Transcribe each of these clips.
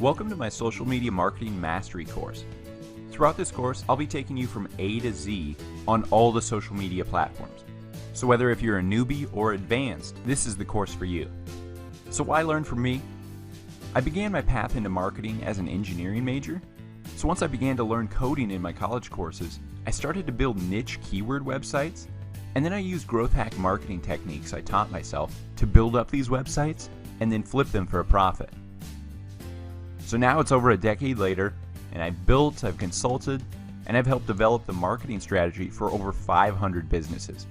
Welcome to my Social Media Marketing Mastery course. Throughout this course, I'll be taking you from A to Z on all the social media platforms. So whether if you're a newbie or advanced, this is the course for you. So why learn from me? I began my path into marketing as an engineering major. So once I began to learn coding in my college courses, I started to build niche keyword websites, and then I used growth hack marketing techniques I taught myself to build up these websites and then flip them for a profit. So now it's over a decade later, and I've built, I've consulted, and I've helped develop the marketing strategy for over 500 businesses.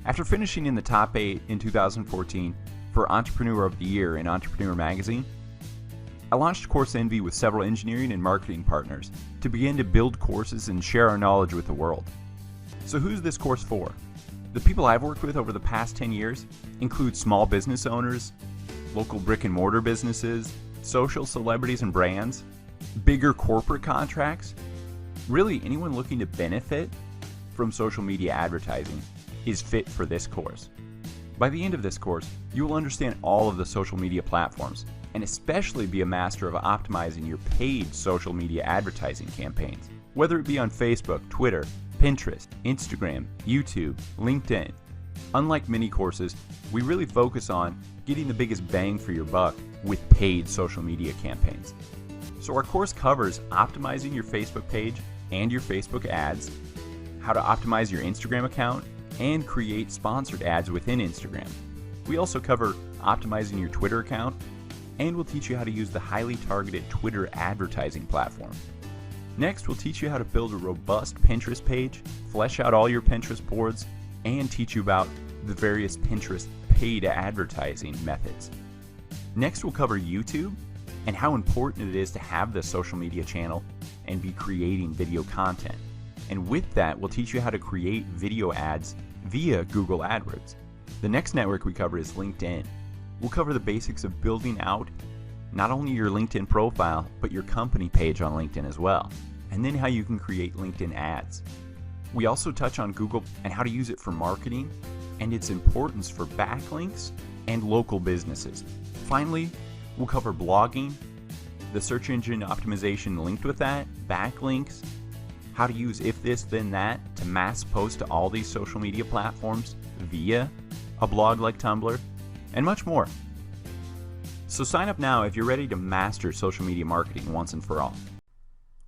After finishing in the top 8 in 2014 for Entrepreneur of the Year in Entrepreneur Magazine, I launched Course Envy with several engineering and marketing partners to begin to build courses and share our knowledge with the world. So who's this course for? The people I've worked with over the past 10 years include small business owners, local brick and mortar businesses, social celebrities and brands, bigger corporate contracts. Really, anyone looking to benefit from social media advertising is fit for this course. By the end of this course, you will understand all of the social media platforms and especially be a master of optimizing your paid social media advertising campaigns, whether it be on Facebook, Twitter, Pinterest, Instagram, YouTube, LinkedIn. Unlike many courses, we really focus on getting the biggest bang for your buck with paid social media campaigns. So our course covers optimizing your Facebook page and your Facebook ads, how to optimize your Instagram account, and create sponsored ads within Instagram. We also cover optimizing your Twitter account, and we'll teach you how to use the highly targeted Twitter advertising platform. Next, we'll teach you how to build a robust Pinterest page, flesh out all your Pinterest boards, and teach you about the various Pinterest paid advertising methods. Next, we'll cover YouTube and how important it is to have the social media channel and be creating video content. And with that, we'll teach you how to create video ads via Google AdWords. The next network we cover is LinkedIn. We'll cover the basics of building out not only your LinkedIn profile, but your company page on LinkedIn as well, and then how you can create LinkedIn ads. We also touch on Google and how to use it for marketing and its importance for backlinks and local businesses. Finally, we'll cover blogging, the search engine optimization linked with that, backlinks, how to use if this then that to mass post to all these social media platforms via a blog like Tumblr, and much more. So sign up now if you're ready to master social media marketing once and for all.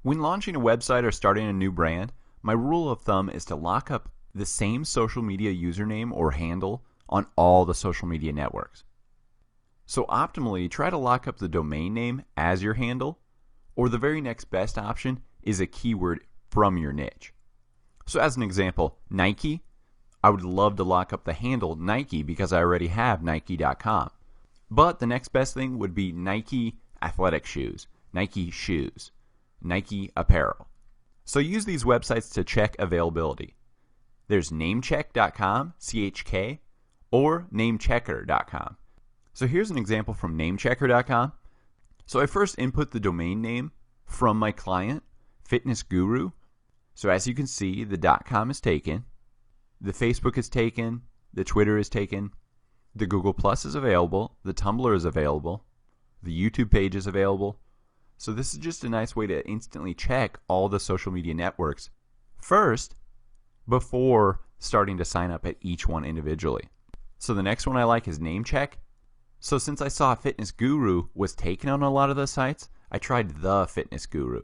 When launching a website or starting a new brand, my rule of thumb is to lock up the same social media username or handle on all the social media networks. So optimally, try to lock up the domain name as your handle, or the very next best option is a keyword from your niche. So as an example, Nike, I would love to lock up the handle Nike because I already have Nike.com. But the next best thing would be Nike athletic shoes, Nike shoes, Nike apparel. So use these websites to check availability. There's namecheck.com, CHK, or namechecker.com. So here's an example from namechecker.com. So I first input the domain name from my client, Fitness Guru. So as you can see, the .com is taken, the Facebook is taken, the Twitter is taken, the Google Plus is available, the Tumblr is available, the YouTube page is available. So this is just a nice way to instantly check all the social media networks first before starting to sign up at each one individually. So the next one I like is Namecheck. So since I saw Fitness Guru was taken on a lot of the sites, I tried the Fitness Guru.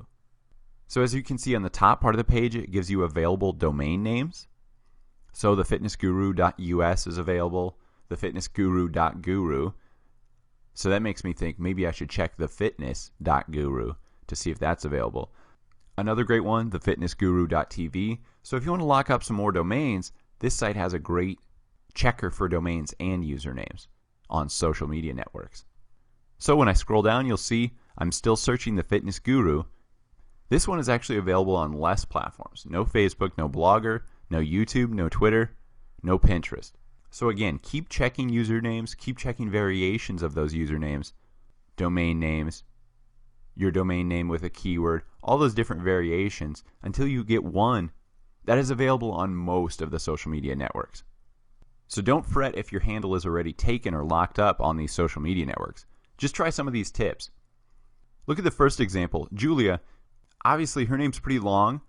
So as you can see on the top part of the page, it gives you available domain names. So the fitnessguru.us is available, the fitnessguru.guru. So that makes me think maybe I should check the fitness.guru to see if that's available. Another great one, the fitnessguru.tv. So if you want to lock up some more domains, this site has a great checker for domains and usernames on social media networks. So when I scroll down, you'll see I'm still searching the Fitness Guru. This one is actually available on less platforms. No Facebook, no Blogger, no YouTube, no Twitter, no Pinterest. So again, keep checking usernames, keep checking variations of those usernames, domain names, your domain name with a keyword, all those different variations until you get one that is available on most of the social media networks. So don't fret if your handle is already taken or locked up on these social media networks. Just try some of these tips. Look at the first example, Julia. Obviously her name's pretty long.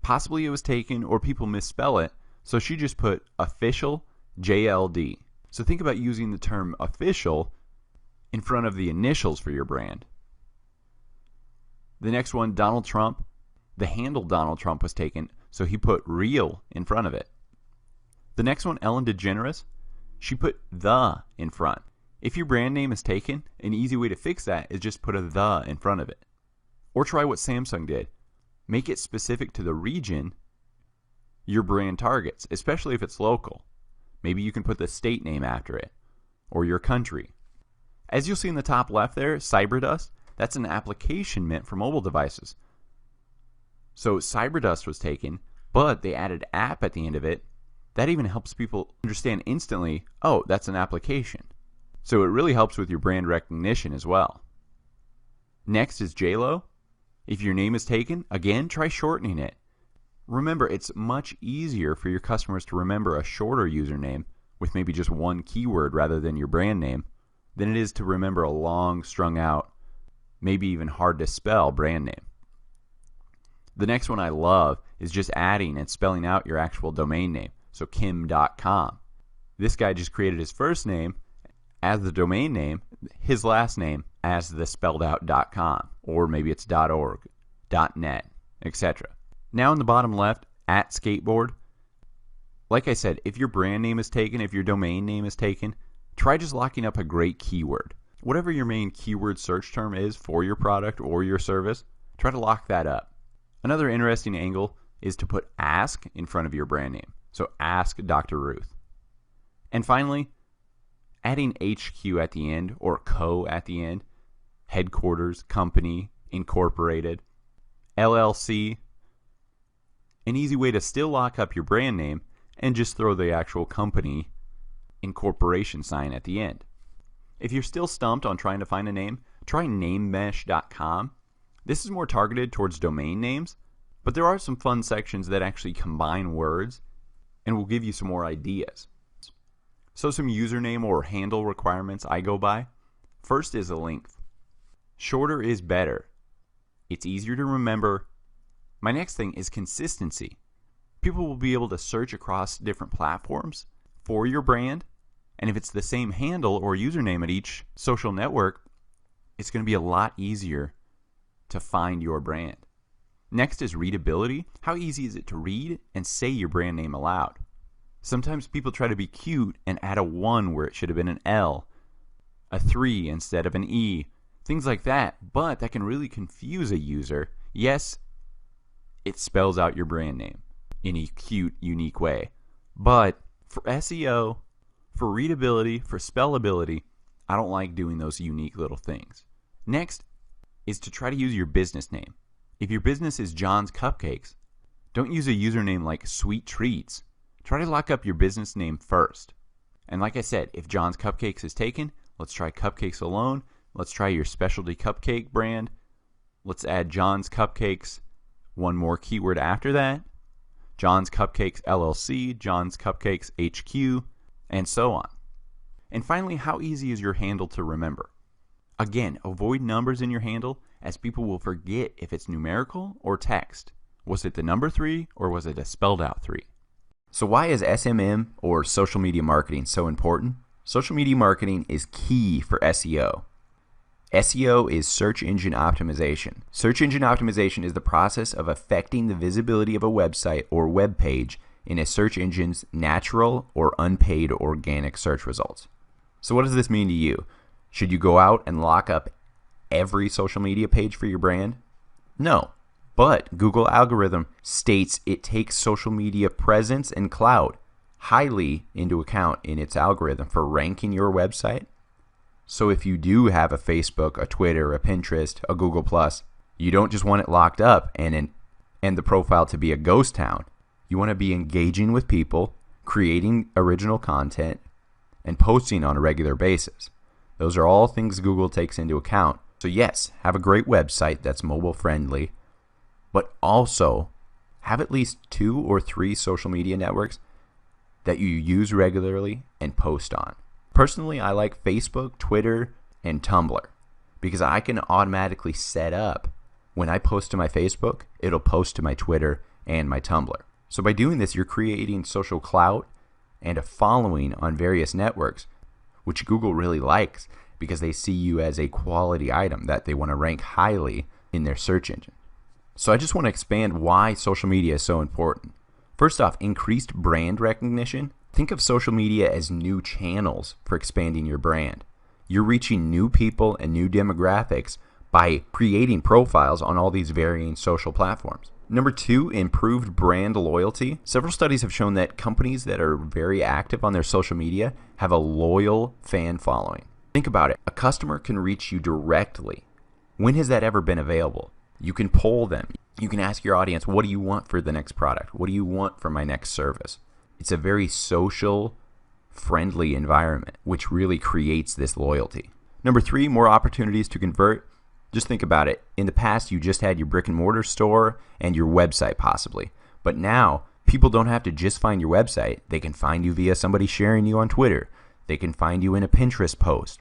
Possibly it was taken or people misspell it, so she just put official JLD. So think about using the term official in front of the initials for your brand. The next one, Donald Trump. The handle Donald Trump was taken, so he put real in front of it. The next one, Ellen DeGeneres. She put the in front. If your brand name is taken, an easy way to fix that is just put a the in front of it. Or try what Samsung did. Make it specific to the region your brand targets, especially if it's local. Maybe you can put the state name after it, or your country. As you'll see in the top left there, CyberDust, that's an application meant for mobile devices. So CyberDust was taken, but they added app at the end of it. That even helps people understand instantly, oh, that's an application. So it really helps with your brand recognition as well. Next is JLo. If your name is taken, again, try shortening it. Remember, it's much easier for your customers to remember a shorter username with maybe just one keyword rather than your brand name than it is to remember a long, strung out, maybe even hard to spell brand name. The next one I love is just adding and spelling out your actual domain name. So kim.com. This guy just created his first name as the domain name, his last name as the spelled out .com, or maybe it's .org, .net, etc. Now in the bottom left, at skateboard. Like I said, if your brand name is taken, if your domain name is taken, try just locking up a great keyword. Whatever your main keyword search term is for your product or your service, try to lock that up. Another interesting angle is to put ask in front of your brand name. So ask Dr. Ruth. And finally, adding HQ at the end or co at the end, headquarters, company, incorporated, LLC, an easy way to still lock up your brand name and just throw the actual company incorporation sign at the end. If you're still stumped on trying to find a name, try namemesh.com. This is more targeted towards domain names, but there are some fun sections that actually combine words and will give you some more ideas. So some username or handle requirements I go by. First is a length. Shorter is better. It's easier to remember. My next thing is consistency. People will be able to search across different platforms for your brand, and if it's the same handle or username at each social network, it's going to be a lot easier to find your brand. Next is readability. How easy is it to read and say your brand name aloud? Sometimes people try to be cute and add a 1 where it should have been an L, a 3 instead of an E, things like that, but that can really confuse a user. Yes, it spells out your brand name in a cute, unique way, but for SEO, for readability, for spellability, I don't like doing those unique little things. Next is to try to use your business name. If your business is John's Cupcakes, don't use a username like Sweet Treats. Try to lock up your business name first. And like I said, if John's Cupcakes is taken, let's try Cupcakes alone. Let's try your specialty cupcake brand. Let's add John's Cupcakes, one more keyword after that. John's Cupcakes LLC, John's Cupcakes HQ, and so on. And finally, how easy is your handle to remember? Again, avoid numbers in your handle as people will forget if it's numerical or text. Was it the number 3 or was it a spelled out 3? So why is SMM or social media marketing so important? Social media marketing is key for SEO. SEO is search engine optimization. Search engine optimization is the process of affecting the visibility of a website or web page in a search engine's natural or unpaid organic search results. So what does this mean to you? Should you go out and lock up every social media page for your brand? No. But Google algorithm states it takes social media presence and cloud highly into account in its algorithm for ranking your website. So if you do have a Facebook, a Twitter, a Pinterest, a Google+, you don't just want it locked up and the profile to be a ghost town. You want to be engaging with people, creating original content, and posting on a regular basis. Those are all things Google takes into account. So yes, have a great website that's mobile friendly, but also have at least 2 or 3 social media networks that you use regularly and post on. Personally, I like Facebook, Twitter, and Tumblr. because I can automatically set up when I post to my Facebook, it'll post to my Twitter and my Tumblr. So by doing this, you're creating social clout and a following on various networks, which Google really likes because they see you as a quality item that they want to rank highly in their search engine. So I just want to expand why social media is so important. First off, increased brand recognition. Think of social media as new channels for expanding your brand. You're reaching new people and new demographics by creating profiles on all these varying social platforms. Number two, improved brand loyalty. Several studies have shown that companies that are very active on their social media have a loyal fan following. Think about it. A customer can reach you directly. When has that ever been available? You can poll them. You can ask your audience, what do you want for the next product? What do you want for my next service? It's a very social, friendly environment, which really creates this loyalty. Number three, more opportunities to convert. Just think about it. In the past, you just had your brick and mortar store and your website possibly. But now, people don't have to just find your website. They can find you via somebody sharing you on Twitter. They can find you in a Pinterest post.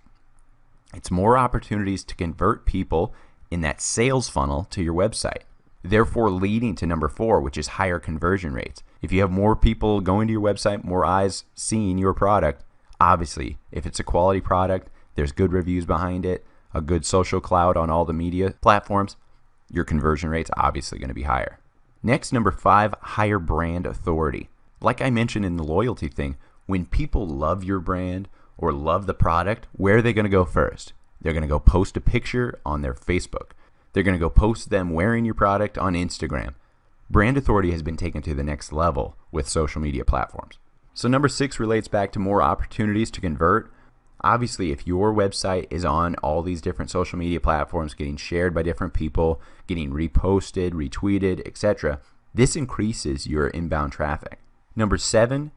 It's more opportunities to convert people in that sales funnel to your website, therefore leading to number four, which is higher conversion rates. If you have more people going to your website, more eyes seeing your product, obviously, if it's a quality product, there's good reviews behind it, a good social cloud on all the media platforms, your conversion rate's obviously going to be higher. Next, number five, higher brand authority. Like I mentioned in the loyalty thing, when people love your brand or love the product, where are they going to go first? They're going to go post a picture on their Facebook. They're going to go post them wearing your product on Instagram. Brand authority has been taken to the next level with social media platforms. So number six relates back to more opportunities to convert. Obviously, if your website is on all these different social media platforms, getting shared by different people, getting reposted, retweeted, etc., this increases your inbound traffic. Number seven,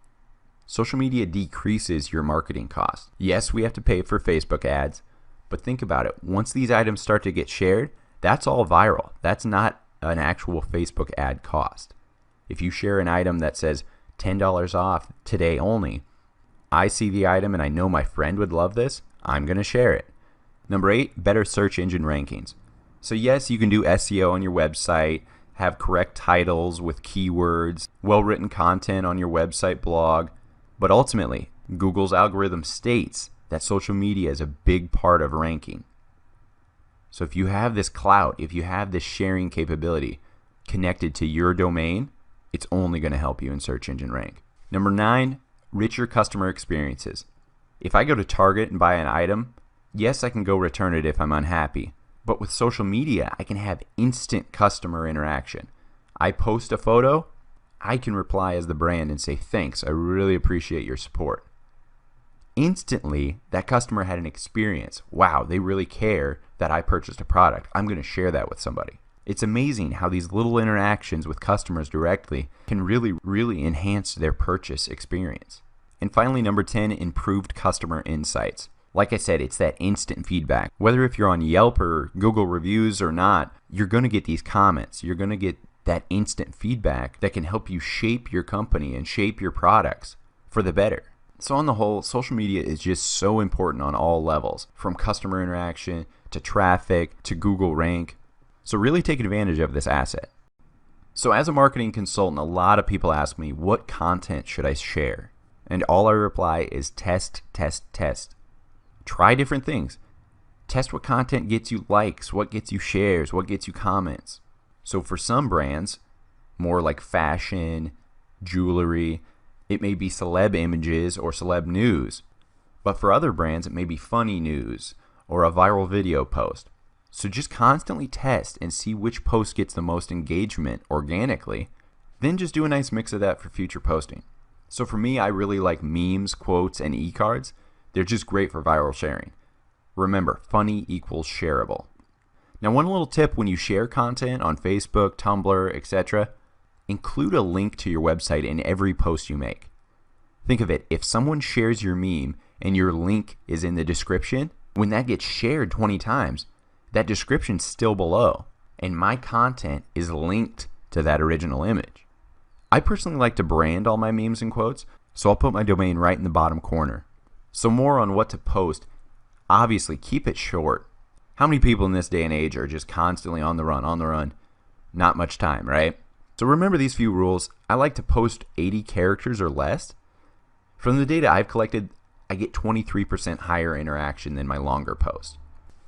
social media decreases your marketing costs. Yes, we have to pay for Facebook ads, but think about it. Once these items start to get shared, that's all viral. That's not an actual Facebook ad cost. If you share an item that says $10 off today only, I see the item and I know my friend would love this, I'm going to share it. Number eight, better search engine rankings. So yes, you can do SEO on your website, have correct titles with keywords, well-written content on your website blog, but ultimately, Google's algorithm states that social media is a big part of ranking. So if you have this clout, if you have this sharing capability connected to your domain, it's only going to help you in search engine rank. Number nine, richer customer experiences. If I go to Target and buy an item, yes, I can go return it if I'm unhappy. But with social media, I can have instant customer interaction. I post a photo, I can reply as the brand and say, thanks, I really appreciate your support. Instantly, that customer had an experience. Wow, they really care that I purchased a product. I'm going to share that with somebody. It's amazing how these little interactions with customers directly can really enhance their purchase experience. And finally, number 10, improved customer insights. Like I said, it's that instant feedback. Whether if you're on Yelp or Google reviews or not, you're going to get these comments. You're going to get that instant feedback that can help you shape your company and shape your products for the better. So on the whole, social media is just so important on all levels, from customer interaction to traffic to Google rank. So really take advantage of this asset. So as a marketing consultant, a lot of people ask me, what content should I share? And all I reply is test, test, test. Try different things. Test what content gets you likes, what gets you shares, what gets you comments. So for some brands, more like fashion, jewelry, it may be celeb images or celeb news. But for other brands, it may be funny news or a viral video post. So just constantly test and see which post gets the most engagement organically. Then just do a nice mix of that for future posting. So for me, I really like memes, quotes, and e-cards. They're just great for viral sharing. Remember, funny equals shareable. Now, one little tip when you share content on Facebook, Tumblr, etc., include a link to your website in every post you make. Think of it, if someone shares your meme and your link is in the description, when that gets shared 20 times, that description's still below, and my content is linked to that original image. I personally like to brand all my memes and quotes, so I'll put my domain right in the bottom corner. So more on what to post. Obviously, keep it short. How many people in this day and age are just constantly on the run, not much time, right? So remember these few rules. I like to post 80 characters or less. From the data I've collected, I get 23% higher interaction than my longer posts.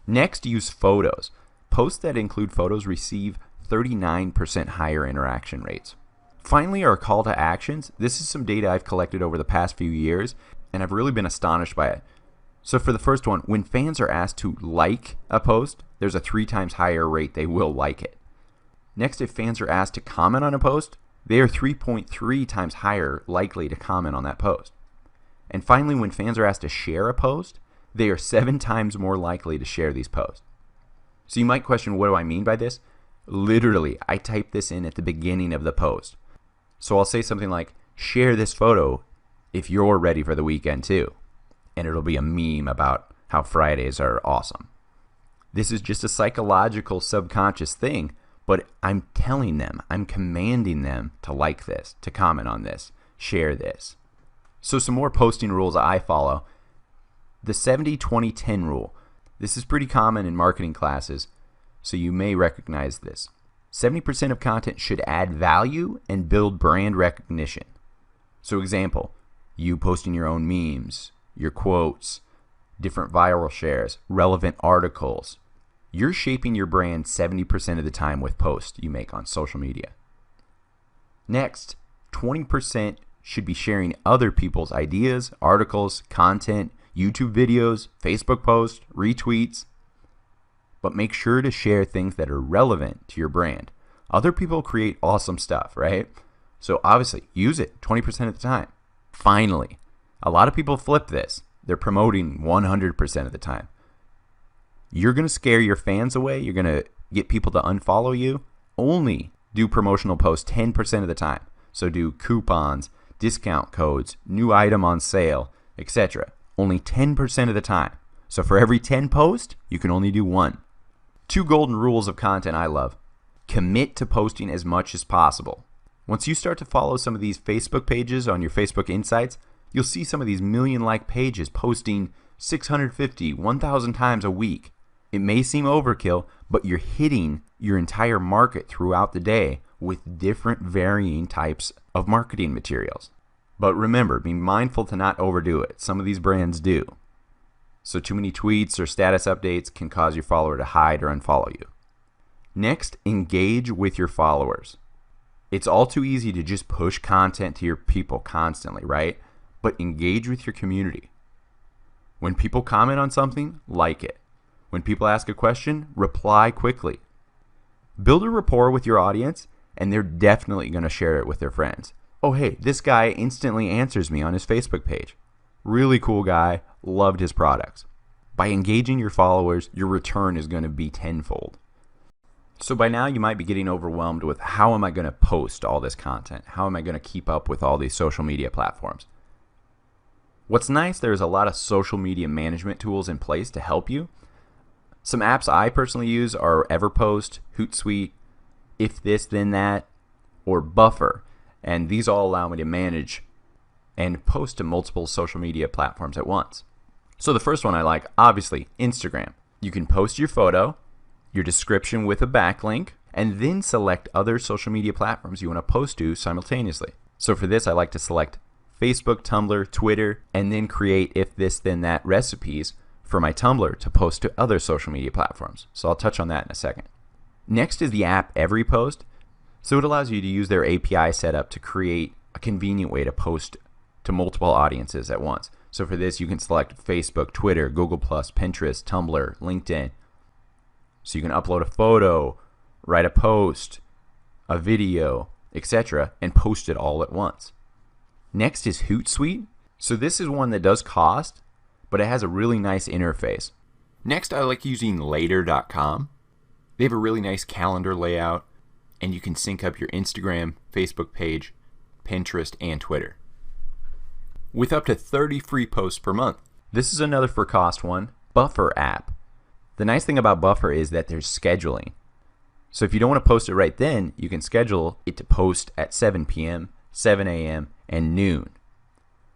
Next, use photos. Posts that include photos receive 39% higher interaction rates. Finally, our call to actions. This is some data I've collected over the past few years, and I've really been astonished by it. So for the first one, when fans are asked to like a post, there's a 3 times higher rate they will like it. Next, if fans are asked to comment on a post, they are 3.3 times higher likely to comment on that post. And finally, when fans are asked to share a post, they are 7 times more likely to share these posts. So you might question, what do I mean by this? Literally, I type this in at the beginning of the post. So I'll say something like, share this photo if you're ready for the weekend too. And it'll be a meme about how Fridays are awesome. This is just a psychological subconscious thing, but I'm telling them, I'm commanding them to like this, to comment on this, share this. So some more posting rules I follow. The 70-20-10 rule. This is pretty common in marketing classes, so you may recognize this. 70% of content should add value and build brand recognition. So example, you posting your own memes, your quotes, different viral shares, relevant articles. You're shaping your brand 70% of the time with posts you make on social media. Next, 20% should be sharing other people's ideas, articles, content, YouTube videos, Facebook posts, retweets. But make sure to share things that are relevant to your brand. Other people create awesome stuff, right? So obviously, use it 20% of the time. Finally, a lot of people flip this. They're promoting 100% of the time. You're going to scare your fans away. You're going to get people to unfollow you. Only do promotional posts 10% of the time. So do coupons, discount codes, new item on sale, etc. Only 10% of the time. So for every 10 posts, you can only do 1. 2 golden rules of content I love. Commit to posting as much as possible. Once you start to follow some of these Facebook pages on your Facebook Insights, you'll see some of these million-like pages posting 650, 1,000 times a week. It may seem overkill, but you're hitting your entire market throughout the day with different varying types of marketing materials. But remember, be mindful to not overdo it. Some of these brands do. So too many tweets or status updates can cause your follower to hide or unfollow you. Next, engage with your followers. It's all too easy to just push content to your people constantly, right? But engage with your community. When people comment on something, like it. When people ask a question, reply quickly. Build a rapport with your audience, and they're definitely going to share it with their friends. Oh, hey, this guy instantly answers me on his Facebook page. Really cool guy, loved his products. By engaging your followers, your return is going to be tenfold. So by now you might be getting overwhelmed with how am I going to post all this content? How am I going to keep up with all these social media platforms? What's nice, there's a lot of social media management tools in place to help you. Some apps I personally use are Everpost, Hootsuite, If This Then That, or Buffer. And these all allow me to manage and post to multiple social media platforms at once. So the first one I like, obviously, Instagram. You can post your photo, your description with a backlink, and then select other social media platforms you want to post to simultaneously. So for this, I like to select Facebook, Tumblr, Twitter, and then create If This Then That recipes for my Tumblr to post to other social media platforms. So I'll touch on that in a second. Next is the app EveryPost. So it allows you to use their API setup to create a convenient way to post to multiple audiences at once. So for this, you can select Facebook, Twitter, Google+, Pinterest, Tumblr, LinkedIn. So you can upload a photo, write a post, a video, etc., and post it all at once. Next is Hootsuite. So this is one that does cost, but it has a really nice interface. Next, I like using Later.com. They have a really nice calendar layout, and you can sync up your Instagram, Facebook page, Pinterest, and Twitter, with up to 30 free posts per month. This is another for cost one, Buffer app. The nice thing about Buffer is that there's scheduling. So if you don't want to post it right then, you can schedule it to post at 7 p.m., 7 a.m., and noon.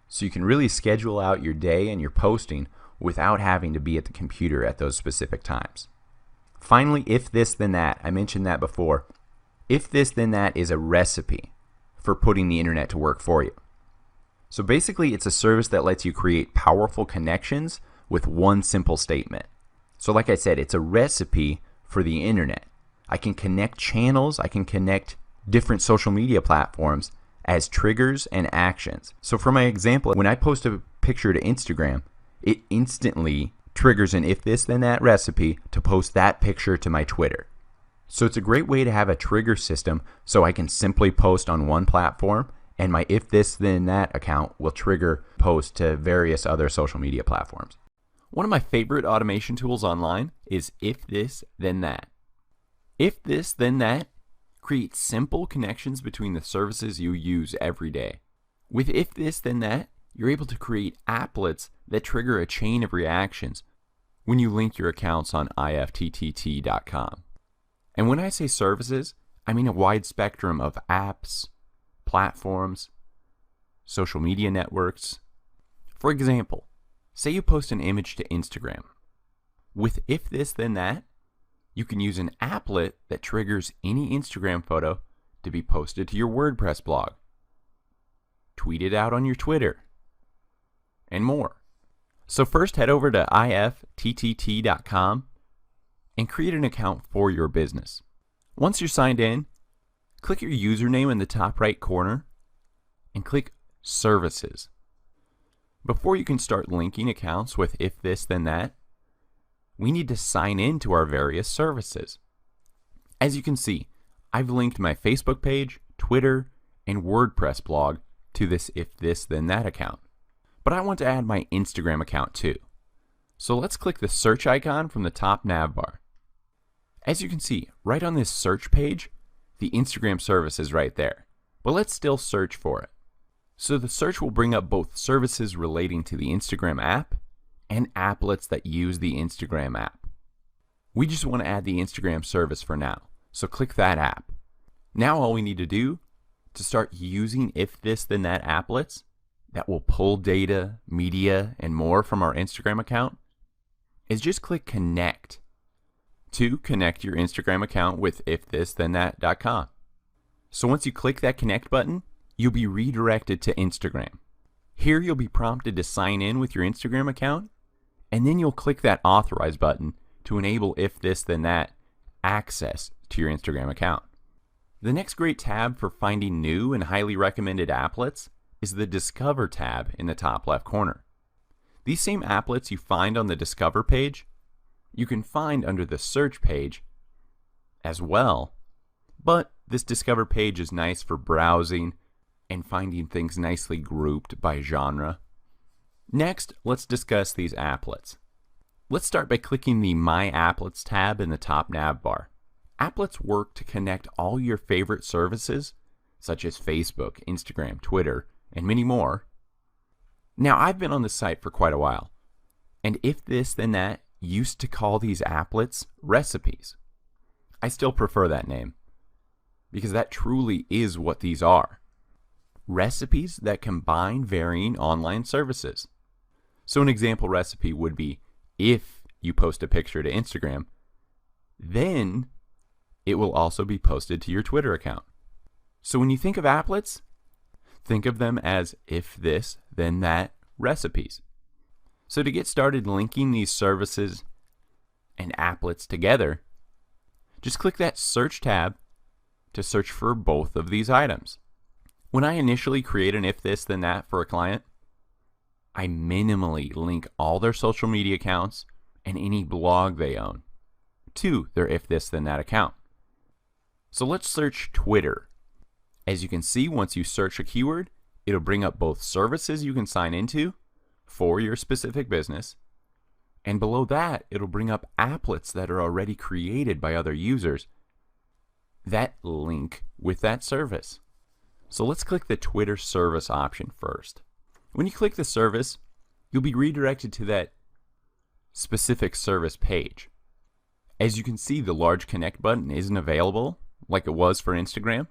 So you can really schedule out your day and your posting without having to be at the computer at those specific times. Finally, if this then that. I mentioned that before. If this then that is a recipe for putting the internet to work for you. So basically, it's a service that lets you create powerful connections with one simple statement. So like I said, it's a recipe for the internet. I can connect channels, I can connect different social media platforms as triggers and actions. So for my example, when I post a picture to Instagram, it instantly triggers an if this then that recipe to post that picture to my Twitter. So it's a great way to have a trigger system so I can simply post on one platform and my if this then that account will trigger posts to various other social media platforms. One of my favorite automation tools online is if this then that. If this then that creates simple connections between the services you use every day. With if this then that, you're able to create applets that trigger a chain of reactions when you link your accounts on IFTTT.com. And when I say services, I mean a wide spectrum of apps, platforms, social media networks. For example, say you post an image to Instagram. With if this then that, you can use an applet that triggers any Instagram photo to be posted to your WordPress blog, tweet it out on your Twitter, and more. So first head over to IFTTT.com and create an account for your business. Once you're signed in, click your username in the top right corner and click Services. Before you can start linking accounts with if this then that, we need to sign in to our various services. As you can see, I've linked my Facebook page, Twitter, and WordPress blog to this if this then that account. But I want to add my Instagram account too. So let's click the search icon from the top nav bar. As you can see, right on this search page, the Instagram service is right there. But let's still search for it. So the search will bring up both services relating to the Instagram app and applets that use the Instagram app. We just want to add the Instagram service for now, so click that app. Now all we need to do to start using if this then that applets that will pull data, media, and more from our Instagram account is just click connect to connect your Instagram account with ifthisthenthat.com. So once you click that connect button, you'll be redirected to Instagram. Here you'll be prompted to sign in with your Instagram account, and then you'll click that authorize button to enable if this then that access to your Instagram account. The next great tab for finding new and highly recommended applets is the Discover tab in the top left corner. These same applets you find on the Discover page, you can find under the Search page as well, but this Discover page is nice for browsing and finding things nicely grouped by genre. Next, let's discuss these applets. Let's start by clicking the My Applets tab in the top nav bar. Applets work to connect all your favorite services, such as Facebook, Instagram, Twitter, and many more. Now, I've been on this site for quite a while, and if this then that used to call these applets recipes. I still prefer that name, because that truly is what these are. Recipes that combine varying online services. So an example recipe would be if you post a picture to Instagram, then it will also be posted to your Twitter account. So when you think of applets, think of them as if this, then that recipes. So to get started linking these services and applets together, just click that search tab to search for both of these items. When I initially create an if this then that for a client, I minimally link all their social media accounts and any blog they own to their if this then that account. So let's search Twitter. As you can see, once you search a keyword, it'll bring up both services you can sign into for your specific business, and below that, it'll bring up applets that are already created by other users that link with that service. So let's click the Twitter service option first. When you click the service, you'll be redirected to that specific service page. As you can see, the large connect button isn't available like it was for Instagram.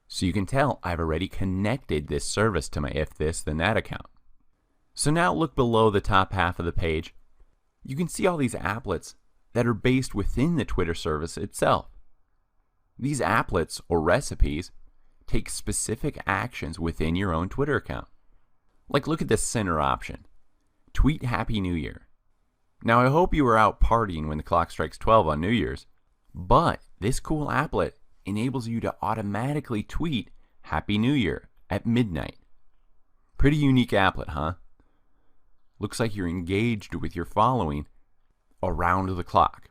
So you can tell I've already connected this service to my if this then that account. So now look below the top half of the page. You can see all these applets that are based within the Twitter service itself. These applets or recipes take specific actions within your own Twitter account. Like, look at this center option. Tweet Happy New Year. Now, I hope you were out partying when the clock strikes 12 on New Year's, but this cool applet enables you to automatically tweet Happy New Year at midnight. Pretty unique applet, huh? Looks like you're engaged with your following around the clock.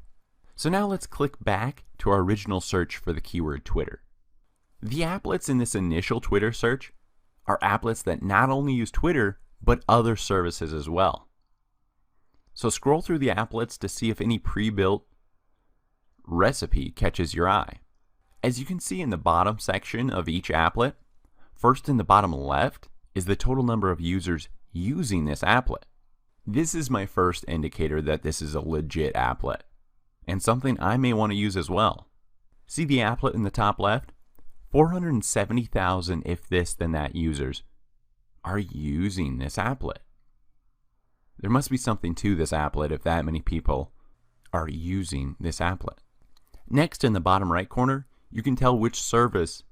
So now let's click back to our original search for the keyword Twitter. The applets in this initial Twitter search are applets that not only use Twitter, but other services as well. So scroll through the applets to see if any pre-built recipe catches your eye. As you can see in the bottom section of each applet, first in the bottom left is the total number of users using this applet. This is my first indicator that this is a legit applet, and something I may want to use as well. See the applet in the top left? 470,000 if this then that users are using this applet. There must be something to this applet if that many people are using this applet. Next, in the bottom right corner, you can tell which service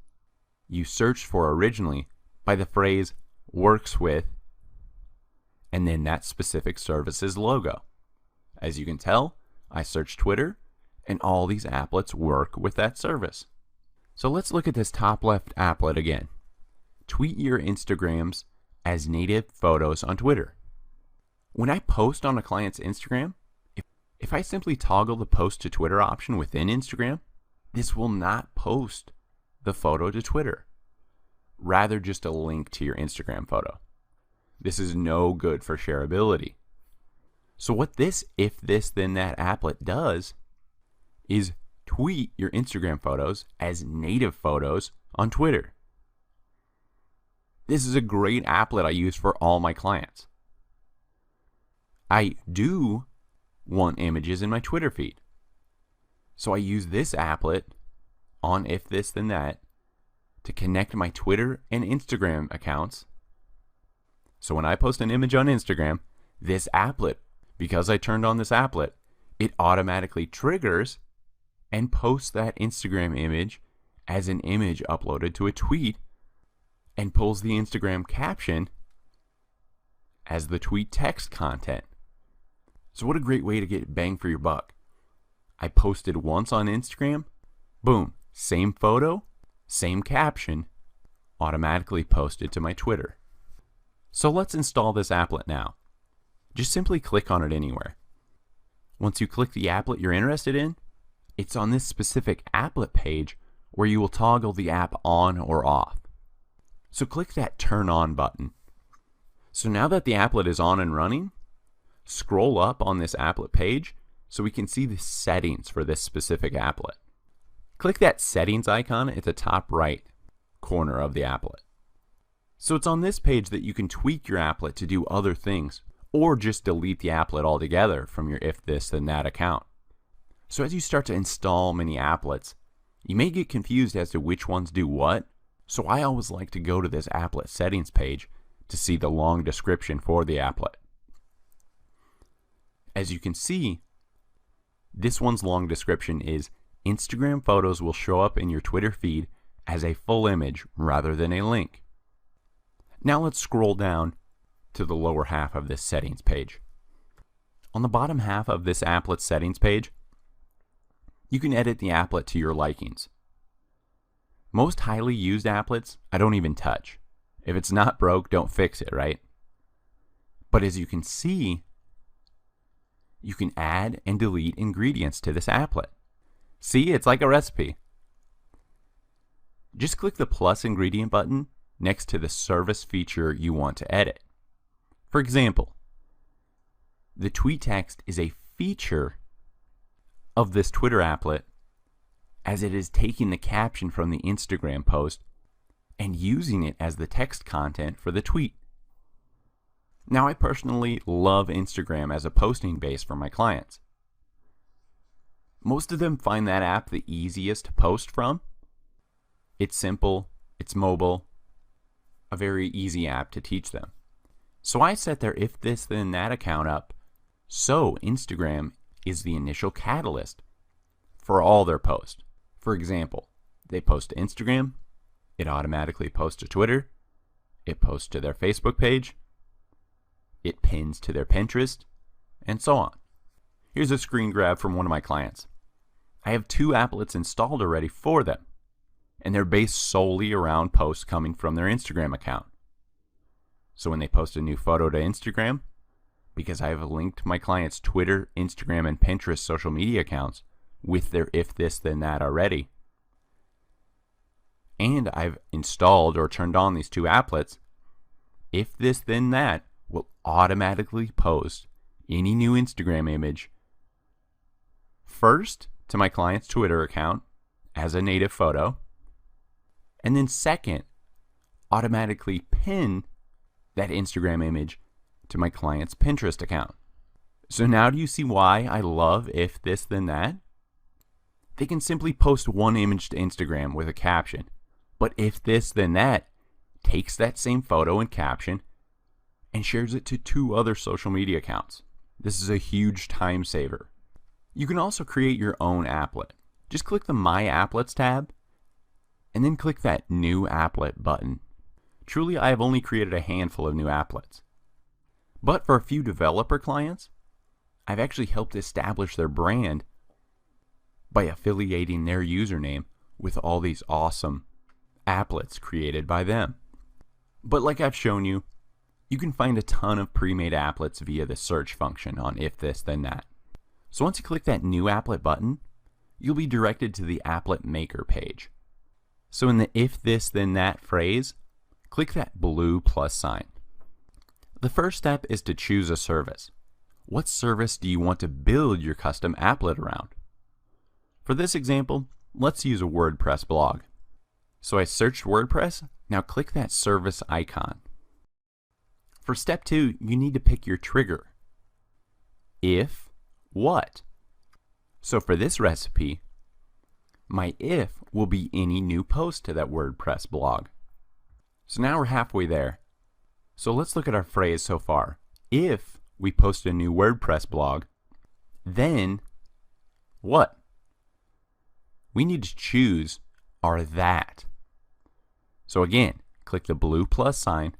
you searched for originally by the phrase works with and then that specific service's logo. As you can tell, I searched Twitter and all these applets work with that service. So let's look at this top left applet again. Tweet your Instagrams as native photos on Twitter. When I post on a client's Instagram, if I simply toggle the post to Twitter option within Instagram, this will not post the photo to Twitter, rather just a link to your Instagram photo. This is no good for shareability. So what this if this then that applet does is tweet your Instagram photos as native photos on Twitter. This is a great applet I use for all my clients. I do want images in my Twitter feed, so I use this applet on if this then that to connect my Twitter and Instagram accounts. So when I post an image on Instagram, this applet, because I turned on this applet, it automatically triggers and posts that Instagram image as an image uploaded to a tweet and pulls the Instagram caption as the tweet text content. So what a great way to get bang for your buck. I posted once on Instagram, boom, same photo, same caption, automatically posted to my Twitter. So let's install this applet now. Just simply click on it anywhere. Once you click the applet you're interested in, it's on this specific applet page where you will toggle the app on or off. So click that turn on button. So now that the applet is on and running, scroll up on this applet page so we can see the settings for this specific applet. Click that settings icon at the top right corner of the applet. So it's on this page that you can tweak your applet to do other things, or just delete the applet altogether from your if this then that account. So as you start to install many applets, you may get confused as to which ones do what, so I always like to go to this applet settings page to see the long description for the applet. As you can see, this one's long description is Instagram photos will show up in your Twitter feed as a full image rather than a link. Now let's scroll down to the lower half of this settings page. On the bottom half of this applet settings page, you can edit the applet to your likings. Most highly used applets I don't even touch. If it's not broke, don't fix it, right? But as you can see, you can add and delete ingredients to this applet. See, it's like a recipe. Just click the plus ingredient button next to the service feature you want to edit. For example, the tweet text is a feature of this Twitter applet as it is taking the caption from the Instagram post and using it as the text content for the tweet. Now, I personally love Instagram as a posting base for my clients. Most of them find that app the easiest to post from. It's simple, it's mobile, a very easy app to teach them. So I set their if this then that account up so Instagram is the initial catalyst for all their posts. For example, they post to Instagram, it automatically posts to Twitter, it posts to their Facebook page, it pins to their Pinterest, and so on. Here's a screen grab from one of my clients. I have 2 applets installed already for them, and they're based solely around posts coming from their Instagram account. So when they post a new photo to Instagram, because I have linked my client's Twitter, Instagram, and Pinterest social media accounts with their if this then that already, and I've installed or turned on these 2 applets, if this then that will automatically post any new Instagram image first to my client's Twitter account as a native photo, and then second, automatically pin that Instagram image to my client's Pinterest account. So now do you see why I love if this then that? They can simply post one image to Instagram with a caption, but if this then that takes that same photo and caption and shares it to 2 other social media accounts. This is a huge time saver. You can also create your own applet. Just click the My Applets tab and then click that New Applet button. Truly, I have only created a handful of new applets. But for a few developer clients, I've actually helped establish their brand by affiliating their username with all these awesome applets created by them. But like I've shown you, you can find a ton of pre-made applets via the search function on If This Then That. So once you click that New Applet button, you'll be directed to the Applet Maker page. So in the If This Then That phrase, click that blue plus sign. The first step is to choose a service. What service do you want to build your custom applet around? For this example, let's use a WordPress blog. So I searched WordPress, now click that service icon. For step 2, you need to pick your trigger. If what? So for this recipe, my if will be any new post to that WordPress blog. So now we're halfway there. So let's look at our phrase so far. If we post a new WordPress blog, then what? We need to choose our that. So again, click the blue plus sign.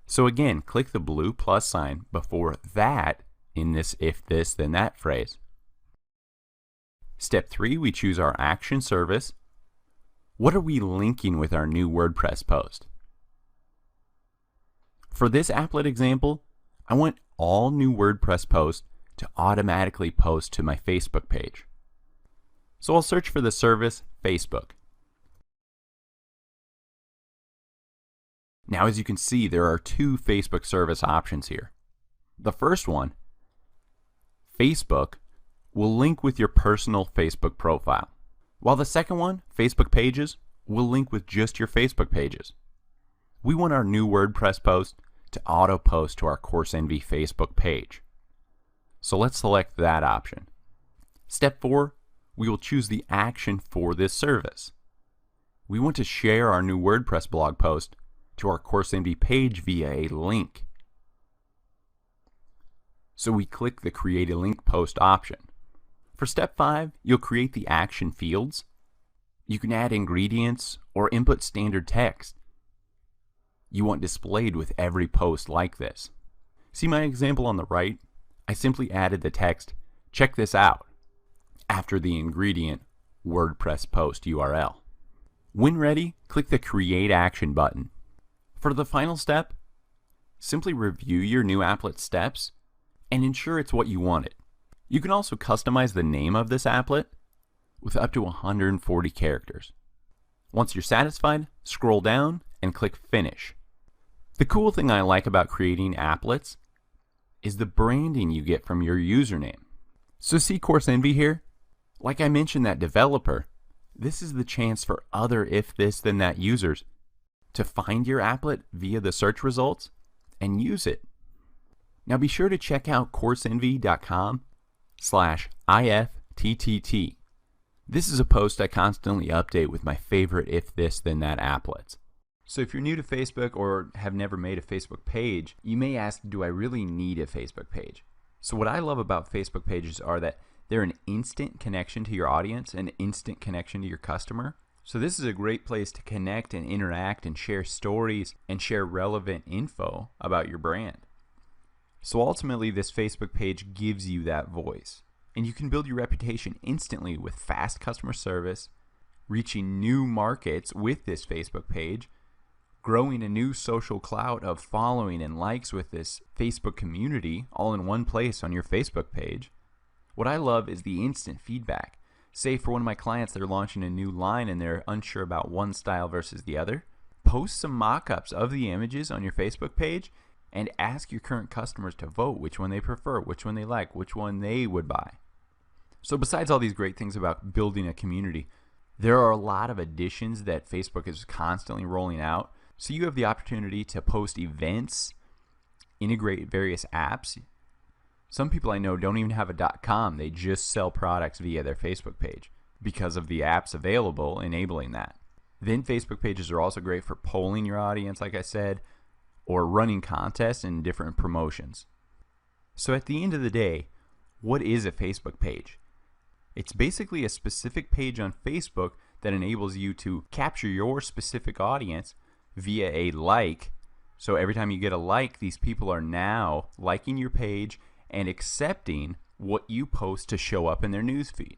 Click the blue plus sign before that in this if this then that phrase. Step 3, we choose our action service. What are we linking with our new WordPress post? For this applet example, I want all new WordPress posts to automatically post to my Facebook page. So I'll search for the service Facebook. Now as you can see, there are 2 Facebook service options here. The first one, Facebook, will link with your personal Facebook profile, while the second one, Facebook Pages, will link with just your Facebook pages. We want our new WordPress post to auto post to our Course Envy Facebook page. So let's select that option. Step 4, we will choose the action for this service. We want to share our new WordPress blog post to our Course Envy page via a link. So we click the Create a Link Post option. For step 5, you'll create the action fields. You can add ingredients or input standard text you want displayed with every post like this. See my example on the right? I simply added the text, "Check this out," after the ingredient WordPress post URL. When ready, click the Create Action button. For the final step, simply review your new applet steps and ensure it's what you wanted. You can also customize the name of this applet with up to 140 characters. Once you're satisfied, scroll down and click Finish. The cool thing I like about creating applets is the branding you get from your username. So see Course Envy here? Like I mentioned that developer, this is the chance for other if this then that users to find your applet via the search results and use it. Now be sure to check out CourseEnvy.com/IFTTT. This is a post I constantly update with my favorite if this then that applets. So if you're new to Facebook or have never made a Facebook page, you may ask, do I really need a Facebook page? So what I love about Facebook pages are that They're an instant connection to your audience, an instant connection to your customer. So this is a great place to connect and interact and share stories and share relevant info about your brand. So ultimately, this Facebook page gives you that voice. And you can build your reputation instantly with fast customer service, reaching new markets with this Facebook page, growing a new social clout of following and likes with this Facebook community all in one place on your Facebook page. What I love is the instant feedback. Say for one of my clients, they're launching a new line and they're unsure about one style versus the other. Post some mock-ups of the images on your Facebook page and ask your current customers to vote which one they prefer, which one they like, which one they would buy. So besides all these great things about building a community, there are a lot of additions that Facebook is constantly rolling out. So you have the opportunity to post events, integrate various apps. Some people I know don't even have a .com. They just sell products via their Facebook page because of the apps available enabling that. Then Facebook pages are also great for polling your audience, like I said, or running contests and different promotions. So at the end of the day, what is a Facebook page? It's basically a specific page on Facebook that enables you to capture your specific audience via a like. So every time you get a like, these people are now liking your page and accepting what you post to show up in their newsfeed.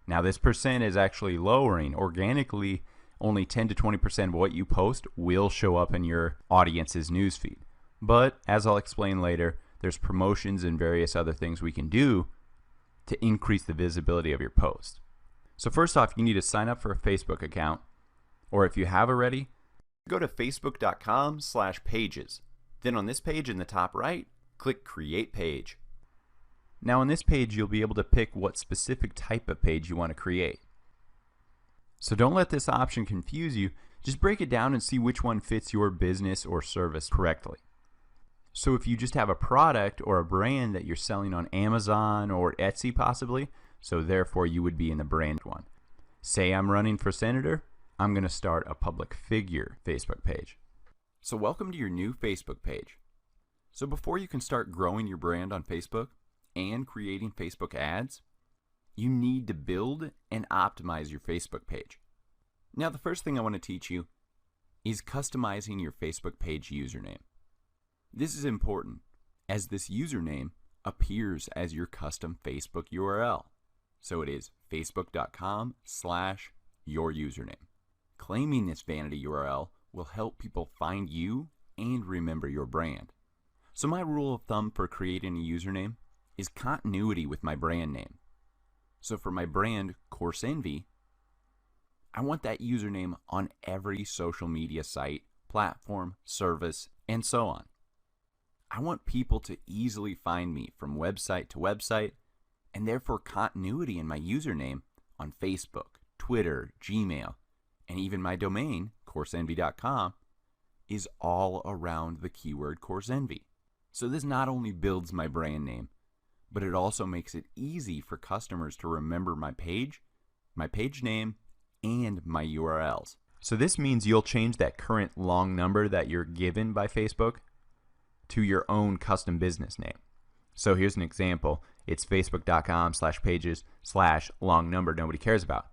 Now this percent is actually lowering. Organically, only 10 to 20% of what you post will show up in your audience's newsfeed. But as I'll explain later, there's promotions and various other things we can do to increase the visibility of your post. So first off, you need to sign up for a Facebook account, or if you have already, go to facebook.com/pages. Then on this page in the top right, click Create Page. Now on this page, you'll be able to pick what specific type of page you want to create. So don't let this option confuse you. Just break it down and see which one fits your business or service correctly. So if you just have a product or a brand that you're selling on Amazon or Etsy possibly, so therefore you would be in the brand one. Say I'm running for senator, I'm going to start a public figure Facebook page. So welcome to your new Facebook page. So before you can start growing your brand on Facebook and creating Facebook ads, you need to build and optimize your Facebook page. Now the first thing I want to teach you is customizing your Facebook page username. This is important as this username appears as your custom Facebook URL. So it is facebook.com/your-username. Claiming this vanity URL will help people find you and remember your brand. So my rule of thumb for creating a username is continuity with my brand name. So for my brand, Course Envy, I want that username on every social media site, platform, service, and so on. I want people to easily find me from website to website, and therefore continuity in my username on Facebook, Twitter, Gmail, and even my domain, CourseEnvy.com, is all around the keyword Course Envy. So this not only builds my brand name, but it also makes it easy for customers to remember my page name, and my URLs. So this means you'll change that current long number that you're given by Facebook to your own custom business name. So here's an example. It's facebook.com/pages/long number nobody cares about.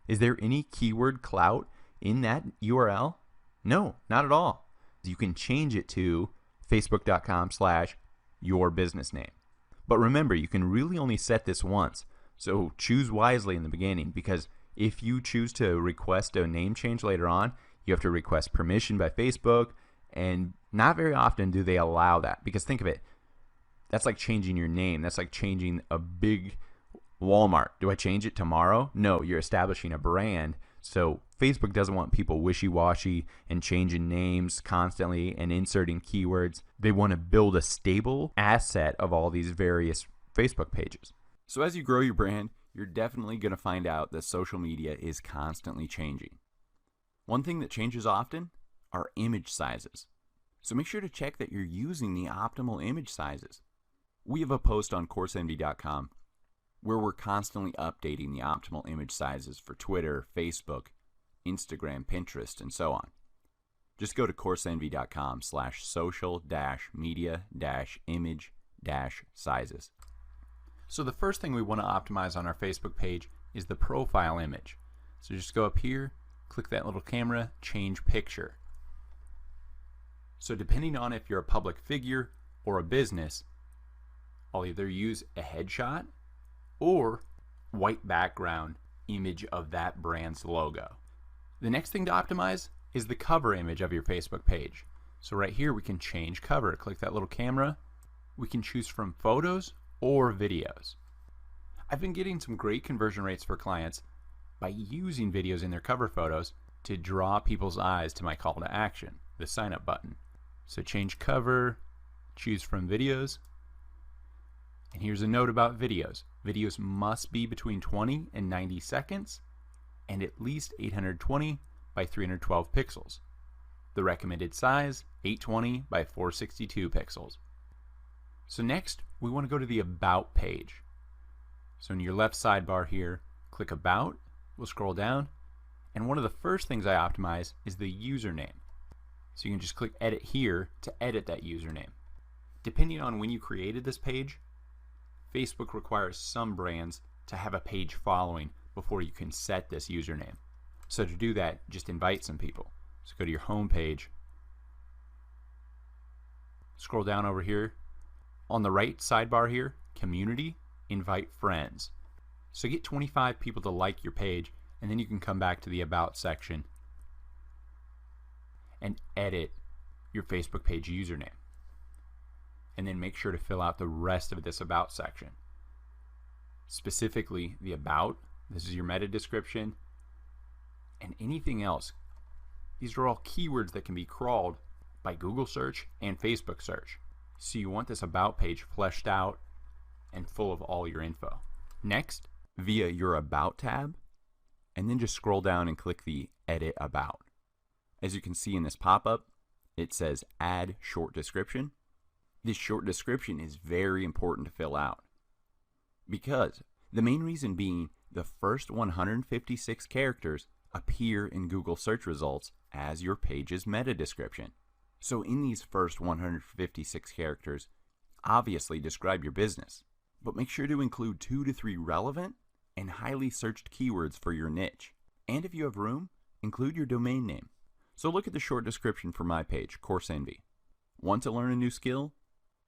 Is there any keyword clout in that URL? No, not at all. You can change it to facebook.com/your business name. But remember, you can really only set this once. So choose wisely in the beginning, because if you choose to request a name change later on, you have to request permission by Facebook, and not very often do they allow that. Because think of it, that's like changing your name. That's like changing a big Walmart. Do I change it tomorrow? No, you're establishing a brand. So Facebook doesn't want people wishy-washy and changing names constantly and inserting keywords. They want to build a stable asset of all these various Facebook pages. So as you grow your brand, you're definitely going to find out that social media is constantly changing. One thing that changes often are image sizes. So make sure to check that you're using the optimal image sizes. We have a post on CourseEnvy.com where we're constantly updating the optimal image sizes for Twitter, Facebook, Instagram, Pinterest, and so on. Just go to CourseEnvy.com/social-media-image-sizes. So the first thing we want to optimize on our Facebook page is the profile image. So just go up here, click that little camera, change picture. So depending on if you're a public figure or a business, I'll either use a headshot or white background image of that brand's logo. The next thing to optimize is the cover image of your Facebook page. So right here we can change cover. Click that little camera. We can choose from photos or videos. I've been getting some great conversion rates for clients by using videos in their cover photos to draw people's eyes to my call to action, the sign up button. So change cover, choose from videos. And here's a note about videos. Videos must be between 20 and 90 seconds and at least 820 by 312 pixels. The recommended size, 820 by 462 pixels. So next, we want to go to the About page. So in your left sidebar here, click About, we'll scroll down, and one of the first things I optimize is the username. So you can just click Edit here to edit that username. Depending on when you created this page, Facebook requires some brands to have a page following before you can set this username. So to do that, just invite some people. So go to your home page, scroll down over here. On the right sidebar here, Community, invite friends. So get 25 people to like your page, and then you can come back to the About section and edit your Facebook page username. And then make sure to fill out the rest of this About section. Specifically the About, this is your meta description, and anything else. These are all keywords that can be crawled by Google search and Facebook search. So you want this About page fleshed out and full of all your info. Next, via your About tab, and then just scroll down and click the Edit About. As you can see in this pop-up, it says Add Short Description. This short description is very important to fill out, because the main reason being the first 156 characters appear in Google search results as your page's meta description. So in these first 156 characters, obviously describe your business, but make sure to include 2 to 3 relevant and highly searched keywords for your niche. And if you have room, include your domain name. So look at the short description for my page, Course Envy. Want to learn a new skill?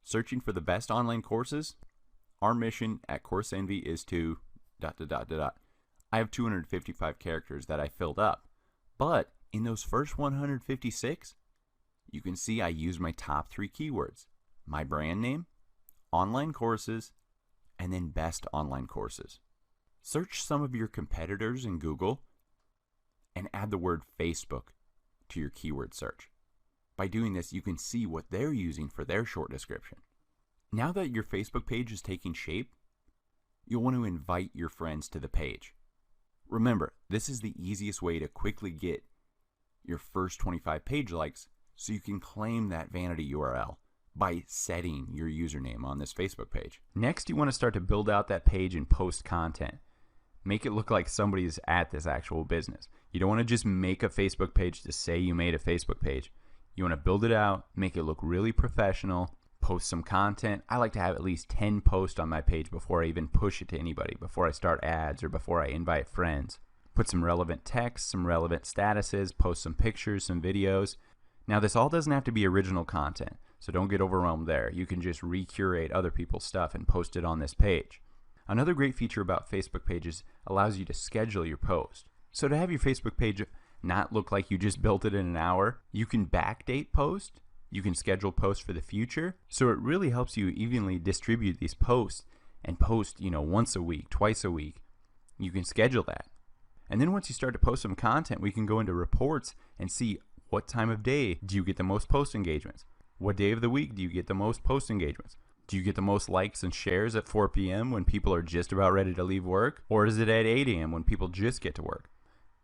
Searching for the best online courses? Our mission at Course Envy is to ... I have 255 characters that I filled up, but in those first 156, you can see I use my top 3 keywords: my brand name, online courses, and then best online courses. Search some of your competitors in Google and add the word Facebook to your keyword search. By doing this, you can see what they're using for their short description. Now that your Facebook page is taking shape, you'll want to invite your friends to the page. Remember, this is the easiest way to quickly get your first 25 page likes, so you can claim that vanity URL by setting your username on this Facebook page. Next, you want to start to build out that page and post content. Make it look like somebody's at this actual business. You don't want to just make a Facebook page to say you made a Facebook page. You want to build it out, make it look really professional, post some content. I like to have at least 10 posts on my page before I even push it to anybody, before I start ads or before I invite friends. Put some relevant text, some relevant statuses, post some pictures, some videos. Now this all doesn't have to be original content, so don't get overwhelmed there. You can just recurate other people's stuff and post it on this page. Another great feature about Facebook pages allows you to schedule your post. So to have your Facebook page not look like you just built it in an hour, you can backdate post, you can schedule posts for the future, so it really helps you evenly distribute these posts and post, once a week, twice a week. You can schedule that. And then once you start to post some content, we can go into reports and see what time of day do you get the most post engagements? What day of the week do you get the most post engagements? Do you get the most likes and shares at 4 p.m. when people are just about ready to leave work? Or is it at 8 a.m. when people just get to work?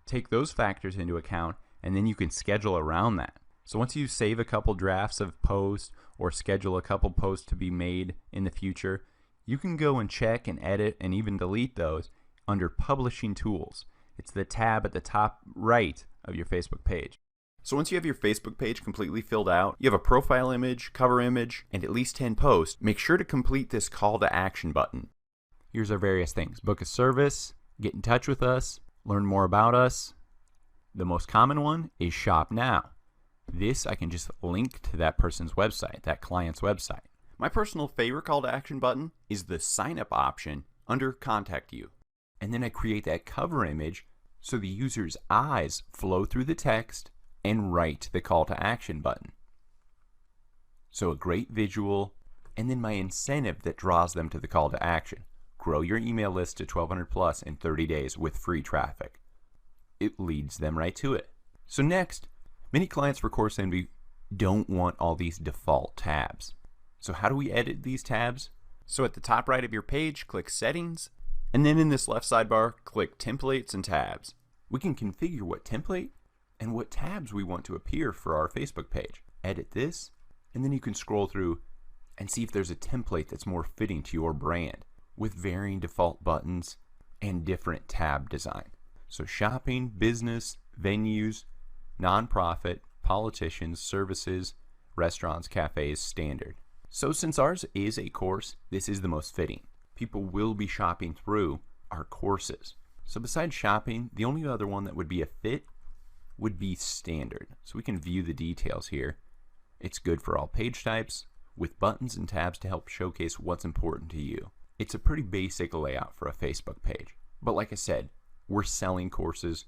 Take those factors into account, and then you can schedule around that. So once you save a couple drafts of posts or schedule a couple posts to be made in the future, you can go and check and edit and even delete those under Publishing Tools. It's the tab at the top right of your Facebook page. So once you have your Facebook page completely filled out, you have a profile image, cover image, and at least 10 posts, make sure to complete this call to action button. Here's our various things. Book a service, get in touch with us, learn more about us. The most common one is Shop Now. This I can just link to that person's website, that client's website. My personal favorite call to action button is the sign up option under Contact You. And then I create that cover image so the user's eyes flow through the text and right to the call to action button. So a great visual, and then my incentive that draws them to the call to action. Grow your email list to 1,200 plus in 30 days with free traffic. It leads them right to it. So next, many clients for Course Envy don't want all these default tabs. So how do we edit these tabs? So at the top right of your page, click Settings, and then in this left sidebar, click Templates and Tabs. We can configure what template and what tabs we want to appear for our Facebook page. Edit this, and then you can scroll through and see if there's a template that's more fitting to your brand with varying default buttons and different tab design. So shopping, business, venues, nonprofit, politicians, services, restaurants, cafes, standard. So since ours is a course, this is the most fitting. People will be shopping through our courses. So besides shopping, the only other one that would be a fit would be standard. So we can view the details here. It's good for all page types with buttons and tabs to help showcase what's important to you. It's a pretty basic layout for a Facebook page. But like I said, we're selling courses,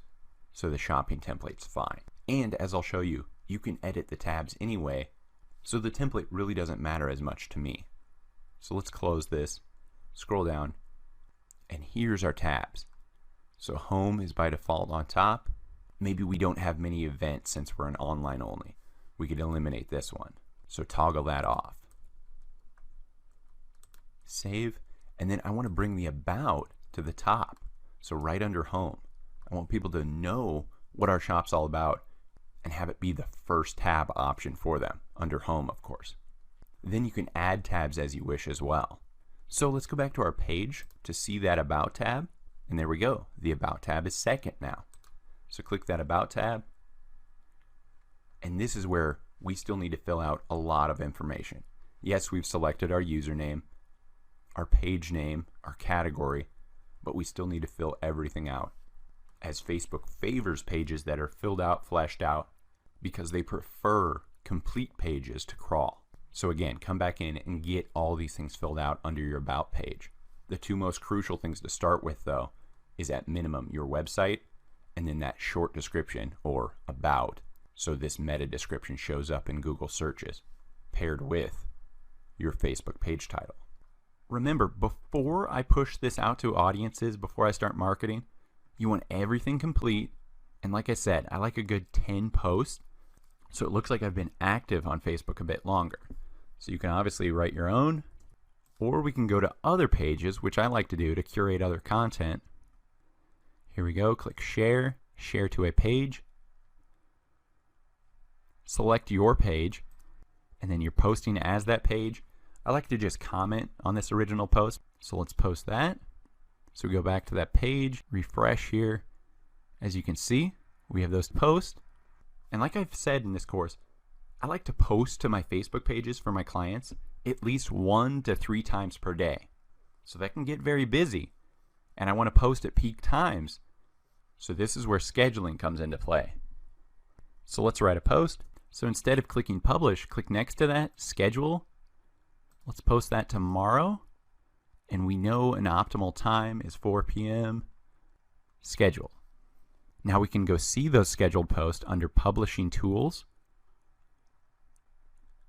so the shopping template's fine. And as I'll show you, you can edit the tabs anyway, so the template really doesn't matter as much to me. So let's close this, scroll down, and here's our tabs. So home is by default on top. Maybe we don't have many events since we're an online only. We could eliminate this one. So toggle that off. Save, and then I want to bring the about to the top. So right under home. I want people to know what our shop's all about and have it be the first tab option for them, under home of course. Then you can add tabs as you wish as well. So let's go back to our page to see that about tab, and there we go. The about tab is second now. So click that about tab, and this is where we still need to fill out a lot of information. Yes, we've selected our username, our page name, our category, but we still need to fill everything out, as Facebook favors pages that are filled out, fleshed out, because they prefer complete pages to crawl. So again, come back in and get all these things filled out under your about page. The two most crucial things to start with though is at minimum your website and then that short description or about, so this meta description shows up in Google searches paired with your Facebook page title. Remember, before I push this out to audiences, before I start marketing, you want everything complete. And like I said, I like a good 10 posts, so it looks like I've been active on Facebook a bit longer. So you can obviously write your own, or we can go to other pages, which I like to do to curate other content. Here we go, click share, share to a page. Select your page, and then you're posting as that page. I like to just comment on this original post, so let's post that. So we go back to that page, refresh here. As you can see, we have those posts. And like I've said in this course, I like to post to my Facebook pages for my clients at least 1 to 3 times per day. So that can get very busy. And I want to post at peak times. So this is where scheduling comes into play. So let's write a post. So instead of clicking publish, click next to that, schedule. Let's post that tomorrow. And we know an optimal time is 4 p.m. Schedule. Now we can go see those scheduled posts under publishing tools.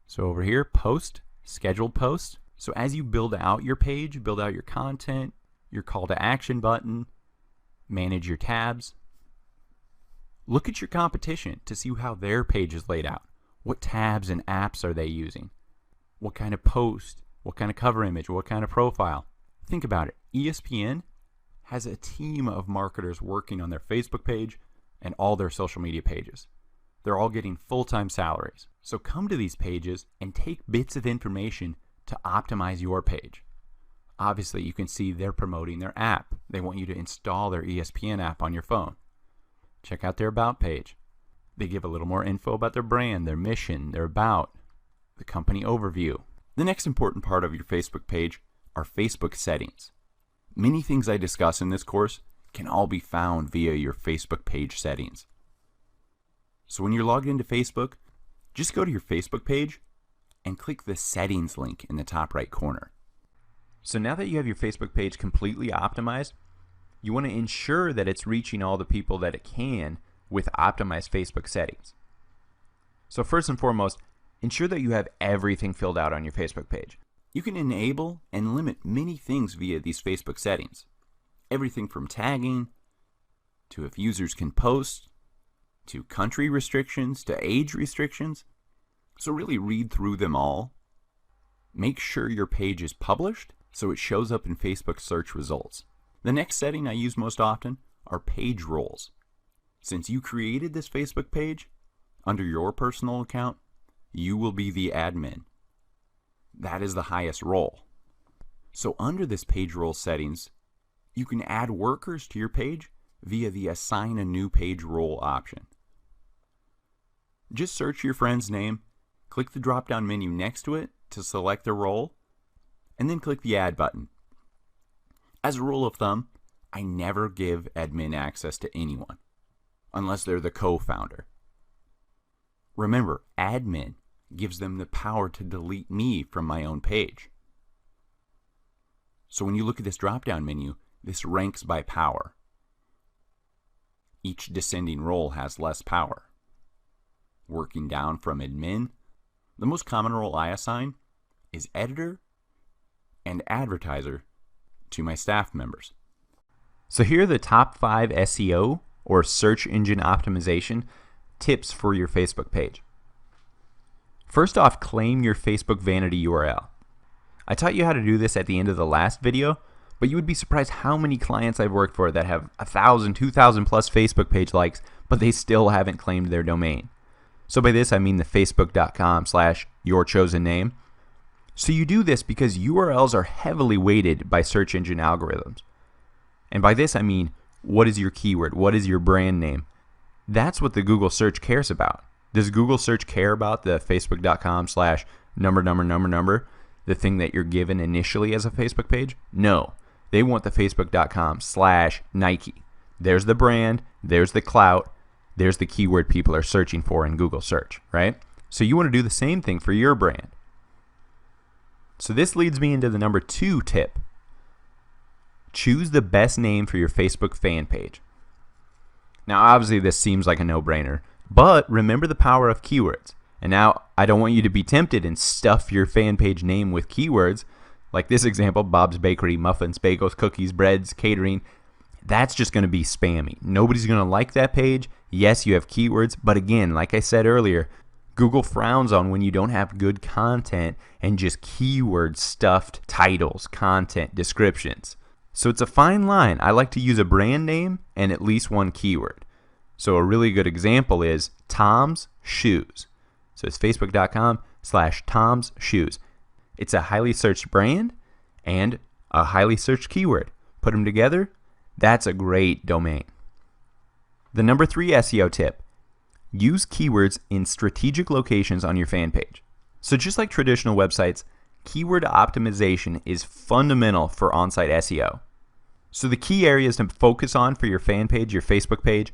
So over here, post, scheduled posts. So as you build out your page, build out your content, your call to action button, manage your tabs, look at your competition to see how their page is laid out. What tabs and apps are they using? What kind of post? What kind of cover image? What kind of profile? Think about it. ESPN has a team of marketers working on their Facebook page and all their social media pages. They're all getting full-time salaries. So come to these pages and take bits of information to optimize your page. Obviously, you can see they're promoting their app. They want you to install their ESPN app on your phone. Check out their about page. They give a little more info about their brand, their mission, their about, the company overview. The next important part of your Facebook page are Facebook settings. Many things I discuss in this course can all be found via your Facebook page settings. So when you're logged into Facebook, just go to your Facebook page and click the settings link in the top right corner. So now that you have your Facebook page completely optimized, you want to ensure that it's reaching all the people that it can with optimized Facebook settings. So first and foremost, ensure that you have everything filled out on your Facebook page. You can enable and limit many things via these Facebook settings. Everything from tagging, to if users can post, to country restrictions, to age restrictions. So really read through them all. Make sure your page is published so it shows up in Facebook search results. The next setting I use most often are page roles. Since you created this Facebook page, under your personal account, you will be the admin. That is the highest role. So under this page role settings, you can add workers to your page via the Assign a New Page Role option. Just search your friend's name, click the drop-down menu next to it to select the role, and then click the Add button. As a rule of thumb, I never give admin access to anyone, unless they're the co-founder. Remember, admin gives them the power to delete me from my own page. So when you look at this drop-down menu, this ranks by power. Each descending role has less power. Working down from admin, the most common role I assign is editor and advertiser to my staff members. So here are the top 5 SEO or search engine optimization tips for your Facebook page. First off, claim your Facebook vanity URL. I taught you how to do this at the end of the last video, but you would be surprised how many clients I've worked for that have 1,000, 2,000 plus Facebook page likes, but they still haven't claimed their domain. So by this I mean the facebook.com/yourchosenname. So you do this because URLs are heavily weighted by search engine algorithms. And by this I mean, what is your keyword? What is your brand name? That's what the Google search cares about. Does Google search care about the facebook.com/number, the thing that you're given initially as a Facebook page? No. They want the facebook.com/Nike. There's the brand, there's the clout, there's the keyword people are searching for in Google search, right? So you want to do the same thing for your brand. So this leads me into the number 2 tip. Choose the best name for your Facebook fan page. Now obviously this seems like a no-brainer, but remember the power of keywords. And now I don't want you to be tempted and stuff your fan page name with keywords, like this example, Bob's Bakery, muffins, bagels, cookies, breads, catering. That's just going to be spammy. Nobody's going to like that page. Yes, you have keywords, but again, like I said earlier, Google frowns on when you don't have good content and just keyword stuffed titles, content, descriptions. So it's a fine line. I like to use a brand name and at least one keyword. So a really good example is Tom's Shoes. So it's facebook.com/Tom's Shoes. It's a highly searched brand and a highly searched keyword. Put them together, that's a great domain. The number 3 SEO tip. Use keywords in strategic locations on your fan page. So just like traditional websites, keyword optimization is fundamental for on-site SEO. So the key areas to focus on for your fan page, your Facebook page,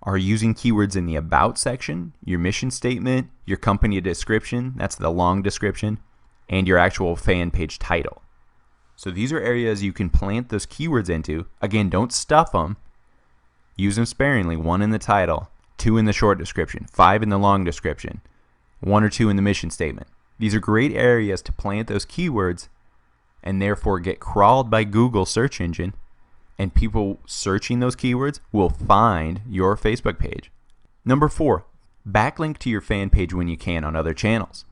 are using keywords in the About section, your mission statement, your company description, that's the long description, and your actual fan page title. So these are areas you can plant those keywords into. Again, don't stuff them. Use them sparingly, 1 in the title, 2 in the short description, 5 in the long description, 1 or 2 in the mission statement. These are great areas to plant those keywords and therefore get crawled by Google search engine, and people searching those keywords will find your Facebook page. Number 4, backlink to your fan page when you can on other channels.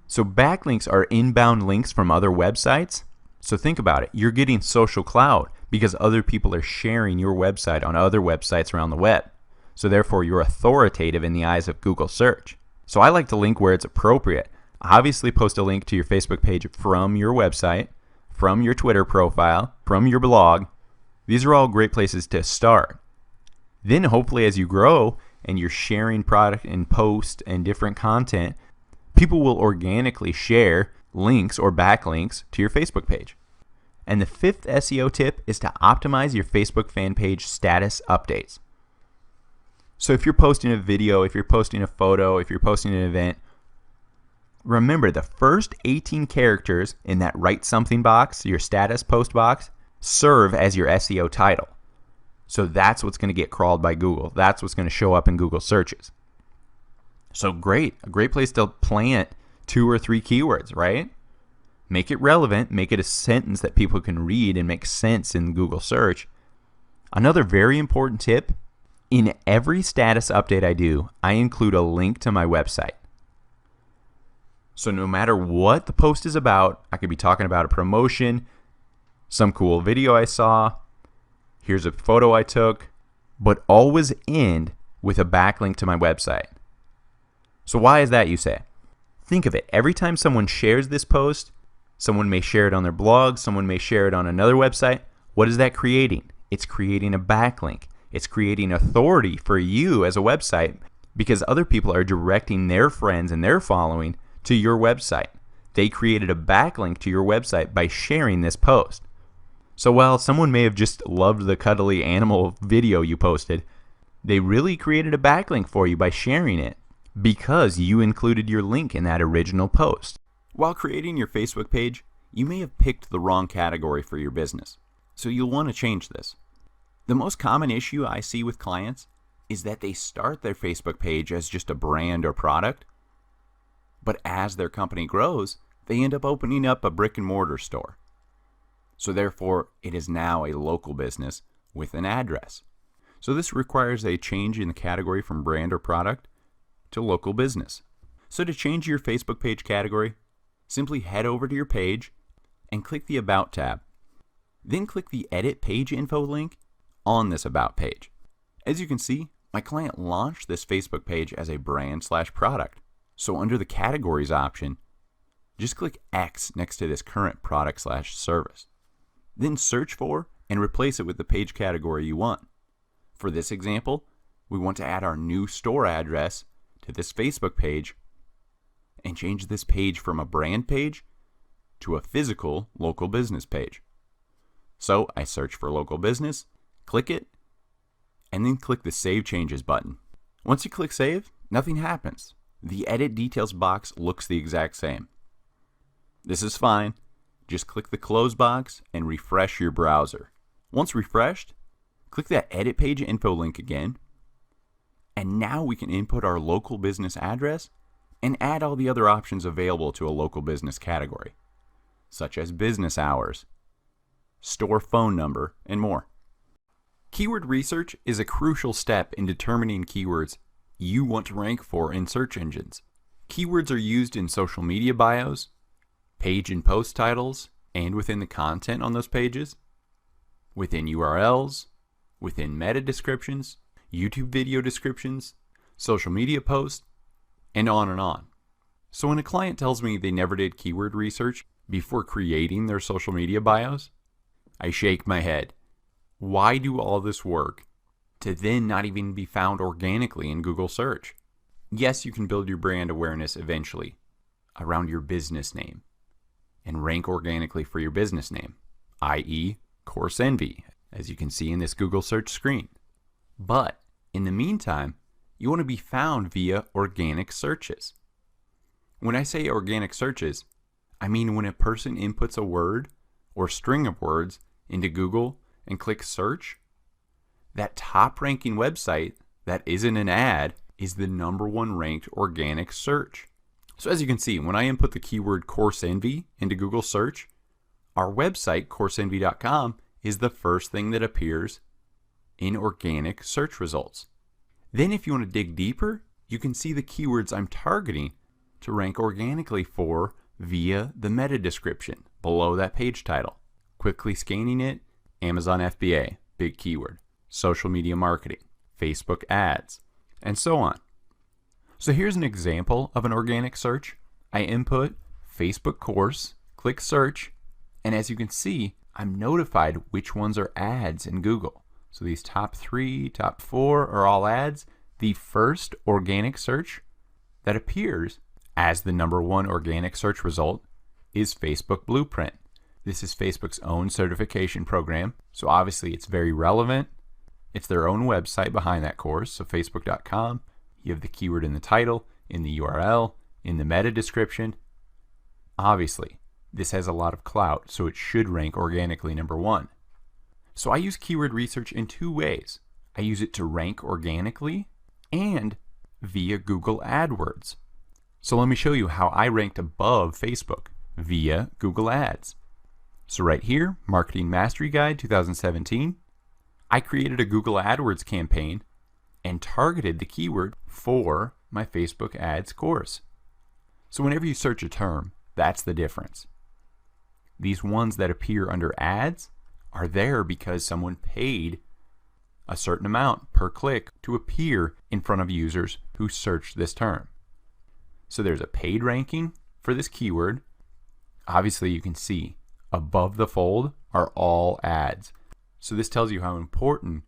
So backlinks are inbound links from other websites. So think about it. You're getting social clout because other people are sharing your website on other websites around the web. So therefore you're authoritative in the eyes of Google search. So I like to link where it's appropriate. Obviously post a link to your Facebook page from your website, from your Twitter profile, from your blog. These are all great places to start. Then hopefully as you grow and you're sharing product and post and different content, people will organically share links or backlinks to your Facebook page. And the fifth SEO tip is to optimize your Facebook fan page status updates. So if you're posting a video, if you're posting a photo, if you're posting an event, remember the first 18 characters in that write something box, your status post box, serve as your SEO title. So that's what's going to get crawled by Google. That's what's going to show up in Google searches. So great, a great place to plant 2 or 3 keywords, right? Make it relevant, make it a sentence that people can read and make sense in Google search. Another very important tip, in every status update I do, I include a link to my website. So no matter what the post is about, I could be talking about a promotion, some cool video I saw, here's a photo I took, but always end with a backlink to my website. So why is that, you say? Think of it. Every time someone shares this post, someone may share it on their blog, someone may share it on another website. What is that creating? It's creating a backlink. It's creating authority for you as a website because other people are directing their friends and their following to your website. They created a backlink to your website by sharing this post. So while someone may have just loved the cuddly animal video you posted, they really created a backlink for you by sharing it because you included your link in that original post. While creating your Facebook page, you may have picked the wrong category for your business, so you'll want to change this. The most common issue I see with clients is that they start their Facebook page as just a brand or product, but as their company grows, they end up opening up a brick and mortar store. So therefore, it is now a local business with an address. So this requires a change in the category from brand or product to local business. So to change your Facebook page category, simply head over to your page and click the About tab. Then click the Edit Page Info link on this About page. As you can see, my client launched this Facebook page as a brand/product. So under the Categories option, just click X next to this current product/service. Then search for and replace it with the page category you want. For this example, we want to add our new store address to this Facebook page and change this page from a brand page to a physical local business page. So I search for local business, click it, and then click the Save Changes button. Once you click Save, nothing happens. The Edit Details box looks the exact same. This is fine. Just click the Close box and refresh your browser. Once refreshed, click that Edit Page Info link again, and now we can input our local business address and add all the other options available to a local business category, such as business hours, store phone number, and more. Keyword research is a crucial step in determining keywords you want to rank for in search engines. Keywords are used in social media bios, page and post titles, and within the content on those pages, within URLs, within meta descriptions, YouTube video descriptions, social media posts, and on and on. So when a client tells me they never did keyword research before creating their social media bios, I shake my head. Why do all this work to then not even be found organically in Google search? Yes, you can build your brand awareness eventually around your business name and rank organically for your business name, i.e. Course Envy, as you can see in this Google search screen. But in the meantime, you want to be found via organic searches. When I say organic searches, I mean when a person inputs a word or string of words into Google and clicks search, that top ranking website that isn't an ad is the #1 ranked organic search. So as you can see, when I input the keyword Course Envy into Google search, our website, CourseEnvy.com, is the first thing that appears in organic search results. Then if you want to dig deeper, you can see the keywords I'm targeting to rank organically for via the meta description below that page title. Quickly scanning it, Amazon FBA, big keyword, social media marketing, Facebook ads, and so on. So here's an example of an organic search. I input Facebook course, click search, and as you can see, I'm notified which ones are ads in Google. So these top 3, top 4 are all ads. The first organic search that appears as the #1 organic search result is Facebook Blueprint. This is Facebook's own certification program, so obviously it's very relevant. It's their own website behind that course, so facebook.com. You have the keyword in the title, in the URL, in the meta description. Obviously, this has a lot of clout, so it should rank organically number 1. So I use keyword research in 2 ways. I use it to rank organically and via Google AdWords. So let me show you how I ranked above Facebook via Google Ads. So right here, Marketing Mastery Guide 2017, I created a Google AdWords campaign and targeted the keyword for my Facebook ads course. So whenever you search a term, that's the difference. These ones that appear under ads are there because someone paid a certain amount per click to appear in front of users who searched this term. So there's a paid ranking for this keyword. Obviously you can see above the fold are all ads. So this tells you how important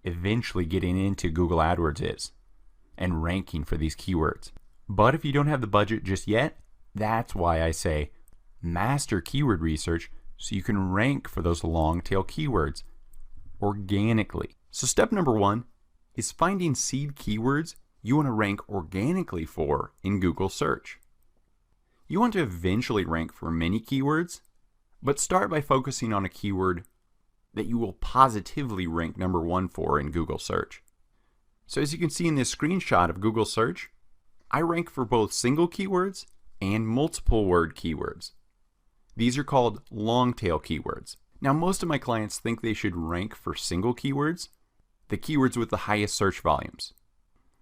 eventually getting into Google AdWords is and ranking for these keywords. But if you don't have the budget just yet, that's why I say master keyword research so you can rank for those long tail keywords organically. So step number 1 is finding seed keywords you want to rank organically for in Google search. You want to eventually rank for many keywords, but start by focusing on a keyword that you will positively rank number 1 for in Google search. So as you can see in this screenshot of Google search, I rank for both single keywords and multiple word keywords. These are called long tail keywords. Now most of my clients think they should rank for single keywords, the keywords with the highest search volumes.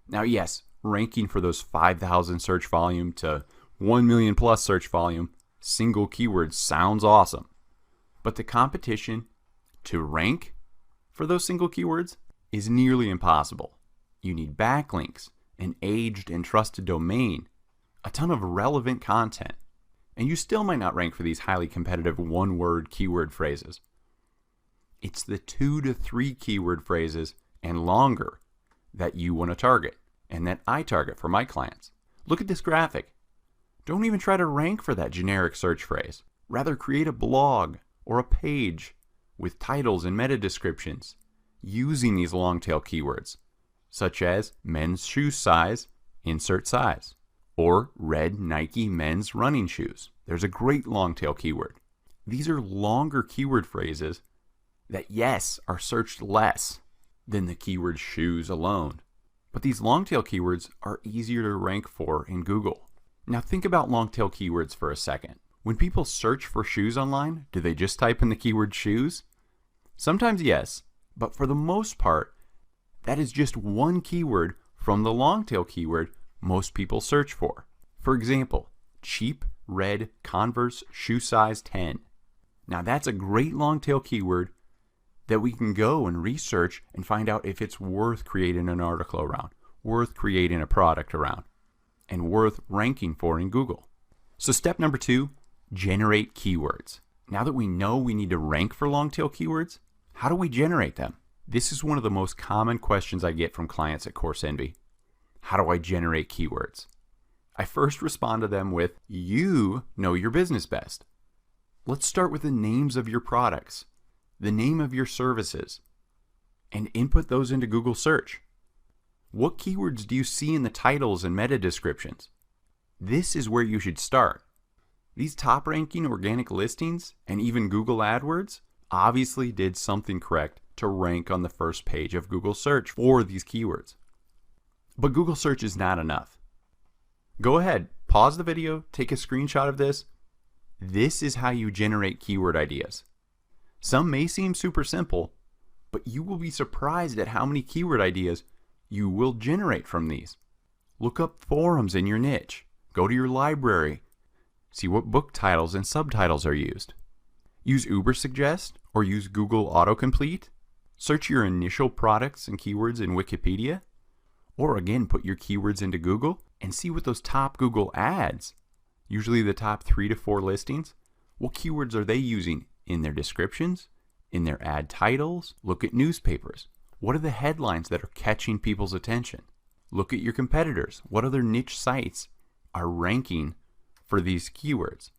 Now yes, ranking for those 5,000 search volume to 1 million plus search volume single keywords sounds awesome. But the competition to rank for those single keywords is nearly impossible. You need backlinks, an aged and trusted domain, a ton of relevant content, and you still might not rank for these highly competitive one-word keyword phrases. It's the 2 to 3 keyword phrases and longer that you want to target and that I target for my clients. Look at this graphic. Don't even try to rank for that generic search phrase. Rather create a blog or a page with titles and meta descriptions using these long tail keywords, such as men's shoe size, insert size, or red Nike men's running shoes. There's a great long tail keyword. These are longer keyword phrases that, yes, are searched less than the keyword shoes alone. But these long tail keywords are easier to rank for in Google. Now think about long tail keywords for a second. When people search for shoes online, do they just type in the keyword shoes? Sometimes yes, but for the most part, that is just one keyword from the long tail keyword most people search for. For example, cheap red Converse shoe size 10. Now that's a great long tail keyword that we can go and research and find out if it's worth creating an article around, worth creating a product around, and worth ranking for in Google. So step number 2, generate keywords. Now that we know we need to rank for long tail keywords, how do we generate them? This is one of the most common questions I get from clients at Course Envy. How do I generate keywords? I first respond to them with, you know your business best. Let's start with the names of your products, the name of your services, and input those into Google search. What keywords do you see in the titles and meta descriptions? This is where you should start. These top ranking organic listings and even Google AdWords obviously did something correct to rank on the first page of Google search for these keywords. But Google search is not enough. Go ahead, pause the video, take a screenshot of this. This is how you generate keyword ideas. Some may seem super simple, but you will be surprised at how many keyword ideas you will generate from these. Look up forums in your niche. Go to your library. See what book titles and subtitles are used. Use Ubersuggest or use Google Autocomplete. Search your initial products and keywords in Wikipedia. Or again, put your keywords into Google and see what those top Google ads, usually the top 3 to 4 listings, what keywords are they using in their descriptions, in their ad titles. Look at newspapers. What are the headlines that are catching people's attention? Look at your competitors. What other niche sites are ranking for these keywords?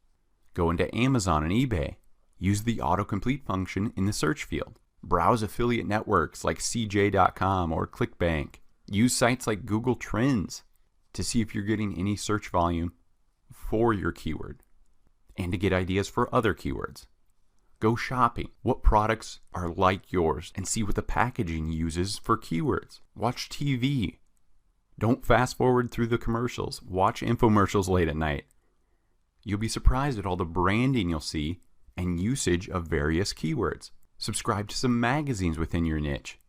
Go into Amazon and eBay. Use the autocomplete function in the search field. Browse affiliate networks like CJ.com or ClickBank. Use sites like Google Trends to see if you're getting any search volume for your keyword and to get ideas for other keywords. Go shopping. What products are like yours and see what the packaging uses for keywords. Watch TV. Don't fast forward through the commercials. Watch infomercials late at night. You'll be surprised at all the branding you'll see and usage of various keywords. Subscribe to some magazines within your niche.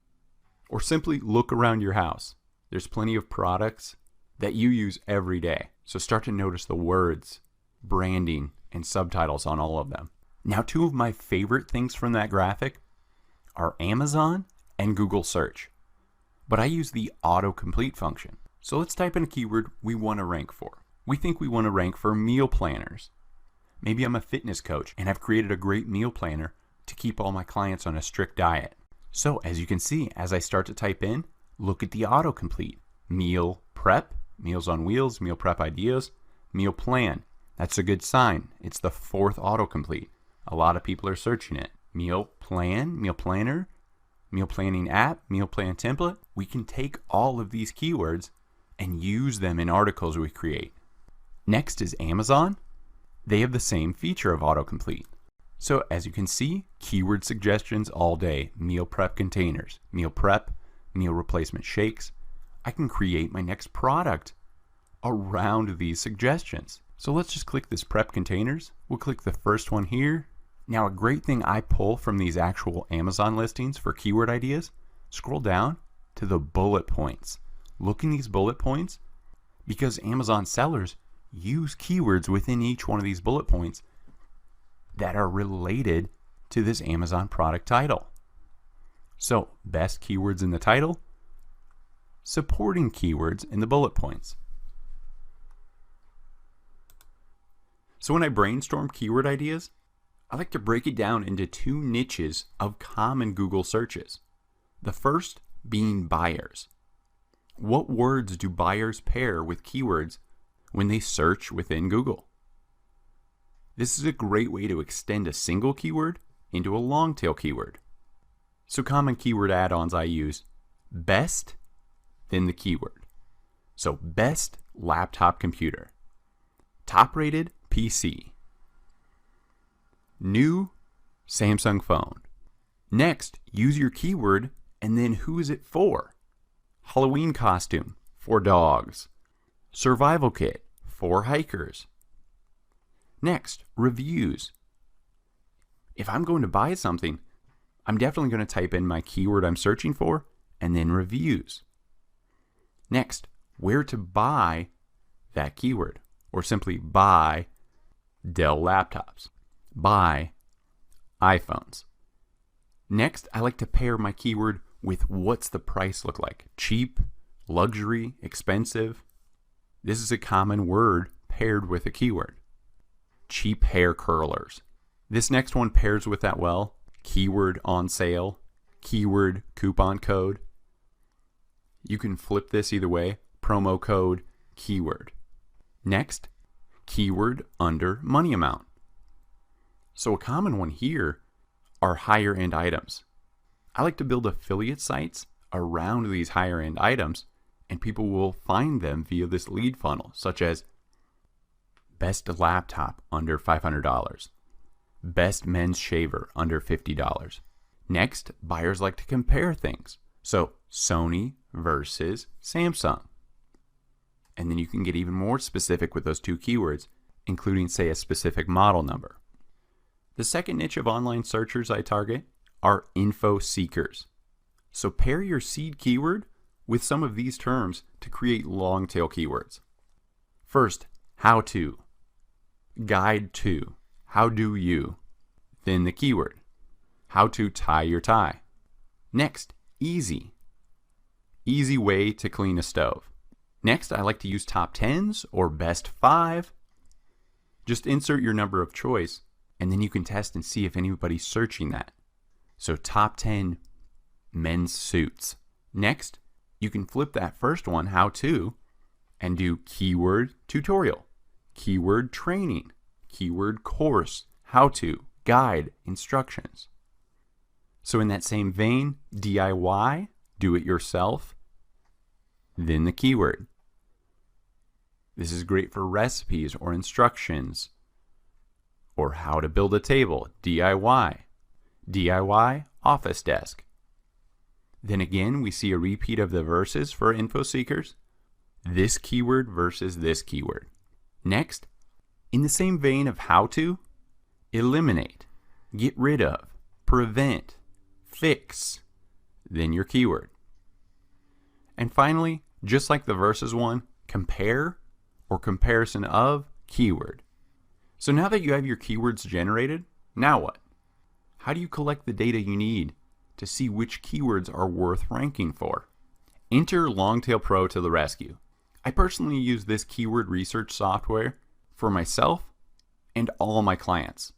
Or simply look around your house. There's plenty of products that you use every day. So start to notice the words, branding, and subtitles on all of them. Now, two of my favorite things from that graphic are Amazon and Google Search. But I use the autocomplete function. So let's type in a keyword we want to rank for. We think we want to rank for meal planners. Maybe I'm a fitness coach and I've created a great meal planner to keep all my clients on a strict diet. So as you can see, as I start to type in, look at the autocomplete. Meal prep, Meals on Wheels, meal prep ideas, meal plan. That's a good sign. It's the fourth autocomplete. A lot of people are searching it. Meal plan, meal planner, meal planning app, meal plan template. We can take all of these keywords and use them in articles we create. Next is Amazon. They have the same feature of autocomplete. So as you can see, keyword suggestions all day, meal prep containers, meal prep, meal replacement shakes. I can create my next product around these suggestions. So let's just click this prep containers. We'll click the first one here. Now a great thing I pull from these actual Amazon listings for keyword ideas, scroll down to the bullet points. Look in these bullet points because Amazon sellers use keywords within each one of these bullet points that are related to this Amazon product title. So best keywords in the title, supporting keywords in the bullet points. So when I brainstorm keyword ideas, I like to break it down into two niches of common Google searches. The first being buyers. What words do buyers pair with keywords when they search within Google? This is a great way to extend a single keyword into a long tail keyword. So common keyword add-ons I use: best, then the keyword. So best laptop computer, top rated PC, new Samsung phone. Next, use your keyword and then who is it for? Halloween costume for dogs, survival kit for hikers. Next, reviews. If I'm going to buy something, I'm definitely going to type in my keyword I'm searching for and then reviews. Next, where to buy that keyword, or simply buy Dell laptops, buy iPhones. Next, I like to pair my keyword with what's the price look like. Cheap, luxury, expensive. This is a common word paired with a keyword. Cheap hair curlers. This next one pairs with that well. Keyword on sale, keyword coupon code. You can flip this either way. Promo code, keyword. Next, keyword under money amount. So a common one here are higher end items. I like to build affiliate sites around these higher end items, and people will find them via this lead funnel, such as best laptop under $500, best men's shaver under $50. Next, buyers like to compare things. So Sony versus Samsung. And then you can get even more specific with those two keywords, including, say, a specific model number. The second niche of online searchers I target are info seekers. So pair your seed keyword with some of these terms to create long tail keywords. First, how to, guide to, how do you, then the keyword, how to tie your tie. Next, easy, easy way to clean a stove. Next, I like to use top 10s or best 5. Just insert your number of choice, and then you can test and see if anybody's searching that. So top 10 men's suits. Next, you can flip that first one, how to, and do keyword tutorial, keyword training, keyword course, how to, guide, instructions. So in that same vein, DIY, do it yourself, then the keyword. This is great for recipes or instructions, or how to build a table, DIY. DIY office desk. Then again, we see a repeat of the verses for info seekers. This keyword versus this keyword. Next, in the same vein of how to, eliminate, get rid of, prevent, fix, then your keyword. And finally, just like the versus one, compare or comparison of keyword. So now that you have your keywords generated, now what? How do you collect the data you need to see which keywords are worth ranking for? Enter Longtail Pro to the rescue. I personally use this keyword research software for myself and all my clients.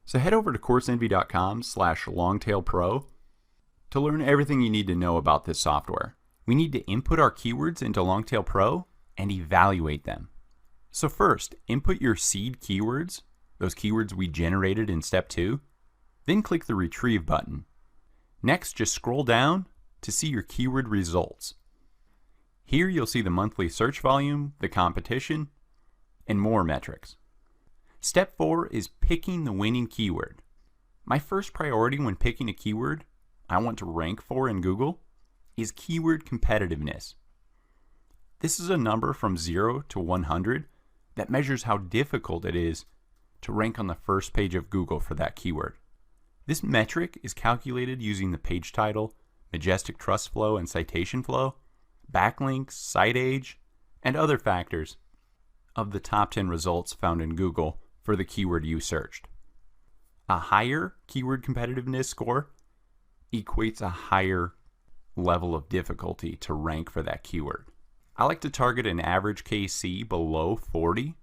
So head over to CourseEnvy.com/longtailpro to learn everything you need to know about this software. We need to input our keywords into Longtail Pro and evaluate them. So first, input your seed keywords, those keywords we generated in step 2, then click the Retrieve button. Next, just scroll down to see your keyword results. Here you'll see the monthly search volume, the competition, and more metrics. Step 4 is picking the winning keyword. My first priority when picking a keyword I want to rank for in Google is keyword competitiveness. This is a number from 0 to 100 that measures how difficult it is to rank on the first page of Google for that keyword. This metric is calculated using the page title, majestic trust flow and citation flow, backlinks, site age, and other factors of the top 10 results found in Google for the keyword you searched. A higher keyword competitiveness score equates a higher level of difficulty to rank for that keyword. I like to target an average KC below 40,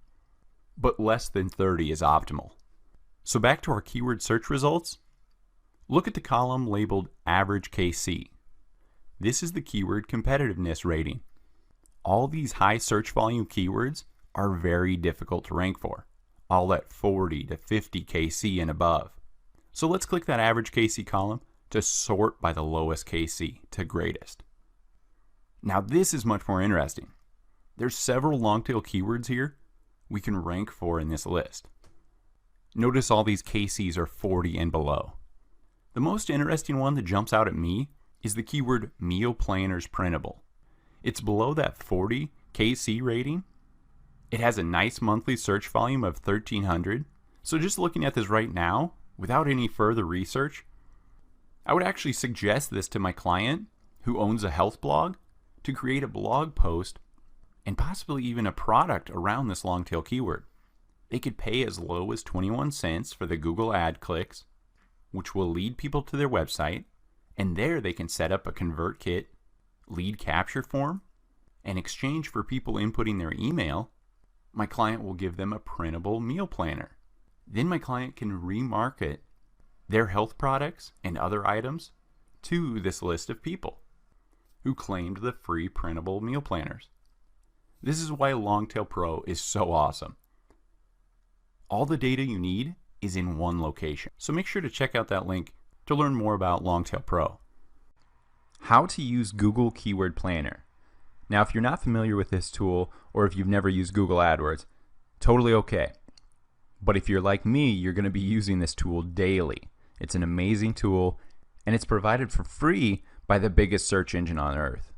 but less than 30 is optimal. So back to our keyword search results. Look at the column labeled average KC. This is the keyword competitiveness rating. All these high search volume keywords are very difficult to rank for, all at 40 to 50 KC and above. So let's click that average KC column to sort by the lowest KC to greatest. Now this is much more interesting. There's several long tail keywords here we can rank for in this list. Notice all these KCs are 40 and below. The most interesting one that jumps out at me is the keyword meal planners printable. It's below that 40 KC rating. It has a nice monthly search volume of 1,300. So just looking at this right now, without any further research, I would actually suggest this to my client who owns a health blog to create a blog post and possibly even a product around this long tail keyword. They could pay as low as 21 cents for the Google ad clicks, which will lead people to their website, and there they can set up a ConvertKit lead capture form. In exchange for people inputting their email, my client will give them a printable meal planner. Then my client can remarket their health products and other items to this list of people who claimed the free printable meal planners. This is why Longtail Pro is so awesome. All the data you need is in one location. So make sure to check out that link to learn more about Longtail Pro. How to use Google Keyword Planner. Now, if you're not familiar with this tool, or if you've never used Google AdWords, totally okay. But if you're like me, you're going to be using this tool daily. It's an amazing tool, and it's provided for free by the biggest search engine on earth.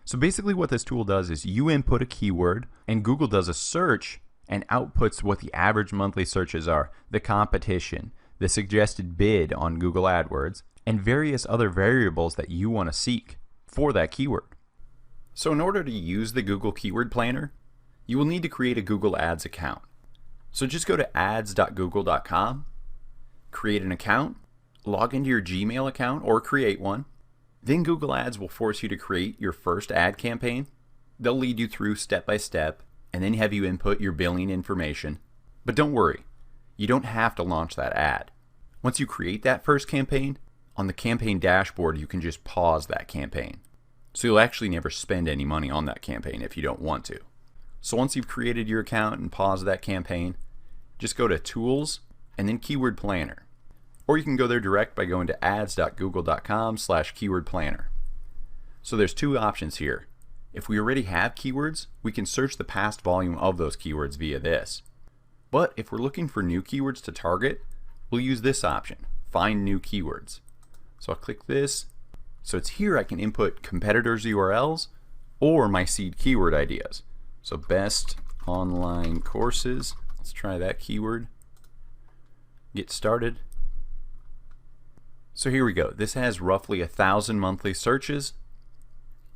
So basically what this tool does is you input a keyword, and Google does a search and outputs what the average monthly searches are, the competition, the suggested bid on Google AdWords, and various other variables that you want to seek for that keyword. So in order to use the Google Keyword Planner, you will need to create a Google Ads account. So just go to ads.google.com, create an account, log into your Gmail account or create one. Then Google Ads will force you to create your first ad campaign. They'll lead you through step by step and then have you input your billing information. But don't worry, you don't have to launch that ad. Once you create that first campaign, on the campaign dashboard you can just pause that campaign. So you'll actually never spend any money on that campaign if you don't want to. So once you've created your account and paused that campaign, just go to Tools, and then Keyword Planner. Or you can go there direct by going to ads.google.com/keyword planner. So there's two options here. If we already have keywords, we can search the past volume of those keywords via this. But if we're looking for new keywords to target, we'll use this option, Find New Keywords. So I'll click this. So it's here I can input competitors' URLs or my seed keyword ideas. So best online courses. Let's try that keyword. Get started. So here we go. This has roughly 1,000 monthly searches.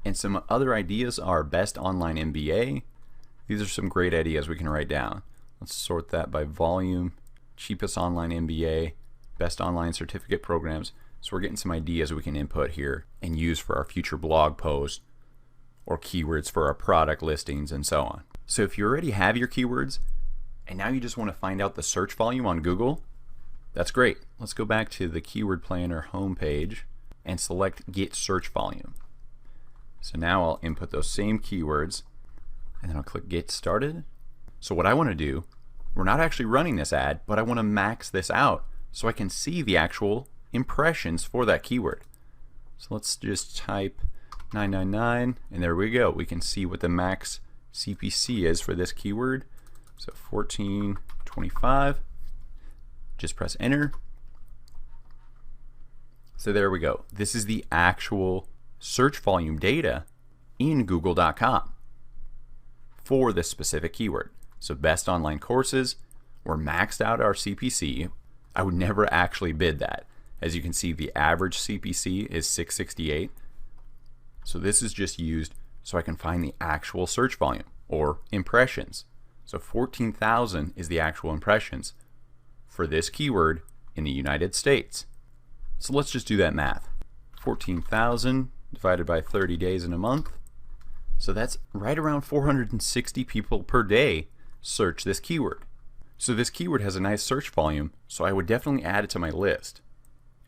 And some other ideas are best online MBA. These are some great ideas we can write down. Let's sort that by volume. Cheapest online MBA, best online certificate programs. So we're getting some ideas we can input here and use for our future blog posts or keywords for our product listings and so on. So if you already have your keywords and now you just want to find out the search volume on Google, that's great. Let's go back to the Keyword Planner homepage and select Get Search Volume. So now I'll input those same keywords and then I'll click Get Started. So what I want to do, we're not actually running this ad, but I want to max this out so I can see the actual impressions for that keyword. So let's just type 999 and there we go. We can see what the max CPC is for this keyword. So 1425. Just press enter. So there we go. This is the actual search volume data in google.com for this specific keyword. So best online courses, we're maxed out our CPC. I would never actually bid that. As you can see, the average CPC is $668. So this is just used so I can find the actual search volume or impressions. So 14,000 is the actual impressions for this keyword in the United States. So let's just do that math. 14,000 divided by 30 days in a month. So that's right around 460 people per day search this keyword. So this keyword has a nice search volume, so I would definitely add it to my list.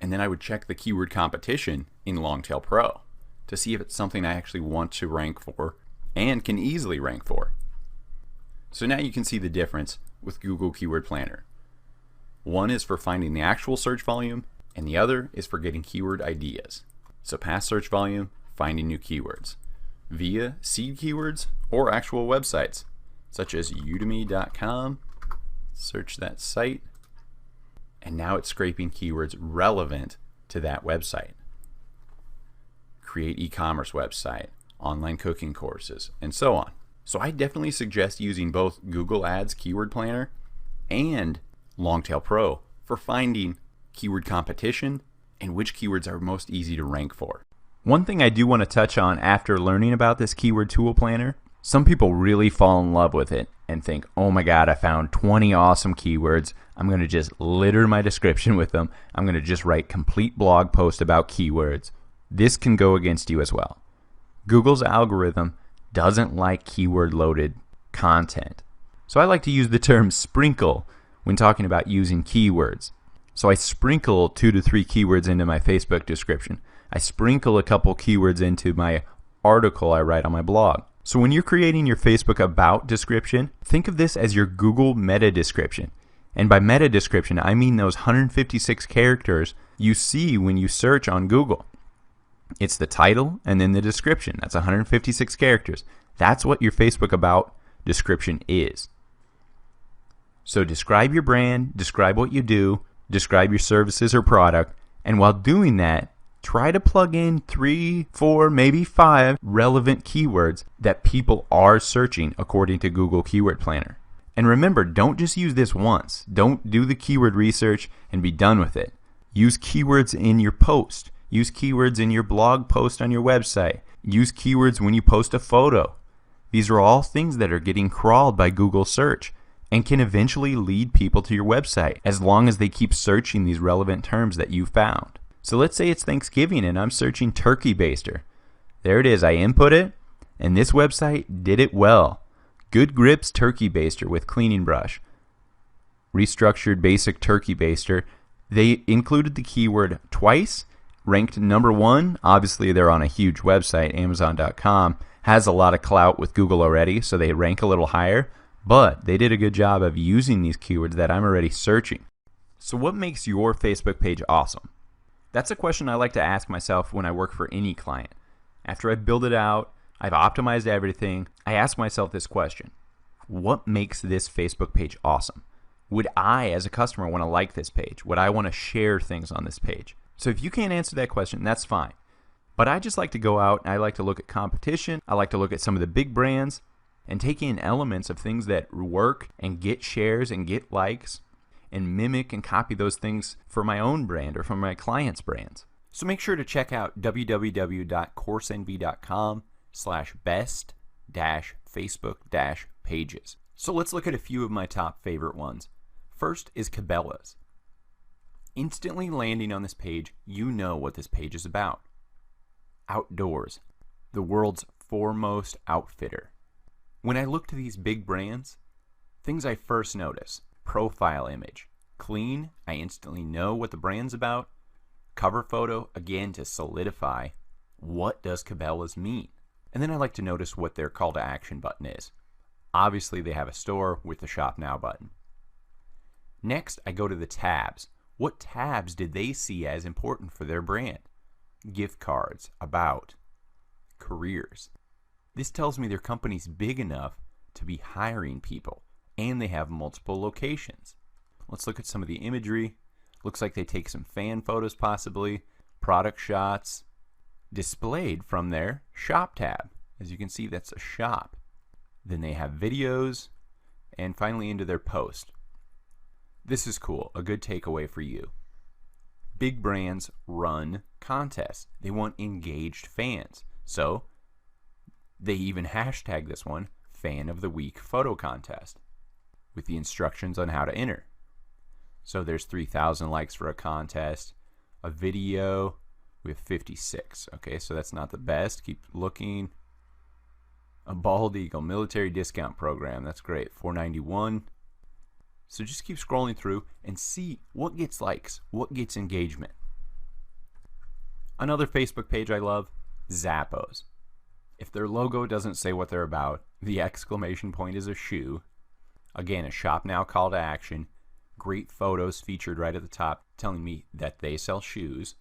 And then I would check the keyword competition in Longtail Pro to see if it's something I actually want to rank for and can easily rank for. So now you can see the difference with Google Keyword Planner. One is for finding the actual search volume, and the other is for getting keyword ideas. So past search volume, finding new keywords via seed keywords or actual websites such as udemy.com. Search that site, and now it's scraping keywords relevant to that website. Create e-commerce website, online cooking courses, and so on. So I definitely suggest using both Google Ads Keyword Planner and Longtail Pro for finding keyword competition and which keywords are most easy to rank for. One thing I do want to touch on after learning about this keyword tool planner, some people really fall in love with it and think, oh my god, I found 20 awesome keywords. I'm going to just litter my description with them. I'm going to just write complete blog posts about keywords. This can go against you as well. Google's algorithm doesn't like keyword loaded content. So I like to use the term sprinkle when talking about using keywords. So I sprinkle 2 to 3 keywords into my Facebook description. I sprinkle a couple keywords into my article I write on my blog. So when you're creating your Facebook About description, think of this as your Google meta description. And by meta description, I mean those 156 characters you see when you search on Google. It's the title and then the description. That's 156 characters. That's what your Facebook About description is. So describe your brand, describe what you do, describe your services or product, and while doing that, try to plug in 3, 4, maybe 5 relevant keywords that people are searching according to Google Keyword Planner. And remember, don't just use this once. Don't do the keyword research and be done with it. Use keywords in your post. Use keywords in your blog post on your website. Use keywords when you post a photo. These are all things that are getting crawled by Google search and can eventually lead people to your website as long as they keep searching these relevant terms that you found. So let's say it's Thanksgiving and I'm searching turkey baster. There it is. I input it and this website did it well. Good Grips turkey baster with cleaning brush. Restructured basic turkey baster. They included the keyword twice. Ranked number 1. Obviously they're on a huge website. Amazon.com has a lot of clout with Google already, so they rank a little higher. But they did a good job of using these keywords that I'm already searching. So what makes your Facebook page awesome? That's a question I like to ask myself when I work for any client. After I build it out, I've optimized everything, I ask myself this question. What makes this Facebook page awesome? Would I, as a customer, want to like this page? Would I want to share things on this page? So if you can't answer that question, that's fine. But I just like to go out and I like to look at competition. I like to look at some of the big brands and take in elements of things that work and get shares and get likes and mimic and copy those things for my own brand or for my clients' brands. So make sure to check out www.coursenvy.com/best-facebook-pages. So let's look at a few of my top favorite ones. First is Cabela's. Instantly landing on this page, you know what this page is about. Outdoors, the world's foremost outfitter. When I look to these big brands, things I first notice: profile image, clean, I instantly know what the brand's about. Cover photo, again to solidify, what does Cabela's mean? And then I like to notice what their call to action button is. Obviously they have a store with the Shop Now button. Next, I go to the tabs. What tabs did they see as important for their brand? Gift cards, about, careers. This tells me their company's big enough to be hiring people, and they have multiple locations. Let's look at some of the imagery. Looks like they take some fan photos possibly, product shots, displayed from their shop tab. As you can see, that's a shop. Then they have videos, and finally into their post. This is cool, a good takeaway for you. Big brands run contests. They want engaged fans. So they even hashtag this one Fan of the Week Photo Contest with the instructions on how to enter. So there's 3,000 likes for a contest, a video with 56. Okay, so that's not the best. Keep looking. A bald eagle military discount program. That's great. $4.91. So just keep scrolling through and see what gets likes, what gets engagement. Another Facebook page I love, Zappos. If their logo doesn't say what they're about, the exclamation point is a shoe. Again, a shop now call to action. Great photos featured right at the top telling me that they sell shoes.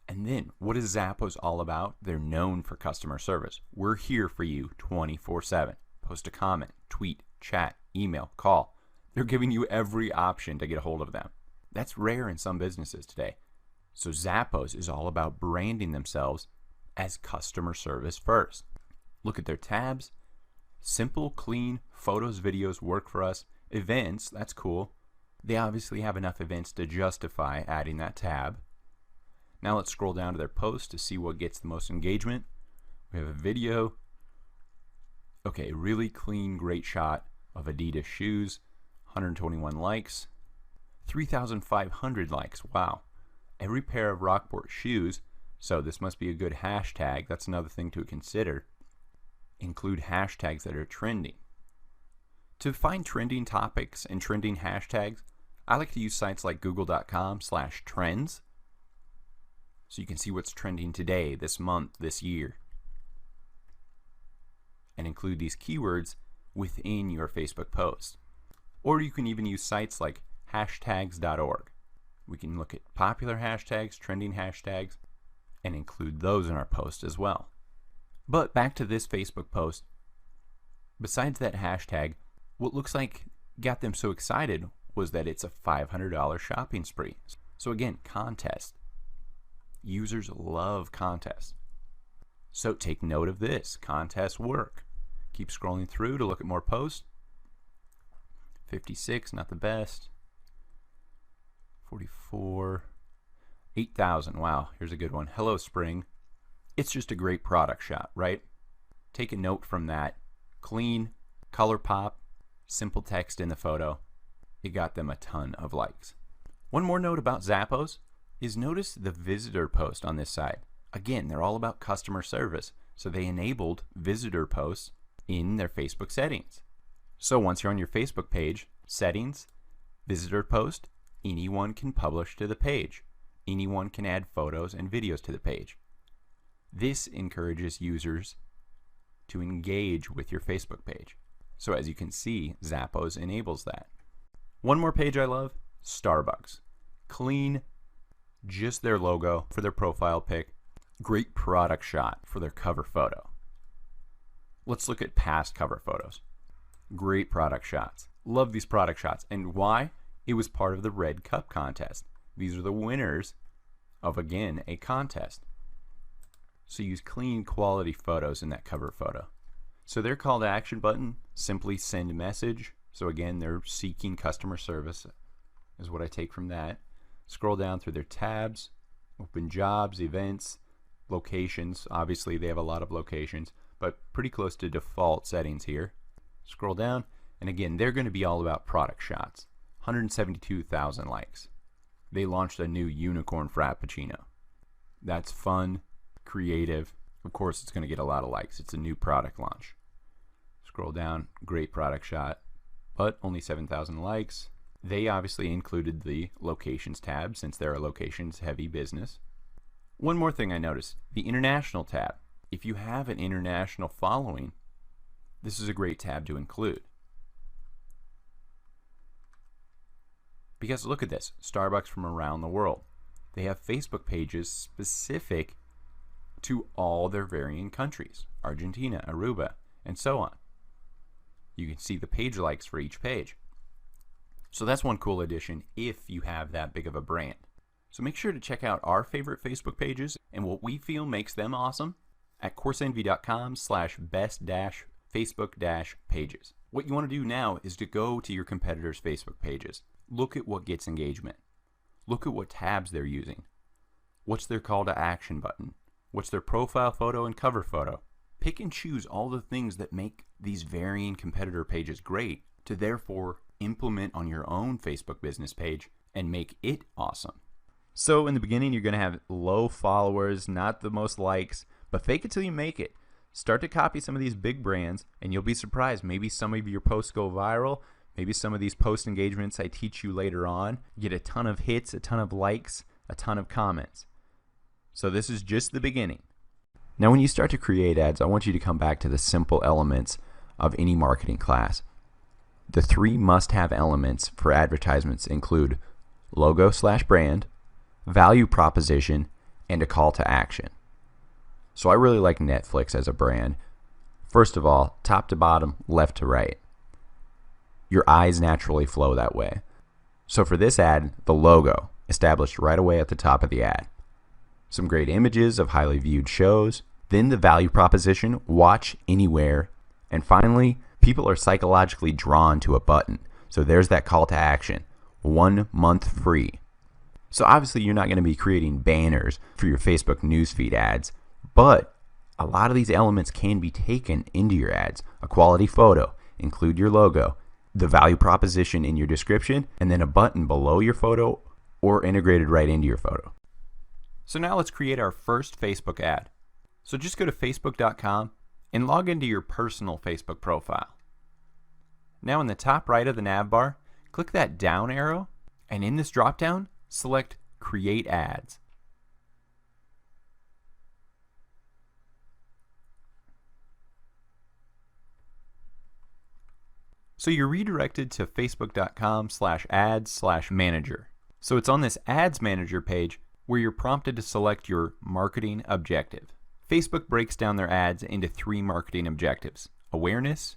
And then, what is Zappos all about? They're known for customer service. We're here for you 24/7. Post a comment, tweet, chat, email, call. They're giving you every option to get a hold of them. That's rare in some businesses today. So Zappos is all about branding themselves as customer service first. Look at their tabs. Simple, clean, photos, videos work for us. Events, that's cool. They obviously have enough events to justify adding that tab. Now let's scroll down to their post to see what gets the most engagement. We have a video. Okay, really clean, great shot of Adidas shoes. 121 likes. 3,500 likes. Wow. Every pair of Rockport shoes, so this must be a good hashtag. That's another thing to consider. Include hashtags that are trending. To find trending topics and trending hashtags, I like to use sites like google.com/trends. So you can see what's trending today, this month, this year. And include these keywords within your Facebook post. Or you can even use sites like hashtags.org. We can look at popular hashtags, trending hashtags, and include those in our post as well. But back to this Facebook post. Besides that hashtag, what looks like got them so excited was that it's a $500 shopping spree. So again, contest. Users love contests. So take note of this. Contests work. Keep scrolling through to look at more posts. 56, not the best. 44. 8,000. Wow, here's a good one. Hello, Spring. It's just a great product shot, right? Take a note from that. Clean, color pop, simple text in the photo. It got them a ton of likes. One more note about Zappos is notice the visitor post on this side. Again, they're all about customer service, so they enabled visitor posts in their Facebook settings. So once you're on your Facebook page, settings, visitor post, anyone can publish to the page. Anyone can add photos and videos to the page. This encourages users to engage with your Facebook page. So as you can see, Zappos enables that. One more page I love, Starbucks. Clean, just their logo for their profile pic. Great product shot for their cover photo. Let's look at past cover photos. Great product shots. Love these product shots. And why? It was part of the Red Cup contest. These are the winners of, again, a contest. So use clean, quality photos in that cover photo. So their call to action button, simply send message. So again, they're seeking customer service is what I take from that. Scroll down through their tabs, open jobs, events, locations. Obviously they have a lot of locations, but pretty close to default settings here. Scroll down, and again, they're going to be all about product shots. 172,000 likes. They launched a new unicorn frappuccino. That's fun, creative. Of course, it's going to get a lot of likes. It's a new product launch. Scroll down, great product shot, but only 7,000 likes. They obviously included the locations tab since they're a locations heavy business. One more thing I noticed, the international tab. If you have an international following, this is a great tab to include. Because look at this, Starbucks from around the world. They have Facebook pages specific to all their varying countries, Argentina, Aruba, and so on. You can see the page likes for each page. So that's one cool addition if you have that big of a brand. So make sure to check out our favorite Facebook pages and what we feel makes them awesome at coursenvy.com/best-facebook-pages. What you want to do now is to go to your competitors' Facebook pages. Look at what gets engagement. Look at what tabs they're using. What's their call to action button? What's their profile photo and cover photo? Pick and choose all the things that make these varying competitor pages great to therefore implement on your own Facebook business page and make it awesome. So in the beginning, you're going to have low followers, not the most likes, but fake it till you make it. Start to copy some of these big brands and you'll be surprised. Maybe some of your posts go viral. Maybe some of these post engagements I teach you later on get a ton of hits, a ton of likes, a ton of comments. So this is just the beginning. Now when you start to create ads, I want you to come back to the simple elements of any marketing class. The 3 must-have elements for advertisements include logo/brand, value proposition, and a call to action. So I really like Netflix as a brand. First of all, top to bottom, left to right. Your eyes naturally flow that way. So for this ad, the logo, established right away at the top of the ad. Some great images of highly viewed shows. Then the value proposition, watch anywhere. And finally, people are psychologically drawn to a button. So there's that call to action, 1 month free. So obviously you're not going to be creating banners for your Facebook newsfeed ads, but a lot of these elements can be taken into your ads. A quality photo, include your logo, the value proposition in your description, and then a button below your photo or integrated right into your photo. So now let's create our first Facebook ad. So just go to facebook.com and log into your personal Facebook profile. Now in the top right of the nav bar, click that down arrow, and in this drop down, select Create Ads. So you're redirected to facebook.com/ads/manager. So it's on this Ads Manager page where you're prompted to select your marketing objective. Facebook breaks down their ads into 3 marketing objectives: awareness,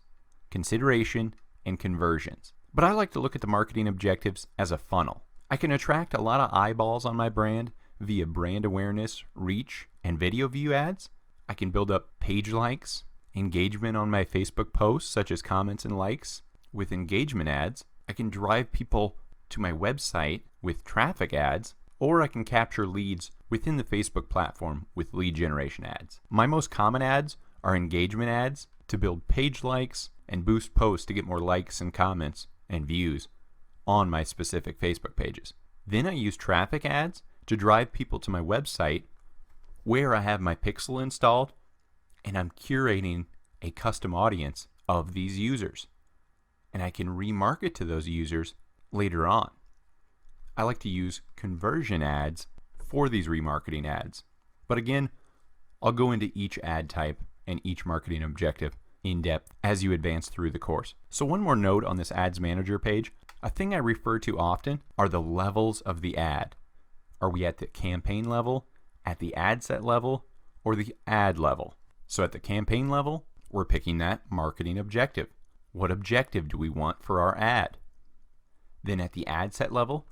consideration, and conversions. But I like to look at the marketing objectives as a funnel. I can attract a lot of eyeballs on my brand via brand awareness, reach, and video view ads. I can build up page likes, engagement on my Facebook posts, such as comments and likes. With engagement ads, I can drive people to my website with traffic ads, or I can capture leads within the Facebook platform with lead generation ads. My most common ads are engagement ads to build page likes and boost posts to get more likes and comments and views on my specific Facebook pages. Then I use traffic ads to drive people to my website where I have my pixel installed and I'm curating a custom audience of these users. And I can remarket to those users later on. I like to use conversion ads for these remarketing ads. But again, I'll go into each ad type and each marketing objective in depth as you advance through the course. So one more note on this Ads Manager page. A thing I refer to often are the levels of the ad. Are we at the campaign level, at the ad set level, or the ad level? So at the campaign level, we're picking that marketing objective. What objective do we want for our ad? Then at the ad set level,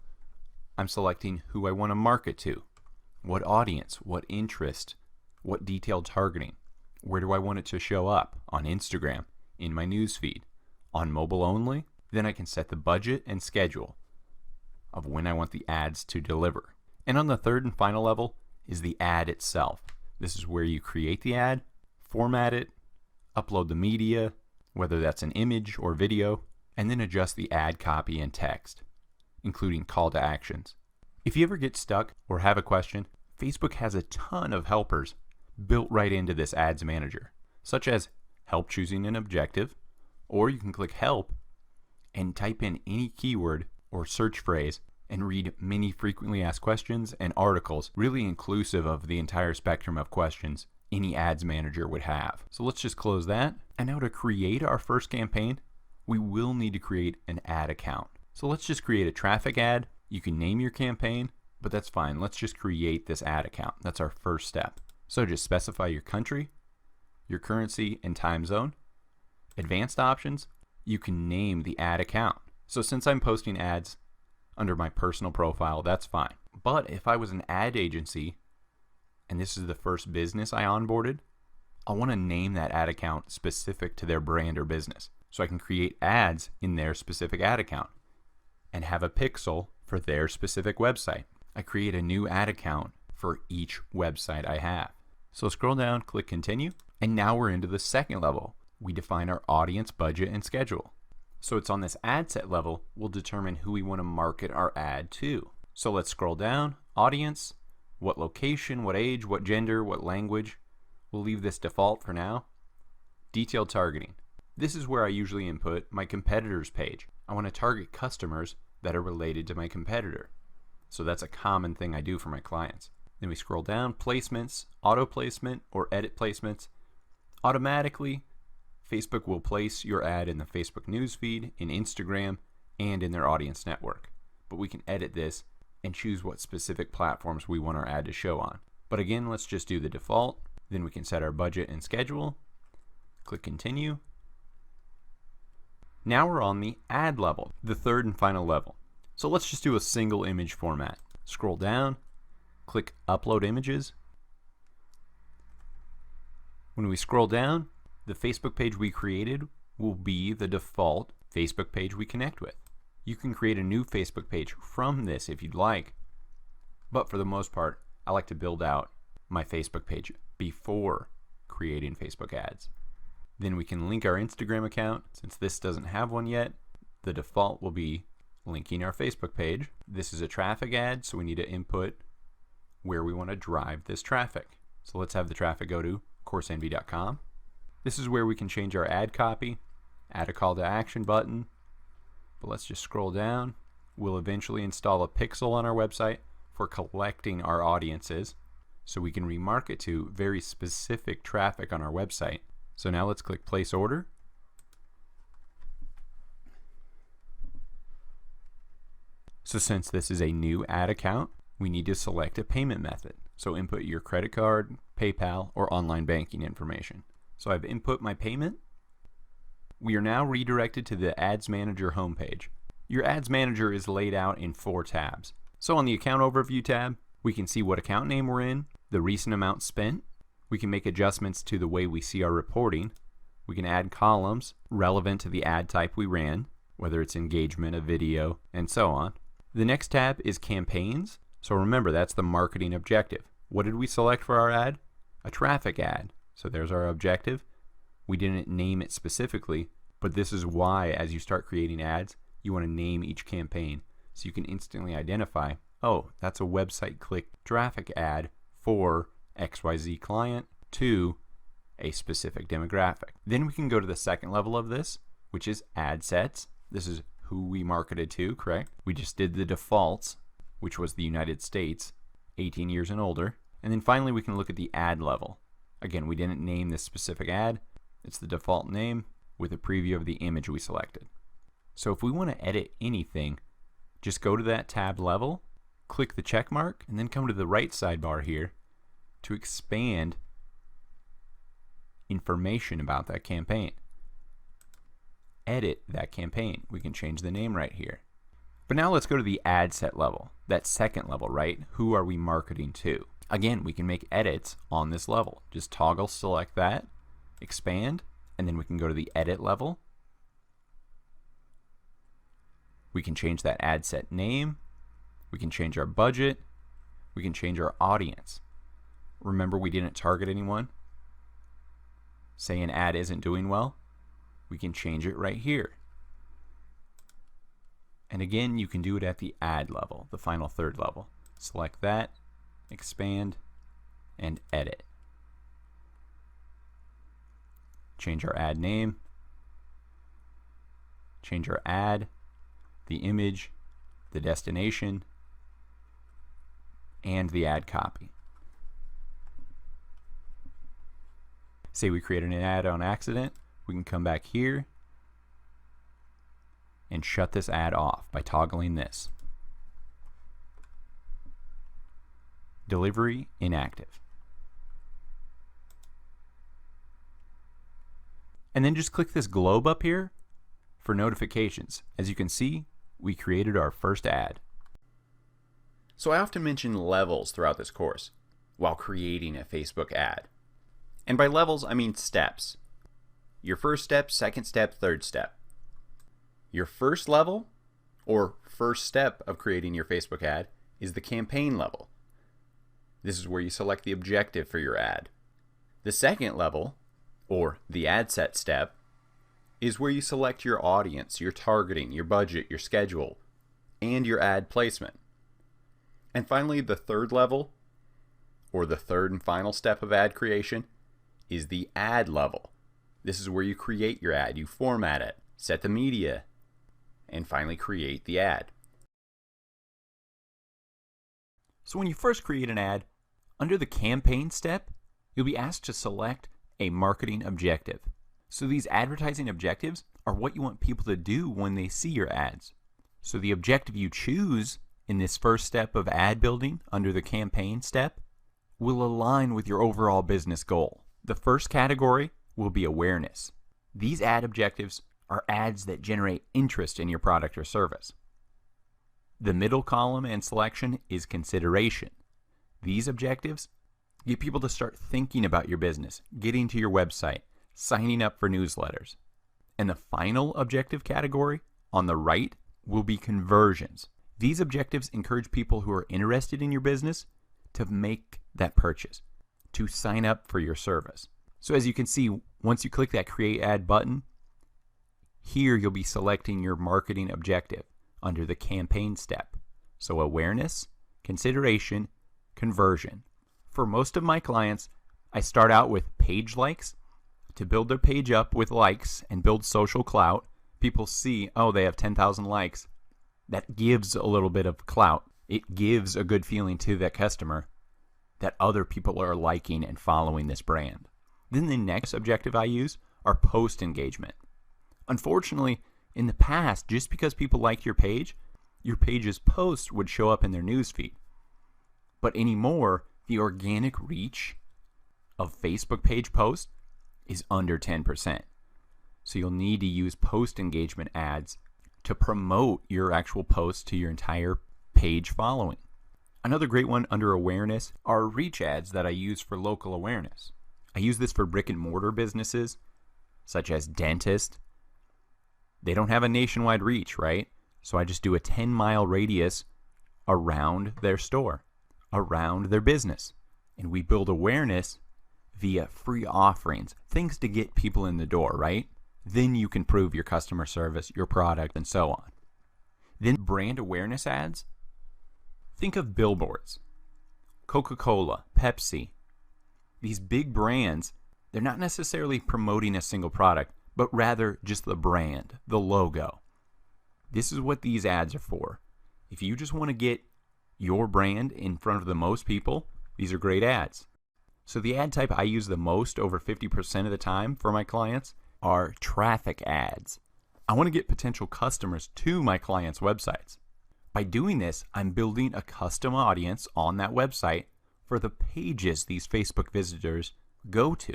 I'm selecting who I want to market to. What audience, what interest, what detailed targeting. Where do I want it to show up? On Instagram, in my newsfeed, on mobile only? Then I can set the budget and schedule of when I want the ads to deliver. And on the third and final level is the ad itself. This is where you create the ad, format it, upload the media, whether that's an image or video, and then adjust the ad copy and text, including call to actions. If you ever get stuck or have a question, Facebook has a ton of helpers built right into this ads manager, such as help choosing an objective, or you can click help and type in any keyword or search phrase and read many frequently asked questions and articles, really inclusive of the entire spectrum of questions any ads manager would have. So let's just close that. And now to create our first campaign, we will need to create an ad account. So let's just create a traffic ad. You can name your campaign, but that's fine. Let's just create this ad account. That's our first step. So just specify your country, your currency, and time zone. Advanced options, you can name the ad account. So since I'm posting ads under my personal profile, that's fine. But if I was an ad agency, and this is the first business I onboarded, I want to name that ad account specific to their brand or business. So I can create ads in their specific ad account and have a pixel for their specific website. I create a new ad account for each website I have. So scroll down, click continue, and now we're into the second level. We define our audience, budget, and schedule. So it's on this ad set level, we'll determine who we want to market our ad to. So let's scroll down, audience, what location, what age, what gender, what language. We'll leave this default for now. Detailed targeting. This is where I usually input my competitor's page. I want to target customers that are related to my competitor. So that's a common thing I do for my clients. Then we scroll down, placements, auto placement, or edit placements. Automatically, Facebook will place your ad in the Facebook newsfeed, in Instagram, and in their audience network. But we can edit this and choose what specific platforms we want our ad to show on. But again, let's just do the default. Then we can set our budget and schedule. Click continue. Now we're on the ad level, the third and final level. So let's just do a single image format. Scroll down, click upload images. When we scroll down, the Facebook page we created will be the default Facebook page we connect with. You can create a new Facebook page from this if you'd like, but for the most part, I like to build out my Facebook page before creating Facebook ads. Then we can link our Instagram account. Since this doesn't have one yet, the default will be linking our Facebook page. This is a traffic ad, so we need to input where we want to drive this traffic. So let's have the traffic go to CourseEnvy.com. This is where we can change our ad copy, add a call to action button. But let's just scroll down. We'll eventually install a pixel on our website for collecting our audiences so we can remarket to very specific traffic on our website. So now let's click place order. So since this is a new ad account, we need to select a payment method. So input your credit card, PayPal, or online banking information. So I've input my payment. We are now redirected to the Ads Manager homepage. Your Ads Manager is laid out in 4 tabs. So on the Account Overview tab, we can see what account name we're in, the recent amount spent. We can make adjustments to the way we see our reporting. We can add columns relevant to the ad type we ran, whether it's engagement, a video, and so on. The next tab is Campaigns. So remember, that's the marketing objective. What did we select for our ad? A traffic ad. So there's our objective. We didn't name it specifically, but this is why as you start creating ads, you want to name each campaign so you can instantly identify, oh, that's a website click traffic ad for XYZ client to a specific demographic. Then we can go to the second level of this, which is ad sets. This is who we marketed to, correct? We just did the defaults, which was the United States, 18 years and older. And then finally we can look at the ad level. Again, we didn't name this specific ad. It's the default name with a preview of the image we selected. So if we want to edit anything, just go to that tab level, click the check mark, and then come to the right sidebar here to expand information about that campaign. Edit that campaign. We can change the name right here. But now let's go to the ad set level, that second level, right? Who are we marketing to? Again, we can make edits on this level. Just toggle select that, expand, and then we can go to the edit level. We can change that ad set name. We can change our budget. We can change our audience. Remember, we didn't target anyone. Say an ad isn't doing well, we can change it right here. And again, you can do it at the ad level, the final third level. Select that, expand, and edit. Change our ad name, change our ad, the image, the destination, and the ad copy. Say we created an ad on accident, we can come back here and shut this ad off by toggling this. Delivery inactive. And then just click this globe up here for notifications. As you can see, we created our first ad. So I often mention levels throughout this course while creating a Facebook ad. And by levels, I mean steps. Your first step, second step, third step. Your first level, or first step of creating your Facebook ad, is the campaign level. This is where you select the objective for your ad. The second level, or the ad set step, is where you select your audience, your targeting, your budget, your schedule, and your ad placement. And finally, the third level, or the third and final step of ad creation, is the ad level. This is where you create your ad, you format it, set the media, and finally create the ad. So when you first create an ad, under the campaign step, you'll be asked to select a marketing objective. So these advertising objectives are what you want people to do when they see your ads. So the objective you choose in this first step of ad building under the campaign step will align with your overall business goal. The first category will be awareness. These ad objectives are ads that generate interest in your product or service. The middle column and selection is consideration. These objectives get people to start thinking about your business, getting to your website, signing up for newsletters. And the final objective category on the right will be conversions. These objectives encourage people who are interested in your business to make that purchase, to sign up for your service. So as you can see, once you click that Create Ad button, here you'll be selecting your marketing objective under the campaign step. So awareness, consideration, conversion. For most of my clients, I start out with page likes to build their page up with likes and build social clout. People see, oh, they have 10,000 likes. That gives a little bit of clout. It gives a good feeling to that customer that other people are liking and following this brand. Then the next objective I use are post engagement. Unfortunately, in the past, just because people liked your page's posts would show up in their newsfeed. But anymore, the organic reach of Facebook page posts is under 10%. So you'll need to use post engagement ads to promote your actual posts to your entire page following. Another great one under awareness are reach ads that I use for local awareness. I use this for brick and mortar businesses, such as dentists. They don't have a nationwide reach, right? So I just do a 10-mile radius around their store, around their business. And we build awareness via free offerings, things to get people in the door, right? Then you can prove your customer service, your product, and so on. Then brand awareness ads. Think of billboards, Coca-Cola, Pepsi. These big brands, they're not necessarily promoting a single product, but rather just the brand, the logo. This is what these ads are for. If you just want to get your brand in front of the most people, these are great ads. So the ad type I use the most, over 50% of the time for my clients, are traffic ads. I want to get potential customers to my clients' websites. By doing this, I'm building a custom audience on that website for the pages these Facebook visitors go to.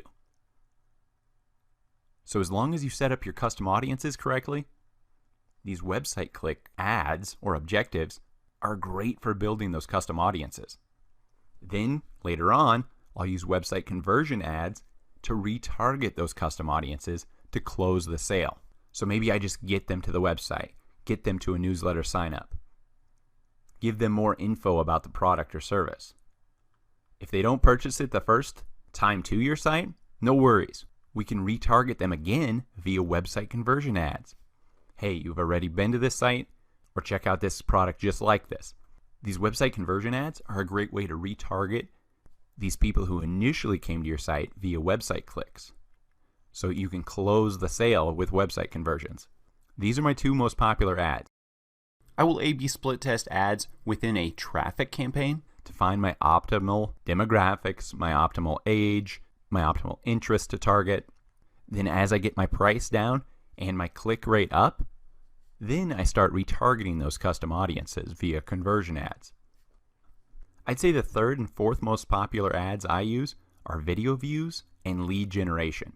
So as long as you set up your custom audiences correctly, these website click ads or objectives are great for building those custom audiences. Then later on, I'll use website conversion ads to retarget those custom audiences to close the sale. So maybe I just get them to the website, get them to a newsletter sign up, give them more info about the product or service. If they don't purchase it the first time to your site, no worries. We can retarget them again via website conversion ads. Hey, you've already been to this site, or check out this product just like this. These website conversion ads are a great way to retarget these people who initially came to your site via website clicks, so you can close the sale with website conversions. These are my two most popular ads. I will A/B split test ads within a traffic campaign to find my optimal demographics, my optimal age, my optimal interest to target. Then as I get my price down and my click rate up, then I start retargeting those custom audiences via conversion ads. I'd say the third and fourth most popular ads I use are video views and lead generation.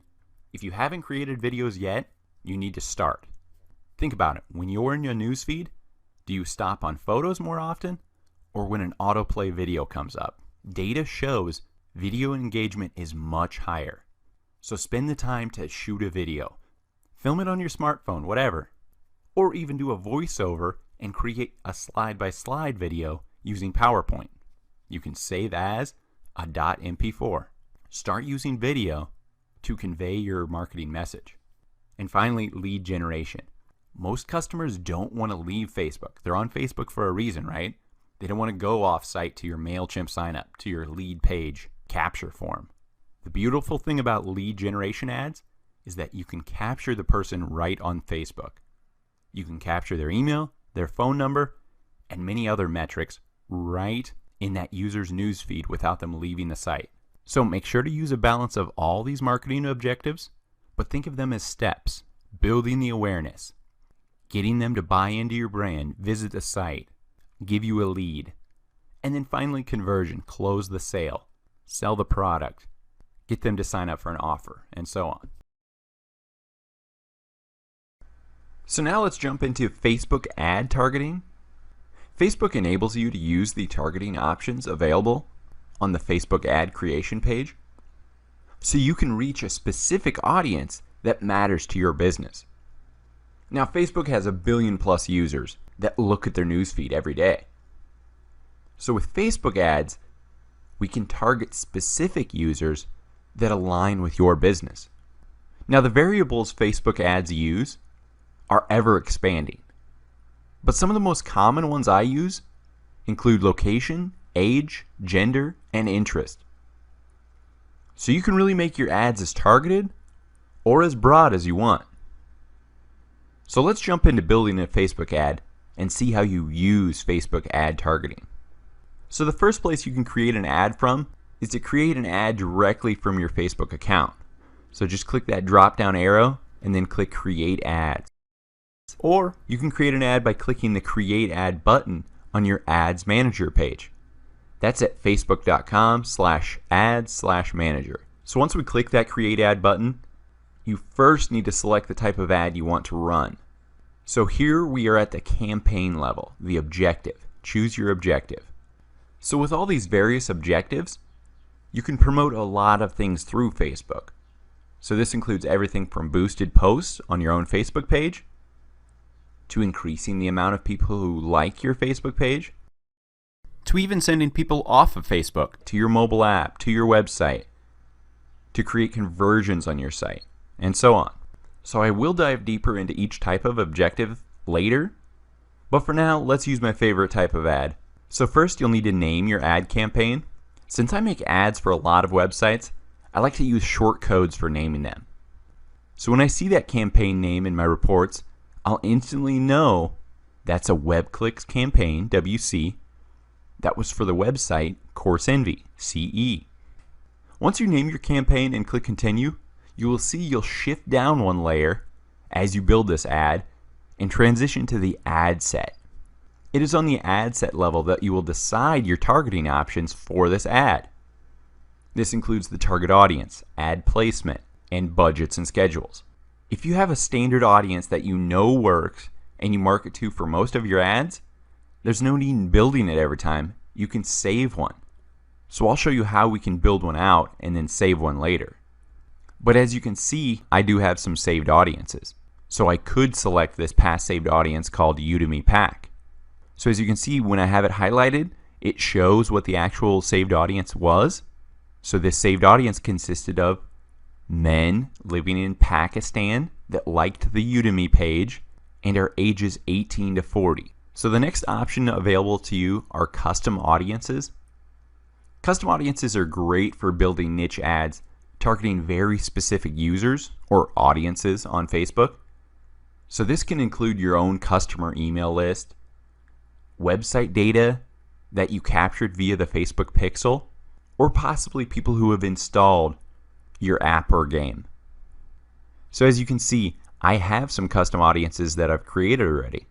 If you haven't created videos yet, you need to start. Think about it. When you're in your newsfeed, do you stop on photos more often or when an autoplay video comes up? Data shows video engagement is much higher. So spend the time to shoot a video. Film it on your smartphone, whatever. Or even do a voiceover and create a slide-by-slide video using PowerPoint. You can save as a .mp4. Start using video to convey your marketing message. And finally, lead generation. Most customers don't want to leave Facebook. They're on Facebook for a reason, right? They don't want to go off-site to your MailChimp sign-up, to your lead page capture form. The beautiful thing about lead generation ads is that you can capture the person right on Facebook. You can capture their email, their phone number, and many other metrics right in that user's newsfeed without them leaving the site. So make sure to use a balance of all these marketing objectives, but think of them as steps. Building the awareness, getting them to buy into your brand, visit the site, give you a lead, and then finally conversion, close the sale, sell the product, get them to sign up for an offer, and so on. So now let's jump into Facebook ad targeting. Facebook enables you to use the targeting options available on the Facebook ad creation page, so you can reach a specific audience that matters to your business. Now, Facebook has 1 billion plus users that look at their newsfeed every day. So with Facebook ads, we can target specific users that align with your business. Now, the variables Facebook ads use are ever expanding, but some of the most common ones I use include location, age, gender, and interest. So you can really make your ads as targeted or as broad as you want. So let's jump into building a Facebook ad and see how you use Facebook ad targeting. So the first place you can create an ad from is to create an ad directly from your Facebook account. So just click that drop down arrow and then click Create Ads. Or you can create an ad by clicking the Create Ad button on your Ads Manager page. That's at facebook.com/ads/manager. So once we click that Create Ad button, you first need to select the type of ad you want to run. So here we are at the campaign level, the objective. Choose your objective. So with all these various objectives, you can promote a lot of things through Facebook. So this includes everything from boosted posts on your own Facebook page, to increasing the amount of people who like your Facebook page, to even sending people off of Facebook to your mobile app, to your website, to create conversions on your site, and so on. So I will dive deeper into each type of objective later, but for now, let's use my favorite type of ad. So first, you'll need to name your ad campaign. Since I make ads for a lot of websites, I like to use short codes for naming them. So when I see that campaign name in my reports, I'll instantly know that's a WebClicks campaign, WC, that was for the website Course Envy, CE. Once you name your campaign and click Continue, you will see you'll shift down one layer as you build this ad and transition to the ad set. It is on the ad set level that you will decide your targeting options for this ad. This includes the target audience, ad placement, and budgets and schedules. If you have a standard audience that you know works and you market to for most of your ads, there's no need in building it every time. You can save one. So I'll show you how we can build one out and then save one later. But as you can see, I do have some saved audiences. So I could select this past saved audience called Udemy Pack. So as you can see, when I have it highlighted, it shows what the actual saved audience was. So this saved audience consisted of men living in Pakistan that liked the Udemy page and are ages 18 to 40. So the next option available to you are custom audiences. Custom audiences are great for building niche ads targeting very specific users or audiences on Facebook. So this can include your own customer email list, website data that you captured via the Facebook pixel, or possibly people who have installed your app or game. So as you can see, I have some custom audiences that I've created already.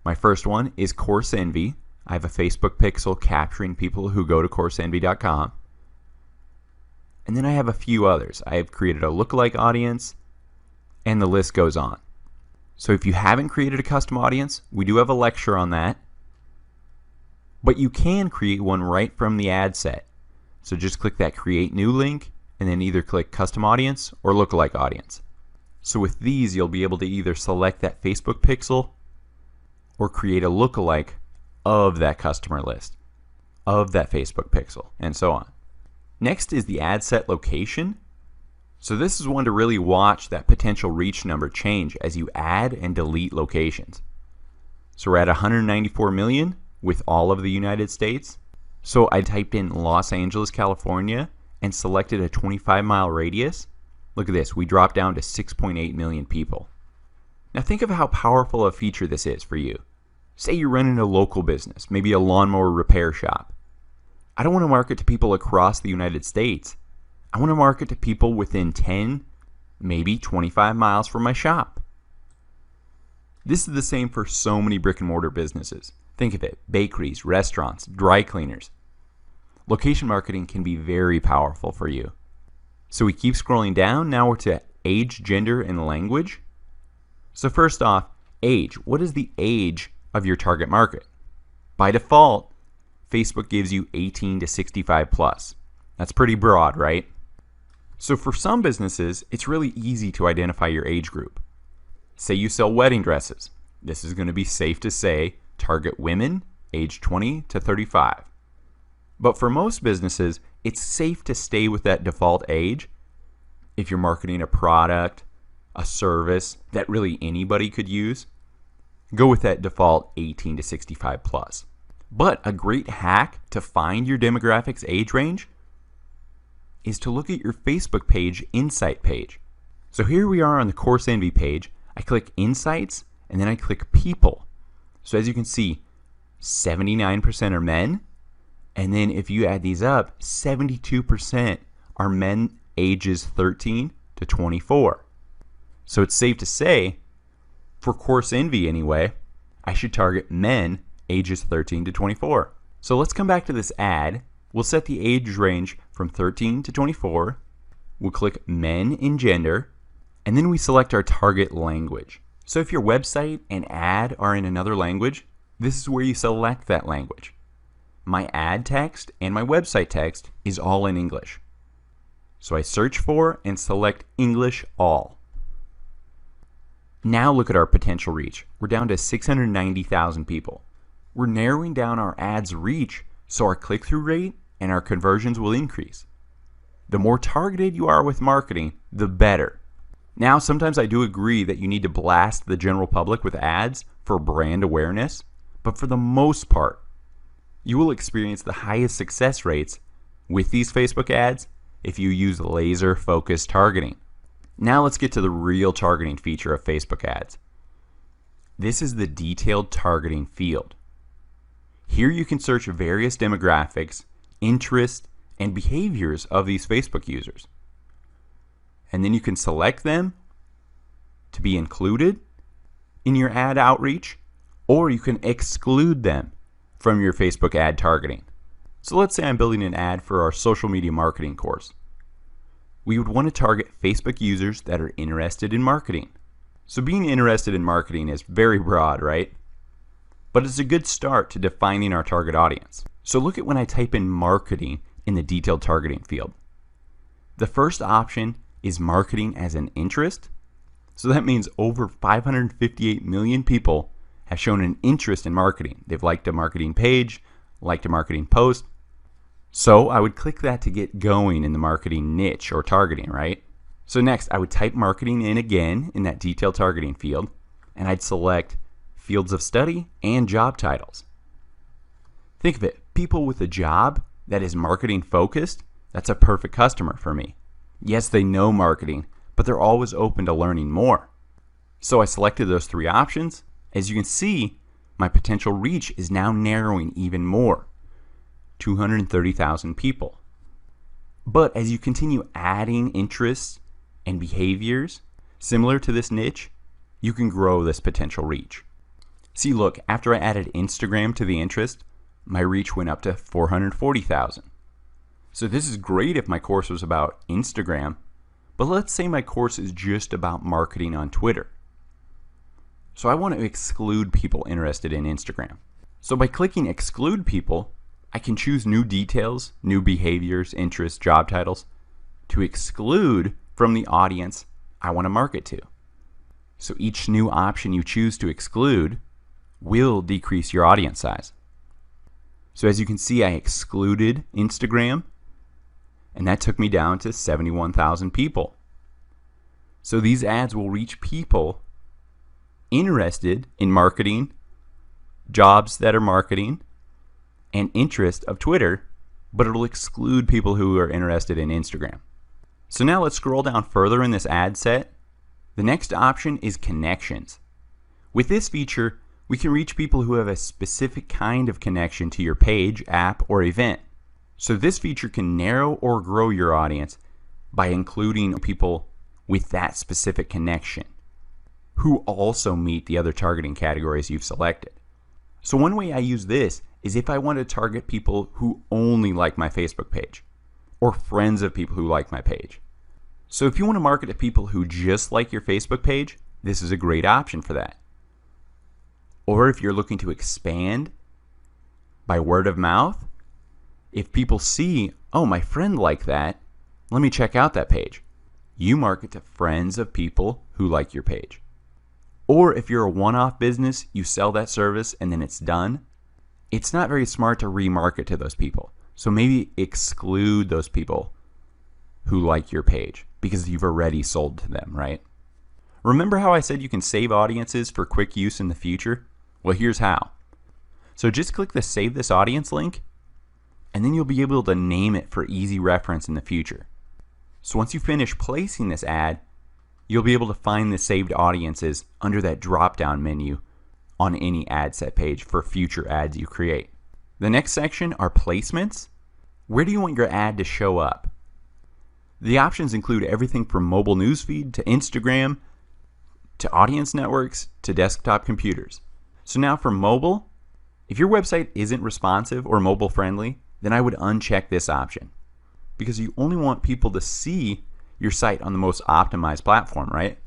My first one is Course Envy. I have a Facebook pixel capturing people who go to CourseEnvy.com. And then I have a few others. I have created a lookalike audience, and the list goes on. So if you haven't created a custom audience, we do have a lecture on that. But you can create one right from the ad set. So just click that Create New link, and then either click Custom Audience or Lookalike Audience. So with these, you'll be able to either select that Facebook pixel or create a lookalike of that customer list, of that Facebook pixel, and so on. Next is the ad set location. So this is one to really watch that potential reach number change as you add and delete locations. So we're at 194 million with all of the United States. So I typed in Los Angeles, California, and selected a 25-mile radius. Look at this, we dropped down to 6.8 million people. Now think of how powerful a feature this is for you. Say you're running a local business, maybe a lawnmower repair shop. I don't want to market to people across the United States. I want to market to people within 10, maybe 25 miles from my shop. This is the same for so many brick and mortar businesses. Think of it, bakeries, restaurants, dry cleaners. Location marketing can be very powerful for you. So we keep scrolling down. Now we're to age, gender, and language. So first off, age. What is the age of your target market? By default, Facebook gives you 18 to 65 plus. That's pretty broad, right? So for some businesses, it's really easy to identify your age group. Say you sell wedding dresses. This is going to be safe to say target women age 20 to 35. But for most businesses, it's safe to stay with that default age. If you're marketing a product, a service that really anybody could use, go with that default 18 to 65 plus. But a great hack to find your demographics age range is to look at your Facebook page insight page. So here we are on the Course Envy page. I click Insights and then I click People. So as you can see, 79% are men, and then if you add these up, 72% are men ages 13 to 24. So it's safe to say, for Course Envy anyway, I should target men ages 13 to 24. So let's come back to this ad. We'll set the age range from 13 to 24. We'll click Men in Gender, and then we select our target language. So if your website and ad are in another language, this is where you select that language. My ad text and my website text is all in English. So I search for and select English All. Now look at our potential reach. We're down to 690,000 people. We're narrowing down our ads reach so our click-through rate and our conversions will increase. The more targeted you are with marketing, the better. Now, sometimes I do agree that you need to blast the general public with ads for brand awareness, but for the most part, you will experience the highest success rates with these Facebook ads if you use laser-focused targeting. Now let's get to the real targeting feature of Facebook ads. This is the detailed targeting field. Here you can search various demographics, interests, and behaviors of these Facebook users. And then you can select them to to be included in your ad outreach, or you can exclude them from your Facebook ad targeting. So let's say I'm building an ad for our social media marketing course. We would want to target Facebook users that are interested in marketing. So being interested in marketing is very broad, right? But it's a good start to defining our target audience. So look at when I type in marketing in the detailed targeting field. The first option is marketing as an interest. So that means over 558 million people have shown an interest in marketing. They've liked a marketing page, liked a marketing post. So I would click that to get going in the marketing niche or targeting, right? So next I would type marketing in again in that detailed targeting field, and I'd select fields of study and job titles. Think of it, people with a job that is marketing focused, that's a perfect customer for me. Yes, they know marketing, but they're always open to learning more. So I selected those three options. As you can see, my potential reach is now narrowing even more. 230,000 people. But as you continue adding interests and behaviors similar to this niche, you can grow this potential reach. See, look, after I added Instagram to the interest, my reach went up to 440,000. So this is great if my course was about Instagram, but let's say my course is just about marketing on Twitter. So I want to exclude people interested in Instagram. So by clicking exclude people, I can choose new details, new behaviors, interests, job titles to exclude from the audience I want to market to. So each new option you choose to exclude will decrease your audience size. So as you can see, I excluded Instagram, and that took me down to 71,000 people. So these ads will reach people interested in marketing, jobs that are marketing, and interest of Twitter, but it'll exclude people who are interested in Instagram. So now let's scroll down further in this ad set. The next option is connections. With this feature, we can reach people who have a specific kind of connection to your page, app, or event. So this feature can narrow or grow your audience by including people with that specific connection who also meet the other targeting categories you've selected. So one way I use this is if I want to target people who only like my Facebook page or friends of people who like my page. So if you want to market to people who just like your Facebook page, this is a great option for that. Or if you're looking to expand by word of mouth, if people see, oh, my friend liked that, let me check out that page. You market to friends of people who like your page. Or if you're a one-off business, you sell that service and then it's done, it's not very smart to remarket to those people. So maybe exclude those people who like your page because you've already sold to them, right? Remember how I said you can save audiences for quick use in the future? Well, here's how. So just click the Save This Audience link, and then you'll be able to name it for easy reference in the future. So once you finish placing this ad, you'll be able to find the saved audiences under that drop-down menu on any ad set page for future ads you create. The next section are placements. Where do you want your ad to show up? The options include everything from mobile newsfeed to Instagram to audience networks to desktop computers. So now for mobile, if your website isn't responsive or mobile friendly, then I would uncheck this option because you only want people to see your site on the most optimized platform, right?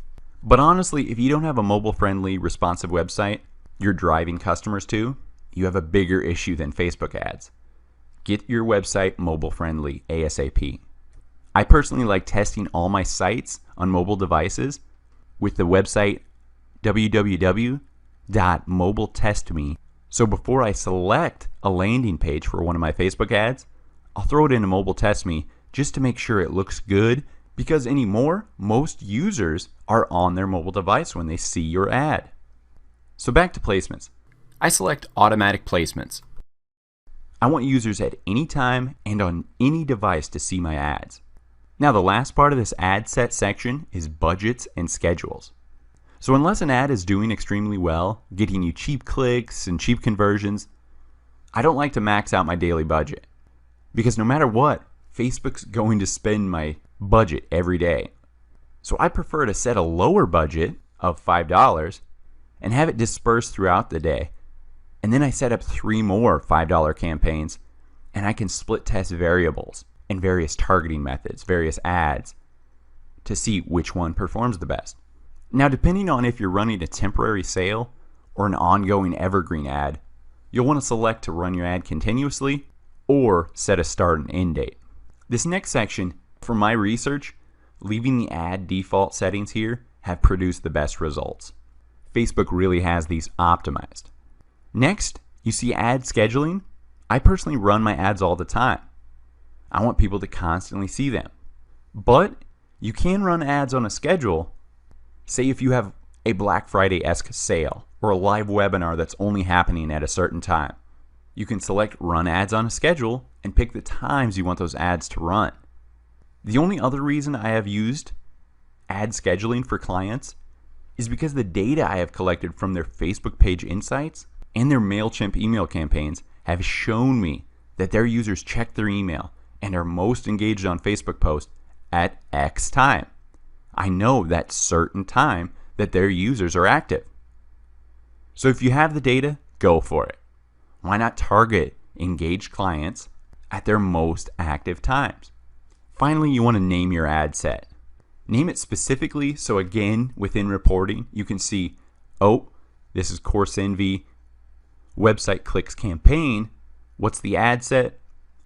But honestly, if you don't have a mobile friendly responsive website you're driving customers to, you have a bigger issue than Facebook ads. Get your website mobile friendly ASAP. I personally like testing all my sites on mobile devices with the website www.mobiletestme. So before I select a landing page for one of my Facebook ads, I'll throw it into Mobile Test Me just to make sure it looks good, because anymore, most users are on their mobile device when they see your ad. So back to placements. I select automatic placements. I want users at any time and on any device to see my ads. Now the last part of this ad set section is budgets and schedules. So unless an ad is doing extremely well, getting you cheap clicks and cheap conversions, I don't like to max out my daily budget. Because no matter what, Facebook's going to spend my budget every day. So I prefer to set a lower budget of $5 and have it dispersed throughout the day. And then I set up 3 more $5 campaigns, and I can split test variables and various targeting methods, various ads, to see which one performs the best. Now, depending on if you're running a temporary sale or an ongoing evergreen ad, you'll want to select to run your ad continuously or set a start and end date. This next section, from my research, leaving the ad default settings here have produced the best results. Facebook really has these optimized. Next, you see ad scheduling. I personally run my ads all the time. I want people to constantly see them. But you can run ads on a schedule. Say if you have a Black Friday-esque sale or a live webinar that's only happening at a certain time. You can select Run Ads on a Schedule and pick the times you want those ads to run. The only other reason I have used ad scheduling for clients is because the data I have collected from their Facebook page insights and their MailChimp email campaigns have shown me that their users check their email and are most engaged on Facebook posts at X time. I know that certain time that their users are active. So if you have the data, go for it. Why not target engaged clients at their most active times? Finally, you want to name your ad set. Name it specifically, so again, within reporting, you can see, oh, this is Course Envy website clicks campaign. What's the ad set?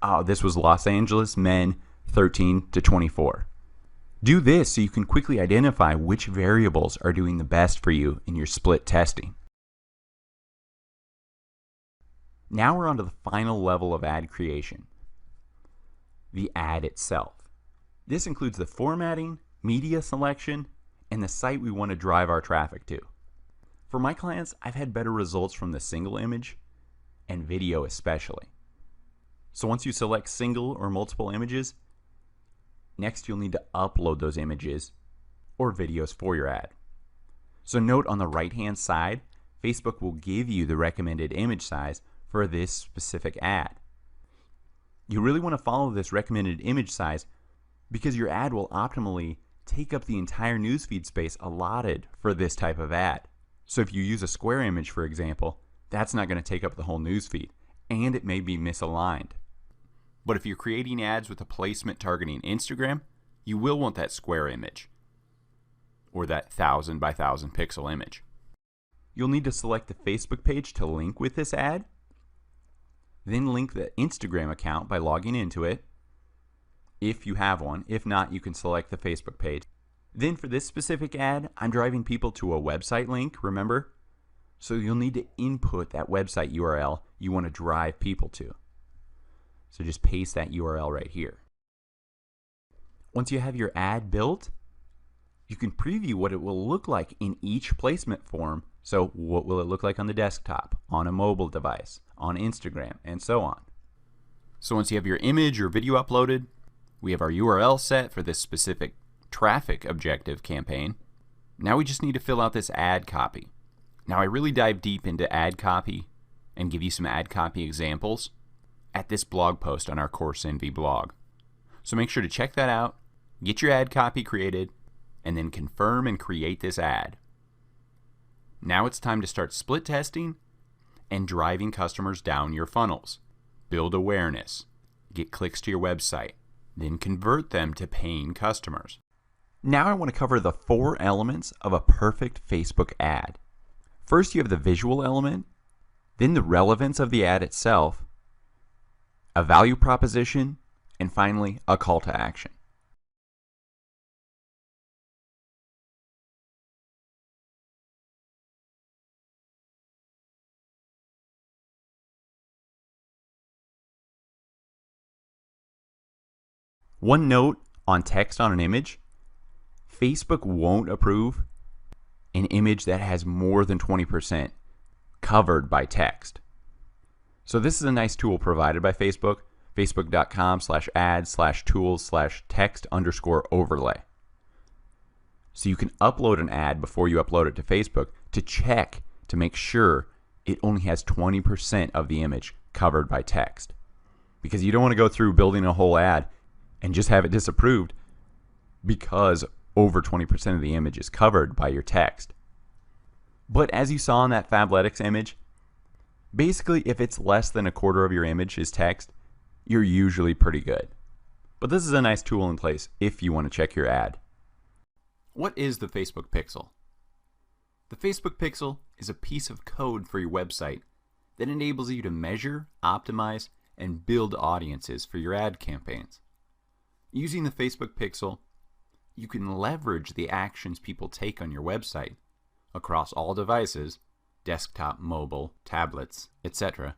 Oh, this was Los Angeles men 13 to 24. Do this so you can quickly identify which variables are doing the best for you in your split testing. Now we're on to the final level of ad creation, the ad itself. This includes the formatting, media selection, and the site we want to drive our traffic to. For my clients, I've had better results from the single image and video especially. So once you select single or multiple images, next you'll need to upload those images or videos for your ad. So note on the right-hand side, Facebook will give you the recommended image size for this specific ad. You really want to follow this recommended image size because your ad will optimally take up the entire newsfeed space allotted for this type of ad. So if you use a square image, for example, that's not going to take up the whole newsfeed, and it may be misaligned. But if you're creating ads with a placement targeting Instagram, you will want that square image or that 1000 by 1000 pixel image. You'll need to select the Facebook page to link with this ad, then link the Instagram account by logging into it, if you have one. If not, you can select the Facebook page. Then for this specific ad, I'm driving people to a website link, remember? So you'll need to input that website URL you want to drive people to. So just paste that URL right here. Once you have your ad built, you can preview what it will look like in each placement form. So what will it look like on the desktop, on a mobile device, on Instagram, and so on. So once you have your image or video uploaded, we have our URL set for this specific traffic objective campaign. Now we just need to fill out this ad copy. Now I really dive deep into ad copy and give you some ad copy examples at this blog post on our Course Envy blog. So make sure to check that out, get your ad copy created, and then confirm and create this ad. Now it's time to start split testing and driving customers down your funnels. Build awareness, get clicks to your website, then convert them to paying customers. Now I want to cover the 4 elements of a perfect Facebook ad. First, you have the visual element, then the relevance of the ad itself, a value proposition, and finally, a call to action. One note on text on an image: Facebook won't approve an image that has more than 20% covered by text. So this is a nice tool provided by Facebook, facebook.com/ads/tools/text_overlay. So you can upload an ad before you upload it to Facebook to check to make sure it only has 20% of the image covered by text. Because you don't want to go through building a whole ad and just have it disapproved because over 20% of the image is covered by your text. But as you saw in that Fabletics image, basically if it's less than a quarter of your image is text, you're usually pretty good. But this is a nice tool in place if you want to check your ad. What is the Facebook Pixel? The Facebook Pixel is a piece of code for your website that enables you to measure, optimize, and build audiences for your ad campaigns. Using the Facebook Pixel, you can leverage the actions people take on your website across all devices, desktop, mobile, tablets, etc.,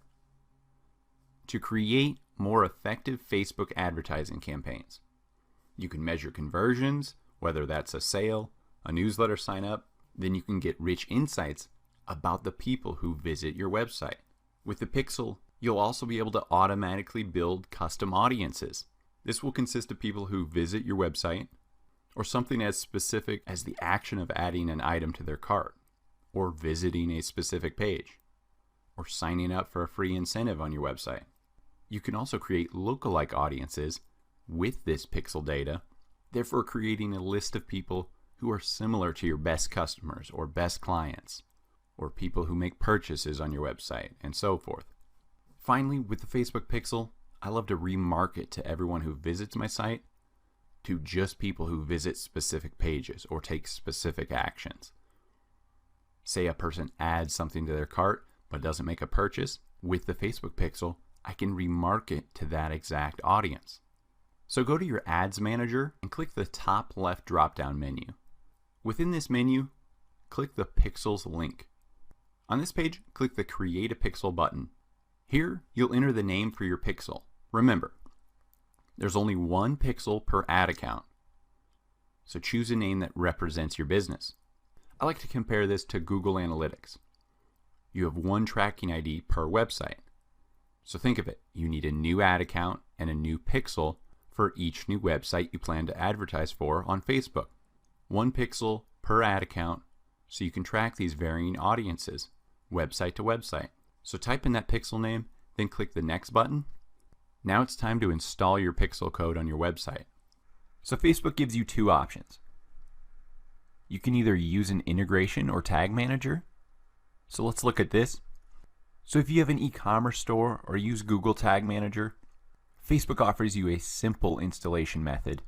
to create more effective Facebook advertising campaigns. You can measure conversions, whether that's a sale, a newsletter sign up, then you can get rich insights about the people who visit your website. With the Pixel, you'll also be able to automatically build custom audiences. This will consist of people who visit your website, or something as specific as the action of adding an item to their cart, or visiting a specific page, or signing up for a free incentive on your website. You can also create lookalike audiences with this Pixel data, therefore creating a list of people who are similar to your best customers or best clients, or people who make purchases on your website, and so forth. Finally, with the Facebook Pixel, I love to remarket to everyone who visits my site to just people who visit specific pages or take specific actions. Say a person adds something to their cart but doesn't make a purchase, with the Facebook Pixel, I can remarket to that exact audience. So go to your Ads Manager and click the top left drop-down menu. Within this menu, click the Pixels link. On this page, click the Create a Pixel button. Here, you'll enter the name for your pixel. Remember, there's only one pixel per ad account, so choose a name that represents your business. I like to compare this to Google Analytics. You have one tracking ID per website. So think of it, you need a new ad account and a new pixel for each new website you plan to advertise for on Facebook. One pixel per ad account so you can track these varying audiences, website to website. So type in that pixel name, then click the next button. Now it's time to install your pixel code on your website. So Facebook gives you two options. You can either use an integration or tag manager. So let's look at this. So if you have an e-commerce store or use Google Tag Manager, Facebook offers you a simple installation method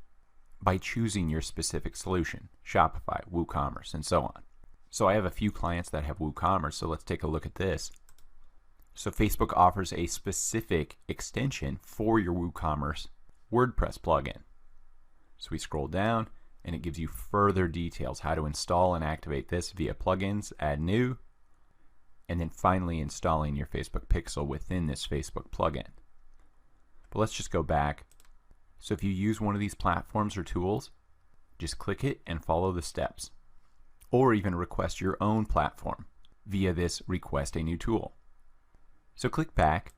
by choosing your specific solution, Shopify, WooCommerce, and so on. So I have a few clients that have WooCommerce, so let's take a look at this. So Facebook offers a specific extension for your WooCommerce WordPress plugin. So we scroll down and it gives you further details how to install and activate this via plugins, add new, and then finally installing your Facebook Pixel within this Facebook plugin. But let's just go back. So if you use one of these platforms or tools, just click it and follow the steps. Or even request your own platform via this Request a New Tool. So click back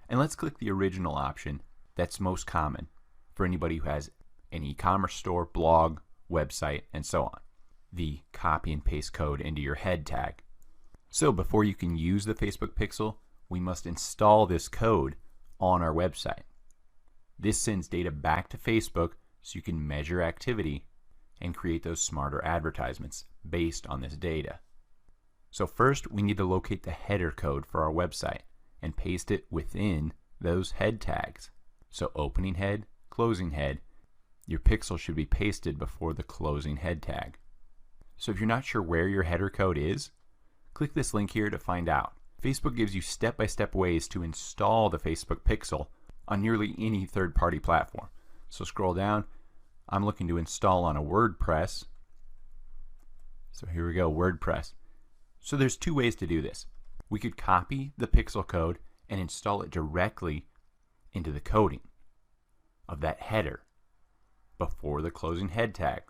and let's click the original option that's most common for anybody who has an e-commerce store, blog, website, and so on. The copy and paste code into your head tag. So before you can use the Facebook Pixel, we must install this code on our website. This sends data back to Facebook so you can measure activity and create those smarter advertisements based on this data. So first, we need to locate the header code for our website and paste it within those head tags. So opening head, closing head, your pixel should be pasted before the closing head tag. So if you're not sure where your header code is, click this link here to find out. Facebook gives you step-by-step ways to install the Facebook Pixel on nearly any third-party platform. So scroll down. I'm looking to install on a WordPress. So here we go, WordPress. So there's two ways to do this. We could copy the pixel code and install it directly into the coding of that header before the closing head tag.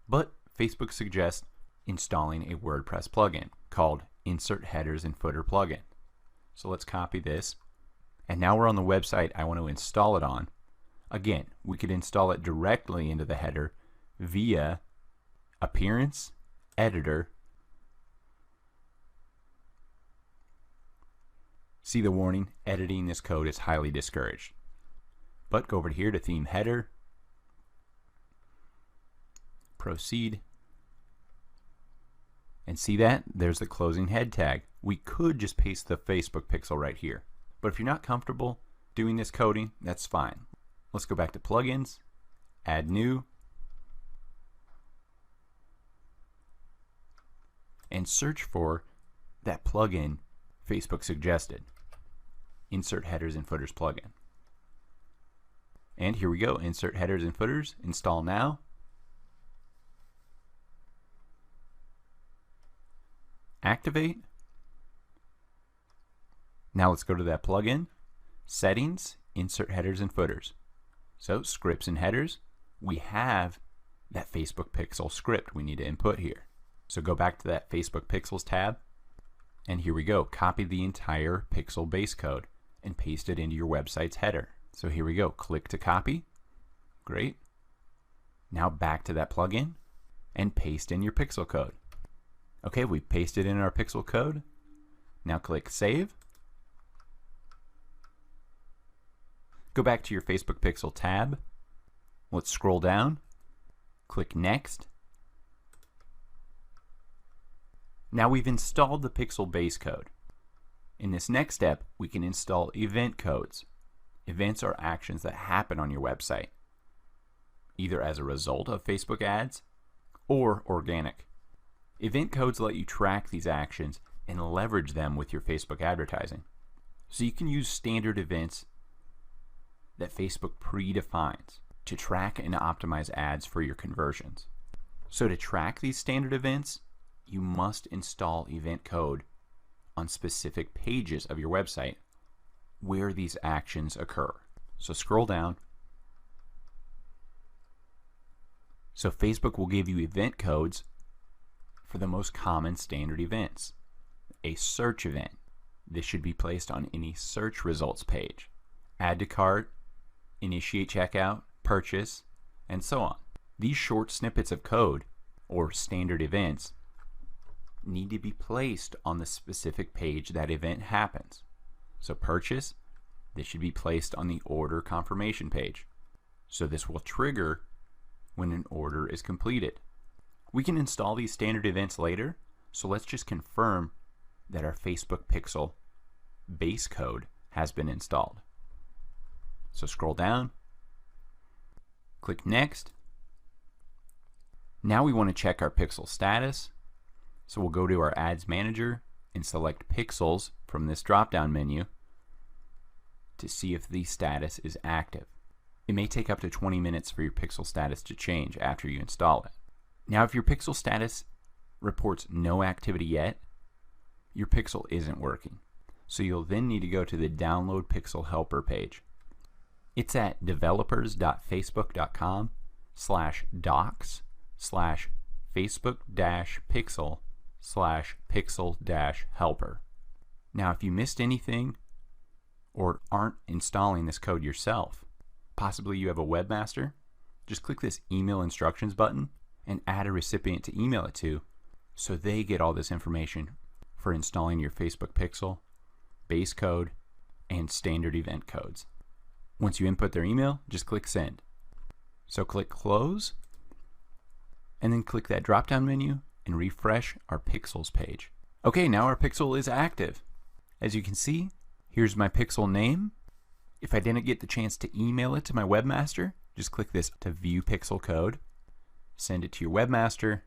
But Facebook suggests installing a WordPress plugin called Insert Headers and Footer Plugin. So let's copy this. And now we're on the website I want to install it on. Again, we could install it directly into the header via Appearance, Editor. See the warning, editing this code is highly discouraged. But go over here to Theme Header, Proceed, And see that? There's the closing head tag. We could just paste the Facebook pixel right here. But if you're not comfortable doing this coding, that's fine. Let's go back to plugins, add new, and search for that plugin Facebook suggested. Insert headers and footers plugin. And here we go, insert headers and footers, install now. Activate. Now let's go to that plugin, settings, insert headers and footers. So scripts and headers, we have that Facebook pixel script we need to input here. So go back to that Facebook pixels tab, and here we go, copy the entire pixel base code and paste it into your website's header. So here we go, click to copy, great. Now back to that plugin and paste in your pixel code. Okay, we pasted in our pixel code. Now click Save. Go back to your Facebook Pixel tab. Let's scroll down. Click Next. Now we've installed the pixel base code. In this next step, we can install event codes. Events are actions that happen on your website, either as a result of Facebook ads or organic. Event codes let you track these actions and leverage them with your Facebook advertising. So you can use standard events that Facebook predefines to track and optimize ads for your conversions. So to track these standard events, you must install event code on specific pages of your website where these actions occur. So scroll down. So Facebook will give you event codes for the most common standard events. A search event. This should be placed on any search results page. Add to cart, initiate checkout, purchase, and so on. These short snippets of code, or standard events, need to be placed on the specific page that event happens. So purchase, this should be placed on the order confirmation page. So this will trigger when an order is completed. We can install these standard events later, so let's just confirm that our Facebook pixel base code has been installed. So scroll down, click Next. Now we want to check our pixel status. So we'll go to our Ads Manager and select Pixels from this drop-down menu to see if the status is active. It may take up to 20 minutes for your pixel status to change after you install it. Now if your pixel status reports no activity yet, your pixel isn't working. So you'll then need to go to the Download Pixel Helper page. It's at developers.facebook.com/docs/facebook-pixel/pixel-helper. Now if you missed anything or aren't installing this code yourself, possibly you have a webmaster, just click this email instructions button and add a recipient to email it to so they get all this information for installing your Facebook pixel, base code, and standard event codes. Once you input their email, just click Send. So click Close, and then click that drop-down menu and refresh our Pixels page. Okay, now our pixel is active. As you can see, here's my pixel name. If I didn't get the chance to email it to my webmaster, just click this to view pixel code, send it to your webmaster,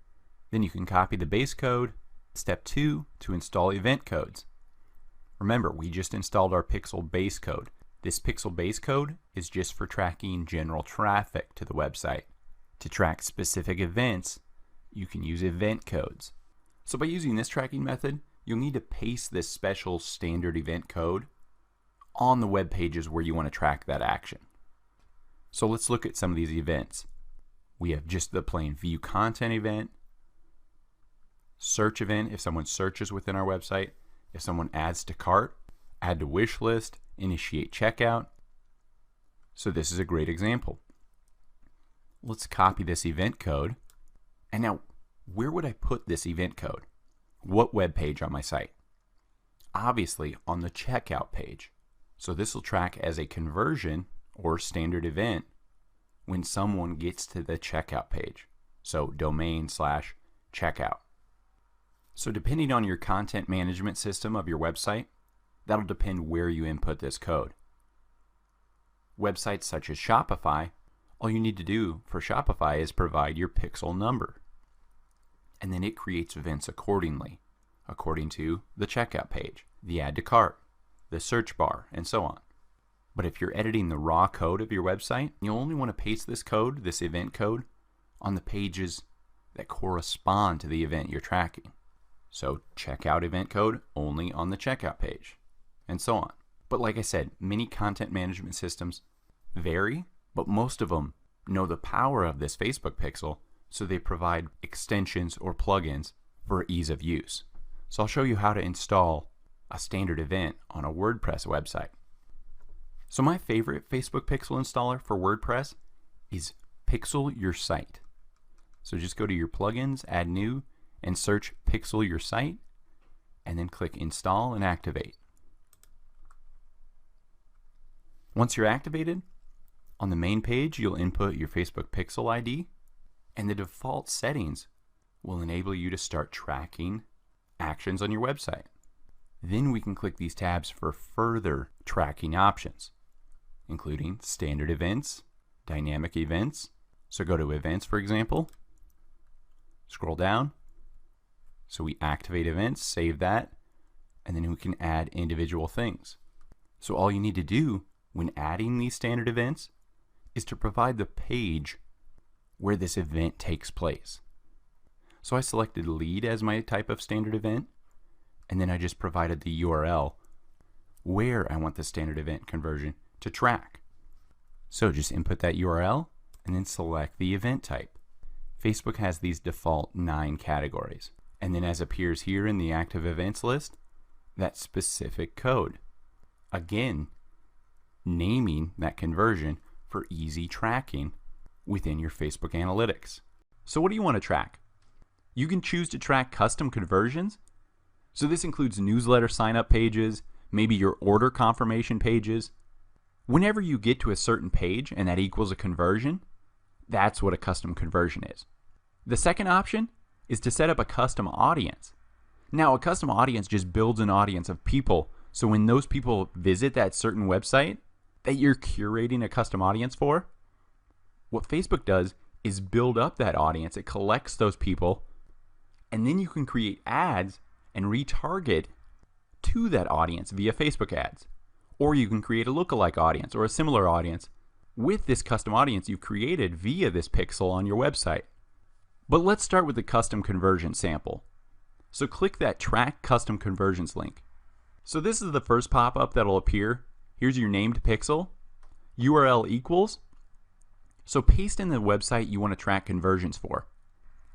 then you can copy the base code. Step 2, to install event codes. Remember, we just installed our pixel base code. This pixel base code is just for tracking general traffic to the website. To track specific events, you can use event codes. So by using this tracking method, you'll need to paste this special standard event code on the web pages where you want to track that action. So let's look at some of these events. We have just the plain view content event, search event if someone searches within our website, if someone adds to cart, add to wish list, initiate checkout. So this is a great example. Let's copy this event code. And now, where would I put this event code? What web page on my site? Obviously on the checkout page. So this will track as a conversion or standard event when someone gets to the checkout page. So domain/checkout. So depending on your content management system of your website, that'll depend where you input this code. Websites such as Shopify, all you need to do for Shopify is provide your pixel number. And then it creates events accordingly, according to the checkout page, the add to cart, the search bar, and so on. But if you're editing the raw code of your website, you'll only want to paste this code, this event code, on the pages that correspond to the event you're tracking. So checkout event code only on the checkout page, and so on. But like I said, many content management systems vary, but most of them know the power of this Facebook pixel, so they provide extensions or plugins for ease of use. So I'll show you how to install a standard event on a WordPress website. So my favorite Facebook pixel installer for WordPress is Pixel Your Site. So just go to your plugins, add new, and search Pixel Your Site, and then click install and activate. Once you're activated, on the main page you'll input your Facebook pixel ID, and the default settings will enable you to start tracking actions on your website. Then we can click these tabs for further tracking options, including standard events, dynamic events. So go to events, for example, scroll down. So we activate events, save that, and then we can add individual things. So all you need to do when adding these standard events is to provide the page where this event takes place. So I selected lead as my type of standard event, and then I just provided the URL where I want the standard event conversion to track. So just input that URL and then select the event type. Facebook has these default 9 categories, and then as appears here in the active events list, that specific code. Again, naming that conversion for easy tracking within your Facebook analytics. So what do you want to track? You can choose to track custom conversions. So this includes newsletter sign-up pages, maybe your order confirmation pages. Whenever you get to a certain page and that equals a conversion, that's what a custom conversion is. The second option is to set up a custom audience. Now, a custom audience just builds an audience of people, so when those people visit that certain website that you're curating a custom audience for, what Facebook does is build up that audience. It collects those people, and then you can create ads and retarget to that audience via Facebook ads. Or you can create a lookalike audience or a similar audience with this custom audience you've created via this pixel on your website. But let's start with the custom conversion sample. So click that Track Custom Conversions link. So this is the first pop-up that'll appear. Here's your named pixel, URL equals. So paste in the website you want to track conversions for.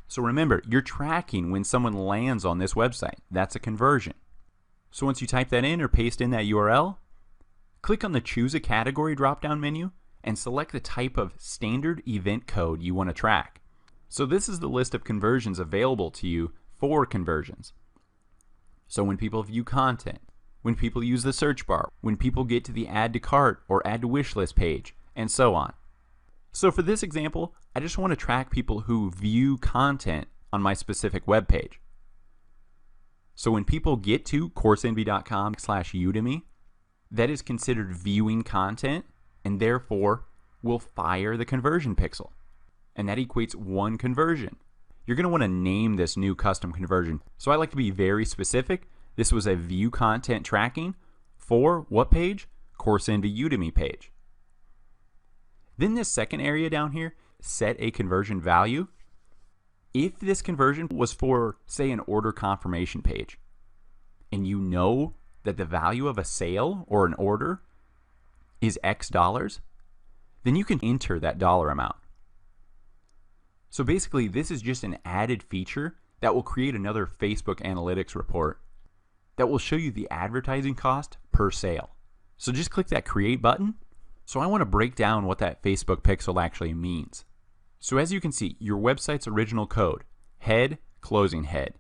So remember, you're tracking when someone lands on this website. That's a conversion. So once you type that in or paste in that URL, click on the Choose a Category drop-down menu and select the type of standard event code you want to track. So this is the list of conversions available to you for conversions. So when people view content, when people use the search bar, when people get to the add to cart or add to wish list page, and so on. So for this example, I just want to track people who view content on my specific web page. So when people get to CourseEnvy.com/Udemy, that is considered viewing content and therefore will fire the conversion pixel. And that equates 1 conversion. You're going to want to name this new custom conversion. So I like to be very specific. This was a view content tracking for what page? Course Envy Udemy page. Then this second area down here, set a conversion value. If this conversion was for, say, an order confirmation page, and you know that the value of a sale or an order is X dollars, then you can enter that dollar amount. So basically, this is just an added feature that will create another Facebook analytics report that will show you the advertising cost per sale. So just click that Create button. So I want to break down what that Facebook pixel actually means. So as you can see, your website's original code, head, closing head.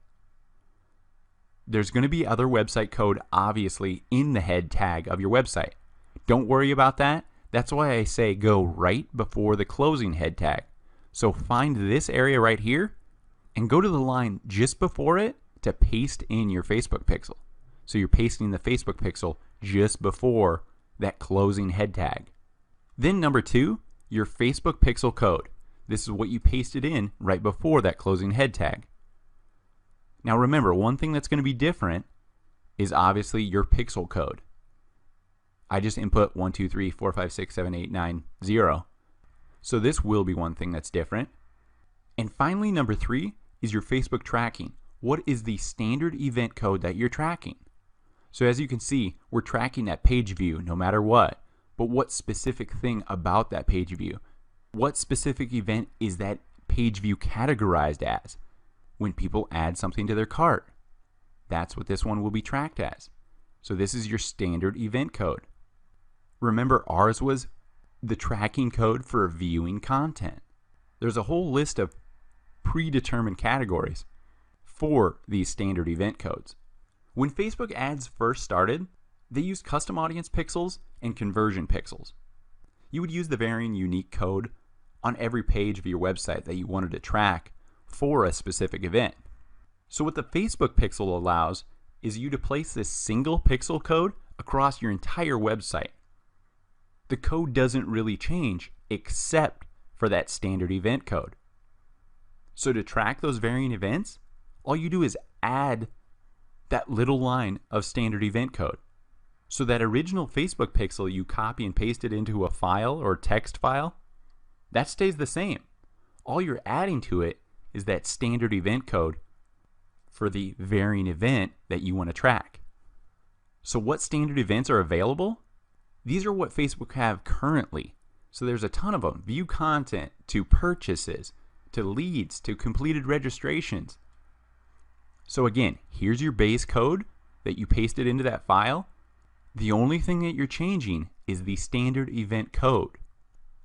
There's going to be other website code obviously in the head tag of your website. Don't worry about that. That's why I say go right before the closing head tag. So find this area right here and go to the line just before it to paste in your Facebook pixel. So you're pasting the Facebook pixel just before that closing head tag. Then number 2, your Facebook pixel code. This is what you pasted in right before that closing head tag. Now remember, one thing that's going to be different is obviously your pixel code. I just input 1, 2, 3, 4, 5, 6, 7, 8, 9, 0. So this will be one thing that's different. And finally, number 3 is your Facebook tracking. What is the standard event code that you're tracking? So as you can see, we're tracking that page view no matter what. But what specific thing about that page view? What specific event is that page view categorized as? When people add something to their cart. That's what this one will be tracked as. So this is your standard event code. Remember, ours was the tracking code for viewing content. There's a whole list of predetermined categories for these standard event codes. When Facebook ads first started, they used custom audience pixels and conversion pixels. You would use the varying unique code on every page of your website that you wanted to track for a specific event. So what the Facebook pixel allows is you to place this single pixel code across your entire website. The code doesn't really change except for that standard event code. So to track those varying events, all you do is add that little line of standard event code. So that original Facebook pixel you copy and paste it into a file or text file, that stays the same. All you're adding to it is that standard event code for the varying event that you want to track. So what standard events are available? These are what Facebook have currently. So there's a ton of them. View content, to purchases, to leads, to completed registrations. So again, here's your base code that you pasted into that file. The only thing that you're changing is the standard event code.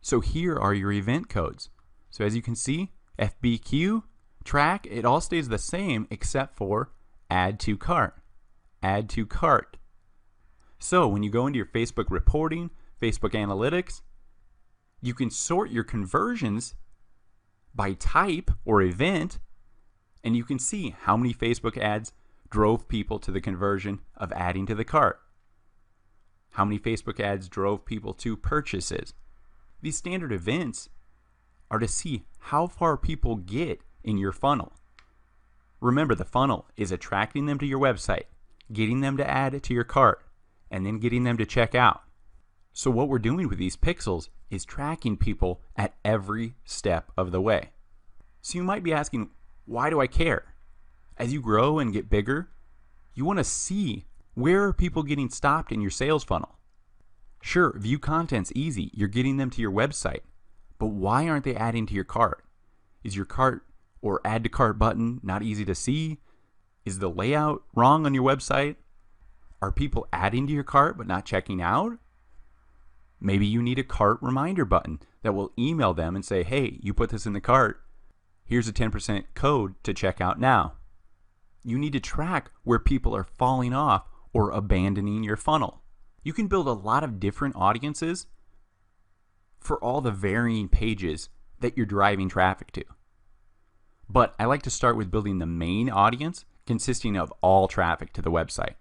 So here are your event codes. So as you can see, FBQ, track, it all stays the same except for add to cart. Add to cart. So when you go into your Facebook reporting, Facebook analytics, you can sort your conversions by type or event, and you can see how many Facebook ads drove people to the conversion of adding to the cart. How many Facebook ads drove people to purchases. These standard events are to see how far people get in your funnel. Remember, the funnel is attracting them to your website, getting them to add it to your cart, and then getting them to check out. So what we're doing with these pixels is tracking people at every step of the way. So you might be asking, why do I care? As you grow and get bigger, you want to see where are people getting stopped in your sales funnel. Sure, view content's easy. You're getting them to your website. But why aren't they adding to your cart? Is your cart or add to cart button not easy to see? Is the layout wrong on your website? Are people adding to your cart but not checking out? Maybe you need a cart reminder button that will email them and say, hey, you put this in the cart. Here's a 10% code to check out now. You need to track where people are falling off or abandoning your funnel. You can build a lot of different audiences for all the varying pages that you're driving traffic to. But I like to start with building the main audience consisting of all traffic to the website.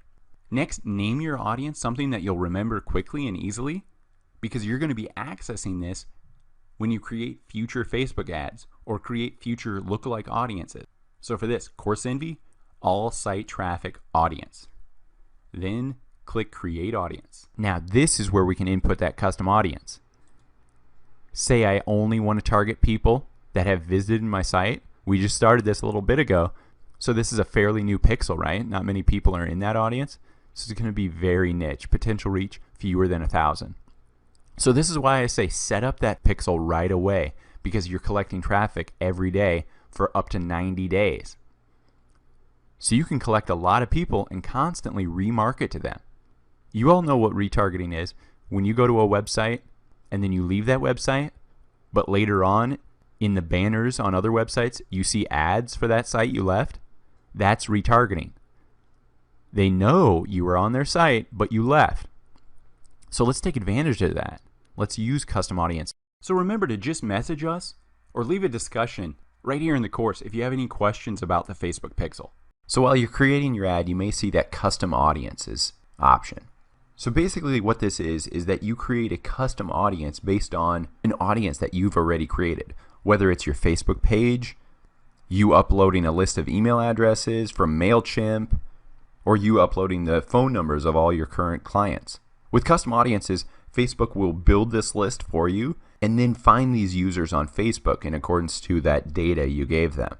Next, name your audience something that you'll remember quickly and easily, because you're going to be accessing this when you create future Facebook ads or create future lookalike audiences. So for this, Course Envy, all site traffic audience. Then click Create Audience. Now this is where we can input that custom audience. Say I only want to target people that have visited my site. We just started this a little bit ago. So this is a fairly new pixel, right? Not many people are in that audience. So it's going to be very niche. Potential reach fewer than 1,000. So this is why I say set up that pixel right away, because you're collecting traffic every day for up to 90 days. So you can collect a lot of people and constantly remarket to them. You all know what retargeting is. When you go to a website and then you leave that website, but later on in the banners on other websites you see ads for that site you left, that's retargeting. They know you were on their site, but you left. So let's take advantage of that. Let's use custom audience. So remember to just message us or leave a discussion right here in the course if you have any questions about the Facebook pixel. So while you're creating your ad, you may see that custom audiences option. So basically what this is that you create a custom audience based on an audience that you've already created. Whether it's your Facebook page, you uploading a list of email addresses from MailChimp, or you uploading the phone numbers of all your current clients. With custom audiences, Facebook will build this list for you and then find these users on Facebook in accordance to that data you gave them.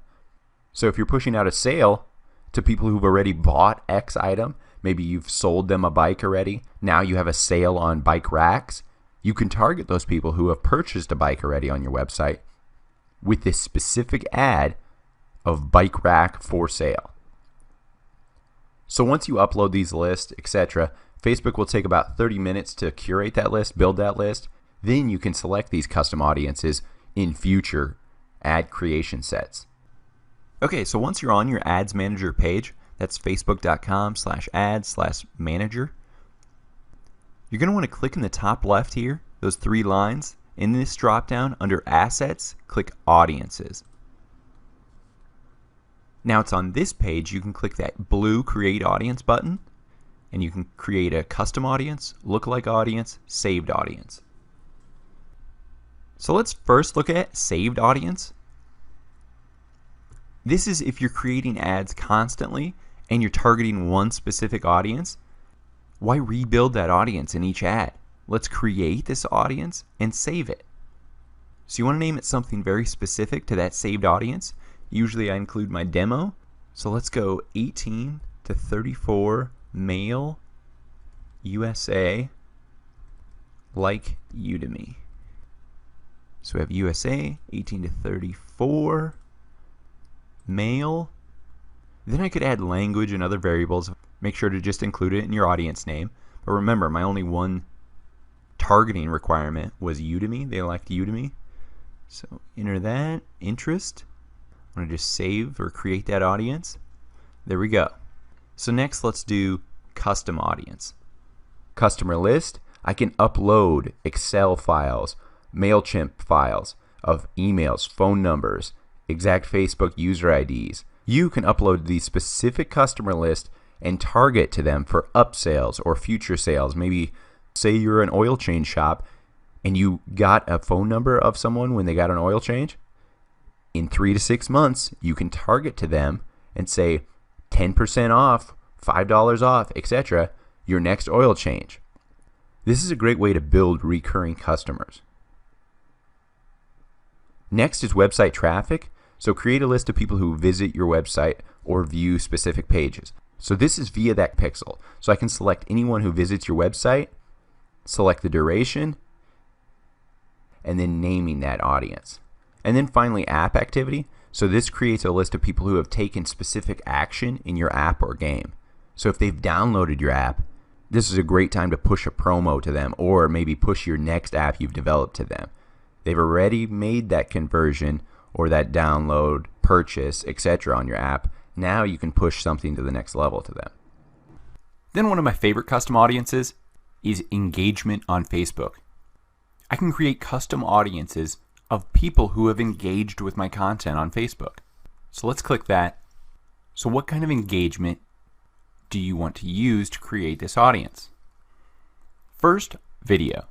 So if you're pushing out a sale to people who've already bought X item, maybe you've sold them a bike already, now you have a sale on bike racks, you can target those people who have purchased a bike already on your website with this specific ad of bike rack for sale. So once you upload these lists, etc., Facebook will take about 30 minutes to curate that list, build that list. Then you can select these custom audiences in future ad creation sets. Okay, so once you're on your Ads Manager page, that's facebook.com/ads/manager, you're going to want to click in the top left here, those 3 lines. In this drop-down, under Assets, click Audiences. Now it's on this page, you can click that blue Create Audience button, and you can create a custom audience, lookalike audience, saved audience. So let's first look at saved audience. This is if you're creating ads constantly and you're targeting one specific audience. Why rebuild that audience in each ad? Let's create this audience and save it. So you want to name it something very specific to that saved audience. Usually I include my demo. So let's go 18 to 34 male USA like Udemy. So we have USA 18 to 34 male. Then I could add language and other variables. Make sure to just include it in your audience name. But remember, my only one targeting requirement was Udemy. They liked Udemy. So enter that. Interest. I'm going to just save or create that audience. There we go. So next let's do custom audience. Customer list. I can upload Excel files, MailChimp files of emails, phone numbers, exact Facebook user IDs. You can upload the specific customer list and target to them for upsells or future sales. Maybe say you're an oil change shop and you got a phone number of someone when they got an oil change. In 3 to 6 months, you can target to them and say 10% off, $5 off, etc. your next oil change. This is a great way to build recurring customers. Next is website traffic. So create a list of people who visit your website or view specific pages. So this is via that pixel. So I can select anyone who visits your website, select the duration, and then naming that audience. And then finally app activity. So this creates a list of people who have taken specific action in your app or game. So if they've downloaded your app, this is a great time to push a promo to them, or maybe push your next app you've developed to them. They've already made that conversion or that download, purchase, etc. on your app. Now you can push something to the next level to them. Then one of my favorite custom audiences is engagement on Facebook. I can create custom audiences of people who have engaged with my content on Facebook. So let's click that. So what kind of engagement do you want to use to create this audience? First, video.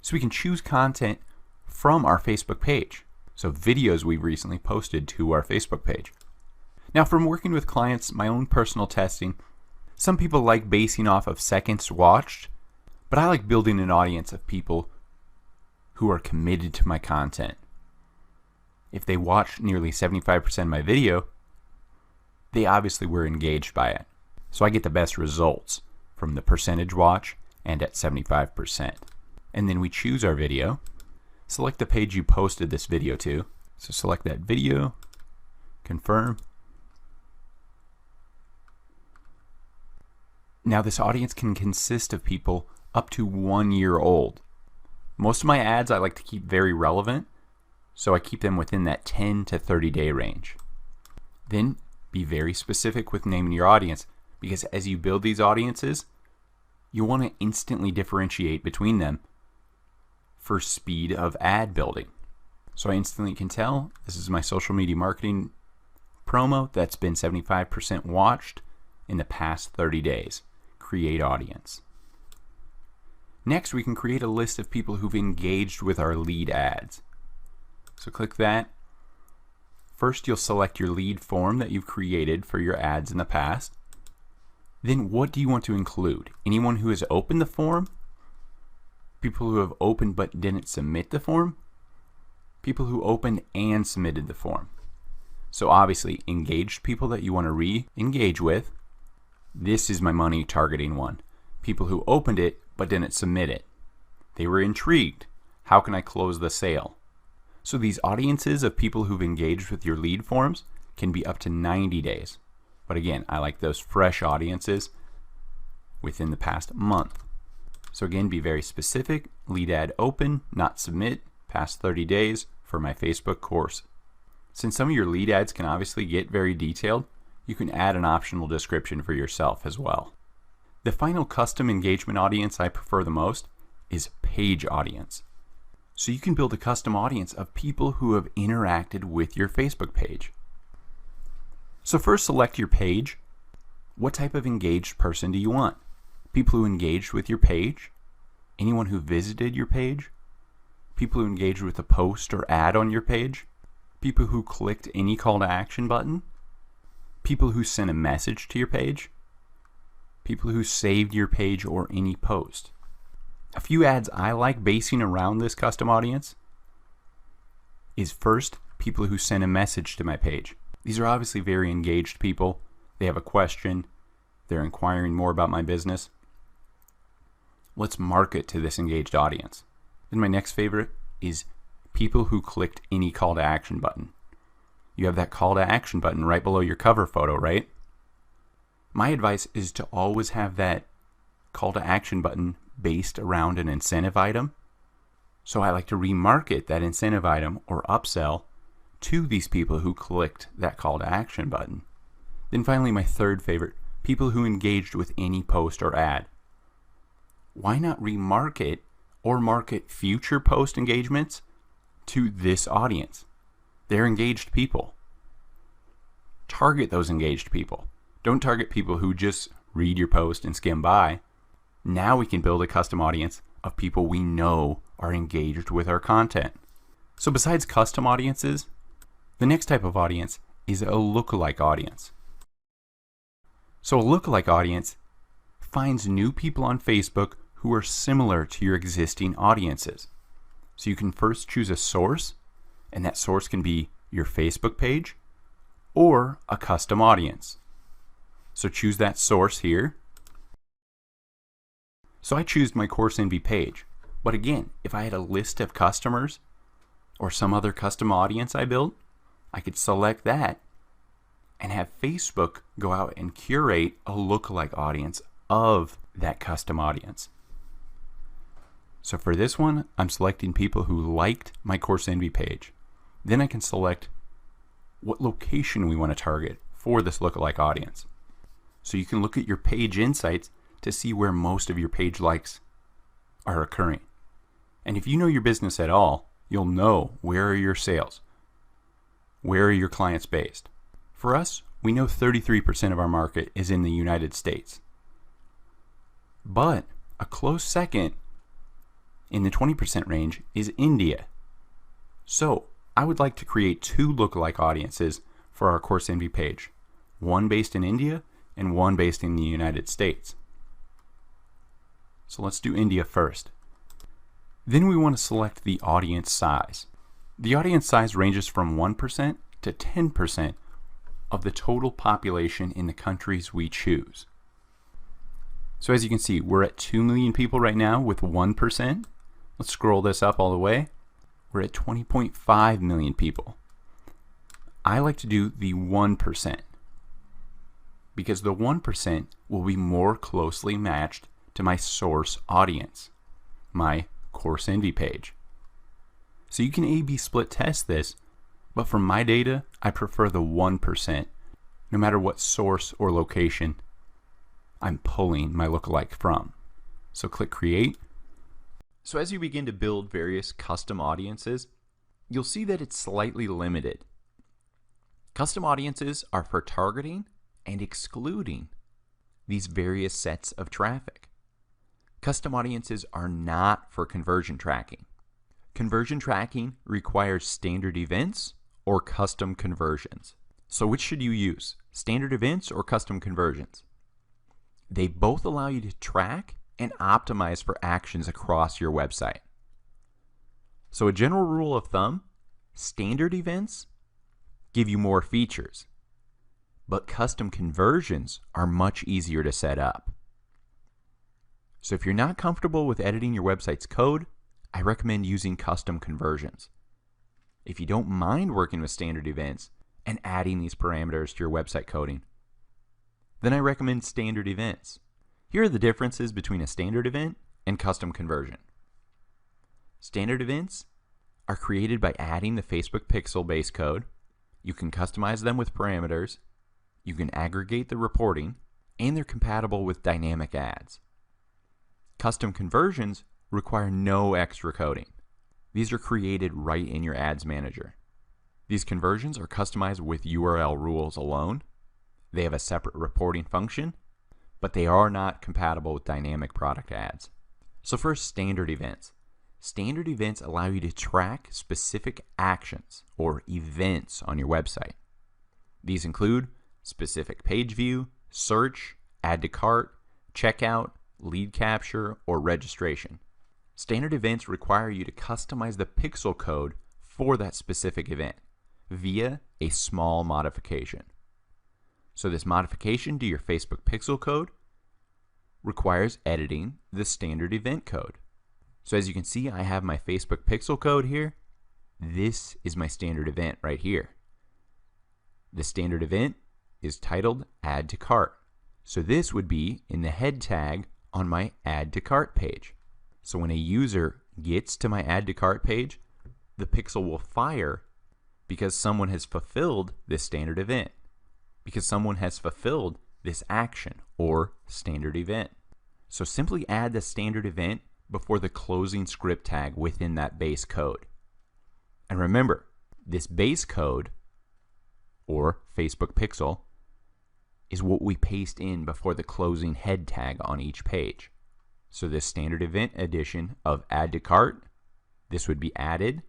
So we can choose content from our Facebook page. So videos we've recently posted to our Facebook page. Now from working with clients, my own personal testing, some people like basing off of seconds watched, but I like building an audience of people who are committed to my content. If they watched nearly 75% of my video, they obviously were engaged by it. So I get the best results from the percentage watch and at 75%. And then we choose our video. Select the page you posted this video to. So select that video, confirm. Now this audience can consist of people up to 1 year old. Most of my ads I like to keep very relevant, so I keep them within that 10 to 30 day range. Then be very specific with naming your audience, because as you build these audiences, you want to instantly differentiate between them for speed of ad building. So I instantly can tell this is my social media marketing promo that's been 75% watched in the past 30 days. Create audience. Next, we can create a list of people who've engaged with our lead ads. So click that. First, you'll select your lead form that you've created for your ads in the past. Then what do you want to include? Anyone who has opened the form? People who have opened but didn't submit the form? People who opened and submitted the form. So obviously, engaged people that you want to re-engage with. This is my money targeting one. People who opened it but didn't submit it. They were intrigued. How can I close the sale? So these audiences of people who've engaged with your lead forms can be up to 90 days. But again, I like those fresh audiences within the past month. So again, be very specific. Lead ad open, not submit, past 30 days for my Facebook course. Since some of your lead ads can obviously get very detailed, you can add an optional description for yourself as well. The final custom engagement audience I prefer the most is page audience. So you can build a custom audience of people who have interacted with your Facebook page. So first, select your page. What type of engaged person do you want? People who engaged with your page? Anyone who visited your page? People who engaged with a post or ad on your page? People who clicked any call to action button? People who sent a message to your page? People who saved your page or any post? A few ads I like basing around this custom audience is first, people who send a message to my page. These are obviously very engaged people. They have a question. They're inquiring more about my business. Let's market to this engaged audience. Then my next favorite is people who clicked any call to action button. You have that call to action button right below your cover photo, right? My advice is to always have that call to action button based around an incentive item. So I like to remarket that incentive item or upsell to these people who clicked that call to action button. Then finally, my third favorite, people who engaged with any post or ad. Why not remarket or market future post engagements to this audience? They're engaged people. Target those engaged people. Don't target people who just read your post and skim by. Now we can build a custom audience of people we know are engaged with our content. So besides custom audiences, the next type of audience is a lookalike audience. So a lookalike audience finds new people on Facebook who are similar to your existing audiences. So you can first choose a source, and that source can be your Facebook page or a custom audience. So choose that source here. So I choose my Course Envy page. But again, if I had a list of customers or some other custom audience I built, I could select that and have Facebook go out and curate a lookalike audience of that custom audience. So for this one, I'm selecting people who liked my Course Envy page. Then I can select what location we want to target for this lookalike audience. So you can look at your page insights to see where most of your page likes are occurring. And if you know your business at all, you'll know where are your sales, where are your clients based. For us, we know 33% of our market is in the United States. But a close second in the 20% range is India. So I would like to create two lookalike audiences for our Course Envy page, one based in India and one based in the United States. So let's do India first. Then we want to select the audience size. The audience size ranges from 1% to 10% of the total population in the countries we choose. So as you can see, we're at 2 million people right now with 1%. Let's scroll this up all the way. We're at 20.5 million people. I like to do the 1% because the 1% will be more closely matched to my source audience, my Course Envy page. So you can A/B split test this, but from my data, I prefer the 1%, no matter what source or location I'm pulling my lookalike from. So click Create. So as you begin to build various custom audiences, you'll see that it's slightly limited. Custom audiences are for targeting and excluding these various sets of traffic. Custom audiences are not for conversion tracking. Conversion tracking requires standard events or custom conversions. So which should you use? Standard events or custom conversions? They both allow you to track and optimize for actions across your website. So a general rule of thumb, standard events give you more features, but custom conversions are much easier to set up. So if you're not comfortable with editing your website's code, I recommend using custom conversions. If you don't mind working with standard events and adding these parameters to your website coding, then I recommend standard events. Here are the differences between a standard event and custom conversion. Standard events are created by adding the Facebook pixel base code. You can customize them with parameters, you can aggregate the reporting, and they're compatible with dynamic ads. Custom conversions require no extra coding. These are created right in your ads manager. These conversions are customized with URL rules alone. They have a separate reporting function, but they are not compatible with dynamic product ads. So first, standard events. Standard events allow you to track specific actions or events on your website. These include specific page view, search, add to cart, checkout, lead capture, or registration. Standard events require you to customize the pixel code for that specific event via a small modification. So this modification to your Facebook pixel code requires editing the standard event code. So as you can see, I have my Facebook pixel code here. This is my standard event right here. The standard event is titled Add to Cart. So this would be in the head tag on my Add to Cart page. So when a user gets to my Add to Cart page, the pixel will fire because someone has fulfilled this standard event, because someone has fulfilled this action or standard event. So simply add the standard event before the closing script tag within that base code. And remember, this base code or Facebook pixel is what we paste in before the closing head tag on each page. So this standard event edition of Add to Cart, this would be added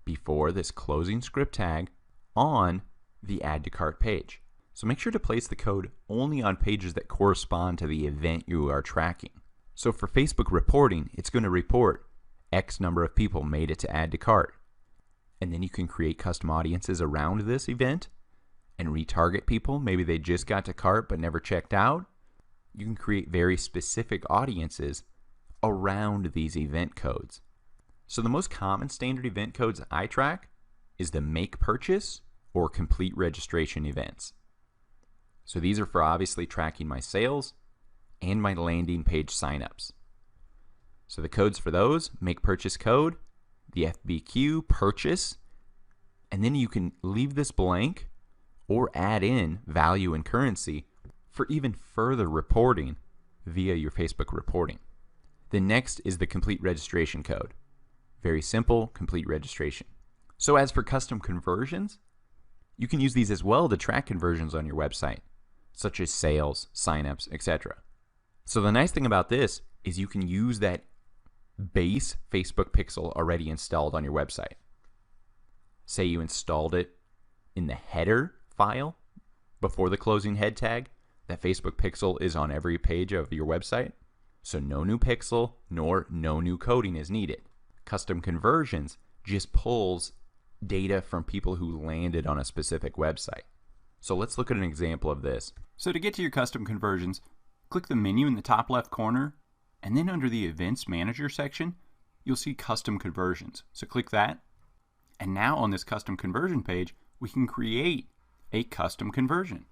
before this closing script tag on the Add to Cart page. So make sure to place the code only on pages that correspond to the event you are tracking. So for Facebook reporting, it's going to report X number of people made it to Add to Cart. And then you can create custom audiences around this event and retarget people. Maybe they just got to cart but never checked out. You can create very specific audiences around these event codes. So the most common standard event codes I track is the make purchase or complete registration events. So these are for obviously tracking my sales and my landing page signups. So the codes for those, make purchase code, the FBQ, purchase, and then you can leave this blank or add in value and currency for even further reporting via your Facebook reporting. The next is the complete registration code. Very simple, complete registration. So as for custom conversions, you can use these as well to track conversions on your website, such as sales, signups, etc. So the nice thing about this is you can use that base Facebook pixel already installed on your website. Say you installed it in the header file before the closing head tag. That Facebook pixel is on every page of your website, so no new pixel nor no new coding is needed. Custom conversions just pulls data from people who landed on a specific website. So let's look at an example of this. So to get to your custom conversions, click the menu in the top left corner, and then under the Events Manager section, you'll see Custom Conversions. So click that, and now on this custom conversion page, we can create a custom conversion.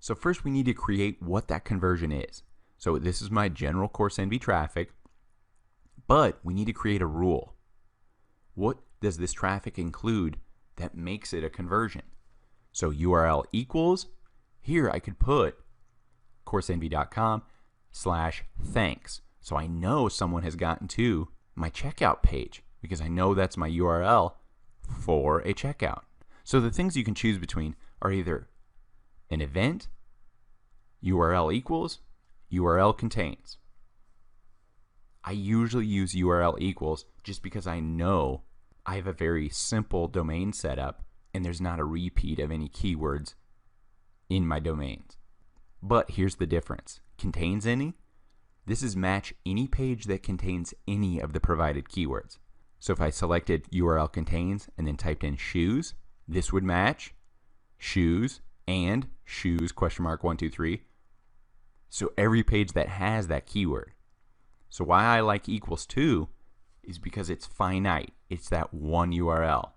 So first we need to create what that conversion is. So this is my general Course Envy traffic, but we need to create a rule. What does this traffic include that makes it a conversion? So URL equals, here I could put CourseEnvy.com/thanks. So I know someone has gotten to my checkout page because I know that's my URL for a checkout. So the things you can choose between are either an event, URL equals, URL contains. I usually use URL equals just because I know I have a very simple domain setup and there's not a repeat of any keywords in my domains. But here's the difference. Contains any? This is match any page that contains any of the provided keywords. So if I selected URL contains and then typed in shoes, this would match shoes and shoes $123. So every page that has that keyword. So why I like equals to is because it's finite. It's that one URL.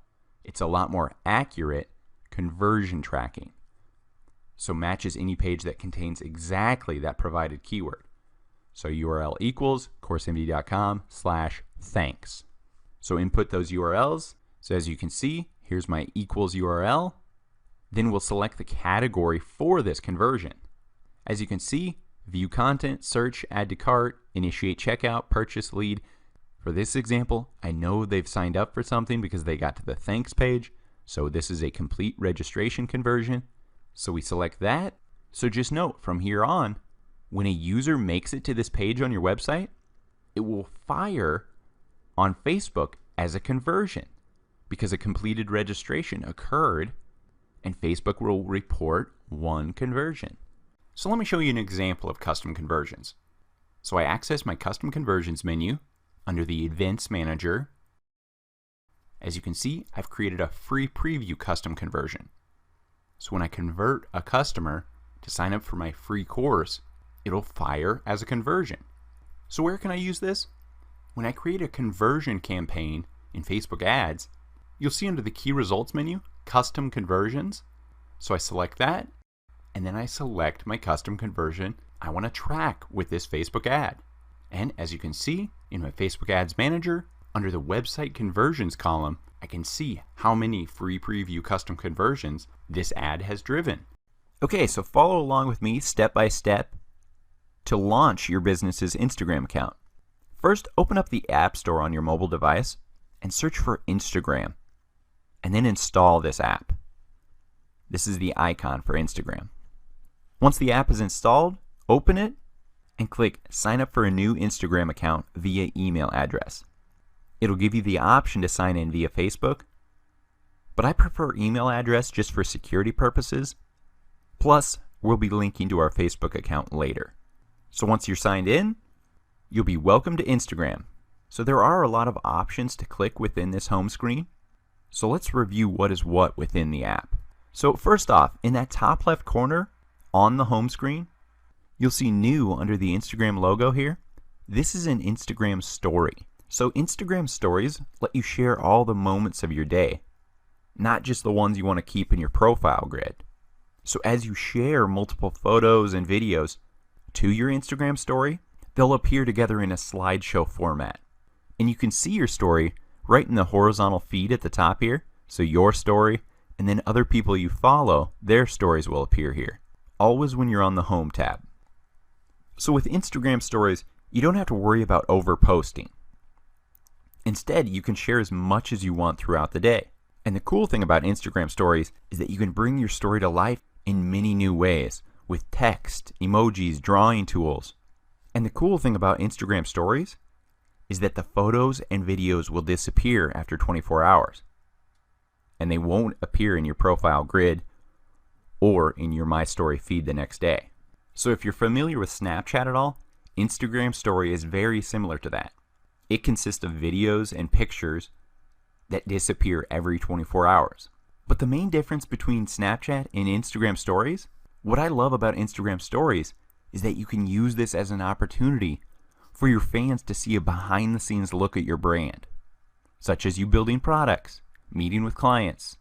It's a lot more accurate conversion tracking. So matches any page that contains exactly that provided keyword. So URL equals coursemd.com/thanks. So input those URLs. So as you can see, here's my equals URL. Then we'll select the category for this conversion. As you can see, view content, search, add to cart, initiate checkout, purchase lead. For this example, I know they've signed up for something because they got to the thanks page. So this is a complete registration conversion. So we select that. So just note from here on, when a user makes it to this page on your website, it will fire on Facebook as a conversion because a completed registration occurred and Facebook will report one conversion. So let me show you an example of custom conversions. So I access my custom conversions menu under the Events Manager. As you can see, I've created a free preview custom conversion. So when I convert a customer to sign up for my free course, it'll fire as a conversion. So where can I use this? When I create a conversion campaign in Facebook ads, you'll see under the key results menu, custom conversions. So I select that, and then I select my custom conversion I want to track with this Facebook ad. And as you can see in my Facebook Ads Manager, under the website conversions column, I can see how many free preview custom conversions this ad has driven. Okay, so follow along with me step by step to launch your business's Instagram account. First, open up the App Store on your mobile device and search for Instagram, and then install this app. This is the icon for Instagram. Once the app is installed, open it and click Sign up for a new Instagram account via email address. It'll give you the option to sign in via Facebook, but I prefer email address just for security purposes. Plus, we'll be linking to our Facebook account later. So once you're signed in, you'll be welcome to Instagram. So there are a lot of options to click within this home screen. So let's review what is what within the app. So first off, in that top left corner on the home screen, you'll see new under the Instagram logo here. This is an Instagram story. So Instagram stories let you share all the moments of your day, not just the ones you want to keep in your profile grid. So as you share multiple photos and videos to your Instagram story, they'll appear together in a slideshow format. And you can see your story right in the horizontal feed at the top here. So your story, and then other people you follow, their stories will appear here, always when you're on the Home tab. So with Instagram stories, you don't have to worry about overposting. Instead, you can share as much as you want throughout the day. And the cool thing about Instagram stories is that you can bring your story to life in many new ways with text, emojis, drawing tools. And the cool thing about Instagram stories is that the photos and videos will disappear after 24 hours. And they won't appear in your profile grid or in your My Story feed the next day. So if you're familiar with Snapchat at all, Instagram story is very similar to that. It consists of videos and pictures that disappear every 24 hours. But the main difference between Snapchat and Instagram stories, what I love about Instagram stories is that you can use this as an opportunity for your fans to see a behind the scenes look at your brand, such as you building products, meeting with clients,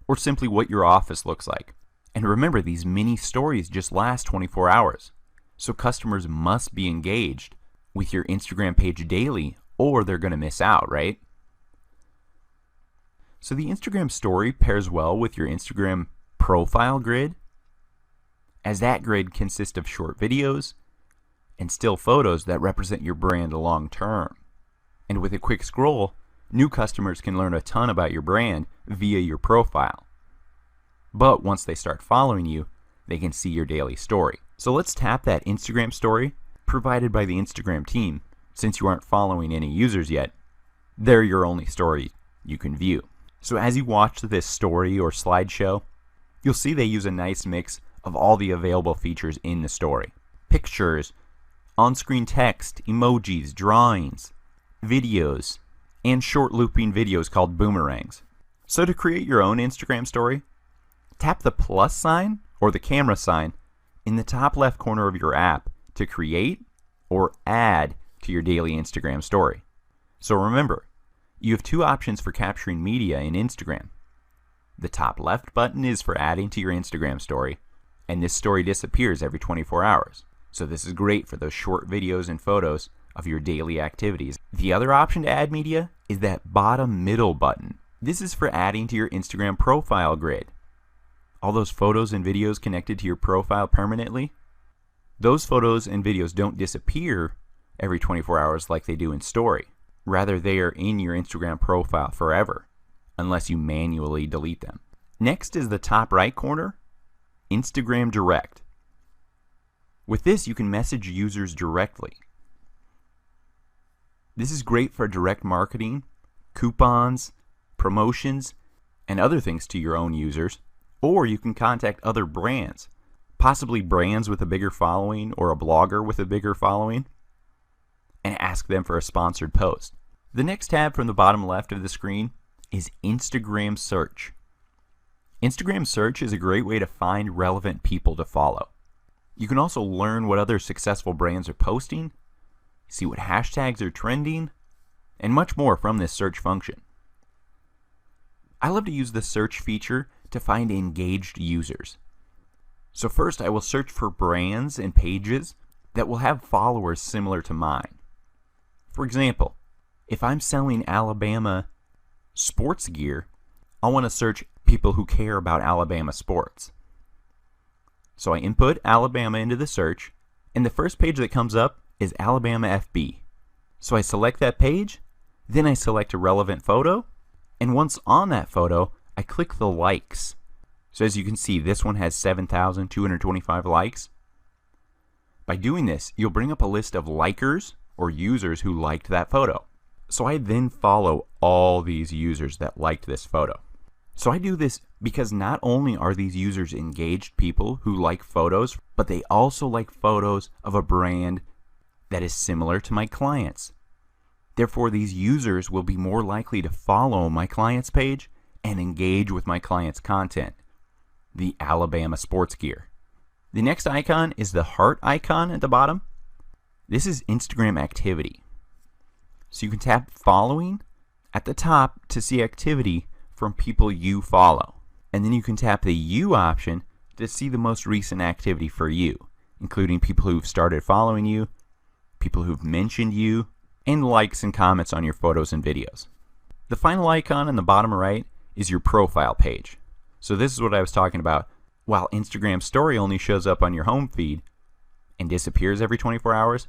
or simply what your office looks like. And remember, these mini stories just last 24 hours. So customers must be engaged with your Instagram page daily or they're going to miss out, right? So the Instagram story pairs well with your Instagram profile grid, as that grid consists of short videos and still photos that represent your brand long term. And with a quick scroll, new customers can learn a ton about your brand via your profile. But once they start following you, they can see your daily story. So let's tap that Instagram story provided by the Instagram team. Since you aren't following any users yet, they're your only story you can view. So as you watch this story or slideshow, you'll see they use a nice mix of all the available features in the story. Pictures, on-screen text, emojis, drawings, videos, and short looping videos called boomerangs. So to create your own Instagram story, tap the plus sign or the camera sign in the top left corner of your app to create or add to your daily Instagram story. So remember, you have two options for capturing media in Instagram. The top left button is for adding to your Instagram story, and this story disappears every 24 hours. So this is great for those short videos and photos of your daily activities. The other option to add media is that bottom middle button. This is for adding to your Instagram profile grid. All those photos and videos connected to your profile permanently, those photos and videos don't disappear every 24 hours like they do in story. Rather, they are in your Instagram profile forever, unless you manually delete them. Next is the top right corner, Instagram Direct. With this, you can message users directly. This is great for direct marketing, coupons, promotions, and other things to your own users. Or you can contact other brands, possibly brands with a bigger following or a blogger with a bigger following, and ask them for a sponsored post. The next tab from the bottom left of the screen is Instagram Search. Instagram Search is a great way to find relevant people to follow. You can also learn what other successful brands are posting, see what hashtags are trending, and much more from this search function. I love to use the search feature to find engaged users. So first I will search for brands and pages that will have followers similar to mine. For example, if I'm selling Alabama sports gear, I want to search people who care about Alabama sports. So I input Alabama into the search, and the first page that comes up is Alabama FB. So I select that page, then I select a relevant photo, and once on that photo, I click the likes. So as you can see, this one has 7,225 likes. By doing this, you'll bring up a list of likers or users who liked that photo. So I then follow all these users that liked this photo. So I do this because not only are these users engaged people who like photos, but they also like photos of a brand that is similar to my clients. Therefore, these users will be more likely to follow my client's page and engage with my client's content, the Alabama sports gear. The next icon is the heart icon at the bottom. This is Instagram activity. So you can tap following at the top to see activity from people you follow. And then you can tap the you option to see the most recent activity for you, including people who've started following you, people who've mentioned you, and likes and comments on your photos and videos. The final icon in the bottom right is your profile page. So this is what I was talking about. While Instagram story only shows up on your home feed and disappears every 24 hours,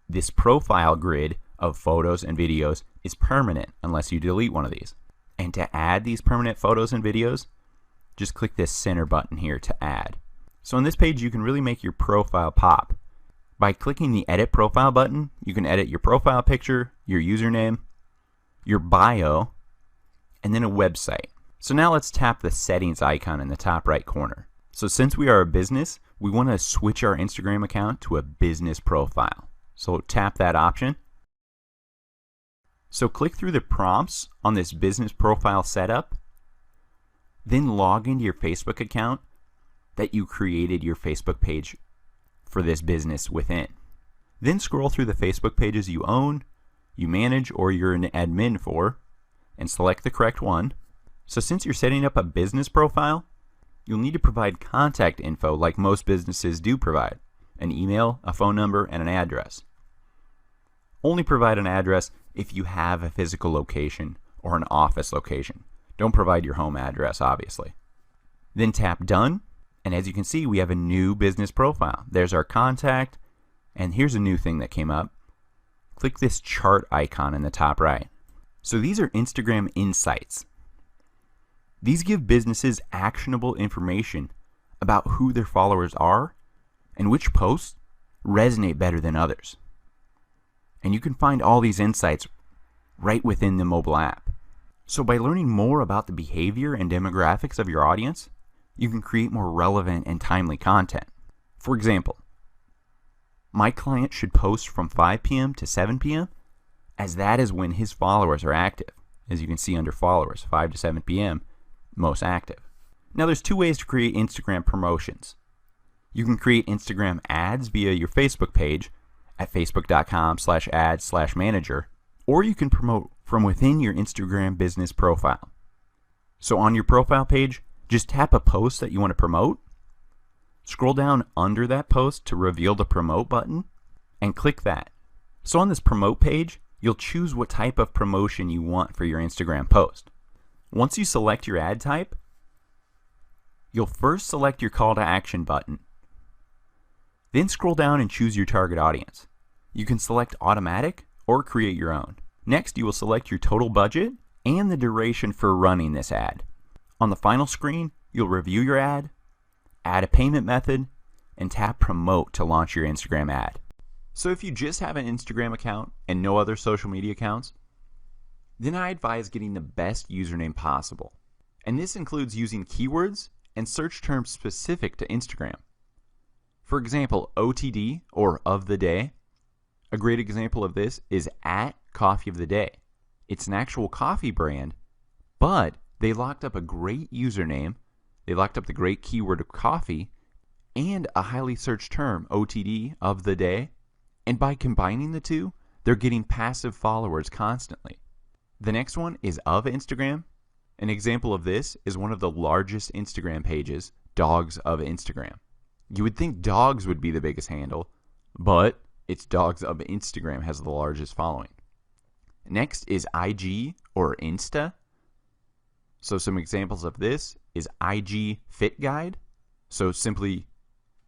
this profile grid of photos and videos is permanent unless you delete one of these. And to add these permanent photos and videos, just click this center button here to add. So on this page, you can really make your profile pop. By clicking the edit profile button, you can edit your profile picture, your username, your bio, and then a website. So now let's tap the settings icon in the top right corner. So since we are a business, we want to switch our Instagram account to a business profile. So tap that option. So click through the prompts on this business profile setup, then log into your Facebook account that you created your Facebook page for this business within. Then scroll through the Facebook pages you own, you manage, or you're an admin for, and select the correct one. So since you're setting up a business profile, you'll need to provide contact info like most businesses do provide, an email, a phone number, and an address. Only provide an address if you have a physical location or an office location. Don't provide your home address, obviously. Then tap Done, and as you can see, we have a new business profile. There's our contact, and here's a new thing that came up. Click this chart icon in the top right. So these are Instagram insights. These give businesses actionable information about who their followers are and which posts resonate better than others. And you can find all these insights right within the mobile app. So by learning more about the behavior and demographics of your audience, you can create more relevant and timely content. For example, my client should post from 5 p.m. to 7 p.m. as that is when his followers are active. As you can see under followers, 5 to 7 p.m., most active. Now there's two ways to create Instagram promotions. You can create Instagram ads via your Facebook page at facebook.com/ads/manager, or you can promote from within your Instagram business profile. So on your profile page, just tap a post that you want to promote, scroll down under that post to reveal the promote button, and click that. So on this promote page, you'll choose what type of promotion you want for your Instagram post. Once you select your ad type, you'll first select your call to action button. Then scroll down and choose your target audience. You can select automatic or create your own. Next, you will select your total budget and the duration for running this ad. On the final screen, you'll review your ad, add a payment method, and tap promote to launch your Instagram ad. So if you just have an Instagram account and no other social media accounts, then I advise getting the best username possible. And this includes using keywords and search terms specific to Instagram. For example, OTD, or of the day. A great example of this is @Coffee of the Day. It's an actual coffee brand, but they locked up a great username, they locked up the great keyword of coffee, and a highly searched term, OTD, of the day. And by combining the two, they're getting passive followers constantly. The next one is of Instagram. An example of this is one of the largest Instagram pages, Dogs of Instagram. You would think dogs would be the biggest handle, but it's Dogs of Instagram has the largest following. Next is IG or Insta. So some examples of this is IG Fit Guide. So simply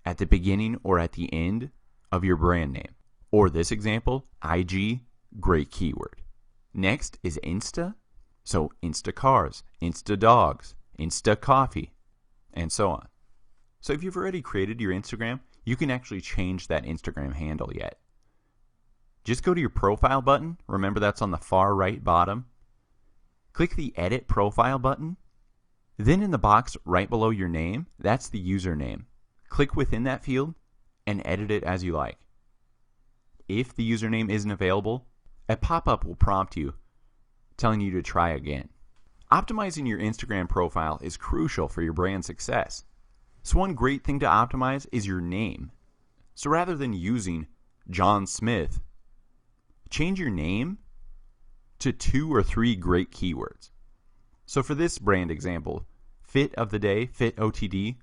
at the beginning or at the end of your brand name. Or this example, IG, great keyword. Next is Insta. So Insta Cars, Insta Dogs, Insta Coffee, and so on. So if you've already created your Instagram, you can actually change that Instagram handle yet. Just go to your profile button. Remember that's on the far right bottom. Click the Edit Profile button. Then in the box right below your name, that's the username. Click within that field and edit it as you like. If the username isn't available, a pop-up will prompt you telling you to try again. Optimizing your Instagram profile is crucial for your brand success. So one great thing to optimize is your name. So rather than using John Smith, change your name to 2 or 3 great keywords. So for this brand example, Fit of the Day, Fit OTD,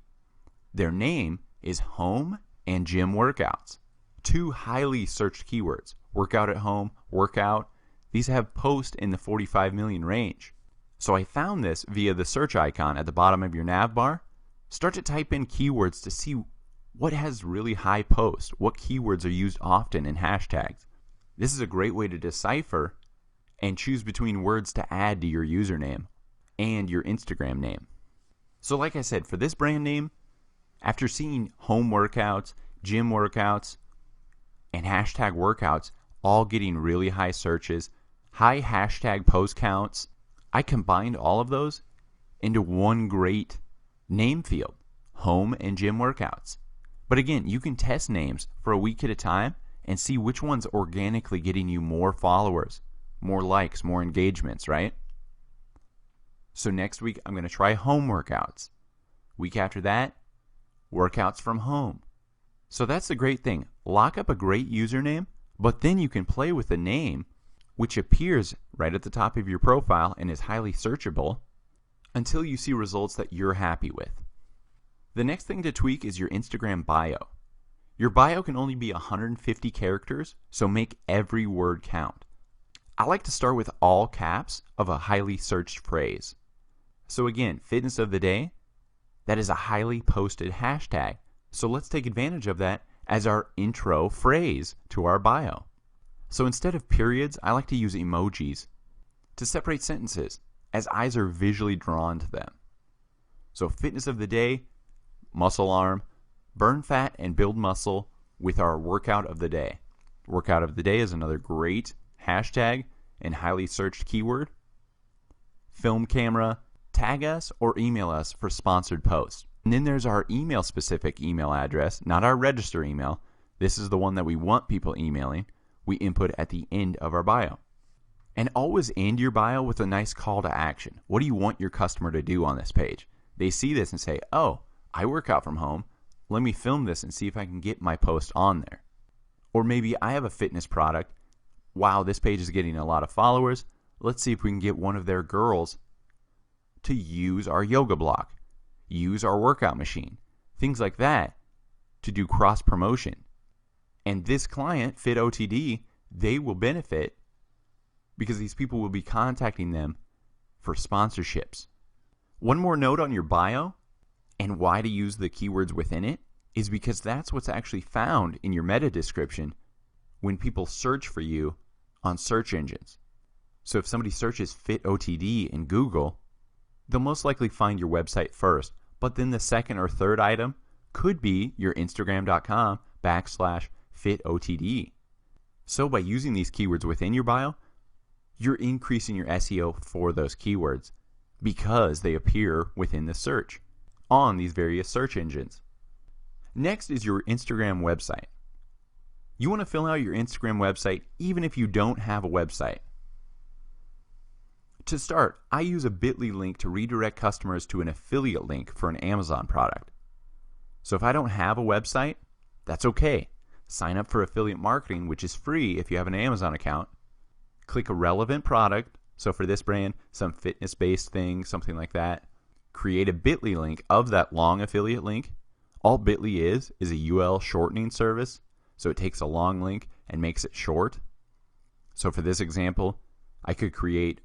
their name is home and gym workouts. 2 highly searched keywords, workout at home, workout. These have posts in the 45 million range. So I found this via the search icon at the bottom of your nav bar. Start to type in keywords to see what has really high posts, what keywords are used often in hashtags. This is a great way to decipher and choose between words to add to your username and your Instagram name. So like I said, for this brand name, after seeing home workouts, gym workouts, and hashtag workouts all getting really high searches, high hashtag post counts, I combined all of those into one great name field, home and gym workouts. But again, you can test names for a week at a time and see which one's organically getting you more followers, more likes, more engagements, right? So next week, I'm going to try home workouts. Week after that, workouts from home. So that's the great thing. Lock up a great username, but then you can play with the name, which appears right at the top of your profile and is highly searchable, until you see results that you're happy with. The next thing to tweak is your Instagram bio. Your bio can only be 150 characters, so make every word count. I like to start with all caps of a highly searched phrase. So again, fitness of the day, that is a highly posted hashtag. So let's take advantage of that as our intro phrase to our bio. So instead of periods, I like to use emojis to separate sentences, as eyes are visually drawn to them. So fitness of the day, muscle arm, burn fat and build muscle with our workout of the day. Workout of the day is another great hashtag and highly searched keyword. Film camera, tag us or email us for sponsored posts. And then there's our email specific email address, not our register email. This is the one that we want people emailing. We input at the end of our bio. And always end your bio with a nice call to action. What do you want your customer to do on this page? They see this and say, oh, I work out from home. Let me film this and see if I can get my post on there. Or maybe I have a fitness product. Wow, this page is getting a lot of followers. Let's see if we can get one of their girls to use our yoga block, use our workout machine, things like that to do cross promotion. And this client, IFTTT, they will benefit because these people will be contacting them for sponsorships. One more note on your bio and why to use the keywords within it is because that's what's actually found in your meta description when people search for you on search engines. So if somebody searches IFTTT in Google, they'll most likely find your website first, but then the second or third item could be your Instagram.com/IFTTT. So by using these keywords within your bio, you're increasing your SEO for those keywords because they appear within the search on these various search engines. Next is your Instagram website. You want to fill out your Instagram website even if you don't have a website. To start, I use a bit.ly link to redirect customers to an affiliate link for an Amazon product. So if I don't have a website, that's okay. Sign up for affiliate marketing, which is free if you have an Amazon account. Click a relevant product. So for this brand, some fitness-based thing, something like that. Create a bit.ly link of that long affiliate link. All bit.ly is a URL shortening service. So it takes a long link and makes it short. So for this example, I could create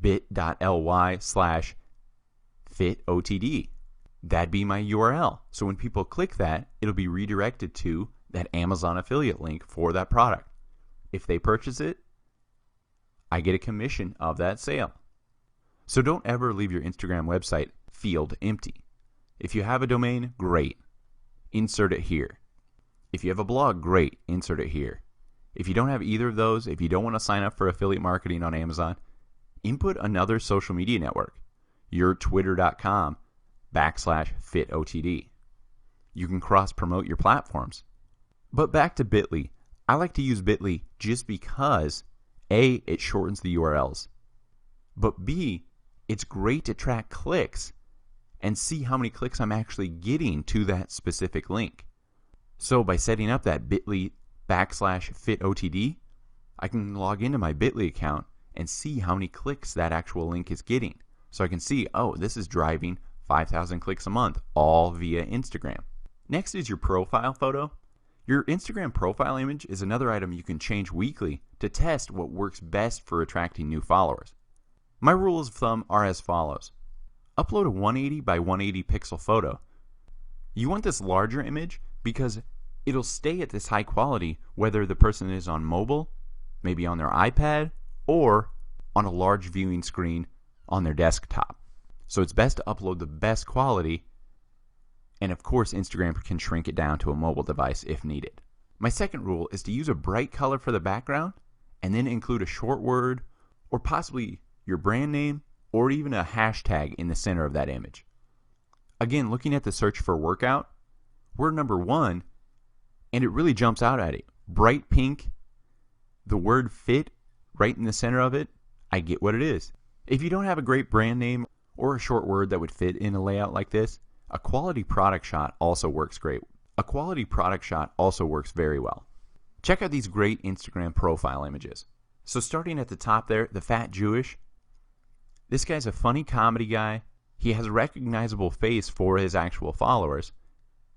bit.ly/IFTTT. That'd be my URL. So when people click that, it'll be redirected to that Amazon affiliate link for that product. If they purchase it, I get a commission of that sale. So don't ever leave your Instagram website field empty. If you have a domain, great. Insert it here. If you have a blog, great. Insert it here. If you don't have either of those, if you don't want to sign up for affiliate marketing on Amazon, input another social media network, your twitter.com/IFTTT. You can cross promote your platforms. But back to bit.ly. I like to use bit.ly just because A, it shortens the URLs, but B, it's great to track clicks and see how many clicks I'm actually getting to that specific link. So by setting up that bit.ly/IFTTT, I can log into my bit.ly account and see how many clicks that actual link is getting. So I can see, oh, this is driving 5,000 clicks a month, all via Instagram. Next is your profile photo. Your Instagram profile image is another item you can change weekly to test what works best for attracting new followers. My rules of thumb are as follows. Upload a 180 by 180 pixel photo. You want this larger image because it'll stay at this high quality whether the person is on mobile, maybe on their iPad, or on a large viewing screen on their desktop. So it's best to upload the best quality, and of course Instagram can shrink it down to a mobile device if needed. My second rule is to use a bright color for the background and then include a short word or possibly your brand name or even a hashtag in the center of that image. Again, looking at the search for workout, we're number 1 and it really jumps out at it. Bright pink, the word fit right in the center of it, I get what it is. If you don't have a great brand name or a short word that would fit in a layout like this, a quality product shot also works great. A quality product shot also works very well. Check out these great Instagram profile images. So starting at the top there, the fat Jewish. This guy's a funny comedy guy. He has a recognizable face for his actual followers.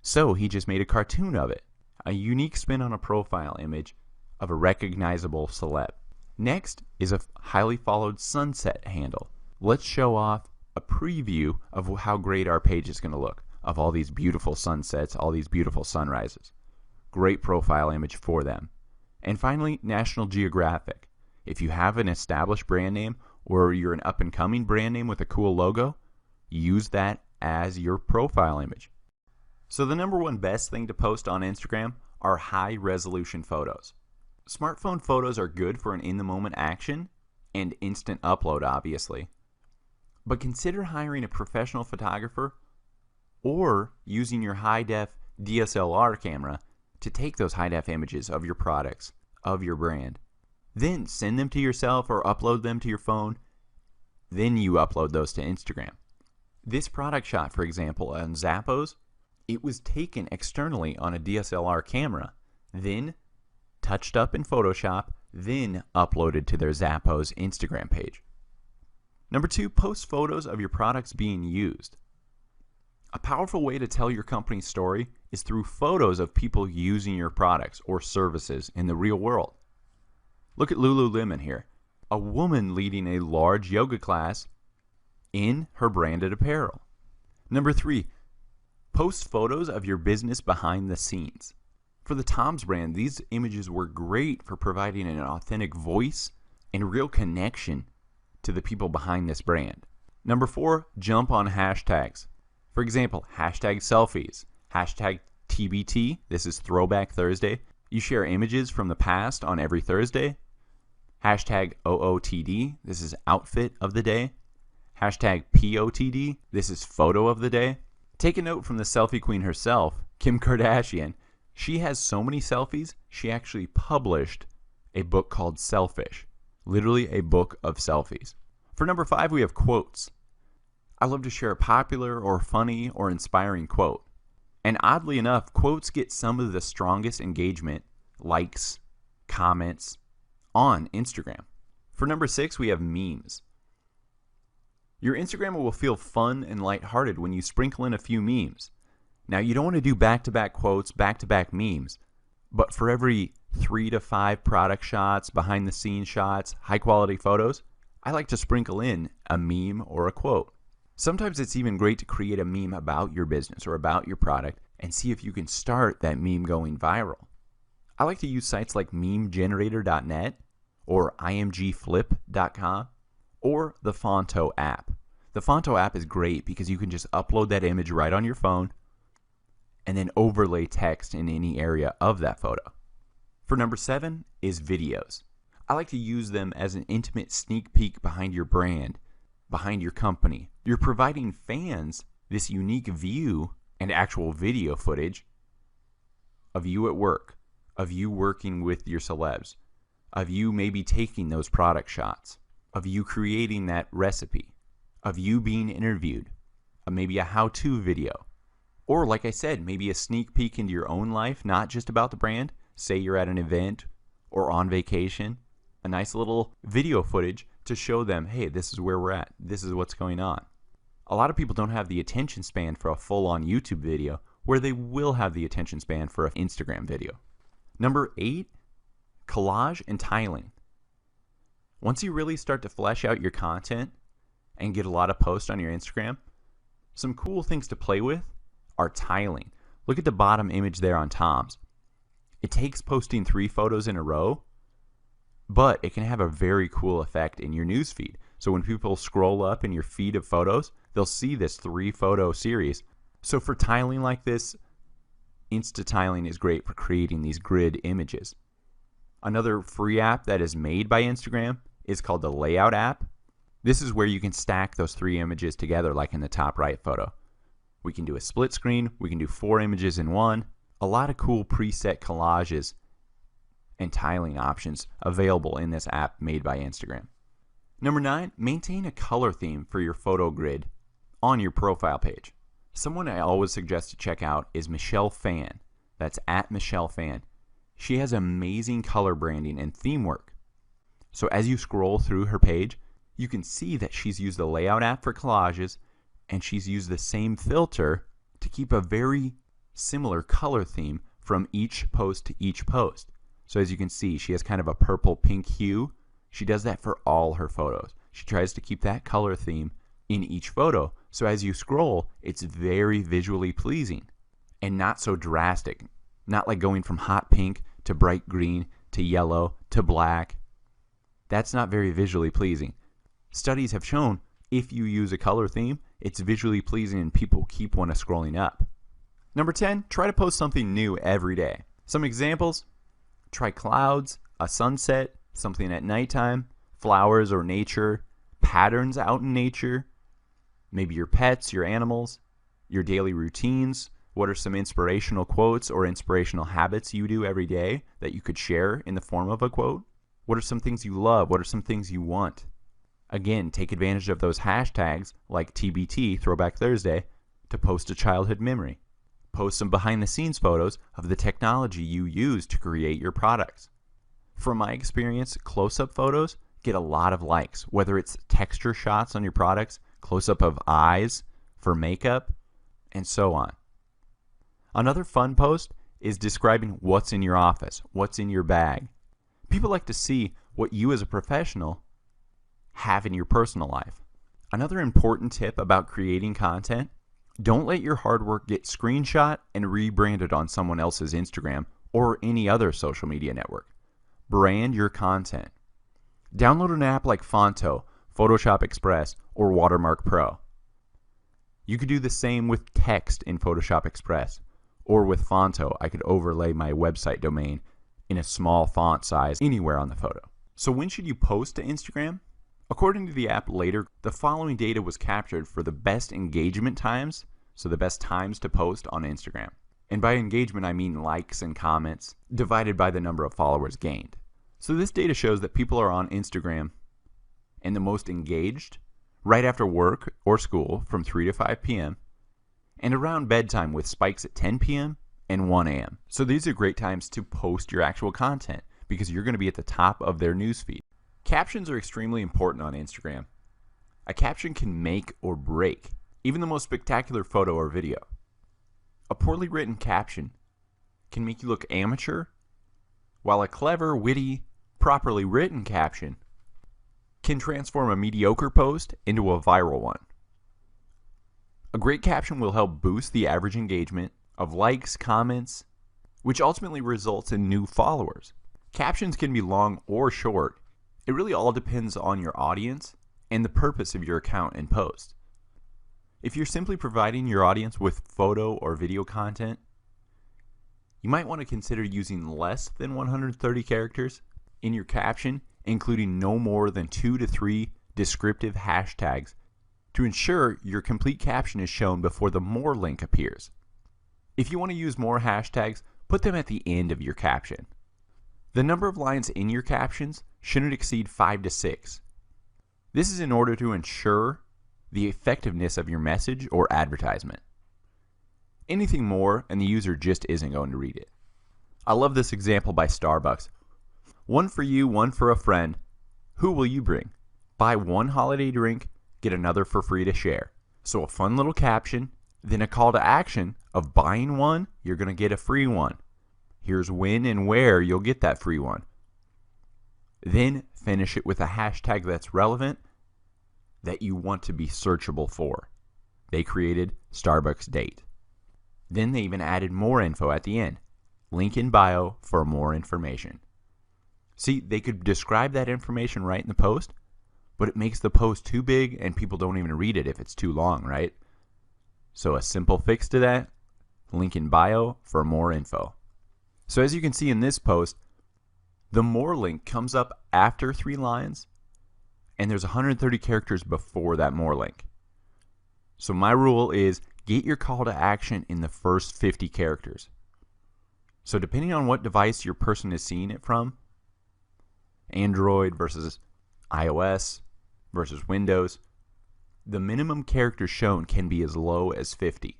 So he just made a cartoon of it. A unique spin on a profile image of a recognizable celeb. Next is a highly followed sunset handle. Let's show off a preview of how great our page is going to look, of all these beautiful sunsets, all these beautiful sunrises. Great profile image for them. And finally, National Geographic. If you have an established brand name or you're an up-and-coming brand name with a cool logo, use that as your profile image. So the number one best thing to post on Instagram are high resolution photos. Smartphone photos are good for an in-the-moment action and instant upload, obviously. But consider hiring a professional photographer or using your high-def DSLR camera to take those high-def images of your products, of your brand. Then send them to yourself or upload them to your phone. Then you upload those to Instagram. This product shot, for example, on Zappos, it was taken externally on a DSLR camera, then touched up in Photoshop, then uploaded to their Zappos Instagram page. Number 2, post photos of your products being used. A powerful way to tell your company's story is through photos of people using your products or services in the real world. Look at Lululemon here, a woman leading a large yoga class in her branded apparel. Number 3, post photos of your business behind the scenes. For the Tom's brand, these images were great for providing an authentic voice and real connection to the people behind this brand. Number 4, jump on hashtags. For example, hashtag selfies, hashtag TBT, this is Throwback Thursday. You share images from the past on every Thursday. Hashtag OOTD, this is outfit of the day. Hashtag POTD, this is photo of the day. Take a note from the selfie queen herself, Kim Kardashian. She has so many selfies, she actually published a book called Selfish. Literally a book of selfies. For number 5, we have quotes. I love to share a popular or funny or inspiring quote. And oddly enough, quotes get some of the strongest engagement, likes, comments on Instagram. For number 6, we have memes. Your Instagram will feel fun and lighthearted when you sprinkle in a few memes. Now, you don't want to do back-to-back quotes, back-to-back memes, but for every 3 to 5 product shots, behind-the-scenes shots, high-quality photos, I like to sprinkle in a meme or a quote. Sometimes it's even great to create a meme about your business or about your product and see if you can start that meme going viral. I like to use sites like memegenerator.net or imgflip.com or the Fonto app. The Fonto app is great because you can just upload that image right on your phone and then overlay text in any area of that photo. For number 7 is videos. I like to use them as an intimate sneak peek behind your brand, behind your company. You're providing fans this unique view and actual video footage of you at work, of you working with your celebs, of you maybe taking those product shots, of you creating that recipe, of you being interviewed, maybe a how-to video. Or like I said, maybe a sneak peek into your own life, not just about the brand. Say you're at an event or on vacation, a nice little video footage to show them, hey, this is where we're at. This is what's going on. A lot of people don't have the attention span for a full-on YouTube video, where they will have the attention span for an Instagram video. Number 8, collage and tiling. Once you really start to flesh out your content and get a lot of posts on your Instagram, some cool things to play with are tiling. Look at the bottom image there on Tom's. It takes posting 3 photos in a row, but it can have a very cool effect in your newsfeed. So when people scroll up in your feed of photos, they'll see this 3-photo series. So for tiling like this, Insta tiling is great for creating these grid images. Another free app that is made by Instagram is called the Layout app. This is where you can stack those 3 images together like in the top right photo. We can do a split screen, we can do 4 images in one. A lot of cool preset collages and tiling options available in this app made by Instagram. Number 9, maintain a color theme for your photo grid on your profile page. Someone I always suggest to check out is Michelle Fan. That's at Michelle Fan. She has amazing color branding and theme work. So as you scroll through her page, you can see that she's used the Layout app for collages, and she's used the same filter to keep a very similar color theme from each post to each post. So as you can see, she has kind of a purple pink hue. She does that for all her photos. She tries to keep that color theme in each photo. So as you scroll, it's very visually pleasing and not so drastic. Not like going from hot pink to bright green to yellow to black. That's not very visually pleasing. Studies have shown If you use a color theme, it's visually pleasing and people keep scrolling up. Number 10, try to post something new every day. Some examples: try clouds, a sunset, something at nighttime, flowers or nature, patterns out in nature, maybe your pets, your animals, your daily routines. What are some inspirational quotes or inspirational habits you do every day that you could share in the form of a quote? What are some things you love? What are some things you want? Again, take advantage of those hashtags like TBT, Throwback Thursday, to post a childhood memory. Post some behind the scenes photos of the technology you use to create your products. From my experience, close-up photos get a lot of likes, whether it's texture shots on your products, close-up of eyes for makeup, and so on. Another fun post is describing what's in your office, what's in your bag. People like to see what you as a professional have in your personal life. Another important tip about creating content: don't let your hard work get screenshot and rebranded on someone else's Instagram or any other social media network. Brand your content. Download an app like Fonto, Photoshop Express, or Watermark Pro. You could do the same with text in Photoshop Express, or with Fonto, I could overlay my website domain in a small font size anywhere on the photo. So when should you post to Instagram? According to the app Later, the following data was captured for the best engagement times, so the best times to post on Instagram. And by engagement, I mean likes and comments divided by the number of followers gained. So this data shows that people are on Instagram and the most engaged right after work or school from 3 to 5 p.m. and around bedtime with spikes at 10 p.m. and 1 a.m. So these are great times to post your actual content because you're going to be at the top of their newsfeed. Captions are extremely important on Instagram. A caption can make or break even the most spectacular photo or video. A poorly written caption can make you look amateur, while a clever, witty, properly written caption can transform a mediocre post into a viral one. A great caption will help boost the average engagement of likes, comments, which ultimately results in new followers. Captions can be long or short. It really all depends on your audience and the purpose of your account and post. If you're simply providing your audience with photo or video content, you might want to consider using less than 130 characters in your caption, including no more than 2 to 3 descriptive hashtags to ensure your complete caption is shown before the More link appears. If you want to use more hashtags, put them at the end of your caption. The number of lines in your captions shouldn't exceed 5 to 6. This is in order to ensure the effectiveness of your message or advertisement. Anything more and the user just isn't going to read it. I love this example by Starbucks. One for you, one for a friend. Who will you bring? Buy one holiday drink, get another for free to share. So a fun little caption, then a call to action of buying one, you're going to get a free one. Here's when and where you'll get that free one. Then finish it with a hashtag that's relevant that you want to be searchable for. They created Starbucks date. Then they even added more info at the end. Link in bio for more information. See, they could describe that information right in the post, but it makes the post too big and people don't even read it if it's too long, right? So a simple fix to that, link in bio for more info. So as you can see in this post, the more link comes up after 3 lines, and there's 130 characters before that more link. So my rule is get your call to action in the first 50 characters. So depending on what device your person is seeing it from, Android versus iOS versus Windows, the minimum characters shown can be as low as 50.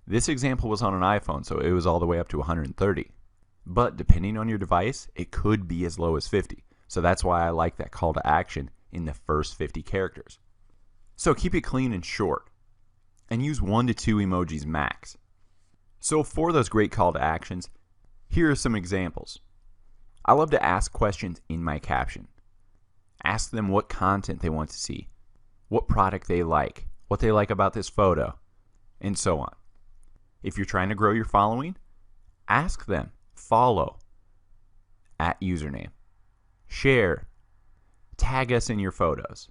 This example was on an iPhone, so it was all the way up to 130. But depending on your device, it could be as low as 50. So that's why I like that call to action in the first 50 characters. So keep it clean and short, and use 1 to 2 emojis max. So for those great call to actions, here are some examples. I love to ask questions in my caption. Ask them what content they want to see, what product they like, what they like about this photo, and so on. If you're trying to grow your following, ask them, follow, @username, share, tag us in your photos.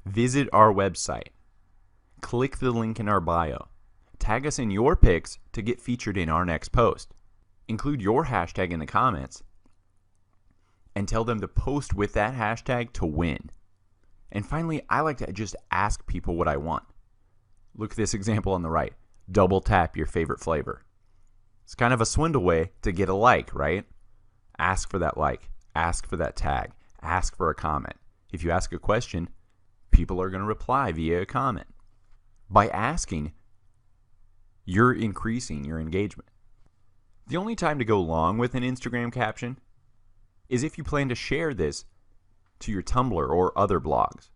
Visit our website. Click the link in our bio. Tag us in your pics to get featured in our next post. Include your hashtag in the comments and tell them to post with that hashtag to win. And finally, I like to just ask people what I want. Look at this example on the right. Double tap your favorite flavor. It's kind of a swindle way to get a like, right? Ask for that like. Ask for that tag. Ask for a comment. If you ask a question, people are going to reply via a comment. By asking, you're increasing your engagement. The only time to go long with an Instagram caption is if you plan to share this to your Tumblr or other blogs.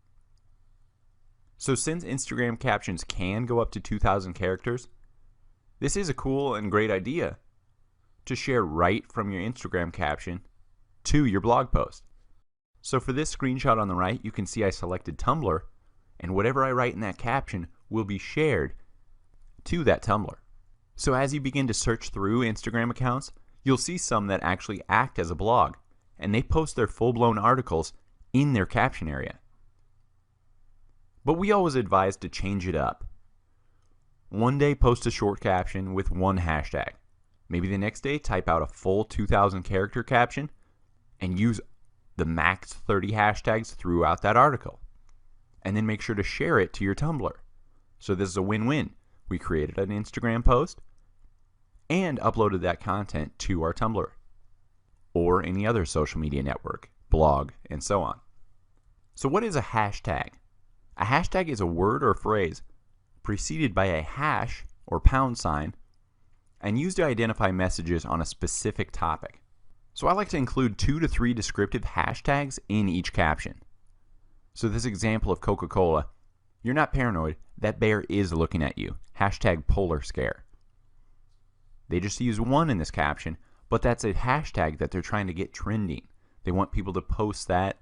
So since Instagram captions can go up to 2,000 characters, this is a cool and great idea to share right from your Instagram caption to your blog post. So for this screenshot on the right, you can see I selected Tumblr, and whatever I write in that caption will be shared to that Tumblr. So as you begin to search through Instagram accounts, you'll see some that actually act as a blog, and they post their full-blown articles in their caption area. But we always advise to change it up. One day post a short caption with one hashtag. Maybe the next day type out a full 2,000 character caption and use the max 30 hashtags throughout that article. And then make sure to share it to your Tumblr. So this is a win-win. We created an Instagram post and uploaded that content to our Tumblr or any other social media network, blog, and so on. So what is a hashtag? A hashtag is a word or phrase preceded by a hash or pound sign and used to identify messages on a specific topic. So I like to include 2 to 3 descriptive hashtags in each caption. So this example of Coca-Cola, you're not paranoid, that bear is looking at you. Hashtag polar scare. They just use one in this caption, but that's a hashtag that they're trying to get trending. They want people to post that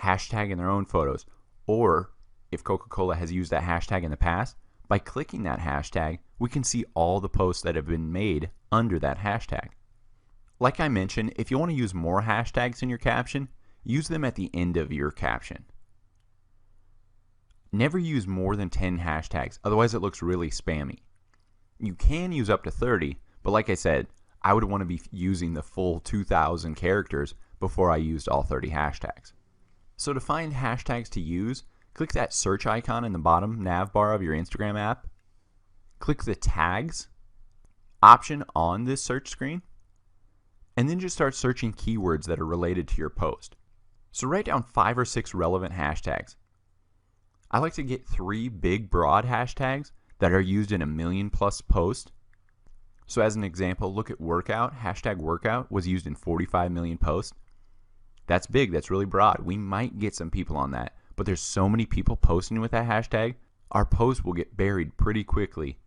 hashtag in their own photos. Or if Coca-Cola has used that hashtag in the past, by clicking that hashtag, we can see all the posts that have been made under that hashtag. Like I mentioned, if you want to use more hashtags in your caption, use them at the end of your caption. Never use more than 10 hashtags, otherwise it looks really spammy. You can use up to 30, but like I said, I would want to be using the full 2,000 characters before I used all 30 hashtags. So to find hashtags to use, click that search icon in the bottom nav bar of your Instagram app. Click the tags option on this search screen, and then just start searching keywords that are related to your post. So write down 5 or 6 relevant hashtags. I like to get 3 big broad hashtags that are used in 1 million+ posts. So as an example, look at workout. Hashtag workout was used in 45 million posts. That's big, that's really broad. We might get some people on that, but there's so many people posting with that hashtag, our post will get buried pretty quickly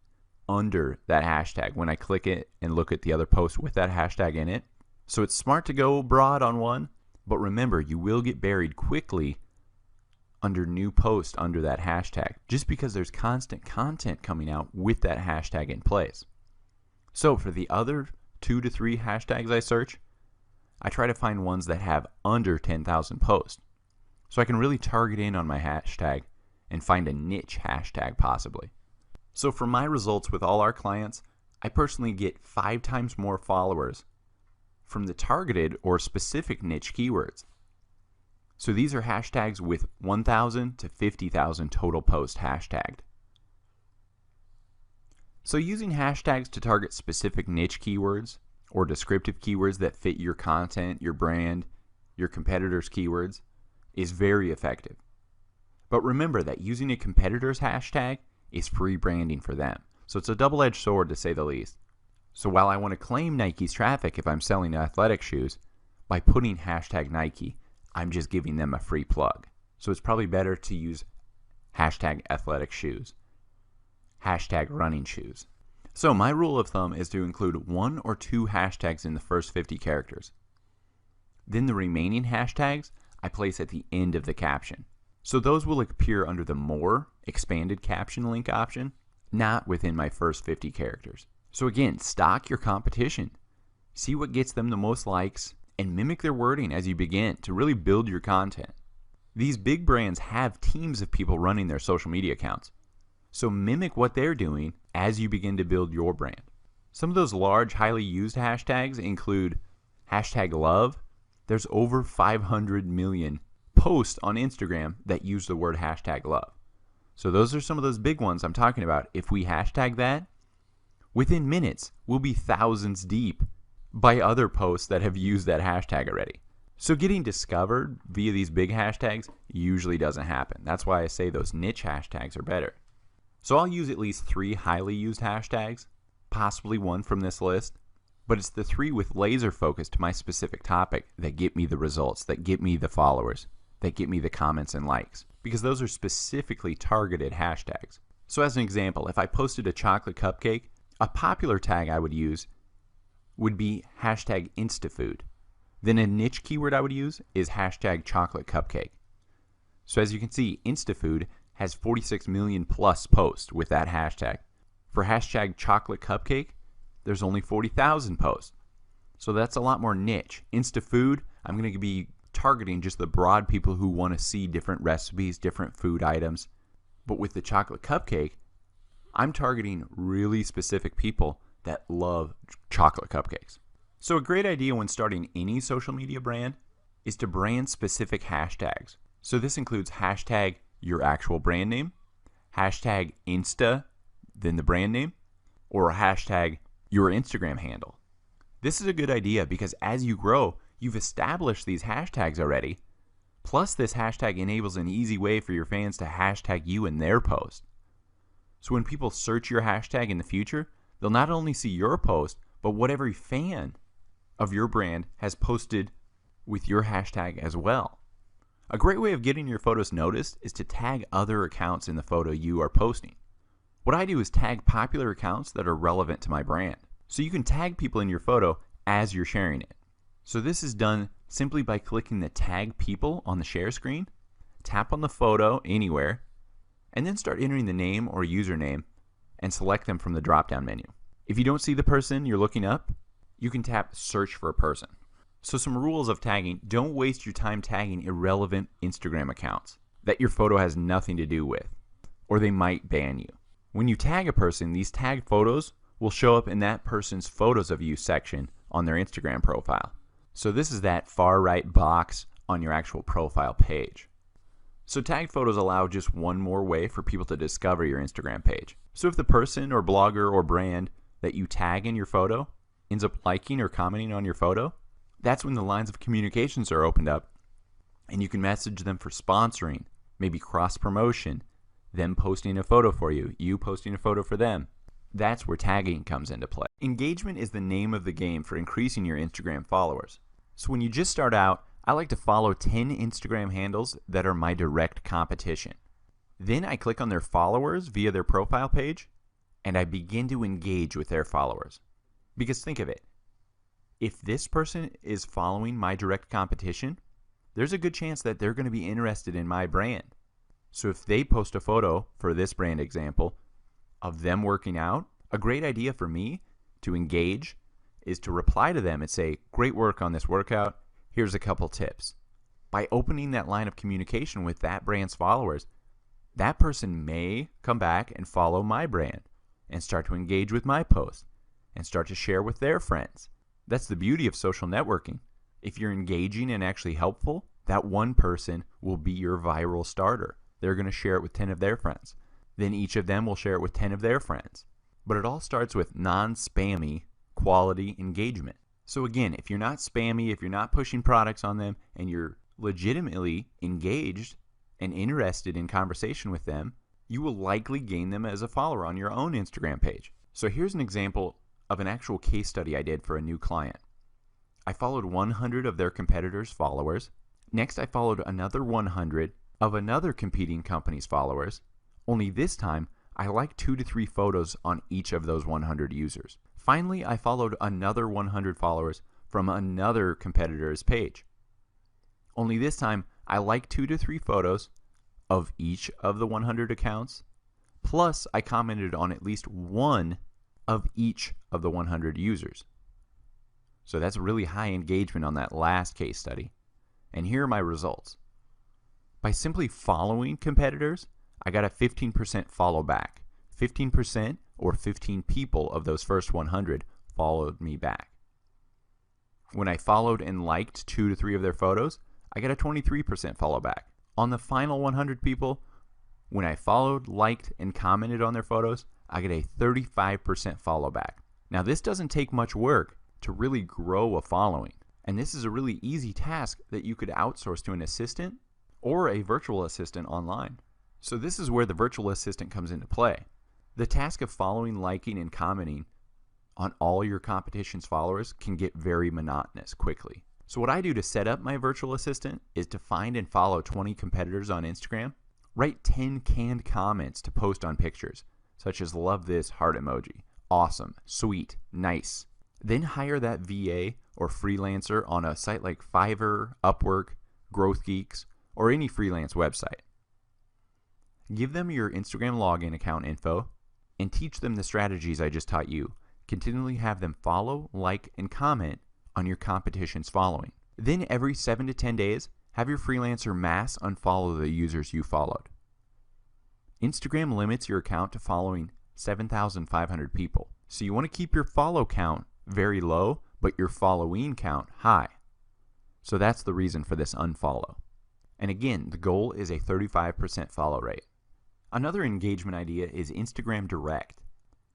under that hashtag when I click it and look at the other posts with that hashtag in it. So it's smart to go broad on one, but remember, you will get buried quickly under new posts under that hashtag, just because there's constant content coming out with that hashtag in place. So for the other 2 to 3 hashtags I search, I try to find ones that have under 10,000 posts. So I can really target in on my hashtag and find a niche hashtag possibly. So for my results with all our clients, I personally get 5 times more followers from the targeted or specific niche keywords. So these are hashtags with 1,000 to 50,000 total posts hashtagged. So using hashtags to target specific niche keywords or descriptive keywords that fit your content, your brand, your competitors' keywords is very effective. But remember that using a competitor's hashtag is free branding for them. So it's a double-edged sword to say the least. So while I want to claim Nike's traffic if I'm selling athletic shoes, by putting hashtag Nike, I'm just giving them a free plug. So it's probably better to use hashtag athletic shoes, hashtag running shoes. So my rule of thumb is to include 1 or 2 hashtags in the first 50 characters. Then the remaining hashtags I place at the end of the caption. So those will appear under the more expanded caption link option, not within my first 50 characters. So again, stock your competition. See what gets them the most likes and mimic their wording as you begin to really build your content. These big brands have teams of people running their social media accounts. So mimic what they're doing as you begin to build your brand. Some of those large, highly used hashtags include hashtag love. There's over 500 million posts on Instagram that use the word hashtag love. So those are some of those big ones I'm talking about. If we hashtag that, within minutes, we'll be thousands deep by other posts that have used that hashtag already. So getting discovered via these big hashtags usually doesn't happen. That's why I say those niche hashtags are better. So I'll use at least 3 highly used hashtags, possibly one from this list, but it's the 3 with laser focus to my specific topic that get me the results, that get me the followers, that get me the comments and likes, because those are specifically targeted hashtags. So as an example, if I posted a chocolate cupcake, a popular tag I would use would be hashtag instafood. Then a niche keyword I would use is hashtag chocolate cupcake. So as you can see, instafood has 46 million plus posts with that hashtag. For hashtag chocolate cupcake, there's only 40,000 posts. So that's a lot more niche. Instafood, I'm going to be targeting just the broad people who want to see different recipes, different food items. But with the chocolate cupcake, I'm targeting really specific people that love chocolate cupcakes. So a great idea when starting any social media brand is to brand specific hashtags. So this includes hashtag your actual brand name, hashtag Insta, then the brand name, or hashtag your Instagram handle. This is a good idea because as you grow, you've established these hashtags already. Plus this hashtag enables an easy way for your fans to hashtag you in their post. So when people search your hashtag in the future, they'll not only see your post, but what every fan of your brand has posted with your hashtag as well. A great way of getting your photos noticed is to tag other accounts in the photo you are posting. What I do is tag popular accounts that are relevant to my brand. So you can tag people in your photo as you're sharing it. So this is done simply by clicking the tag people on the share screen, tap on the photo anywhere, and then start entering the name or username and select them from the drop-down menu. If you don't see the person you're looking up, you can tap search for a person. So some rules of tagging: don't waste your time tagging irrelevant Instagram accounts that your photo has nothing to do with, or they might ban you. When you tag a person, these tagged photos will show up in that person's photos of you section on their Instagram profile. So this is that far right box on your actual profile page. So tagged photos allow just one more way for people to discover your Instagram page. So if the person or blogger or brand that you tag in your photo ends up liking or commenting on your photo, that's when the lines of communications are opened up and you can message them for sponsoring, maybe cross promotion, them posting a photo for you, you posting a photo for them. That's where tagging comes into play. Engagement is the name of the game for increasing your Instagram followers. So when you just start out, I like to follow 10 Instagram handles that are my direct competition. Then I click on their followers via their profile page and I begin to engage with their followers. Because think of it, if this person is following my direct competition, there's a good chance that they're going to be interested in my brand. So if they post a photo, for this brand example, of them working out, a great idea for me to engage is to reply to them and say, great work on this workout, here's a couple tips. By opening that line of communication with that brand's followers, that person may come back and follow my brand and start to engage with my post and start to share with their friends. That's the beauty of social networking. If you're engaging and actually helpful, that one person will be your viral starter. They're going to share it with 10 of their friends. Then each of them will share it with 10 of their friends. But it all starts with non-spammy quality engagement. So again, if you're not spammy, if you're not pushing products on them, and you're legitimately engaged and interested in conversation with them, you will likely gain them as a follower on your own Instagram page. So here's an example of an actual case study I did for a new client. I followed 100 of their competitors' followers. Next, I followed another 100 of another competing company's followers. Only this time, I liked 2 to 3 photos on each of those 100 users. Finally, I followed another 100 followers from another competitor's page. Only this time, I liked 2 to 3 photos of each of the 100 accounts, plus I commented on at least one of each of the 100 users. So that's really high engagement on that last case study. And here are my results. By simply following competitors, I got a 15% follow back. 15% or 15 people of those first 100 followed me back. When I followed and liked 2 to 3 of their photos, I got a 23% follow back. On the final 100 people, when I followed, liked, and commented on their photos, I get a 35% follow back. Now this doesn't take much work to really grow a following. And this is a really easy task that you could outsource to an assistant or a virtual assistant online. So this is where the virtual assistant comes into play. The task of following, liking, and commenting on all your competition's followers can get very monotonous quickly. So what I do to set up my virtual assistant is to find and follow 20 competitors on Instagram, write 10 canned comments to post on pictures, such as love this heart emoji, awesome, sweet, nice. Then hire that VA or freelancer on a site like Fiverr, Upwork, Growth Geeks, or any freelance website. Give them your Instagram login account info and teach them the strategies I just taught you. Continually have them follow, like, and comment on your competition's following. Then every 7 to 10 days, have your freelancer mass unfollow the users you followed. Instagram limits your account to following 7,500 people. So you want to keep your follow count very low, but your following count high. So that's the reason for this unfollow. And again, the goal is a 35% follow rate. Another engagement idea is Instagram Direct.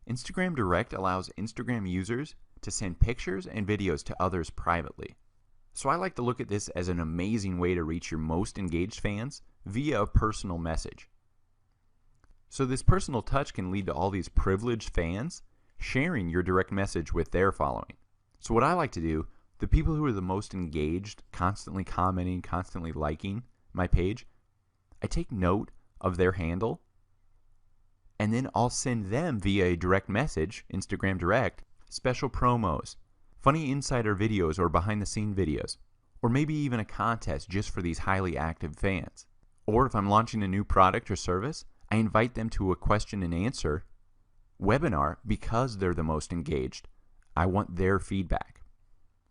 Instagram Direct allows Instagram users to send pictures and videos to others privately. So I like to look at this as an amazing way to reach your most engaged fans via a personal message. So this personal touch can lead to all these privileged fans sharing your direct message with their following. So what I like to do, the people who are the most engaged, constantly commenting, constantly liking my page, I take note of their handle, and then I'll send them via a direct message, Instagram Direct, special promos, funny insider videos or behind the scene videos, or maybe even a contest just for these highly active fans. Or if I'm launching a new product or service, I invite them to a question and answer webinar because they're the most engaged. I want their feedback.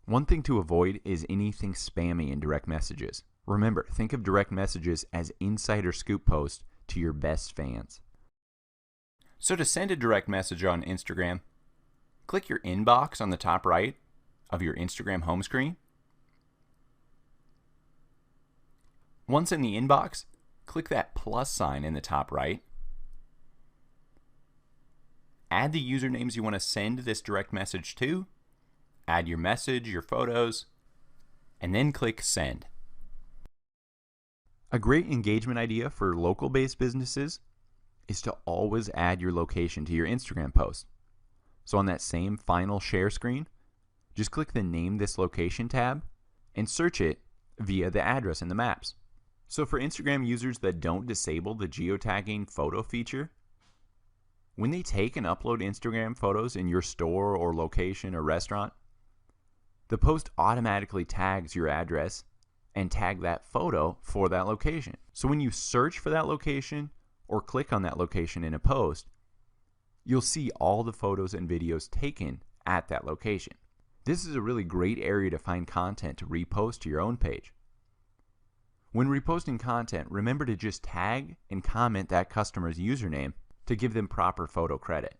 One thing to avoid is anything spammy in direct messages. Remember, think of direct messages as insider scoop posts to your best fans. So to send a direct message on Instagram, click your inbox on the top right of your Instagram home screen. Once in the inbox, click that plus sign in the top right. Add the usernames you want to send this direct message to, add your message, your photos, and then click send. A great engagement idea for local-based businesses is to always add your location to your Instagram post. So on that same final share screen, just click the Name This Location tab and search it via the address in the maps. So for Instagram users that don't disable the geotagging photo feature, when they take and upload Instagram photos in your store or location or restaurant, the post automatically tags your address and tag that photo for that location. So when you search for that location or click on that location in a post, you'll see all the photos and videos taken at that location. This is a really great area to find content to repost to your own page. When reposting content, remember to just tag and comment that customer's username to give them proper photo credit.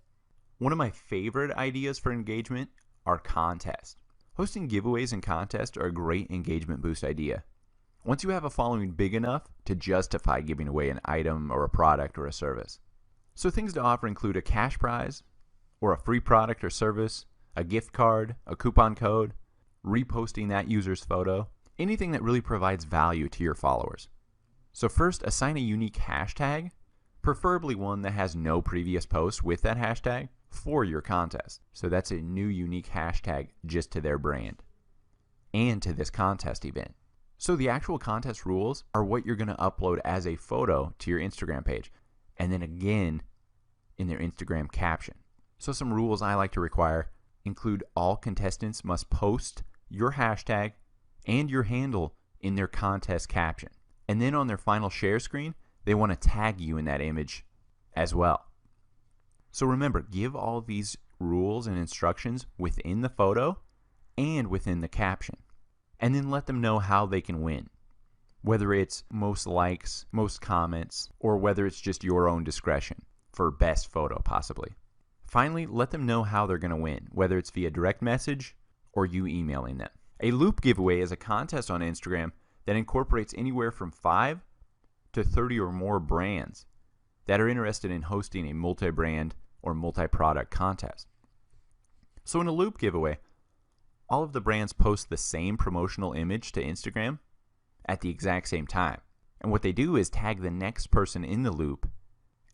One of my favorite ideas for engagement are contests. Hosting giveaways and contests are a great engagement boost idea. Once you have a following big enough to justify giving away an item or a product or a service. So things to offer include a cash prize or a free product or service, a gift card, a coupon code, reposting that user's photo, anything that really provides value to your followers. So first, assign a unique hashtag, preferably one that has no previous posts with that hashtag, for your contest. So that's a new unique hashtag just to their brand and to this contest event. So the actual contest rules are what you're going to upload as a photo to your Instagram page, and then again in their Instagram caption. So some rules I like to require include all contestants must post your hashtag and your handle in their contest caption. And then on their final share screen, they want to tag you in that image as well. So remember, give all these rules and instructions within the photo and within the caption. And then let them know how they can win. whether it's most likes, most comments, or whether it's just your own discretion for best photo possibly. Finally, let them know how they're going to win, whether it's via direct message or you emailing them. A loop giveaway is a contest on Instagram that incorporates anywhere from 5 to 30 or more brands that are interested in hosting a multi-brand or multi-product contest. So in a loop giveaway, all of the brands post the same promotional image to Instagram at the exact same time. And what they do is tag the next person in the loop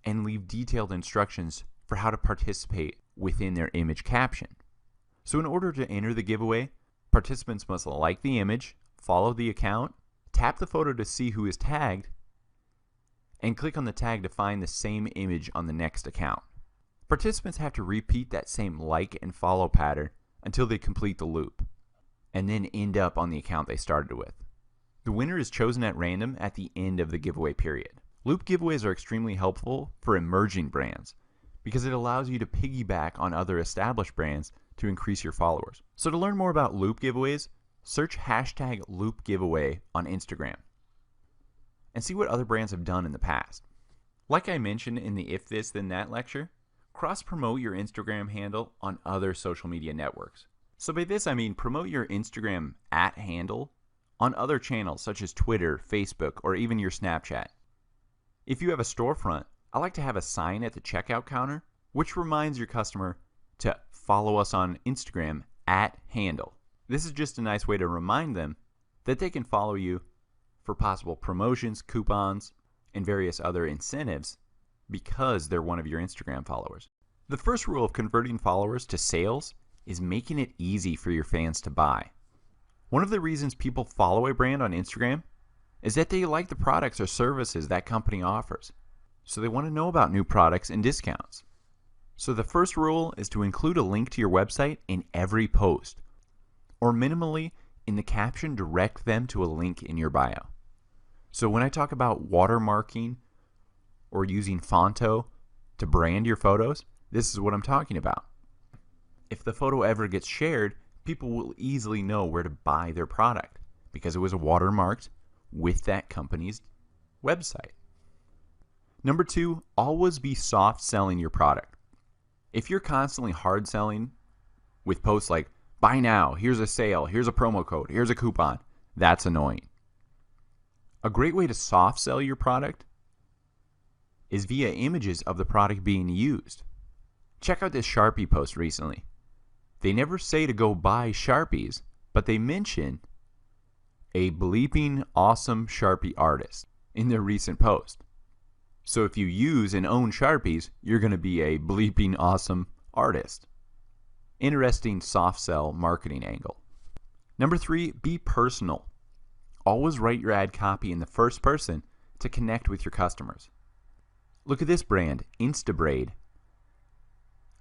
and leave detailed instructions for how to participate within their image caption. So in order to enter the giveaway, participants must like the image, follow the account, tap the photo to see who is tagged, and click on the tag to find the same image on the next account. Participants have to repeat that same like and follow pattern until they complete the loop, and then end up on the account they started with. The winner is chosen at random at the end of the giveaway period. Loop giveaways are extremely helpful for emerging brands because it allows you to piggyback on other established brands to increase your followers. So to learn more about loop giveaways, search hashtag loop giveaway on Instagram and see what other brands have done in the past. Like I mentioned in the If This Then That lecture, cross-promote your Instagram handle on other social media networks. So by this I mean promote your Instagram @handle on other channels such as Twitter, Facebook, or even your Snapchat. If you have a storefront, I like to have a sign at the checkout counter which reminds your customer to follow us on Instagram @handle. This is just a nice way to remind them that they can follow you for possible promotions, coupons, and various other incentives because they're one of your Instagram followers. The first rule of converting followers to sales is making it easy for your fans to buy. One of the reasons people follow a brand on Instagram is that they like the products or services that company offers. So they want to know about new products and discounts. So the first rule is to include a link to your website in every post, or minimally in the caption direct them to a link in your bio. So when I talk about watermarking or using Fonto to brand your photos, this is what I'm talking about. If the photo ever gets shared, people will easily know where to buy their product because it was watermarked with that company's website. Number 2, always be soft selling your product. If you're constantly hard selling with posts like, buy now, here's a sale, here's a promo code, here's a coupon, that's annoying. A great way to soft sell your product is via images of the product being used. Check out this Sharpie post recently. They never say to go buy Sharpies, but they mention a bleeping awesome Sharpie artist in their recent post. So if you use and own Sharpies, you're going to be a bleeping awesome artist. Interesting soft sell marketing angle. Number 3, be personal. Always write your ad copy in the first person to connect with your customers. Look at this brand, Instabraid.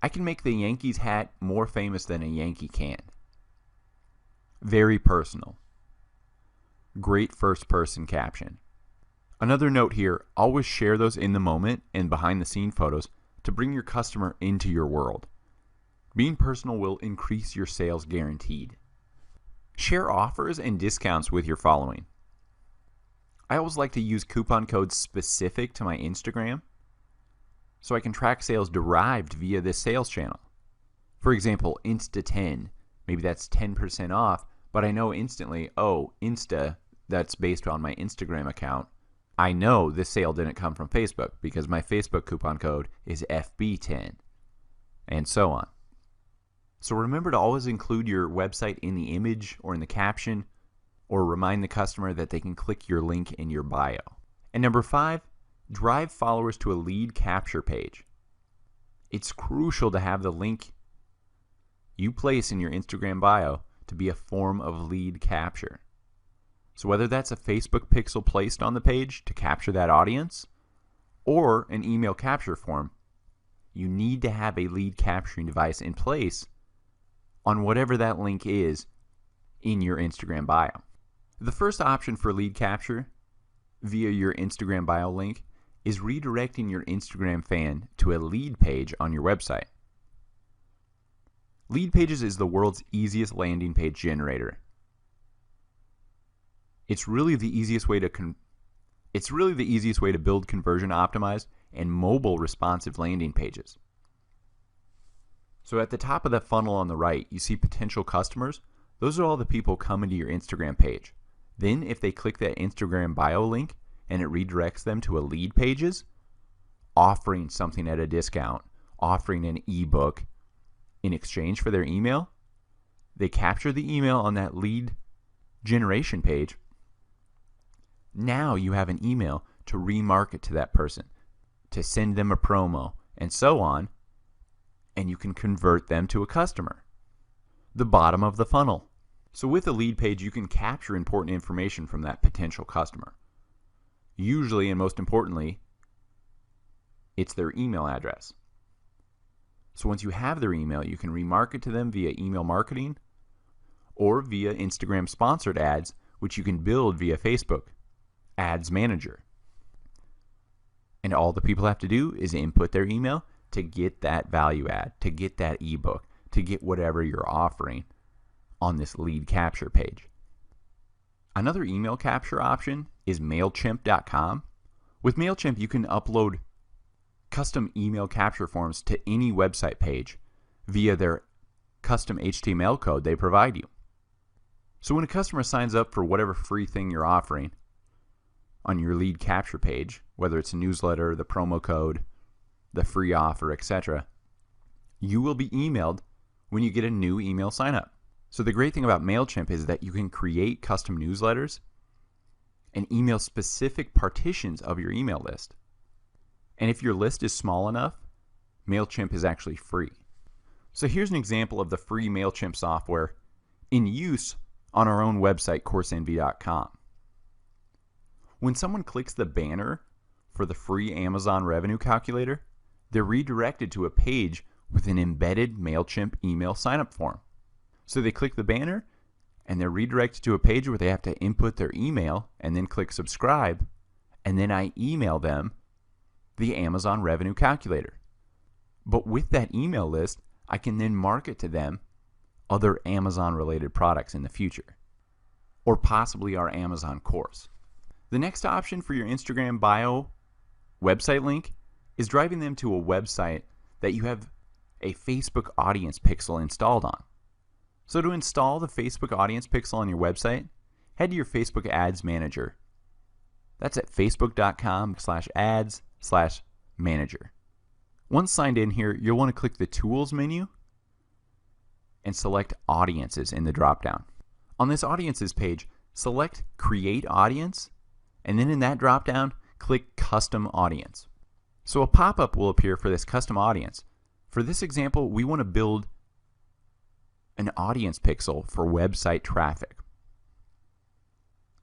I can make the Yankees hat more famous than a Yankee can. Very personal. Great first person caption. Another note here, always share those in the moment and behind the scene photos to bring your customer into your world. Being personal will increase your sales guaranteed. Share offers and discounts with your following. I always like to use coupon codes specific to my Instagram so I can track sales derived via this sales channel. For example, Insta10, maybe that's 10% off, but I know instantly, oh, Insta, that's based on my Instagram account. I know this sale didn't come from Facebook because my Facebook coupon code is FB10, and so on. So remember to always include your website in the image or in the caption, or remind the customer that they can click your link in your bio. And number 5, drive followers to a lead capture page. It's crucial to have the link you place in your Instagram bio to be a form of lead capture. So whether that's a Facebook pixel placed on the page to capture that audience, or an email capture form, you need to have a lead capturing device in place on whatever that link is in your Instagram bio. The first option for lead capture via your Instagram bio link is redirecting your Instagram fan to a lead page on your website. Lead Pages is the world's easiest landing page generator. It's really the easiest way to build conversion optimized and mobile responsive landing pages. So at the top of that funnel on the right, you see potential customers. Those are all the people coming to your Instagram page. Then if they click that Instagram bio link and it redirects them to a lead pages, offering something at a discount, offering an ebook in exchange for their email, they capture the email on that lead generation page. Now you have an email to remarket to that person, to send them a promo, and so on, and you can convert them to a customer. The bottom of the funnel. So with a lead page, you can capture important information from that potential customer. Usually, and most importantly, it's their email address. So once you have their email, you can remarket to them via email marketing or via Instagram sponsored ads, which you can build via Facebook Ads Manager. And all the people have to do is input their email to get that value add, to get that ebook, to get whatever you're offering on this lead capture page. Another email capture option is MailChimp.com. With MailChimp, you can upload custom email capture forms to any website page via their custom HTML code they provide you. So when a customer signs up for whatever free thing you're offering on your lead capture page, whether it's a newsletter, the promo code, the free offer, etc., you will be emailed when you get a new email sign up. So the great thing about MailChimp is that you can create custom newsletters and email specific partitions of your email list. And if your list is small enough, MailChimp is actually free. So here's an example of the free MailChimp software in use on our own website, CourseEnvy.com. When someone clicks the banner for the free Amazon revenue calculator, they're redirected to a page with an embedded MailChimp email signup form. So they click the banner and they're redirected to a page where they have to input their email and then click subscribe, and then I email them the Amazon revenue calculator. But with that email list, I can then market to them other Amazon related products in the future, or possibly our Amazon course. The next option for your Instagram bio website link is driving them to a website that you have a Facebook audience pixel installed on. So to install the Facebook audience pixel on your website, head to your Facebook Ads Manager. That's at facebook.com/ads/manager. Once signed in here, you'll want to click the Tools menu and select Audiences in the dropdown. On this Audiences page, select Create Audience, and then in that dropdown, click Custom Audience. So a pop-up will appear for this custom audience. For this example, we want to build an audience pixel for website traffic.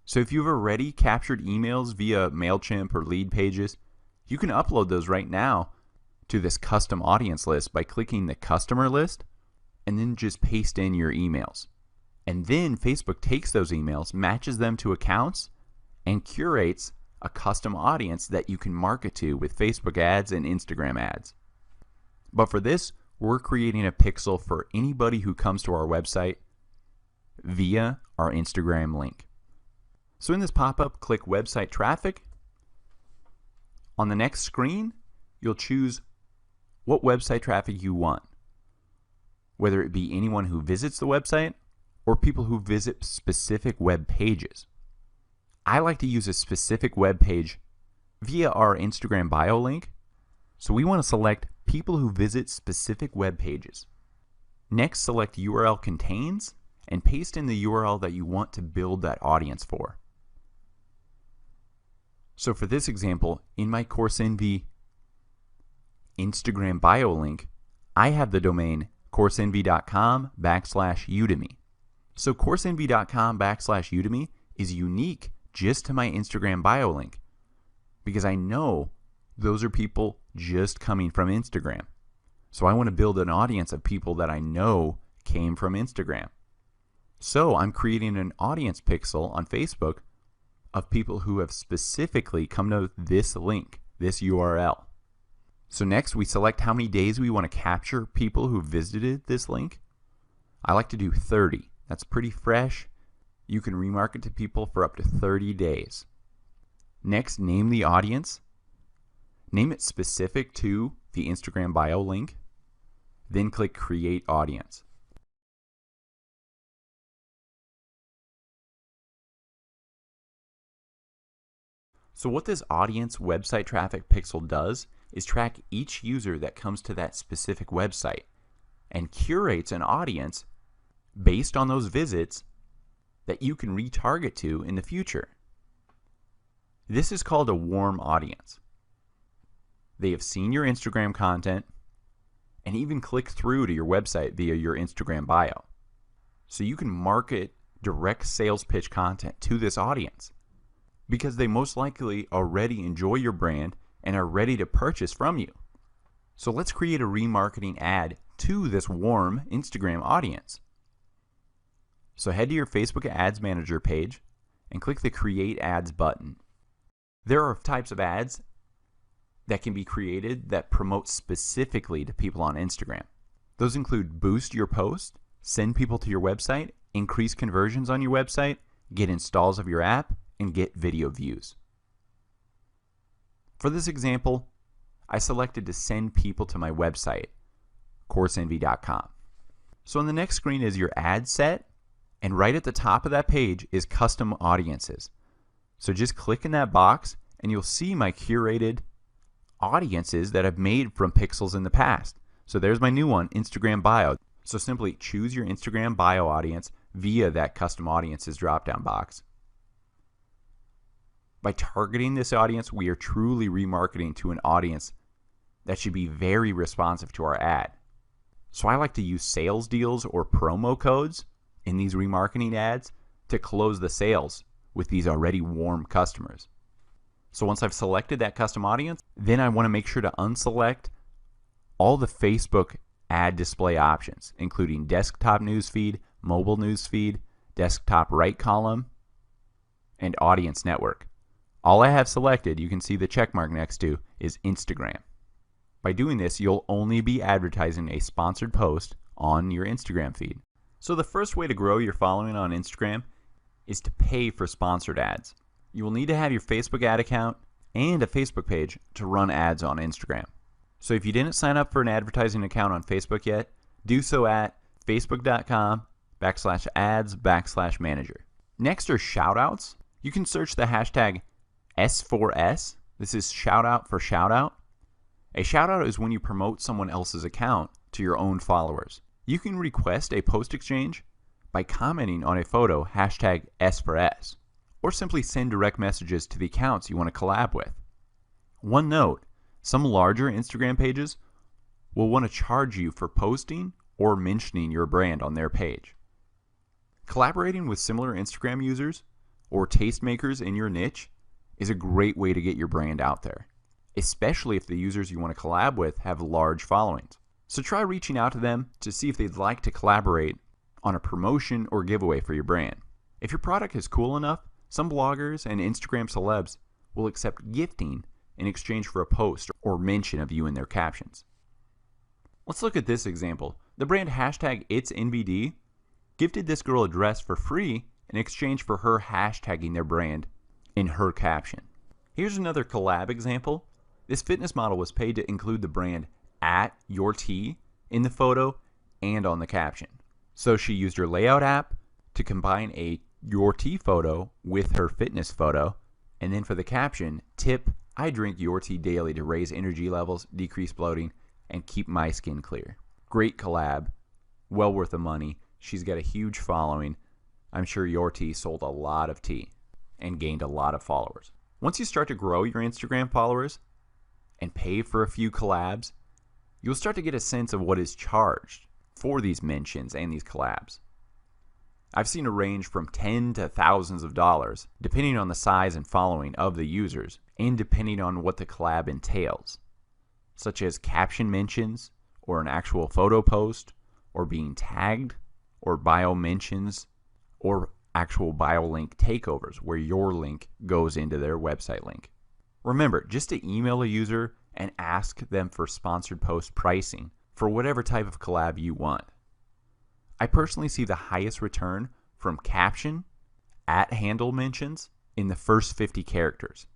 So if you've already captured emails via MailChimp or lead pages, you can upload those right now to this custom audience list by clicking the customer list and then just paste in your emails. And then Facebook takes those emails, matches them to accounts, and curates a custom audience that you can market to with Facebook ads and Instagram ads. But for this, we're creating a pixel for anybody who comes to our website via our Instagram link. So in this pop-up, click Website Traffic. On the next screen, you'll choose what website traffic you want, whether it be anyone who visits the website or people who visit specific web pages. I like to use a specific web page via our Instagram bio link, so we want to select people who visit specific web pages. Next, select URL contains and paste in the URL that you want to build that audience for. So for this example, in my CourseEnvy Instagram bio link, I have the domain CourseEnvy.com/Udemy. So CourseEnvy.com/Udemy is unique just to my Instagram bio link because I know those are people just coming from Instagram. So I want to build an audience of people that I know came from Instagram. So I'm creating an audience pixel on Facebook of people who have specifically come to this link, this URL. So next we select how many days we want to capture people who visited this link. I like to do 30. That's pretty fresh. You can remarket to people for up to 30 days. Next, name the audience. Name it specific to the Instagram bio link. Then click Create Audience. So what this audience website traffic pixel does is track each user that comes to that specific website and curates an audience based on those visits that you can retarget to in the future. This is called a warm audience. They have seen your Instagram content and even click through to your website via your Instagram bio. So you can market direct sales pitch content to this audience because they most likely already enjoy your brand and are ready to purchase from you. So let's create a remarketing ad to this warm Instagram audience. So head to your Facebook Ads Manager page and click the Create Ads button. There are types of ads that can be created that promote specifically to people on Instagram. Those include boost your post, send people to your website, increase conversions on your website, get installs of your app, and get video views. For this example, I selected to send people to my website, CourseEnvy.com. So on the next screen is your ad set, and right at the top of that page is custom audiences. So just click in that box and you'll see my curated audiences that I've made from pixels in the past. So there's my new one, Instagram bio. So simply choose your Instagram bio audience via that custom audiences drop-down box. By targeting this audience, we are truly remarketing to an audience that should be very responsive to our ad. So I like to use sales deals or promo codes in these remarketing ads to close the sales with these already warm customers. So once I've selected that custom audience, then I want to make sure to unselect all the Facebook ad display options, including desktop newsfeed, mobile newsfeed, desktop right column, and audience network. All I have selected, you can see the check mark next to, is Instagram. By doing this, you'll only be advertising a sponsored post on your Instagram feed. So the first way to grow your following on Instagram is to pay for sponsored ads. You will need to have your Facebook ad account and a Facebook page to run ads on Instagram. So if you didn't sign up for an advertising account on Facebook yet, do so at facebook.com/ads/manager. Next are shoutouts. You can search the hashtag S4S. This is shoutout for shoutout. A shoutout is when you promote someone else's account to your own followers. You can request a post exchange by commenting on a photo hashtag S4S, or simply send direct messages to the accounts you want to collab with. One note, some larger Instagram pages will want to charge you for posting or mentioning your brand on their page. Collaborating with similar Instagram users or tastemakers in your niche is a great way to get your brand out there, especially if the users you want to collab with have large followings. So try reaching out to them to see if they'd like to collaborate on a promotion or giveaway for your brand. If your product is cool enough, some bloggers and Instagram celebs will accept gifting in exchange for a post or mention of you in their captions. Let's look at this example. The brand hashtag It'sNBD gifted this girl a dress for free in exchange for her hashtagging their brand in her caption. Here's another collab example. This fitness model was paid to include the brand @YourT in the photo and on the caption. So she used her layout app to combine a YourT photo with her fitness photo, and then for the caption, tip, I drink YourT daily to raise energy levels, decrease bloating, and keep my skin clear. Great collab, well worth the money. She's got a huge following. I'm sure YourT sold a lot of tea and gained a lot of followers. Once you start to grow your Instagram followers and pay for a few collabs, you'll start to get a sense of what is charged for these mentions and these collabs. I've seen a range from $10 to thousands of dollars, depending on the size and following of the users, and depending on what the collab entails, such as caption mentions, or an actual photo post, or being tagged, or bio mentions, or actual bio link takeovers, where your link goes into their website link. Remember, just to email a user and ask them for sponsored post pricing for whatever type of collab you want. I personally see the highest return from caption @ handle mentions in the first 50 characters.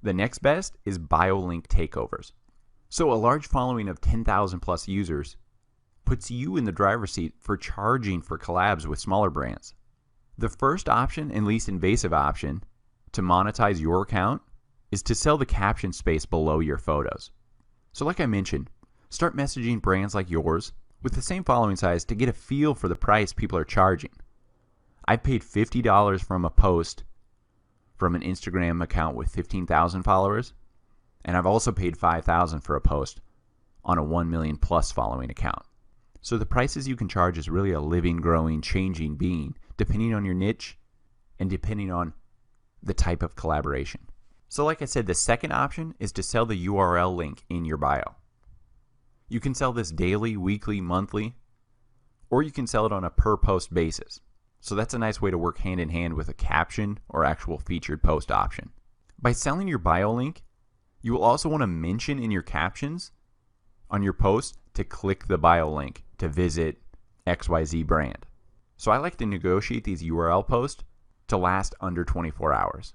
The next best is bio link takeovers. So a large following of 10,000 plus users puts you in the driver's seat for charging for collabs with smaller brands. The first option and least invasive option to monetize your account is to sell the caption space below your photos. So like I mentioned, start messaging brands like yours with the same following size to get a feel for the price people are charging. I paid $50 from a post from an Instagram account with 15,000 followers, and I've also paid $5,000 for a post on a 1 million plus following account. So the prices you can charge is really a living, growing, changing being, depending on your niche and depending on the type of collaboration. So like I said, the second option is to sell the URL link in your bio. You can sell this daily, weekly, monthly, or you can sell it on a per post basis. So that's a nice way to work hand in hand with a caption or actual featured post option. By selling your bio link, you will also want to mention in your captions on your post to click the bio link to visit XYZ brand. So I like to negotiate these URL posts to last under 24 hours.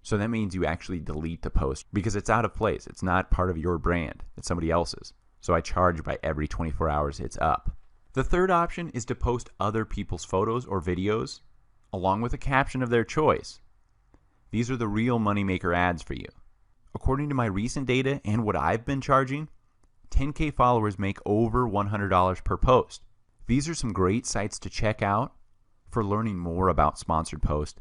So that means you actually delete the post because it's out of place. It's not part of your brand. It's somebody else's. So I charge by every 24 hours it's up. The third option is to post other people's photos or videos along with a caption of their choice. These are the real moneymaker ads for you. According to my recent data and what I've been charging, 10K followers make over $100 per post. These are some great sites to check out for learning more about sponsored posts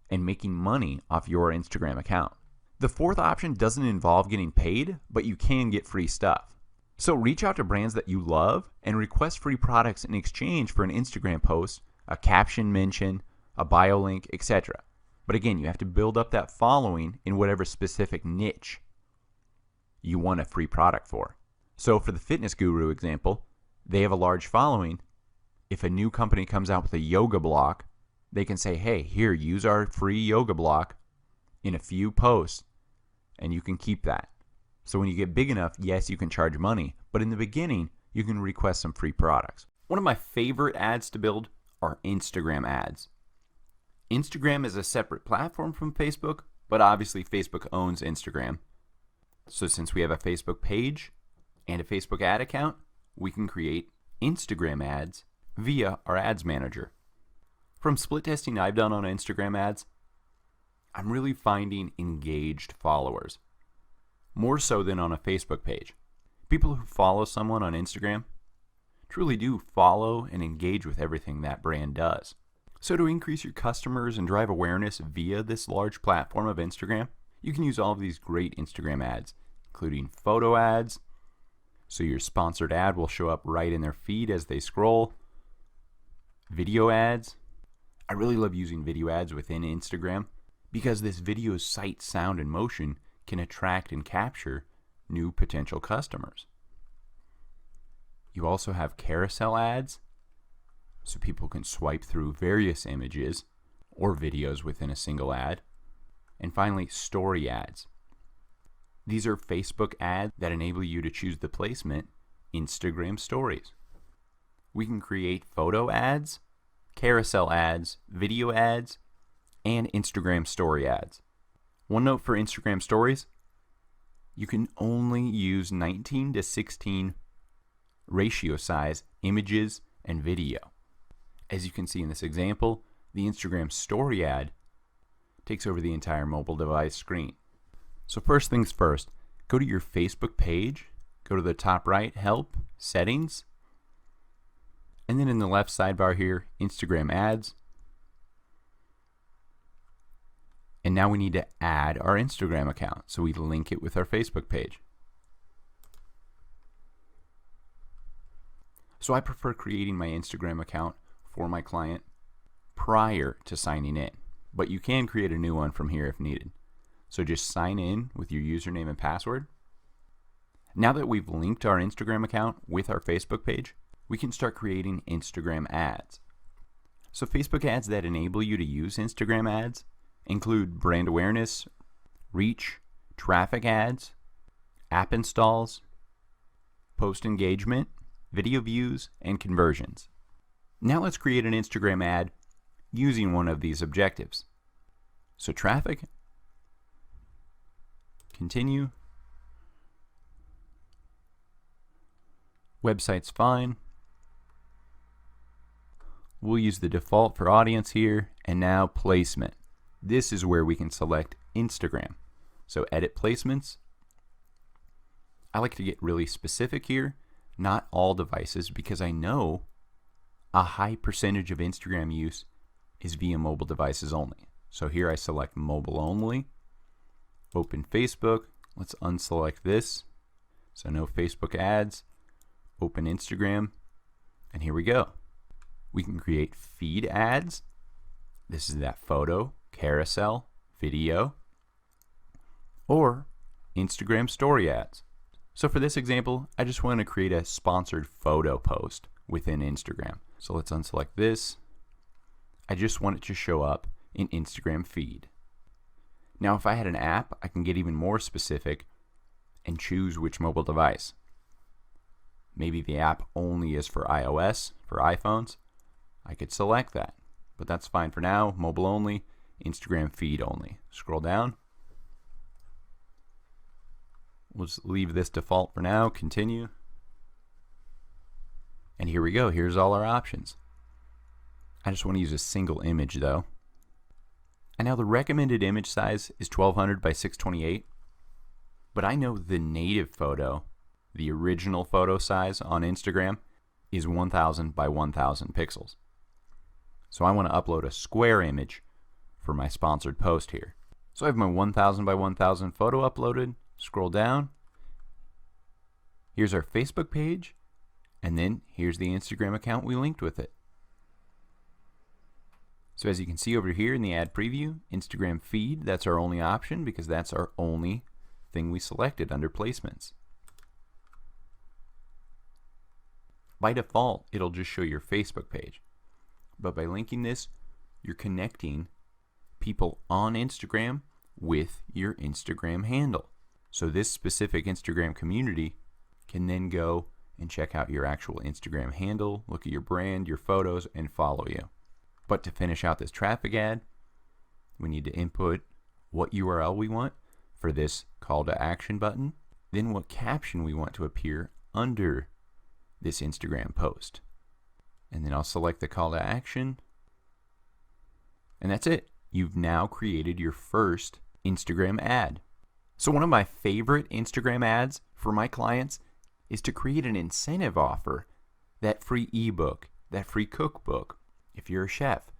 and making money off your Instagram account. The fourth option doesn't involve getting paid, but you can get free stuff. So reach out to brands that you love and request free products in exchange for an Instagram post, a caption mention, a bio link, etc. But again, you have to build up that following in whatever specific niche you want a free product for. So for the fitness guru example, they have a large following. If a new company comes out with a yoga block, they can say, hey, here, use our free yoga block in a few posts, and you can keep that. So when you get big enough, yes, you can charge money, but in the beginning, you can request some free products. One of my favorite ads to build are Instagram ads. Instagram is a separate platform from Facebook, but obviously Facebook owns Instagram. So since we have a Facebook page and a Facebook ad account, we can create Instagram ads via our ads manager. From split testing I've done on Instagram ads, I'm really finding engaged followers, more so than on a Facebook page. People who follow someone on Instagram truly do follow and engage with everything that brand does. So to increase your customers and drive awareness via this large platform of Instagram, you can use all of these great Instagram ads, including photo ads, so your sponsored ad will show up right in their feed as they scroll. Video ads. I really love using video ads within Instagram because this video's sight, sound, and motion can attract and capture new potential customers. You also have carousel ads, so people can swipe through various images or videos within a single ad. And finally, story ads. These are Facebook ads that enable you to choose the placement Instagram stories. We can create photo ads, carousel ads, video ads, and Instagram story ads. One note for Instagram stories, you can only use 19:16 ratio size images and video. As you can see in this example, the Instagram story ad takes over the entire mobile device screen. So first things first, go to your Facebook page, go to the top right, Help, Settings, and then in the left sidebar here, Instagram ads. And now we need to add our Instagram account, so we link it with our Facebook page. So I prefer creating my Instagram account for my client prior to signing in, but you can create a new one from here if needed. So just sign in with your username and password. Now that we've linked our Instagram account with our Facebook page, we can start creating Instagram ads. So Facebook ads that enable you to use Instagram ads include brand awareness, reach, traffic ads, app installs, post engagement, video views, and conversions. Now let's create an Instagram ad using one of these objectives. So traffic, continue, website's fine. We'll use the default for audience here, and now placement. This is where we can select Instagram. So edit placements. I like to get really specific here, not all devices, because I know a high percentage of Instagram use is via mobile devices only. So here I select mobile only, open Facebook, let's unselect this, so no Facebook ads, open Instagram, and here we go. We can create feed ads. This is that photo, carousel, video, or Instagram story ads. So for this example, I just want to create a sponsored photo post within Instagram. So let's unselect this. I just want it to show up in Instagram feed. Now if I had an app, I can get even more specific and choose which mobile device. Maybe the app only is for iOS, for iPhones. I could select that, but that's fine for now. Mobile only, Instagram feed only. Scroll down. We'll just leave this default for now, continue. And here we go, here's all our options. I just want to use a single image though. And now the recommended image size is 1200 by 628, but I know the native photo, the original photo size on Instagram, is 1000 by 1000 pixels. So I want to upload a square image for my sponsored post here. So I have my 1000 by 1000 photo uploaded. Scroll down. Here's our Facebook page, and then here's the Instagram account we linked with it. So as you can see over here in the ad preview, Instagram feed, that's our only option because that's our only thing we selected under placements. By default, it'll just show your Facebook page. But by linking this, you're connecting people on Instagram with your Instagram handle. So this specific Instagram community can then go and check out your actual Instagram handle, look at your brand, your photos, and follow you. But to finish out this traffic ad, we need to input what URL we want for this call to action button, then what caption we want to appear under this Instagram post. And then I'll select the call to action. And that's it. You've now created your first Instagram ad. So one of my favorite Instagram ads for my clients is to create an incentive offer, that free ebook, that free cookbook, if you're a chef,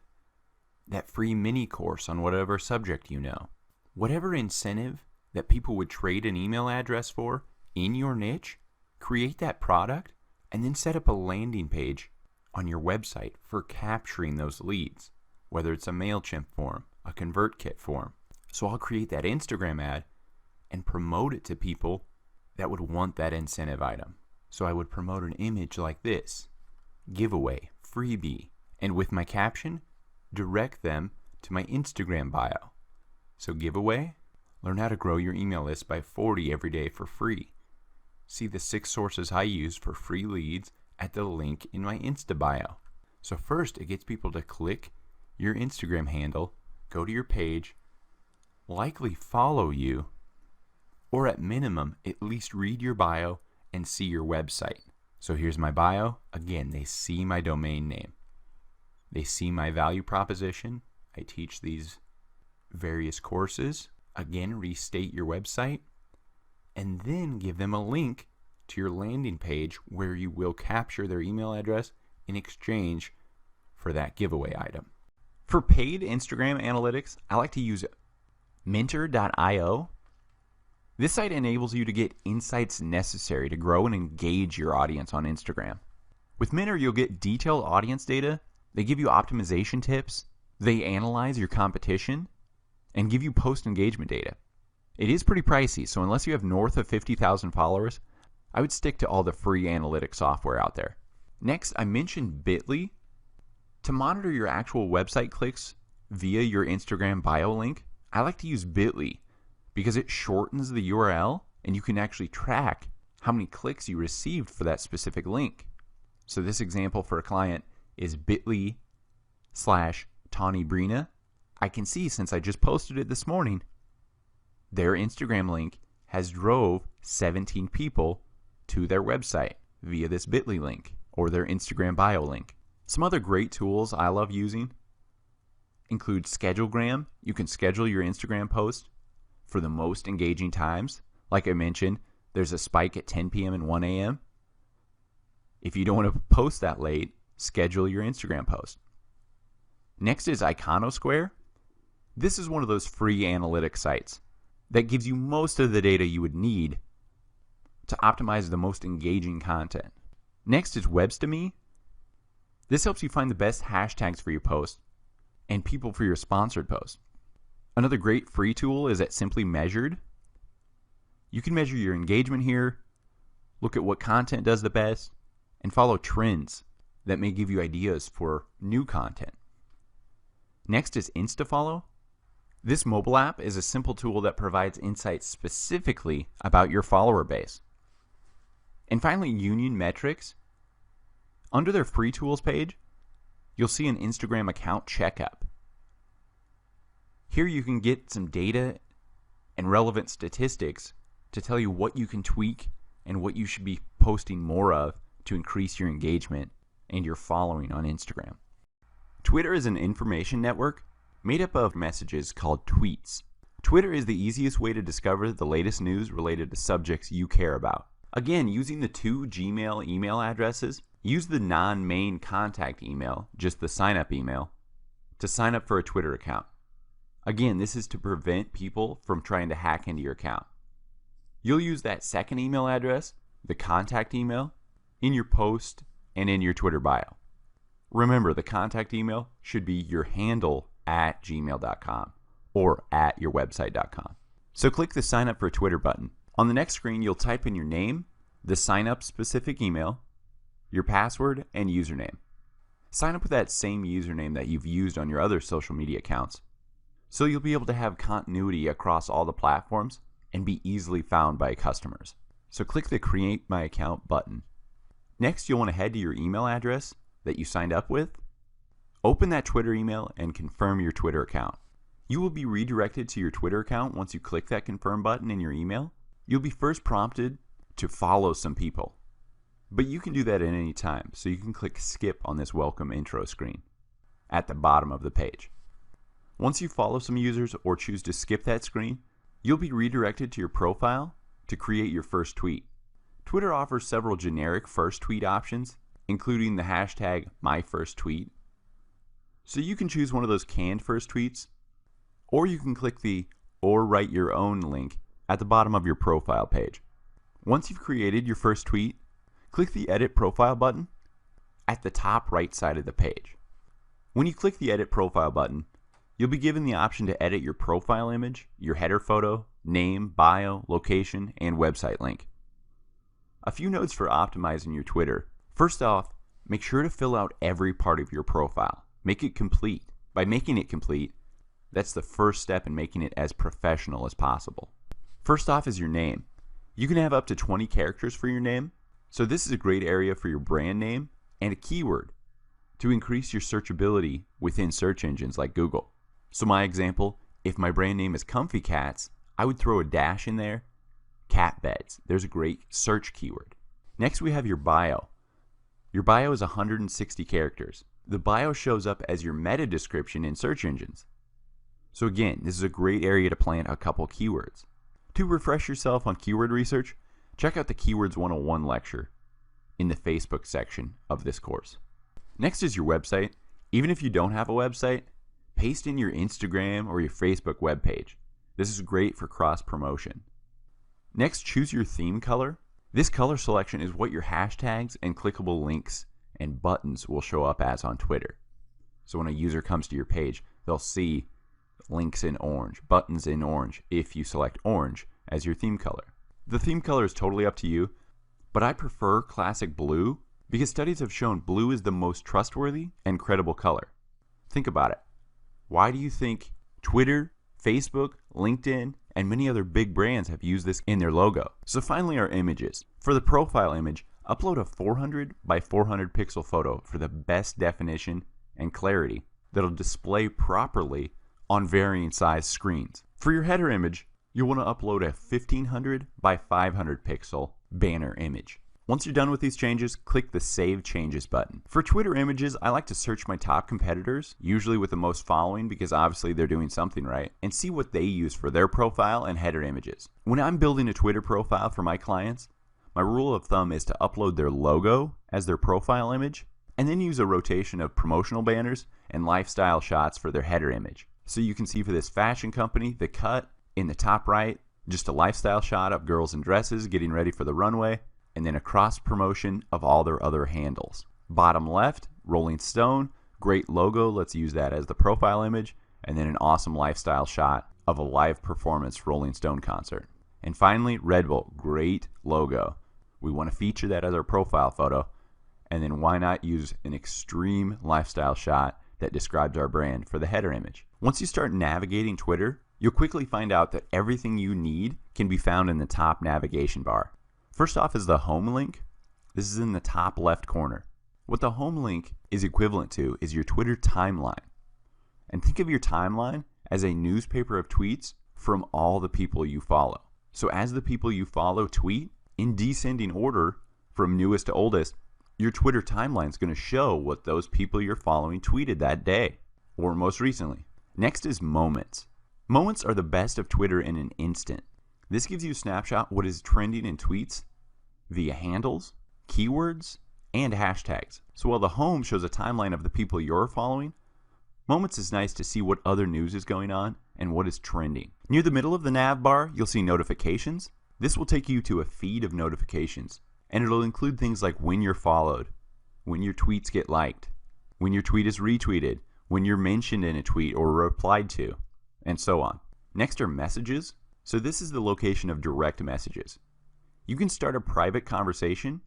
that free mini course on whatever subject you know. Whatever incentive that people would trade an email address for in your niche, create that product and then set up a landing page on your website for capturing those leads, whether it's a MailChimp form, a ConvertKit form. So I'll create that Instagram ad and promote it to people that would want that incentive item. So I would promote an image like this, giveaway, freebie, and with my caption, direct them to my Instagram bio. So giveaway, learn how to grow your email list by 40 every day for free. See the 6 sources I use for free leads at the link in my Insta bio. So first, it gets people to click your Instagram handle, go to your page, likely follow you, or at minimum, at least read your bio and see your website. So here's my bio. Again, they see my domain name. They see my value proposition. I teach these various courses. Again, restate your website, and then give them a link to your landing page where you will capture their email address in exchange for that giveaway item. For paid Instagram analytics, I like to use Minter.io. This site enables you to get insights necessary to grow and engage your audience on Instagram. With Minter, you'll get detailed audience data. They give you optimization tips. They analyze your competition and give you post engagement data. It is pretty pricey, so unless you have north of 50,000 followers, I would stick to all the free analytics software out there. Next, I mentioned Bitly. To monitor your actual website clicks via your Instagram bio link, I like to use Bitly because it shortens the URL and you can actually track how many clicks you received for that specific link. So this example for a client is bit.ly/Tom Tawny Brina, I can see since I just posted it this morning, their Instagram link has drove 17 people to their website via this bit.ly link or their Instagram bio link. Some other great tools I love using include Schedulegram. You can schedule your Instagram post for the most engaging times. Like I mentioned, there's a spike at 10 p.m. and 1 a.m. If you don't want to post that late, schedule your Instagram post. Next is Iconosquare. This is one of those free analytics sites that gives you most of the data you would need to optimize the most engaging content. Next is Webstamy. This helps you find the best hashtags for your post and people for your sponsored posts. Another great free tool is at Simply Measured. You can measure your engagement here, look at what content does the best, and follow trends that may give you ideas for new content. Next is InstaFollow. This mobile app is a simple tool that provides insights specifically about your follower base. And finally, Union Metrics. Under their free tools page, you'll see an Instagram account checkup. Here you can get some data and relevant statistics to tell you what you can tweak and what you should be posting more of to increase your engagement and your following on Instagram. Twitter is an information network made up of messages called tweets. Twitter is the easiest way to discover the latest news related to subjects you care about. Again, using the 2 Gmail email addresses, use the non-main contact email, just the sign-up email, to sign up for a Twitter account. Again, this is to prevent people from trying to hack into your account. You'll use that second email address, the contact email, in your post and in your Twitter bio. Remember, the contact email should be your handle at gmail.com or at yourwebsite.com. So click the sign up for Twitter button. On the next screen, you'll type in your name, the sign up specific email, your password, and username. Sign up with that same username that you've used on your other social media accounts, so you'll be able to have continuity across all the platforms and be easily found by customers. So click the Create My Account button. Next, you'll want to head to your email address that you signed up with. Open that Twitter email and confirm your Twitter account. You will be redirected to your Twitter account once you click that confirm button in your email. You'll be first prompted to follow some people, but you can do that at any time, so you can click skip on this welcome intro screen at the bottom of the page. Once you follow some users or choose to skip that screen, you'll be redirected to your profile to create your first tweet. Twitter offers several generic first tweet options, including the hashtag #MyFirstTweet. So you can choose one of those canned first tweets, or you can click the or write your own link at the bottom of your profile page. Once you've created your first tweet, click the Edit Profile button at the top right side of the page. When you click the Edit Profile button, you'll be given the option to edit your profile image, your header photo, name, bio, location, and website link. A few notes for optimizing your Twitter. First off, make sure to fill out every part of your profile. Make it complete. By making it complete, that's the first step in making it as professional as possible. First off is your name. You can have up to 20 characters for your name, so this is a great area for your brand name and a keyword to increase your searchability within search engines like Google. So my example, if my brand name is Comfy Cats, I would throw a dash in there, cat beds. There's a great search keyword. Next we have your bio. Your bio is 160 characters. The bio shows up as your meta description in search engines. So again, this is a great area to plant a couple keywords. To refresh yourself on keyword research, check out the Keywords 101 lecture in the Facebook section of this course. Next is your website. Even if you don't have a website, paste in your Instagram or your Facebook webpage. This is great for cross promotion. Next, choose your theme color. This color selection is what your hashtags and clickable links and buttons will show up as on Twitter. So when a user comes to your page, they'll see links in orange, buttons in orange, if you select orange as your theme color. The theme color is totally up to you, but I prefer classic blue because studies have shown blue is the most trustworthy and credible color. Think about it. Why do you think Twitter, Facebook, LinkedIn, and many other big brands have used this in their logo? So finally, our images. For the profile image, upload a 400 by 400 pixel photo for the best definition and clarity. that'll display properly on varying size screens. For your header image, you'll want to upload a 1500 by 500 pixel banner image. Once you're done with these changes, click the Save Changes button. For Twitter images, I like to search my top competitors, usually with the most following because obviously they're doing something right, and see what they use for their profile and header images. When I'm building a Twitter profile for my clients, my rule of thumb is to upload their logo as their profile image, and then use a rotation of promotional banners and lifestyle shots for their header image. So you can see for this fashion company, the cut in the top right, just a lifestyle shot of girls in dresses getting ready for the runway, and then a cross promotion of all their other handles. Bottom left, Rolling Stone, great logo, let's use that as the profile image, and then an awesome lifestyle shot of a live performance Rolling Stone concert. And finally, Red Bull, great logo. We want to feature that as our profile photo, and then why not use an extreme lifestyle shot that describes our brand for the header image. Once you start navigating Twitter, you'll quickly find out that everything you need can be found in the top navigation bar. First off is the home link. This is in the top left corner. What the home link is equivalent to is your Twitter timeline. And think of your timeline as a newspaper of tweets from all the people you follow. So as the people you follow tweet, in descending order from newest to oldest, your Twitter timeline is going to show what those people you're following tweeted that day or most recently. Next is moments. Moments are the best of Twitter in an instant. This gives you a snapshot what is trending in tweets via handles, keywords, and hashtags. So while the home shows a timeline of the people you're following, Moments is nice to see what other news is going on and what is trending. Near the middle of the nav bar, you'll see notifications. This will take you to a feed of notifications, and it'll include things like when you're followed, when your tweets get liked, when your tweet is retweeted, when you're mentioned in a tweet or replied to, and so on. Next are messages. So this is the location of direct messages. You can start a private conversation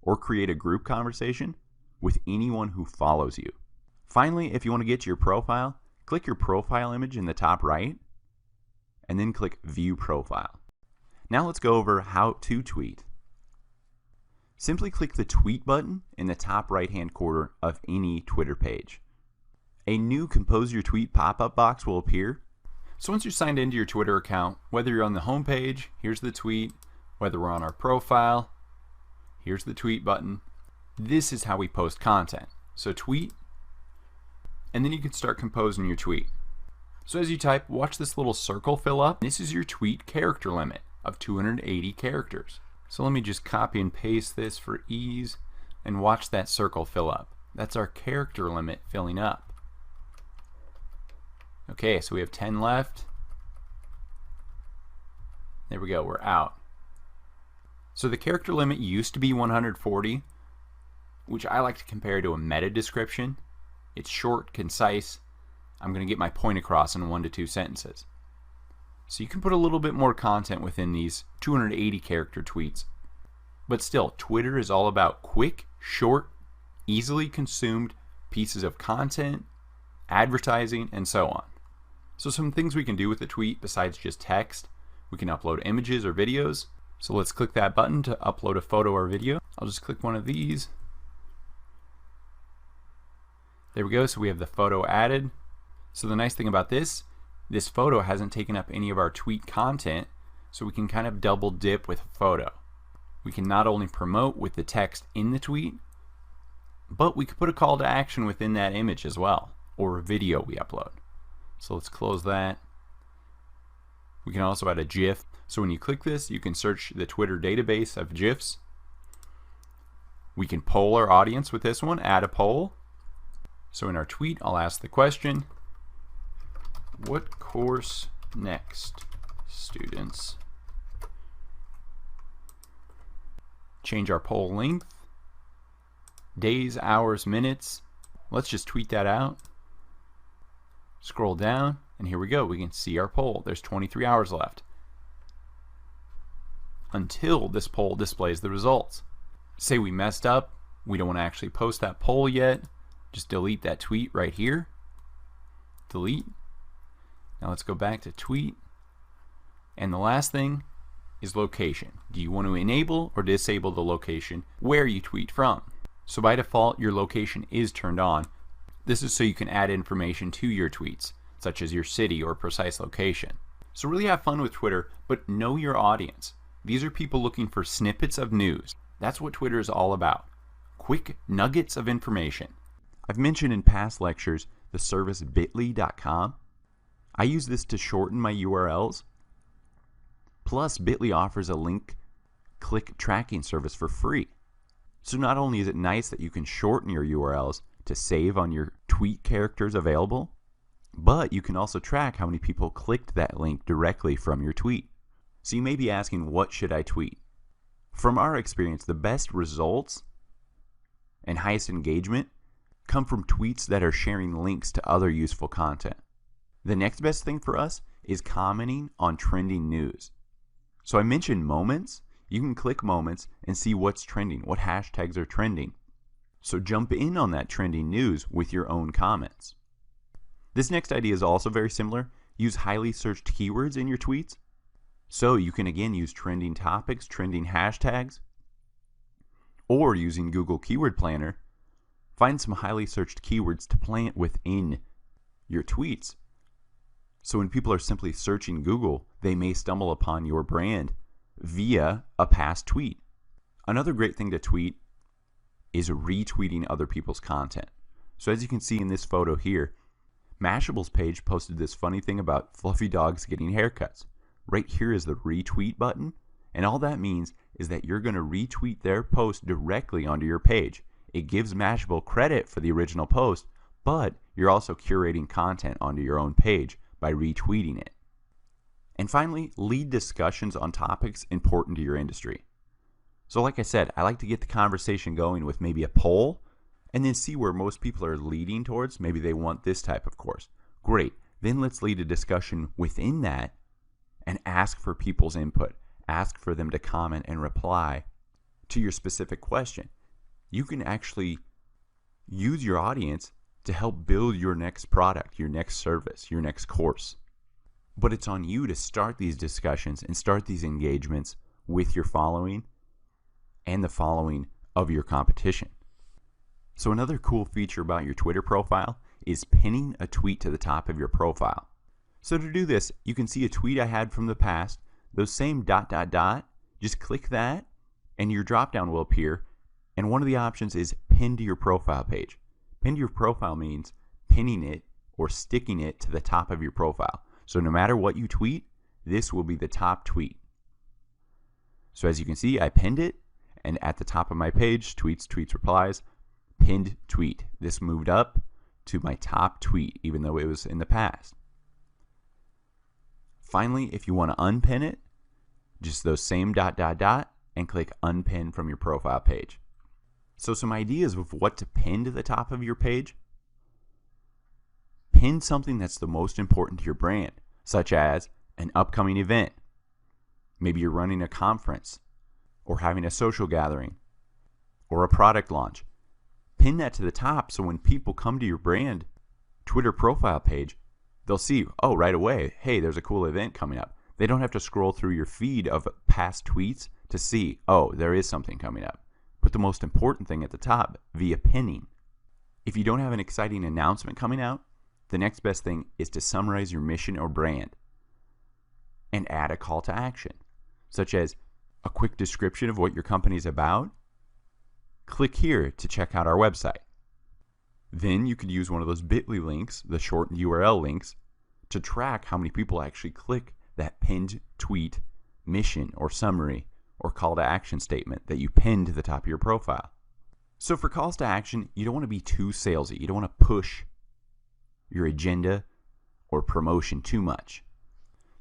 or create a group conversation with anyone who follows you. Finally, if you want to get to your profile, click your profile image in the top right, and then click View Profile. Now let's go over how to tweet. Simply click the Tweet button in the top right-hand corner of any Twitter page. A new Compose Your Tweet pop-up box will appear. So once you're signed into your Twitter account, whether you're on the home page, here's the tweet. Whether we're on our profile, here's the tweet button. This is how we post content. So tweet, and then you can start composing your tweet. So as you type, watch this little circle fill up. This is your tweet character limit of 280 characters. So let me just copy and paste this for ease and watch that circle fill up. That's our character limit filling up. Okay, so we have 10 left. There we go, we're out. So the character limit used to be 140, which I like to compare to a meta description. It's short, concise. I'm going to get my point across in 1 to 2 sentences. So you can put a little bit more content within these 280 character tweets. But still, Twitter is all about quick, short, easily consumed pieces of content, advertising, and so on. So some things we can do with the tweet besides just text. We can upload images or videos. So let's click that button to upload a photo or video. I'll just click one of these. There we go, so we have the photo added. So the nice thing about this photo hasn't taken up any of our tweet content, so we can kind of double dip with a photo. We can not only promote with the text in the tweet, but we could put a call to action within that image as well, or a video we upload. So let's close that. We can also add a GIF. So when you click this, you can search the Twitter database of GIFs. We can poll our audience with this one, add a poll. So in our tweet, I'll ask the question, what course next, students? Change our poll length, days, hours, minutes. Let's just tweet that out. Scroll down, and here we go. We can see our poll. There's 23 hours left until this poll displays the results. Say we messed up, we don't want to actually post that poll yet, just delete that tweet right here. Delete. Now let's go back to tweet. And the last thing is location. Do you want to enable or disable the location where you tweet from? So by default, your location is turned on. This is so you can add information to your tweets, such as your city or precise location. So really have fun with Twitter, but know your audience. These are people looking for snippets of news. That's what Twitter is all about. Quick nuggets of information. I've mentioned in past lectures the service bit.ly.com. I use this to shorten my URLs. Plus, Bitly offers a link click tracking service for free. So not only is it nice that you can shorten your URLs to save on your tweet characters available, but you can also track how many people clicked that link directly from your tweet. So you may be asking, what should I tweet? From our experience, the best results and highest engagement come from tweets that are sharing links to other useful content. The next best thing for us is commenting on trending news. So I mentioned moments. You can click moments and see what's trending, what hashtags are trending. So jump in on that trending news with your own comments. This next idea is also very similar. Use highly searched keywords in your tweets. So you can again use trending topics, trending hashtags, or using Google Keyword Planner, find some highly searched keywords to plant within your tweets. So when people are simply searching Google, they may stumble upon your brand via a past tweet. Another great thing to tweet is retweeting other people's content. So as you can see in this photo here, Mashable's page posted this funny thing about fluffy dogs getting haircuts. Right here is the retweet button, and all that means is that you're going to retweet their post directly onto your page. It gives Mashable credit for the original post, but you're also curating content onto your own page by retweeting it. And finally, lead discussions on topics important to your industry. So like I said, I like to get the conversation going with maybe a poll and then see where most people are leading towards. Maybe they want this type of course. Great. Then let's lead a discussion within that and ask for people's input. Ask for them to comment and reply to your specific question. You can actually use your audience to help build your next product, your next service, your next course. But it's on you to start these discussions and start these engagements with your following and the following of your competition. So another cool feature about your Twitter profile is pinning a tweet to the top of your profile. So to do this, you can see a tweet I had from the past, those same ... just click that and your drop down will appear, and one of the options is pin to your profile page. Pin to your profile means pinning it or sticking it to the top of your profile. So no matter what you tweet, this will be the top tweet. So as you can see, I pinned it, and at the top of my page, tweets, replies, pinned tweet. This moved up to my top tweet, even though it was in the past. Finally, if you want to unpin it, just those same ... and click unpin from your profile page. So some ideas of what to pin to the top of your page. Pin something that's the most important to your brand, such as an upcoming event. Maybe you're running a conference or having a social gathering or a product launch. Pin that to the top so when people come to your brand Twitter profile page, they'll see, oh, right away, hey, there's a cool event coming up. They don't have to scroll through your feed of past tweets to see, oh, there is something coming up. Put the most important thing at the top via pinning. If you don't have an exciting announcement coming out, the next best thing is to summarize your mission or brand and add a call to action, such as a quick description of what your company is about. Click here to check out our website. Then you could use one of those bit.ly links, the shortened URL links, to track how many people actually click that pinned tweet, mission, or summary, or call to action statement that you pinned to the top of your profile. So for calls to action, you don't want to be too salesy. You don't want to push your agenda or promotion too much.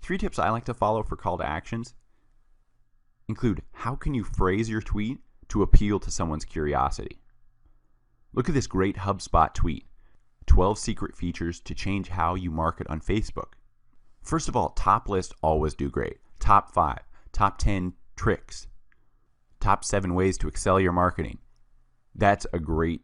3 tips I like to follow for call to actions include, how can you phrase your tweet to appeal to someone's curiosity? Look at this great HubSpot tweet, 12 secret features to change how you market on Facebook. First of all, top lists always do great. Top 5, top 10 tricks, top 7 ways to excel your marketing. That's a great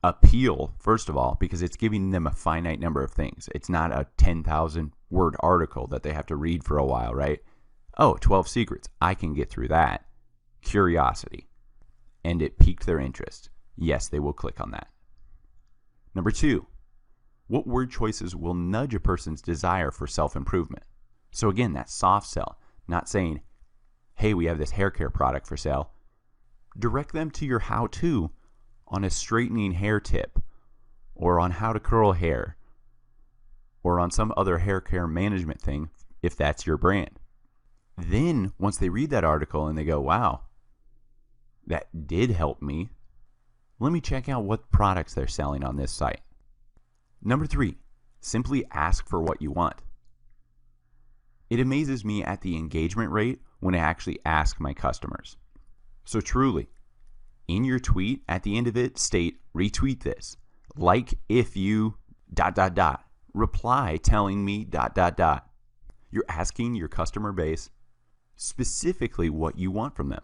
appeal, first of all, because it's giving them a finite number of things. It's not a 10,000 word article that they have to read for a while, right? Oh, 12 secrets. I can get through that. Curiosity. And it piqued their interest. Yes, they will click on that. Number 2, what word choices will nudge a person's desire for self-improvement? So again, that soft sell, not saying, hey, we have this hair care product for sale. Direct them to your how-to on a straightening hair tip, or on how to curl hair, or on some other hair care management thing, if that's your brand. Then, once they read that article and they go, wow, that did help me, let me check out what products they're selling on this site. Number 3, simply ask for what you want. It amazes me at the engagement rate when I actually ask my customers. So truly, in your tweet, at the end of it, state, retweet this. Like if you ... Reply telling me ... You're asking your customer base specifically what you want from them.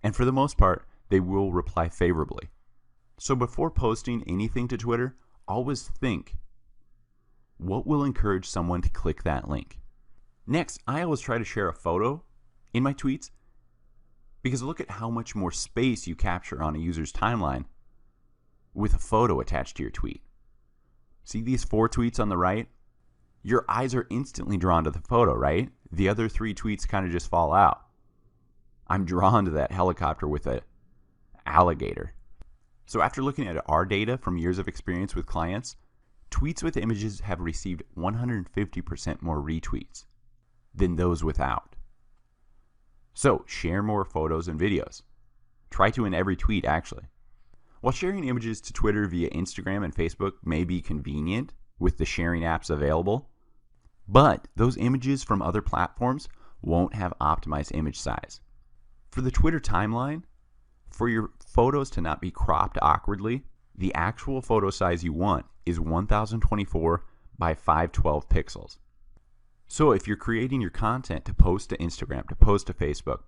And for the most part, they will reply favorably. So before posting anything to Twitter, always think, what will encourage someone to click that link? Next, I always try to share a photo in my tweets, because look at how much more space you capture on a user's timeline with a photo attached to your tweet. See these 4 tweets on the right? Your eyes are instantly drawn to the photo, right? The other 3 tweets kind of just fall out. I'm drawn to that helicopter with an alligator. So after looking at our data from years of experience with clients, tweets with images have received 150% more retweets than those without. So share more photos and videos. Try to in every tweet, actually. While sharing images to Twitter via Instagram and Facebook may be convenient with the sharing apps available, but those images from other platforms won't have optimized image size. For the Twitter timeline, for your photos to not be cropped awkwardly, the actual photo size you want is 1024 by 512 pixels. So if you're creating your content to post to Instagram, to post to Facebook,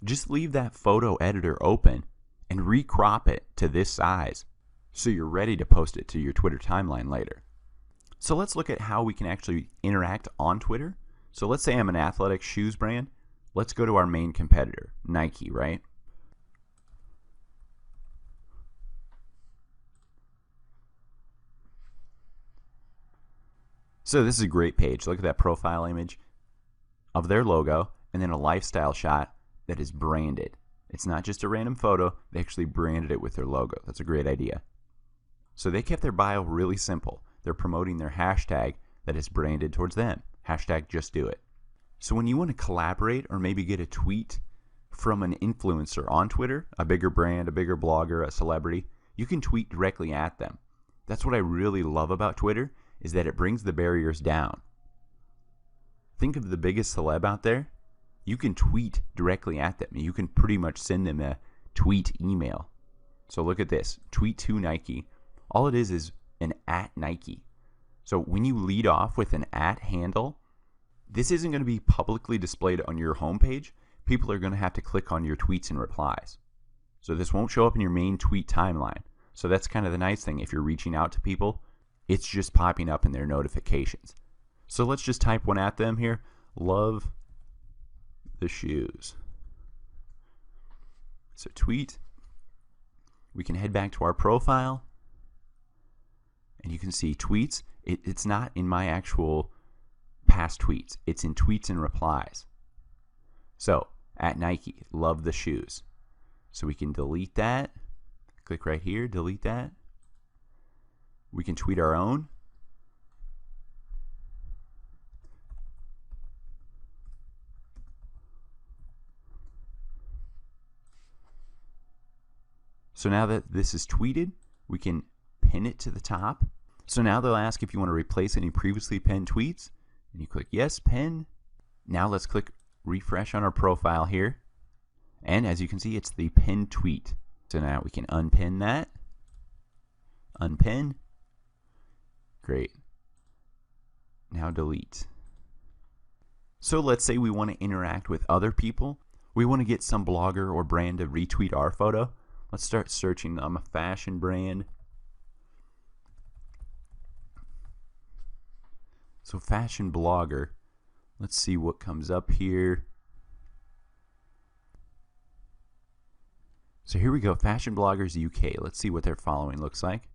just leave that photo editor open and recrop it to this size so you're ready to post it to your Twitter timeline later. So let's look at how we can actually interact on Twitter. So let's say I'm an athletic shoes brand. Let's go to our main competitor, Nike, right? So this is a great page. Look at that profile image of their logo and then a lifestyle shot that is branded. It's not just a random photo. They actually branded it with their logo. That's a great idea. So they kept their bio really simple. They're promoting their hashtag that is branded towards them. Hashtag just do it. So when you want to collaborate or maybe get a tweet from an influencer on Twitter, a bigger brand, a bigger blogger, a celebrity, you can tweet directly at them. That's what I really love about Twitter, is that it brings the barriers down. Think of the biggest celeb out there. You can tweet directly at them. You can pretty much send them a tweet email. So look at this, tweet to Nike. All it is an @Nike. So when you lead off with an @ handle, this isn't going to be publicly displayed on your homepage. People are going to have to click on your tweets and replies. So this won't show up in your main tweet timeline. So that's kind of the nice thing. If you're reaching out to people, it's just popping up in their notifications. So let's just type one at them here. Love the shoes. So tweet. We can head back to our profile. And you can see tweets. It's not in my actual past tweets. It's in tweets and replies. So, @Nike, love the shoes. So we can delete that. Click right here, delete that. We can tweet our own. So now that this is tweeted, we can pin it to the top. So now they'll ask if you want to replace any previously pinned tweets. And you click yes, pin. Now let's click refresh on our profile here. And as you can see, it's the pinned tweet. So now we can unpin that. Unpin. Great. Now delete. So let's say we want to interact with other people. We want to get some blogger or brand to retweet our photo. Let's start searching. I'm a fashion brand. So fashion blogger. Let's see what comes up here. So here we go, Fashion Bloggers UK. Let's see what their following looks like.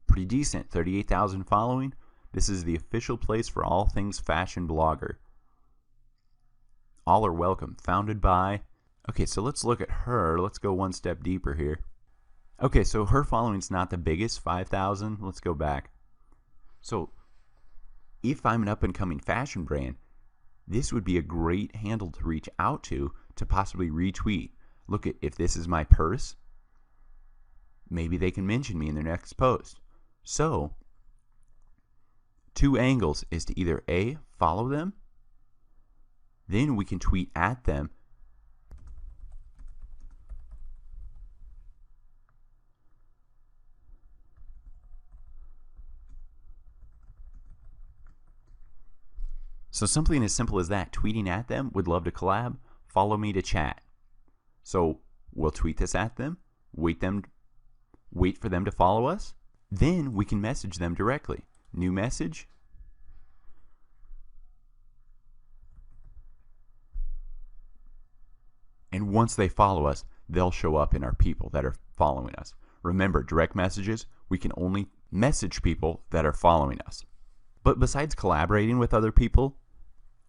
Pretty decent, 38,000 following. This is the official place for all things fashion blogger. All are welcome. Founded by... Okay, so let's look at her. Let's go one step deeper here. Okay, so her following's not the biggest, 5,000. Let's go back. So if I'm an up-and-coming fashion brand, this would be a great handle to reach out to possibly retweet. Look at, if this is my purse, maybe they can mention me in their next post. So, two angles is to either A, follow them, then we can tweet at them, so something as simple as that, tweeting at them, would love to collab, follow me to chat. So we'll tweet this at them, wait for them to follow us, then we can message them directly. New message. And once they follow us, they'll show up in our people that are following us. Remember, direct messages, we can only message people that are following us. But besides collaborating with other people,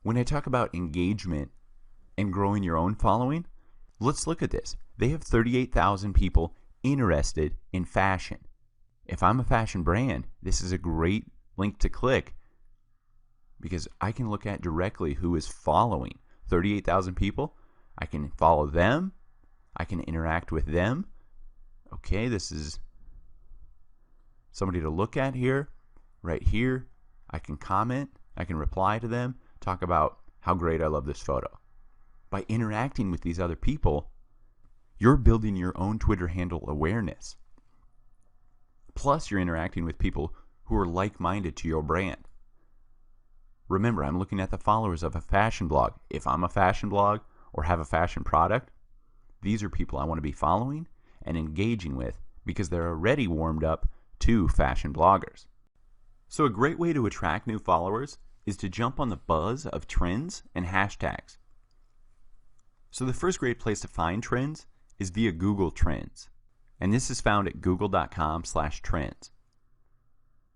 when I talk about engagement and growing your own following, let's look at this. They have 38,000 people interested in fashion. If I'm a fashion brand, this is a great link to click because I can look at directly who is following 38,000 people. I can follow them. I can interact with them. Okay, this is somebody to look at here. Right here, I can comment. I can reply to them, talk about how great I love this photo. By interacting with these other people, you're building your own Twitter handle awareness. Plus, you're interacting with people who are like-minded to your brand. Remember, I'm looking at the followers of a fashion blog. If I'm a fashion blog or have a fashion product, these are people I want to be following and engaging with because they're already warmed up to fashion bloggers. So a great way to attract new followers is to jump on the buzz of trends and hashtags. So the first great place to find trends is via Google Trends. And this is found at google.com/trends.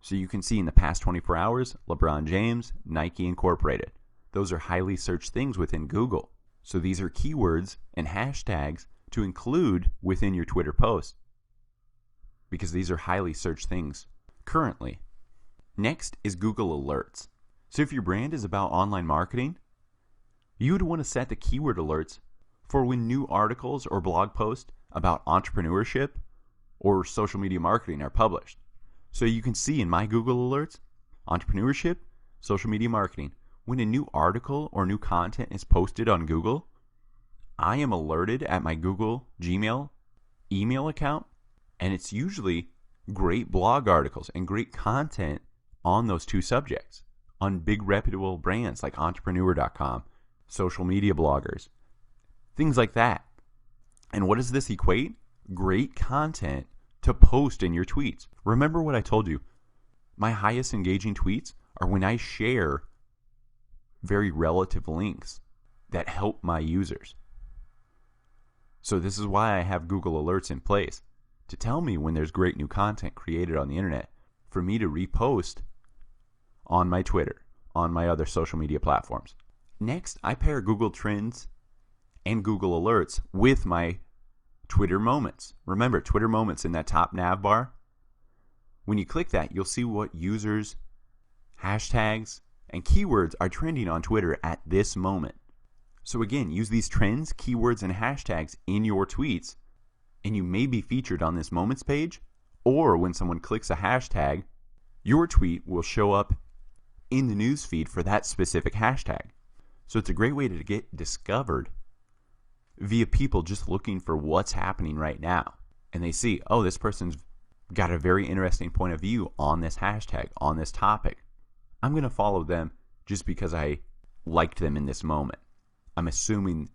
So you can see in the past 24 hours, LeBron James, Nike Incorporated. Those are highly searched things within Google. So these are keywords and hashtags to include within your Twitter post because these are highly searched things currently. Next is Google Alerts. So if your brand is about online marketing, you would want to set the keyword alerts for when new articles or blog posts about entrepreneurship or social media marketing are published. So you can see in my Google Alerts, entrepreneurship, social media marketing, when a new article or new content is posted on Google, I am alerted at my Google Gmail email account, and it's usually great blog articles and great content on those two subjects on big reputable brands like entrepreneur.com, social media bloggers, things like that. And what does this equate? Great content to post in your tweets. Remember what I told you. My highest engaging tweets are when I share very relative links that help my users. So this is why I have Google Alerts in place to tell me when there's great new content created on the internet for me to repost on my Twitter, on my other social media platforms. Next, I pair Google Trends and Google Alerts with my Twitter Moments. Remember, Twitter Moments in that top nav bar. When you click that, you'll see what users, hashtags, and keywords are trending on Twitter at this moment. So again, use these trends, keywords, and hashtags in your tweets, and you may be featured on this Moments page, or when someone clicks a hashtag, your tweet will show up in the news feed for that specific hashtag. So it's a great way to get discovered via people just looking for what's happening right now. And they see, oh, this person's got a very interesting point of view on this hashtag, on this topic. I'm going to follow them just because I liked them in this moment. I'm assuming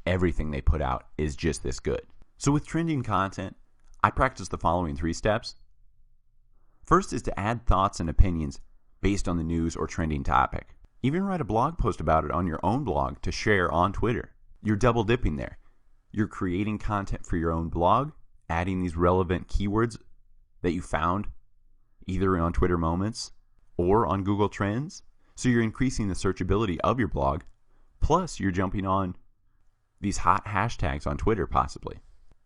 everything they put out is just this good. So with trending content, I practice the following 3 steps. First is to add thoughts and opinions based on the news or trending topic. Even write a blog post about it on your own blog to share on Twitter. You're double dipping there. You're creating content for your own blog, adding these relevant keywords that you found either on Twitter Moments or on Google Trends. So you're increasing the searchability of your blog, plus you're jumping on these hot hashtags on Twitter possibly.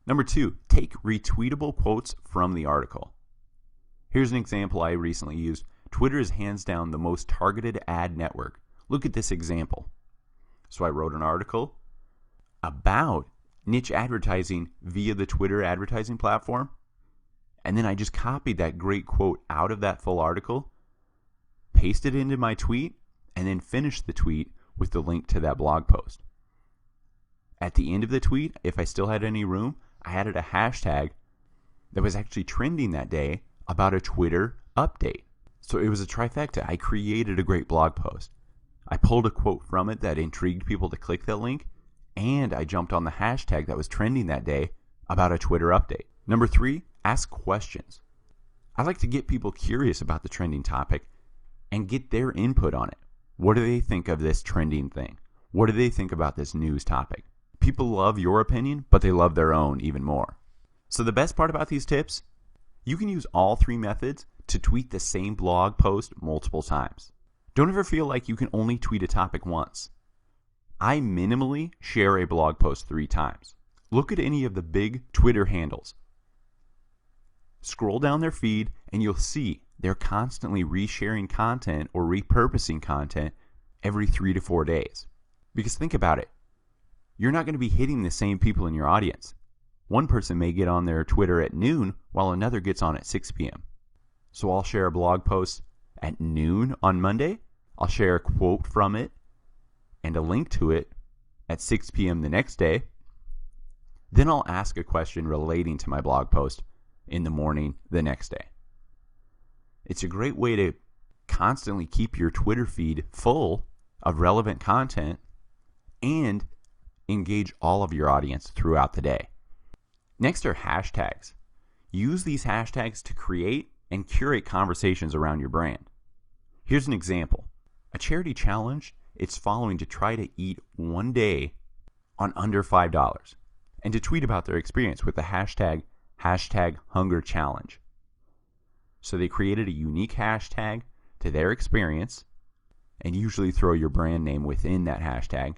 Number 2, take retweetable quotes from the article. Here's an example I recently used. Twitter is hands down the most targeted ad network. Look at this example. So I wrote an article about niche advertising via the Twitter advertising platform, and then I just copied that great quote out of that full article, pasted it into my tweet, and then finished the tweet with the link to that blog post. At the end of the tweet, if I still had any room, I added a hashtag that was actually trending that day about a Twitter update. So it was a trifecta. I created a great blog post. I pulled a quote from it that intrigued people to click that link, and I jumped on the hashtag that was trending that day about a Twitter update. Number 3, ask questions. I like to get people curious about the trending topic and get their input on it. What do they think of this trending thing? What do they think about this news topic? People love your opinion, but they love their own even more. So the best part about these tips, you can use all 3 methods to tweet the same blog post multiple times. Don't ever feel like you can only tweet a topic once. I minimally share a blog post 3 times. Look at any of the big Twitter handles. Scroll down their feed and you'll see they're constantly resharing content or repurposing content every 3 to 4 days. Because think about it. You're not going to be hitting the same people in your audience. One person may get on their Twitter at noon while another gets on at 6 p.m. So I'll share a blog post at noon on Monday. I'll share a quote from it and a link to it at 6 p.m. the next day. Then I'll ask a question relating to my blog post in the morning the next day. It's a great way to constantly keep your Twitter feed full of relevant content and engage all of your audience throughout the day. Next are hashtags. Use these hashtags to create and curate conversations around your brand. Here's an example. A charity challenge it's following to try to eat one day on under $5 and to tweet about their experience with the hashtag #HungerChallenge. So they created a unique hashtag to their experience and usually throw your brand name within that hashtag.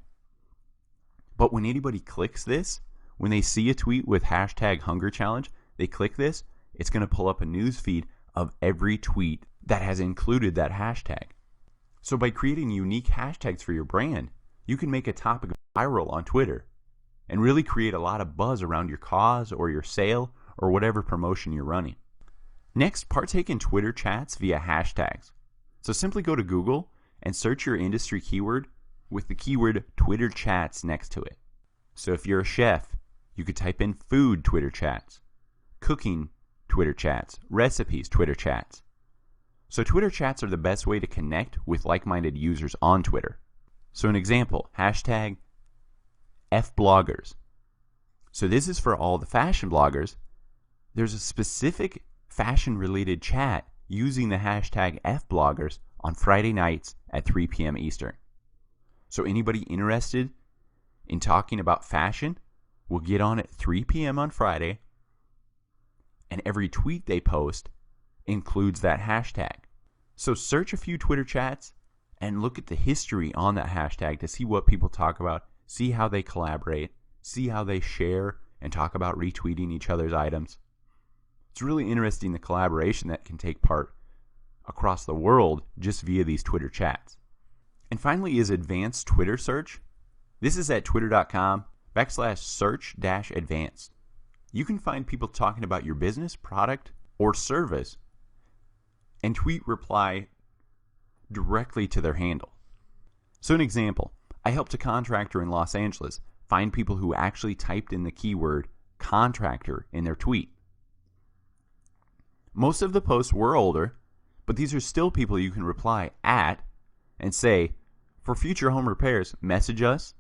But when anybody clicks this, when they see a tweet with #HungerChallenge, they click this, it's going to pull up a news feed of every tweet that has included that hashtag. So by creating unique hashtags for your brand, you can make a topic viral on Twitter and really create a lot of buzz around your cause or your sale or whatever promotion you're running. Next, partake in Twitter chats via hashtags. So simply go to Google and search your industry keyword with the keyword Twitter chats next to it. So if you're a chef, you could type in food Twitter chats, cooking Twitter chats, recipes Twitter chats. So Twitter chats are the best way to connect with like-minded users on Twitter. So an example, #FBloggers. So this is for all the fashion bloggers. There's a specific fashion-related chat using the hashtag #FBloggers on Friday nights at 3 p.m. Eastern. So anybody interested in talking about fashion will get on at 3 p.m. on Friday, and every tweet they post includes that hashtag. So search a few Twitter chats and look at the history on that hashtag to see what people talk about, see how they collaborate, see how they share and talk about retweeting each other's items. It's really interesting the collaboration that can take part across the world just via these Twitter chats. And finally is advanced Twitter search. This is at twitter.com/search-advanced. You can find people talking about your business, product, or service and tweet reply directly to their handle. So an example, I helped a contractor in Los Angeles find people who actually typed in the keyword contractor in their tweet. Most of the posts were older, but these are still people you can reply at and say, for future home repairs, message us.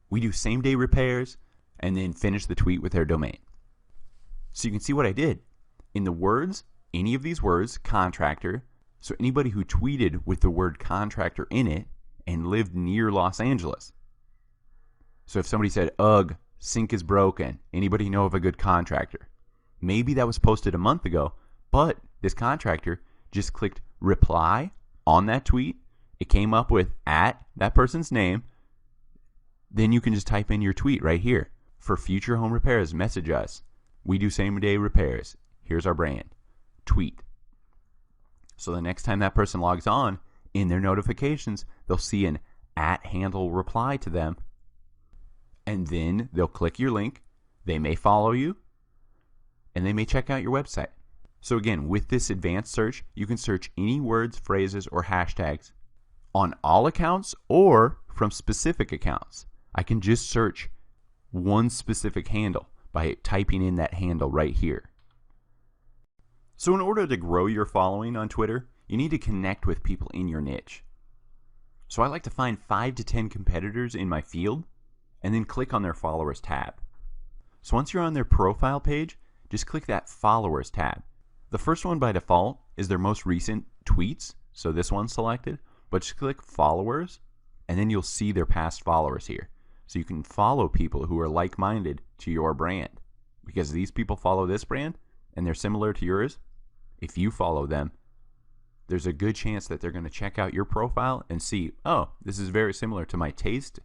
We do same-day repairs, and then finish the tweet with their domain. So you can see what I did. In the words, any of these words, contractor, so anybody who tweeted with the word contractor in it and lived near Los Angeles. So if somebody said, ugh, sink is broken. Anybody know of a good contractor? Maybe that was posted a month ago, but this contractor just clicked reply on that tweet. It came up with at that person's name. Then you can just type in your tweet right here. For future home repairs, message us. We do same-day repairs. Here's our brand. Tweet. So the next time that person logs on, in their notifications, they'll see an at handle reply to them. And then they'll click your link. They may follow you. And they may check out your website. So again, with this advanced search, you can search any words, phrases, or hashtags on all accounts or from specific accounts. I can just search one specific handle by typing in that handle right here. So in order to grow your following on Twitter, you need to connect with people in your niche. So I like to find 5 to 10 competitors in my field and then click on their followers tab. So once you're on their profile page, just click that followers tab. The first one by default is their most recent tweets, so this one's selected, but just click followers and then you'll see their past followers here. So you can follow people who are like-minded to your brand. Because these people follow this brand and they're similar to yours, if you follow them, there's a good chance that they're going to check out your profile and see, oh, this is very similar to my taste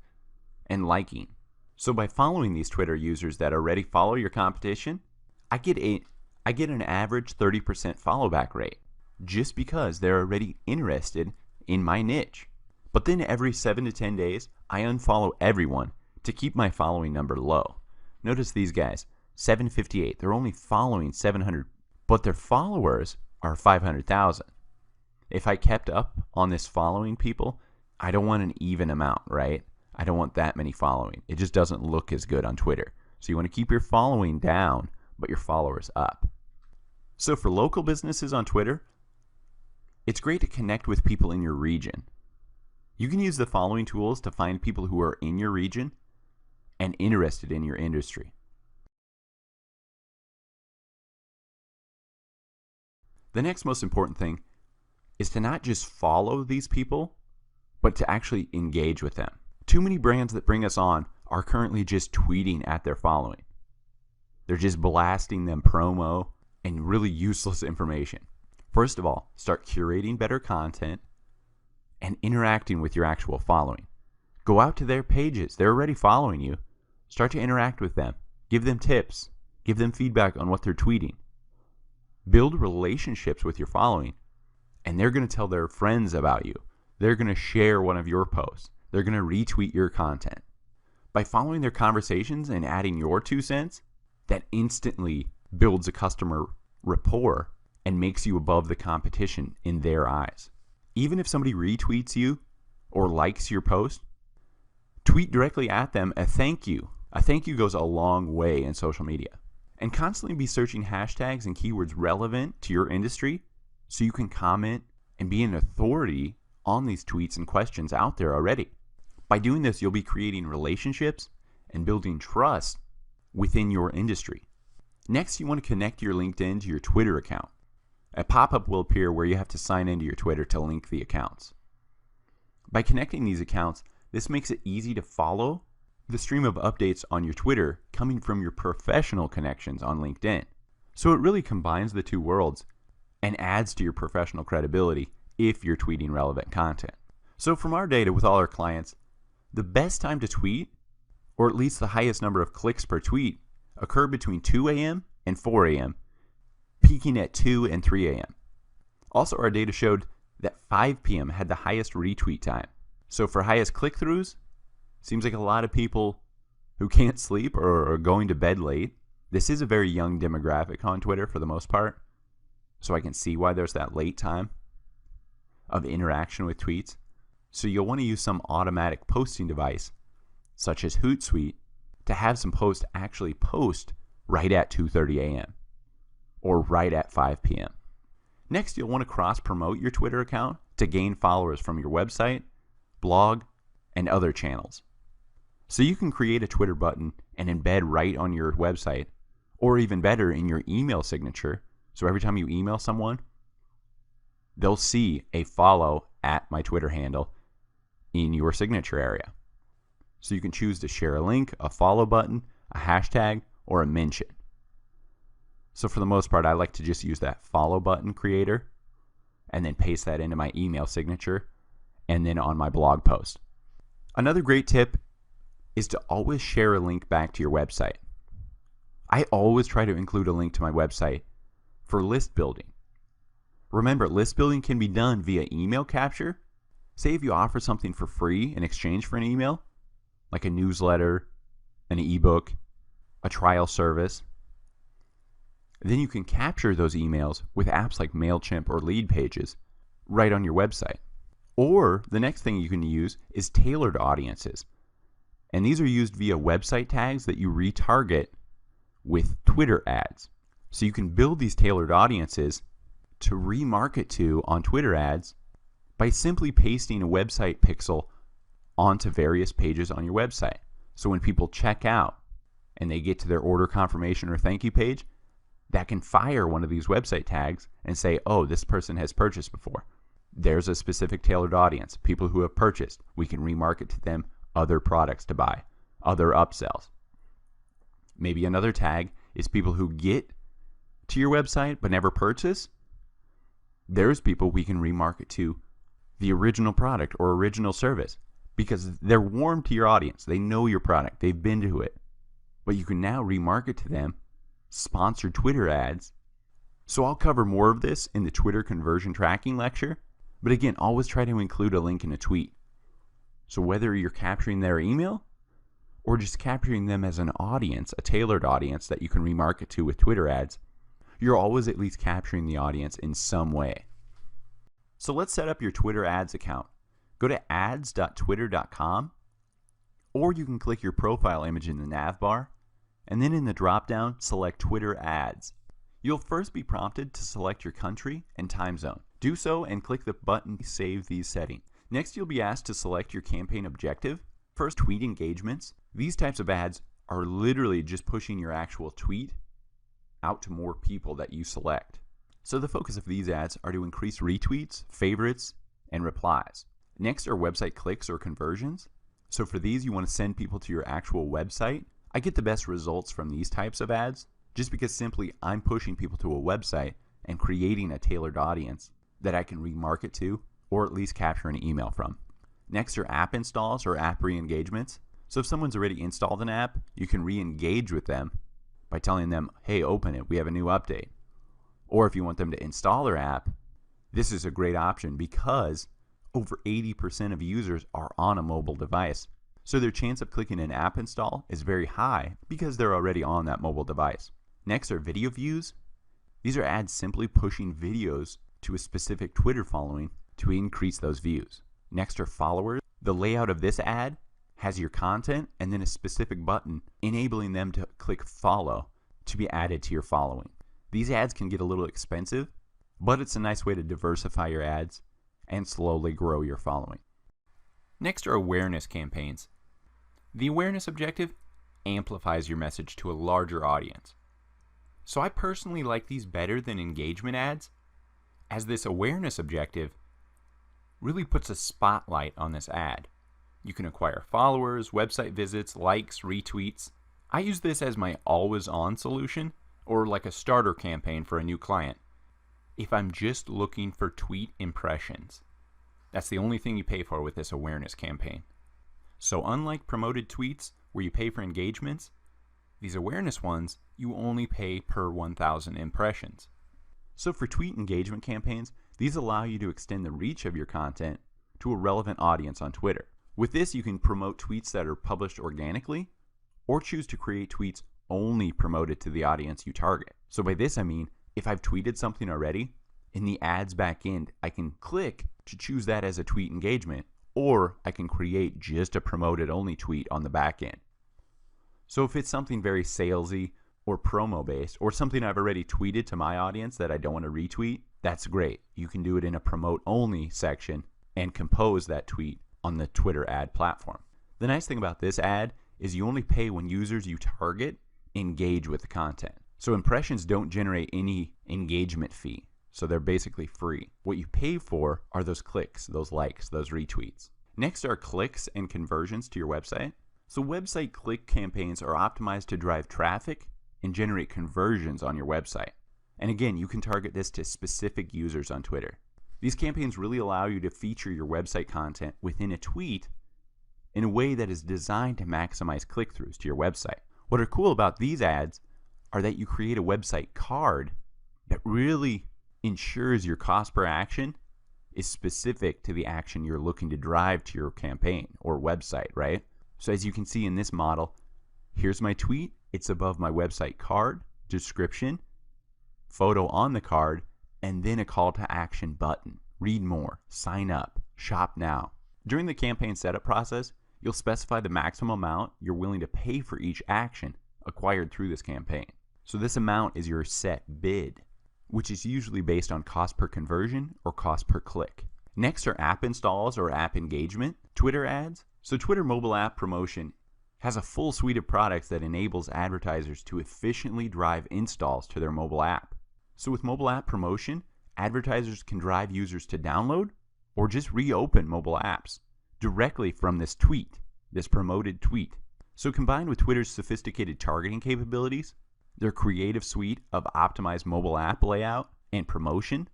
and liking. So by following these Twitter users that already follow your competition, I get an average 30% follow back rate just because they're already interested in my niche. But then every 7 to 10 days, I unfollow everyone to keep my following number low. Notice these guys, 758. They're only following 700, but their followers are 500,000. If I kept up on this following people, I don't want an even amount, right? I don't want that many following. It just doesn't look as good on Twitter. So you want to keep your following down, but your followers up. So for local businesses on Twitter, it's great to connect with people in your region. You can use the following tools to find people who are in your region and interested in your industry. The next most important thing is to not just follow these people, but to actually engage with them. Too many brands that bring us on are currently just tweeting at their following. They're just blasting them promo and really useless information. First of all, start curating better content and interacting with your actual following. Go out to their pages. They're already following you. Start to interact with them. Give them tips. Give them feedback on what they're tweeting. Build relationships with your following, and they're going to tell their friends about you. They're going to share one of your posts. They're going to retweet your content. By following their conversations and adding your 2 cents, that instantly builds a customer rapport and makes you above the competition in their eyes. Even if somebody retweets you or likes your post, tweet directly at them a thank you. A thank you goes a long way in social media. And constantly be searching hashtags and keywords relevant to your industry so you can comment and be an authority on these tweets and questions out there already. By doing this, you'll be creating relationships and building trust within your industry. Next, you want to connect your LinkedIn to your Twitter account. A pop-up will appear where you have to sign into your Twitter to link the accounts. By connecting these accounts, this makes it easy to follow the stream of updates on your Twitter coming from your professional connections on LinkedIn. So it really combines the two worlds and adds to your professional credibility if you're tweeting relevant content. So from our data with all our clients, the best time to tweet, or at least the highest number of clicks per tweet, occur between 2 a.m. and 4 a.m., peaking at 2 and 3 a.m. Also, our data showed that 5 p.m. had the highest retweet time. So for highest click-throughs, seems like a lot of people who can't sleep or are going to bed late. This is a very young demographic on Twitter for the most part, so I can see why there's that late time of interaction with tweets. So you'll want to use some automatic posting device, such as Hootsuite, to have some posts actually post right at 2:30 a.m. or right at 5 p.m. Next, you'll want to cross-promote your Twitter account to gain followers from your website, blog, and other channels. So you can create a Twitter button and embed right on your website, or even better, in your email signature. So every time you email someone, they'll see a follow at my Twitter handle in your signature area. So you can choose to share a link, a follow button, a hashtag, or a mention. So for the most part, I like to just use that follow button creator and then paste that into my email signature and then on my blog post. Another great tip is to always share a link back to your website. I always try to include a link to my website for list building. Remember, list building can be done via email capture. Say if you offer something for free in exchange for an email, like a newsletter, an ebook, a trial service, then you can capture those emails with apps like MailChimp or Lead Pages right on your website. Or the next thing you can use is tailored audiences. And these are used via website tags that you retarget with Twitter ads. So you can build these tailored audiences to remarket to on Twitter ads by simply pasting a website pixel onto various pages on your website. So when people check out and they get to their order confirmation or thank you page, that can fire one of these website tags and say, oh, this person has purchased before. There's a specific tailored audience, people who have purchased. We can remarket to them other products to buy, other upsells. Maybe another tag is people who get to your website but never purchase. There's people we can remarket to the original product or original service because they're warm to your audience. They know your product. They've been to it. But you can now remarket to them sponsored Twitter ads. So I'll cover more of this in the Twitter conversion tracking lecture. But again, always try to include a link in a tweet. So whether you're capturing their email or just capturing them as an audience, a tailored audience that you can remarket to with Twitter ads, you're always at least capturing the audience in some way. So let's set up your Twitter ads account. Go to ads.twitter.com, or you can click your profile image in the nav bar, and then in the drop-down, select Twitter ads. You'll first be prompted to select your country and time zone. Do so and click the button to save these settings. Next, you'll be asked to select your campaign objective. First, tweet engagements. These types of ads are literally just pushing your actual tweet out to more people that you select. So the focus of these ads are to increase retweets, favorites, and replies. Next are website clicks or conversions. So for these, you want to send people to your actual website. I get the best results from these types of ads just because simply I'm pushing people to a website and creating a tailored audience that I can remarket to or at least capture an email from. Next are app installs or app re-engagements. So if someone's already installed an app, you can re-engage with them by telling them, hey, open it, we have a new update. Or if you want them to install their app, this is a great option because over 80% of users are on a mobile device. So their chance of clicking an app install is very high because they're already on that mobile device. Next are video views. These are ads simply pushing videos to a specific Twitter following to increase those views. Next are followers. The layout of this ad has your content and then a specific button enabling them to click follow to be added to your following. These ads can get a little expensive, but it's a nice way to diversify your ads and slowly grow your following. Next are awareness campaigns. The awareness objective amplifies your message to a larger audience. So I personally like these better than engagement ads, as this awareness objective really puts a spotlight on this ad. You can acquire followers, website visits, likes, retweets. I use this as my always-on solution, or like a starter campaign for a new client. If I'm just looking for tweet impressions, that's the only thing you pay for with this awareness campaign. So unlike promoted tweets where you pay for engagements, these awareness ones, you only pay per 1,000 impressions. So for tweet engagement campaigns, these allow you to extend the reach of your content to a relevant audience on Twitter. With this, you can promote tweets that are published organically, or choose to create tweets only promoted to the audience you target. So by this I mean, if I've tweeted something already, in the ads backend, I can click to choose that as a tweet engagement, or I can create just a promoted only tweet on the backend. So if it's something very salesy or promo based, or something I've already tweeted to my audience that I don't want to retweet, that's great. You can do it in a promote only section and compose that tweet on the Twitter ad platform. The nice thing about this ad is you only pay when users you target engage with the content. So impressions don't generate any engagement fee. So they're basically free. What you pay for are those clicks, those likes, those retweets. Next are clicks and conversions to your website. So website click campaigns are optimized to drive traffic and generate conversions on your website. And again, you can target this to specific users on Twitter. These campaigns really allow you to feature your website content within a tweet in a way that is designed to maximize click-throughs to your website. What are cool about these ads are that you create a website card that really ensures your cost per action is specific to the action you're looking to drive to your campaign or website, right? So as you can see in this model, here's my tweet. It's above my website card, description, photo on the card, and then a call to action button. Read more, sign up, shop now. During the campaign setup process, you'll specify the maximum amount you're willing to pay for each action acquired through this campaign. So this amount is your set bid, which is usually based on cost per conversion or cost per click. Next are app installs or app engagement, Twitter ads. So Twitter mobile app promotion has a full suite of products that enables advertisers to efficiently drive installs to their mobile app. So with mobile app promotion, advertisers can drive users to download or just reopen mobile apps directly from this tweet, this promoted tweet. So combined with Twitter's sophisticated targeting capabilities, their creative suite of optimized mobile app layout and promotion,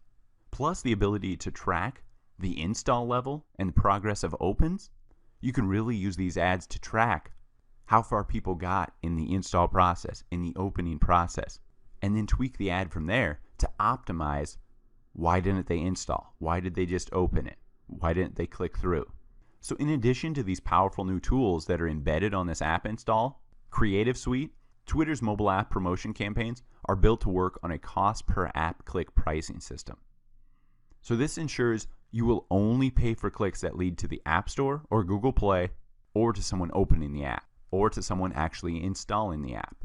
plus the ability to track the install level and the progress of opens, you can really use these ads to track how far people got in the install process, in the opening process, and then tweak the ad from there to optimize why didn't they install? Why did they just open it? Why didn't they click through? So in addition to these powerful new tools that are embedded on this app install creative suite, Twitter's mobile app promotion campaigns are built to work on a cost per app click pricing system. So this ensures you will only pay for clicks that lead to the App Store or Google Play, or to someone opening the app, or to someone actually installing the app.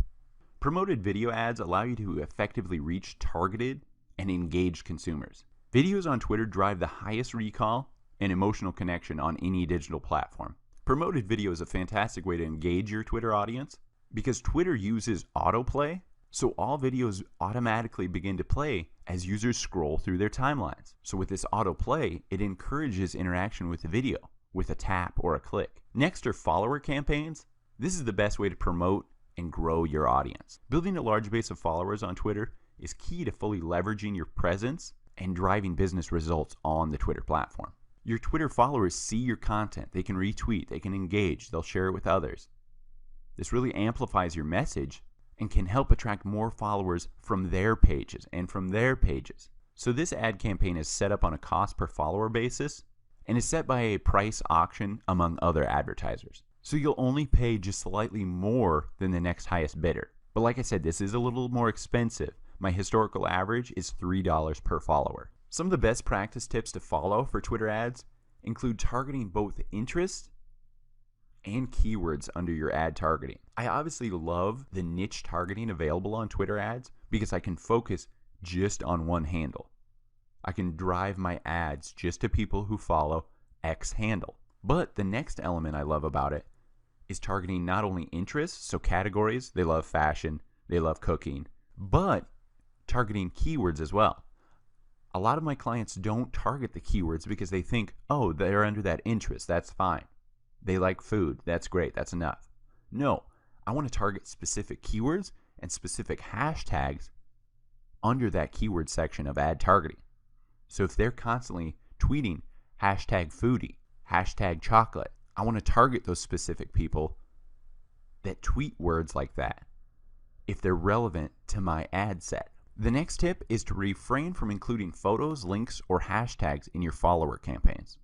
Promoted video ads allow you to effectively reach targeted and engaged consumers. Videos on Twitter drive the highest recall and emotional connection on any digital platform. Promoted video is a fantastic way to engage your Twitter audience because Twitter uses autoplay, so all videos automatically begin to play as users scroll through their timelines. So with this autoplay, it encourages interaction with the video with a tap or a click. Next are follower campaigns. This is the best way to promote and grow your audience. Building a large base of followers on Twitter is key to fully leveraging your presence and driving business results on the Twitter platform. Your Twitter followers see your content, they can retweet, they can engage, they'll share it with others. This really amplifies your message and can help attract more followers from their pages and from their pages. So this ad campaign is set up on a cost per follower basis and is set by a price auction among other advertisers. So you'll only pay just slightly more than the next highest bidder. But like I said, this is a little more expensive. My historical average is $3 per follower. Some of the best practice tips to follow for Twitter ads include targeting both interest and keywords under your ad targeting. I obviously love the niche targeting available on Twitter ads because I can focus just on one handle. I can drive my ads just to people who follow X handle. But the next element I love about it is targeting not only interests, so categories, they love fashion, they love cooking, but targeting keywords as well. A lot of my clients don't target the keywords because they think, oh, they're under that interest, that's fine. They like food, that's great, that's enough. No, I want to target specific keywords and specific hashtags under that keyword section of ad targeting. So if they're constantly tweeting hashtag foodie, hashtag chocolate, I want to target those specific people that tweet words like that if they're relevant to my ad set. The next tip is to refrain from including photos, links, or hashtags in your follower campaigns.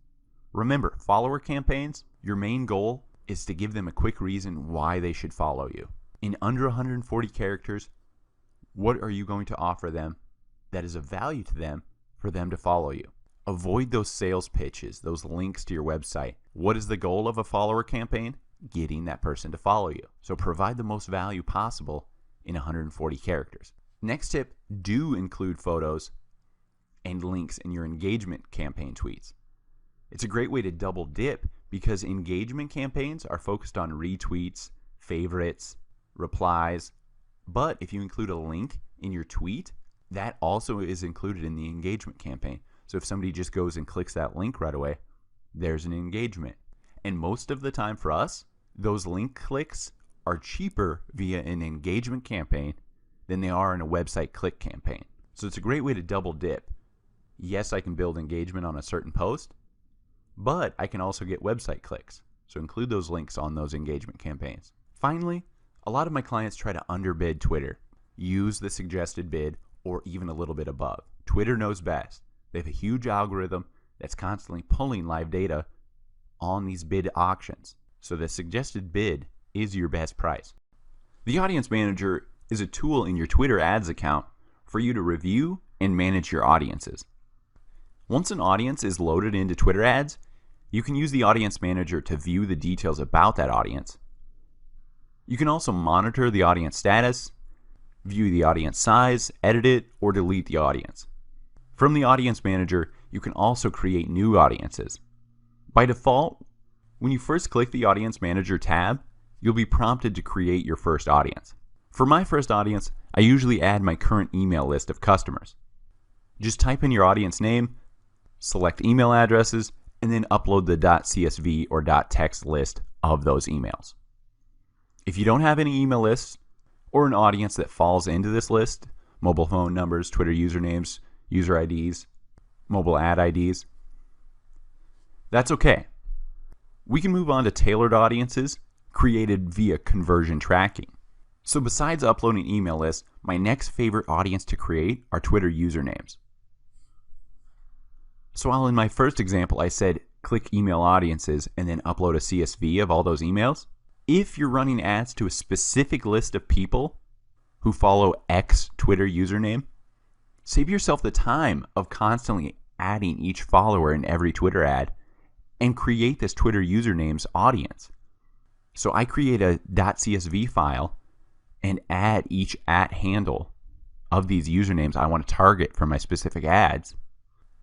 Remember, follower campaigns, your main goal is to give them a quick reason why they should follow you. In under 140 characters, what are you going to offer them that is of value to them for them to follow you? Avoid those sales pitches, those links to your website. What is the goal of a follower campaign? Getting that person to follow you. So provide the most value possible in 140 characters. Next tip, do include photos and links in your engagement campaign tweets. It's a great way to double dip because engagement campaigns are focused on retweets, favorites, replies, but if you include a link in your tweet, that also is included in the engagement campaign. So if somebody just goes and clicks that link right away, there's an engagement. And most of the time for us, those link clicks are cheaper via an engagement campaign than they are in a website click campaign. So it's a great way to double dip. Yes, I can build engagement on a certain post, but I can also get website clicks. So include those links on those engagement campaigns. Finally, a lot of my clients try to underbid Twitter, use the suggested bid, or even a little bit above. Twitter knows best. They have a huge algorithm that's constantly pulling live data on these bid auctions. So the suggested bid is your best price. The Audience Manager is a tool in your Twitter ads account for you to review and manage your audiences. Once an audience is loaded into Twitter ads, you can use the Audience Manager to view the details about that audience. You can also monitor the audience status, view the audience size, edit it, or delete the audience. From the Audience Manager, you can also create new audiences. By default, when you first click the Audience Manager tab, you'll be prompted to create your first audience. For my first audience, I usually add my current email list of customers. Just type in your audience name, select email addresses, and then upload the .csv or .text list of those emails. If you don't have any email lists or an audience that falls into this list, mobile phone numbers, Twitter usernames, user IDs, mobile ad IDs, that's okay. We can move on to tailored audiences created via conversion tracking. So besides uploading email lists, my next favorite audience to create are Twitter usernames. So while in my first example I said click email audiences and then upload a CSV of all those emails, if you're running ads to a specific list of people who follow X Twitter username, save yourself the time of constantly adding each follower in every Twitter ad and create this Twitter usernames audience. So I create a .csv file and add each @handle of these usernames I want to target for my specific ads,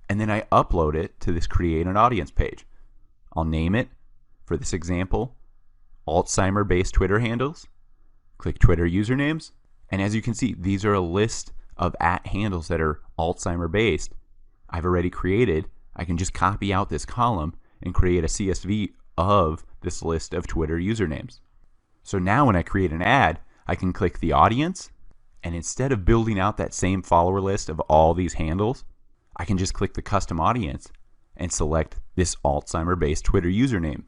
and then I upload it to this create an audience page. I'll name it, for this example, Alzheimer-based Twitter handles, click Twitter usernames, and as you can see, these are a list of @handles that are Alzheimer-based. I've already created. I can just copy out this column and create a CSV of this list of Twitter usernames. So now when I create an ad, I can click the audience, and instead of building out that same follower list of all these handles, I can just click the custom audience and select this Alzheimer-based Twitter username,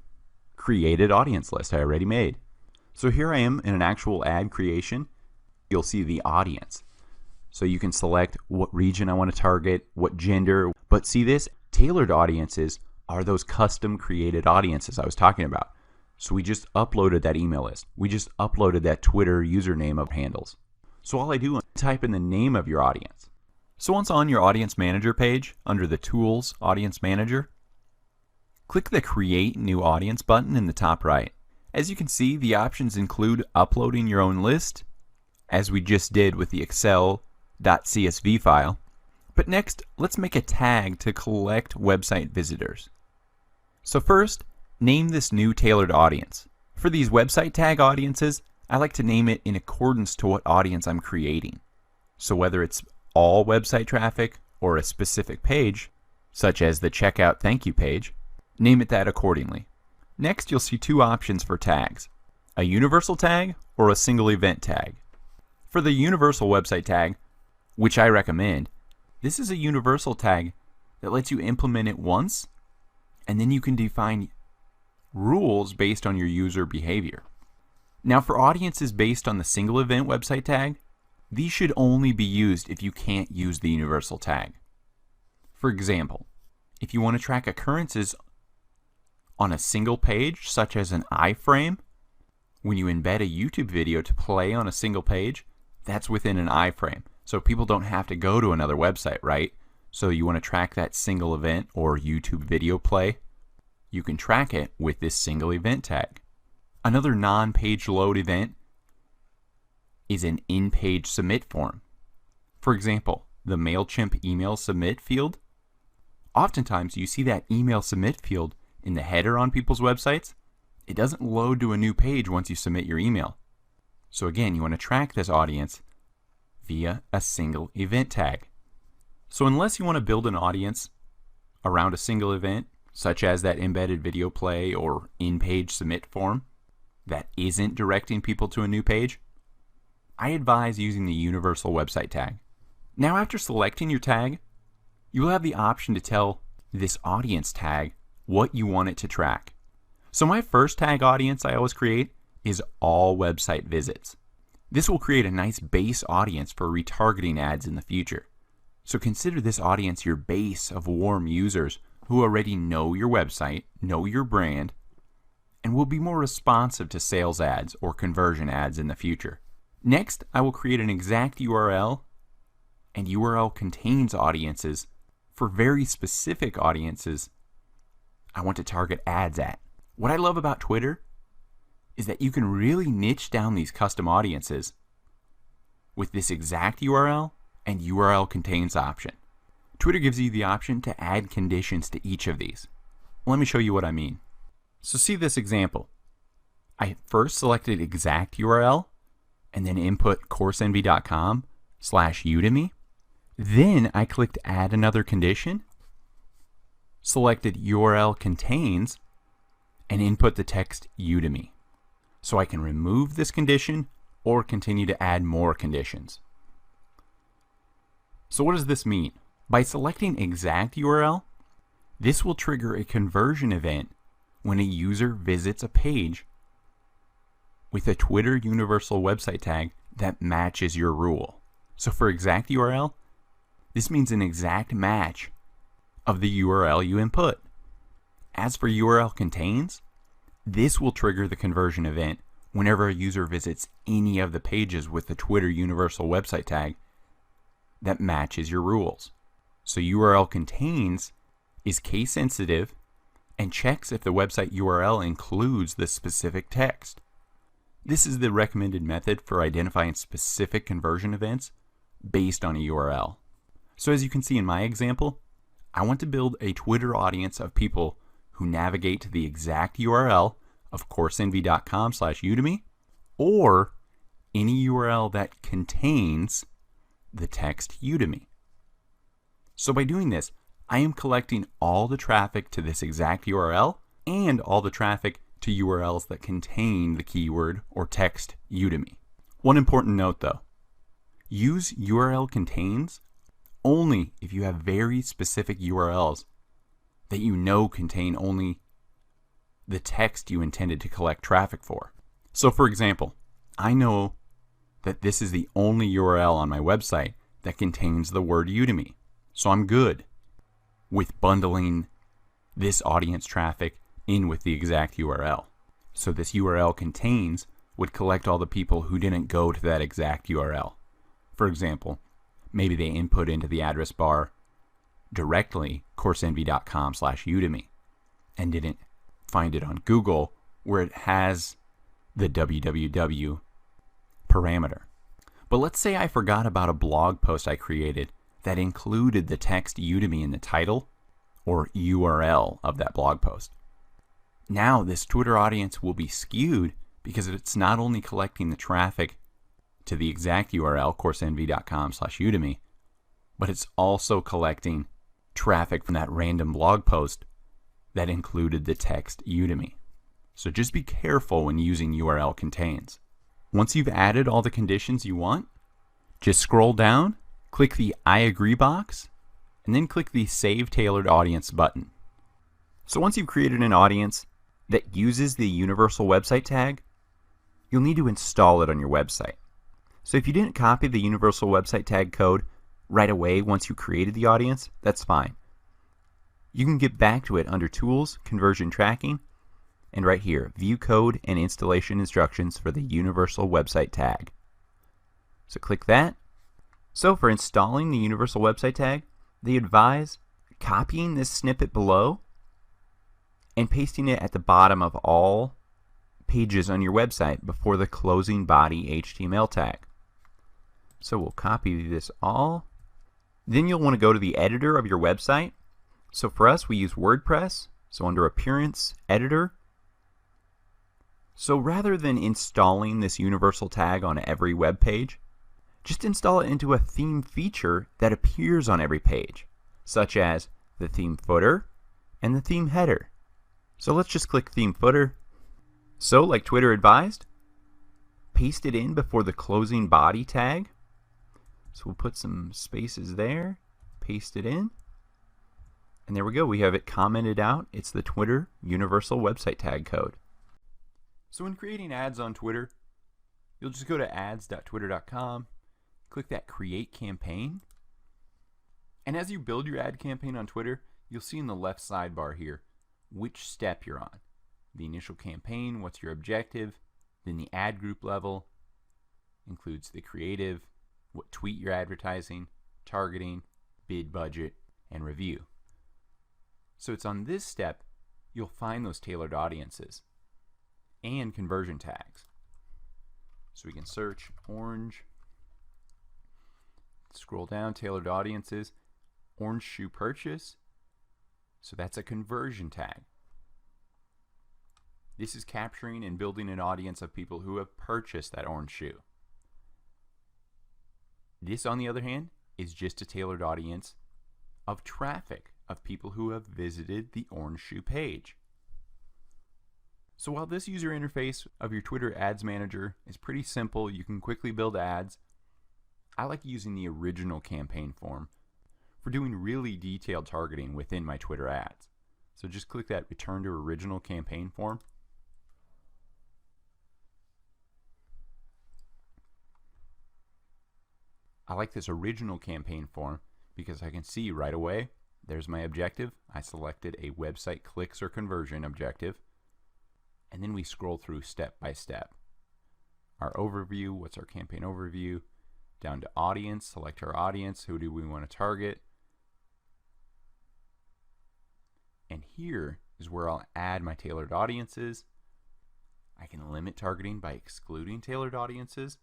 created audience list I already made. So here I am in an actual ad creation. You'll see the audience. So you can select what region I want to target, what gender, but see this? Tailored audiences are those custom created audiences I was talking about. So we just uploaded that email list. We just uploaded that Twitter username of handles. So all I do is type in the name of your audience. So once on your Audience Manager page, under the Tools Audience Manager, click the Create New Audience button in the top right. As you can see, the options include uploading your own list, as we just did with the Excel.csv file. But next, let's make a tag to collect website visitors. So first, name this new tailored audience. For these website tag audiences, I like to name it in accordance to what audience I'm creating. So whether it's all website traffic or a specific page, such as the checkout thank you page, name it that accordingly. Next, you'll see two options for tags, a universal tag or a single event tag. For the universal website tag, which I recommend, this is a universal tag that lets you implement it once, and then you can define rules based on your user behavior. Now for audiences based on the single event website tag, these should only be used if you can't use the universal tag. For example, if you want to track occurrences on a single page, such as an iframe, when you embed a YouTube video to play on a single page, that's within an iframe. So people don't have to go to another website, right? So you want to track that single event or YouTube video play, you can track it with this single event tag. Another non-page load event is an in-page submit form. For example, the MailChimp email submit field. Oftentimes you see that email submit field in the header on people's websites. It doesn't load to a new page once you submit your email. So again, you want to track this audience via a single event tag. So unless you want to build an audience around a single event, such as that embedded video play or in-page submit form, that isn't directing people to a new page, I advise using the universal website tag. Now, after selecting your tag, you will have the option to tell this audience tag what you want it to track. So my first tag audience I always create is all website visits. This will create a nice base audience for retargeting ads in the future. So consider this audience your base of warm users who already know your website, know your brand, and will be more responsive to sales ads or conversion ads in the future. Next, I will create an exact URL and URL contains audiences for very specific audiences I want to target ads at. What I love about Twitter is that you can really niche down these custom audiences with this exact URL and URL contains option. Twitter gives you the option to add conditions to each of these. Let me show you what I mean. So see this example. I first selected exact URL and then input coursenvy.com/Udemy. Then I clicked add another condition, selected URL contains, and input the text Udemy. So I can remove this condition or continue to add more conditions. So what does this mean? By selecting exact URL, this will trigger a conversion event when a user visits a page with a Twitter universal website tag that matches your rule. So for exact URL, this means an exact match of the URL you input. As for URL contains, this will trigger the conversion event whenever a user visits any of the pages with the Twitter universal website tag that matches your rules. So URL contains is case sensitive and checks if the website URL includes the specific text. This is the recommended method for identifying specific conversion events based on a URL. So as you can see in my example, I want to build a Twitter audience of people who navigate to the exact URL of coursenvy.com/Udemy or any URL that contains the text Udemy. So by doing this, I am collecting all the traffic to this exact URL and all the traffic to URLs that contain the keyword or text Udemy. One important note though, use URL contains only if you have very specific URLs that you know contain only the text you intended to collect traffic for. So for example, I know that this is the only URL on my website that contains the word Udemy. So I'm good with bundling this audience traffic in with the exact URL. So this URL contains would collect all the people who didn't go to that exact URL. For example, maybe they input into the address bar directly coursenvy.com/Udemy and didn't find it on Google where it has the www parameter. But let's say I forgot about a blog post I created that included the text Udemy in the title or URL of that blog post. Now this Twitter audience will be skewed because it's not only collecting the traffic to the exact URL coursenvy.com/Udemy, but it's also collecting traffic from that random blog post that included the text Udemy. So just be careful when using URL contains. Once you've added all the conditions you want, just scroll down, click the I agree box, and then click the Save Tailored Audience button. So once you've created an audience that uses the universal website tag, you'll need to install it on your website. So if you didn't copy the universal website tag code right away once you created the audience, that's fine. You can get back to it under Tools, Conversion Tracking, and right here, View Code and Installation Instructions for the Universal Website Tag. So click that. So for installing the Universal Website Tag, they advise copying this snippet below and pasting it at the bottom of all pages on your website before the closing body HTML tag. So we'll copy this all. Then you'll want to go to the editor of your website. So for us, we use WordPress. So under Appearance, Editor. So rather than installing this universal tag on every web page, just install it into a theme feature that appears on every page, such as the theme footer and the theme header. So let's just click theme footer. So, like Twitter advised, paste it in before the closing body tag. So we'll put some spaces there, paste it in, and there we go. We have it commented out. It's the Twitter Universal Website Tag code. So when creating ads on Twitter, you'll just go to ads.twitter.com, click that Create Campaign, and as you build your ad campaign on Twitter, you'll see in the left sidebar here which step you're on. The initial campaign, what's your objective, then the ad group level, includes the creative, what tweet you're advertising, targeting, bid budget, and review. So it's on this step you'll find those tailored audiences and conversion tags. So we can search orange, scroll down, tailored audiences, orange shoe purchase. So that's a conversion tag. This is capturing and building an audience of people who have purchased that orange shoe. This, on the other hand, is just a tailored audience of traffic, of people who have visited the orange shoe page. So while this user interface of your Twitter Ads Manager is pretty simple, you can quickly build ads, I like using the original campaign form for doing really detailed targeting within my Twitter ads. So just click that Return to Original Campaign form. I like this original campaign form because I can see right away, there's my objective. I selected a website clicks or conversion objective. And then we scroll through step by step. Our overview, what's our campaign overview? Down to audience, select our audience. Who do we want to target? And here is where I'll add my tailored audiences. I can limit targeting by excluding tailored audiences.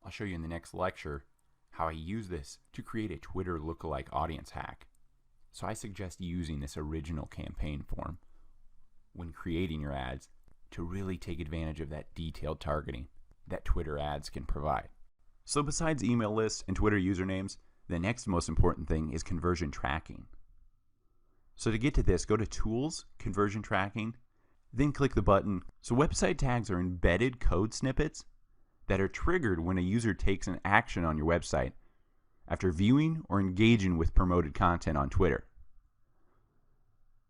I'll show you in the next lecture how I use this to create a Twitter lookalike audience hack. So I suggest using this original campaign form when creating your ads to really take advantage of that detailed targeting that Twitter ads can provide. So besides email lists and Twitter usernames, the next most important thing is conversion tracking. So to get to this, go to Tools, Conversion Tracking, then click the button. So website tags are embedded code snippets that are triggered when a user takes an action on your website after viewing or engaging with promoted content on Twitter.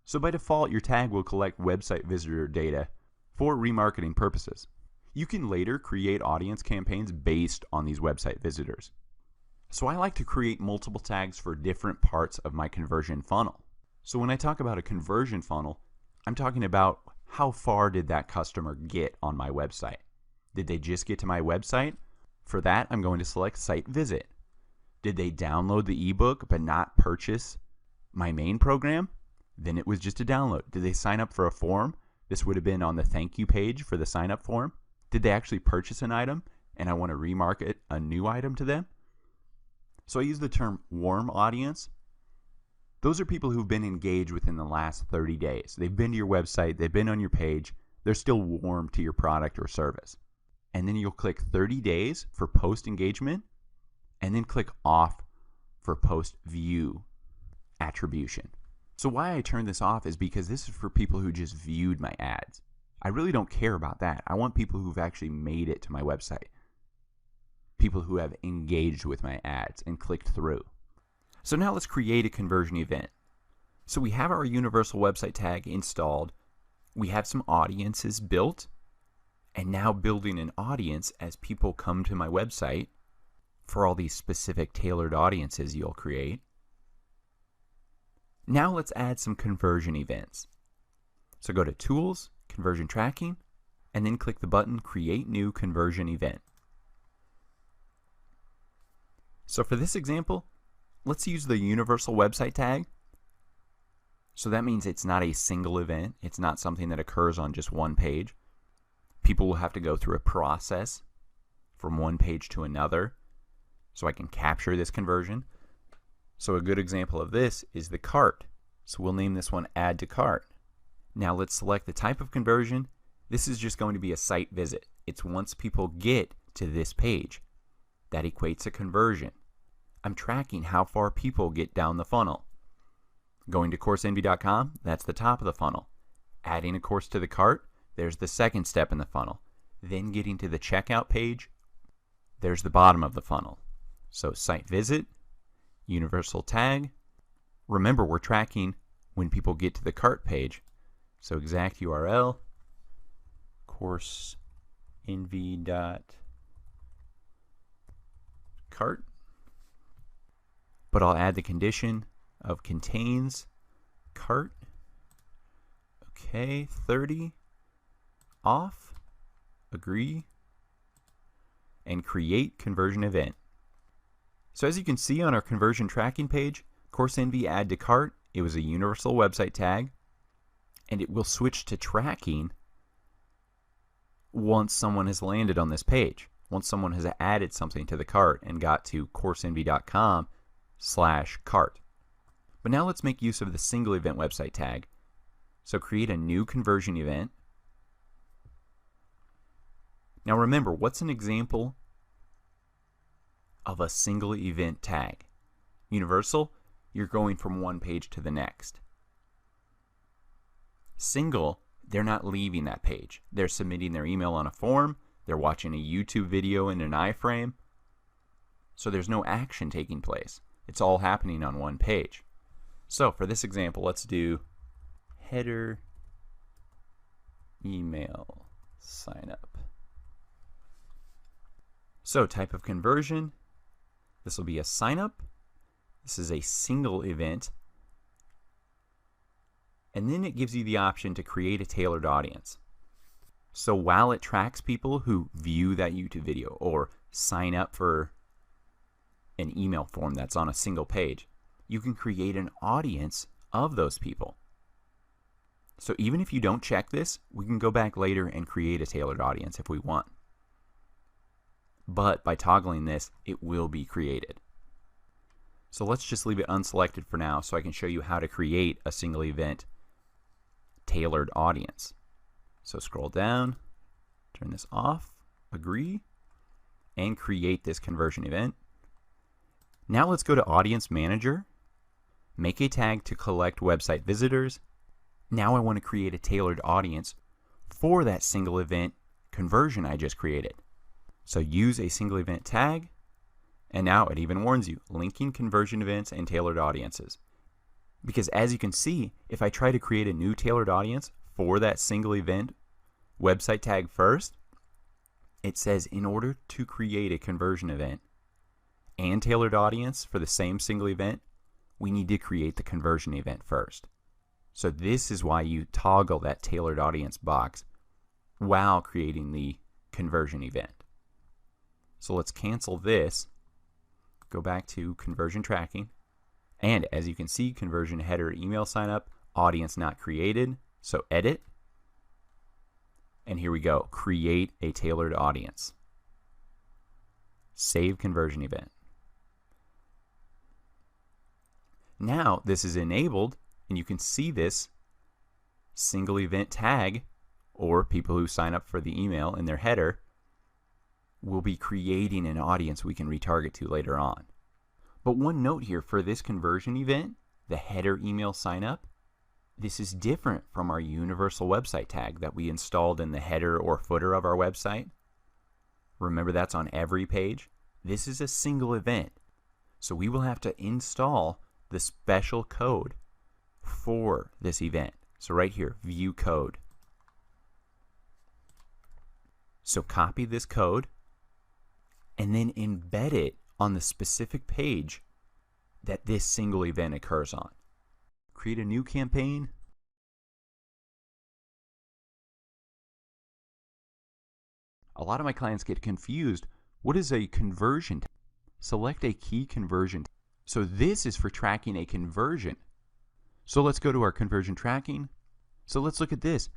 So by default, your tag will collect website visitor data for remarketing purposes. You can later create audience campaigns based on these website visitors. So I like to create multiple tags for different parts of my conversion funnel. So when I talk about a conversion funnel, I'm talking about how far did that customer get on my website. Did they just get to my website? For that, I'm going to select Site Visit. Did they download the ebook but not purchase my main program? Then it was just a download. Did they sign up for a form? This would have been on the thank you page for the sign up form. Did they actually purchase an item and I want to remarket a new item to them? So I use the term warm audience. Those are people who've been engaged within the last 30 days. They've been to your website, they've been on your page, they're still warm to your product or service. And then you'll click 30 days for post engagement, and then click off for post view attribution. So why I turn this off is because this is for people who just viewed my ads. I really don't care about that. I want people who've actually made it to my website. People who have engaged with my ads and clicked through. So now let's create a conversion event. So we have our universal website tag installed. We have some audiences built. And now building an audience as people come to my website for all these specific tailored audiences you'll create. Now let's add some conversion events. So go to Tools, Conversion Tracking, and then click the button Create New Conversion Event. So for this example, let's use the universal website tag. So that means it's not a single event. It's not something that occurs on just one page. People will have to go through a process from one page to another so I can capture this conversion. So a good example of this is the cart. So we'll name this one Add to Cart. Now let's select the type of conversion. This is just going to be a site visit. It's once people get to this page. That equates a conversion. I'm tracking how far people get down the funnel. Going to CourseEnvy.com, that's the top of the funnel. Adding a course to the cart, there's the second step in the funnel. Then getting to the checkout page, there's the bottom of the funnel. So site visit, universal tag. Remember, we're tracking when people get to the cart page. So exact URL, CourseEnvy.cart. But I'll add the condition of contains cart. Okay, 30 off, agree, and create conversion event. So as you can see on our conversion tracking page, CourseEnvy add to cart, it was a universal website tag, and it will switch to tracking once someone has landed on this page. Once someone has added something to the cart and got to CourseEnvy.com/cart. But now let's make use of the single event website tag. So create a new conversion event. Now remember, what's an example of a single event tag? Universal, you're going from one page to the next. Single, they're not leaving that page. They're submitting their email on a form, they're watching a YouTube video in an iframe, so there's no action taking place. It's all happening on one page. So for this example, let's do header email sign up. So type of conversion, this will be a sign up. This is a single event. And then it gives you the option to create a tailored audience. So while it tracks people who view that YouTube video or sign up for an email form that's on a single page, you can create an audience of those people. So even if you don't check this, we can go back later and create a tailored audience if we want. But by toggling this, it will be created. So let's just leave it unselected for now so I can show you how to create a single event tailored audience. So scroll down, turn this off, agree, and create this conversion event. Now let's go to Audience Manager, make a tag to collect website visitors. Now I want to create a tailored audience for that single event conversion I just created. So use a single event tag, and now it even warns you, linking conversion events and tailored audiences. Because as you can see, if I try to create a new tailored audience for that single event website tag first, it says in order to create a conversion event and tailored audience for the same single event, we need to create the conversion event first. So this is why you toggle that tailored audience box while creating the conversion event. So let's cancel this, go back to conversion tracking, and as you can see, conversion header email sign up, audience not created, so edit, and here we go, create a tailored audience. Save conversion event. Now this is enabled, and you can see this single event tag, or people who sign up for the email in their header, will be creating an audience we can retarget to later on. But one note here for this conversion event, the header email sign up, this is different from our universal website tag that we installed in the header or footer of our website. Remember, that's on every page. This is a single event, so we will have to install the special code for this event. So right here, view code. So copy this code and then embed it on the specific page that this single event occurs on. Create a new campaign. A lot of my clients get confused. What is a conversion? Select a key conversion. So this is for tracking a conversion. So let's go to our conversion tracking. So let's look at this.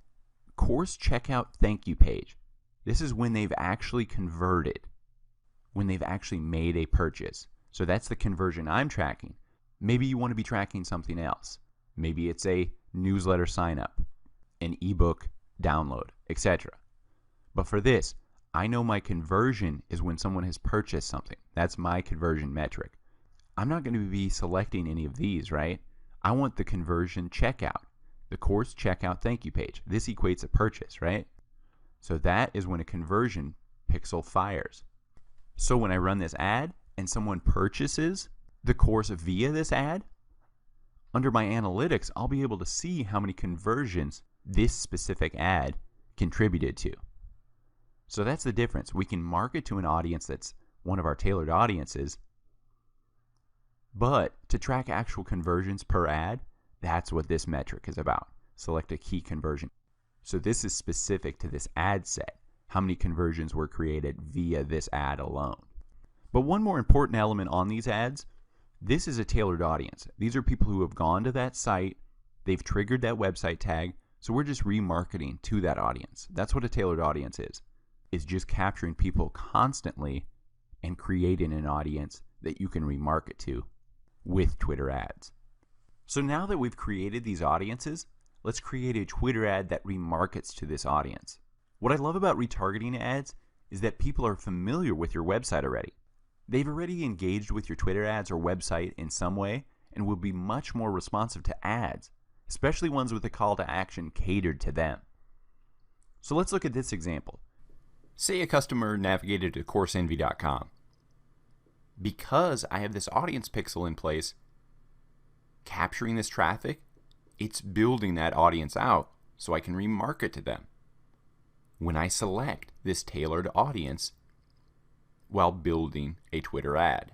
Course checkout thank you page. This is when they've actually converted, when they've actually made a purchase. So that's the conversion I'm tracking. Maybe you want to be tracking something else. Maybe it's a newsletter sign up, an ebook download, etc. But for this, I know my conversion is when someone has purchased something. That's my conversion metric. I'm not going to be selecting any of these, right? I want the conversion checkout, the course checkout thank you page. This equates a purchase, right? So that is when a conversion pixel fires. So when I run this ad and someone purchases the course via this ad, under my analytics, I'll be able to see how many conversions this specific ad contributed to. So that's the difference. We can market to an audience that's one of our tailored audiences, but to track actual conversions per ad, that's what this metric is about. Select a key conversion. So this is specific to this ad set, how many conversions were created via this ad alone. But one more important element on these ads, this is a tailored audience. These are people who have gone to that site, they've triggered that website tag, so we're just remarketing to that audience. That's what a tailored audience is just capturing people constantly and creating an audience that you can remarket to with Twitter ads. So now that we've created these audiences, let's create a Twitter ad that remarkets to this audience. What I love about retargeting ads is that people are familiar with your website already. They've already engaged with your Twitter ads or website in some way and will be much more responsive to ads, especially ones with a call to action catered to them. So let's look at this example. Say a customer navigated to CourseEnvy.com. Because I have this audience pixel in place, capturing this traffic, it's building that audience out so I can remarket to them when I select this tailored audience while building a Twitter ad.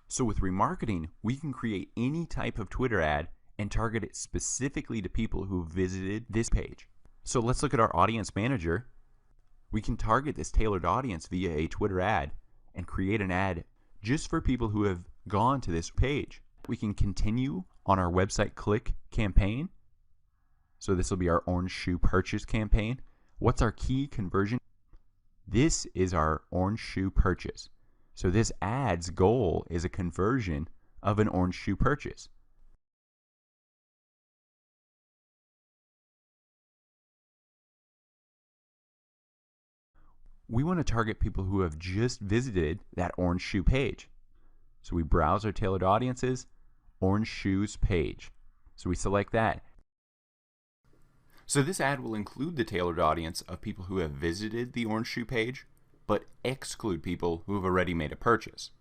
So with remarketing, we can create any type of Twitter ad and target it specifically to people who visited this page. So let's look at our audience manager. We can target this tailored audience via a Twitter ad and create an ad just for people who have gone to this page. We can continue on our website click campaign. So this will be our orange shoe purchase campaign. What's our key conversion? This is our orange shoe purchase. So this ad's goal is a conversion of an orange shoe purchase. We want to target people who have just visited that orange shoe page. So we browse our tailored audiences, orange shoes page. So we select that. So this ad will include the tailored audience of people who have visited the orange shoe page, but exclude people who have already made a purchase.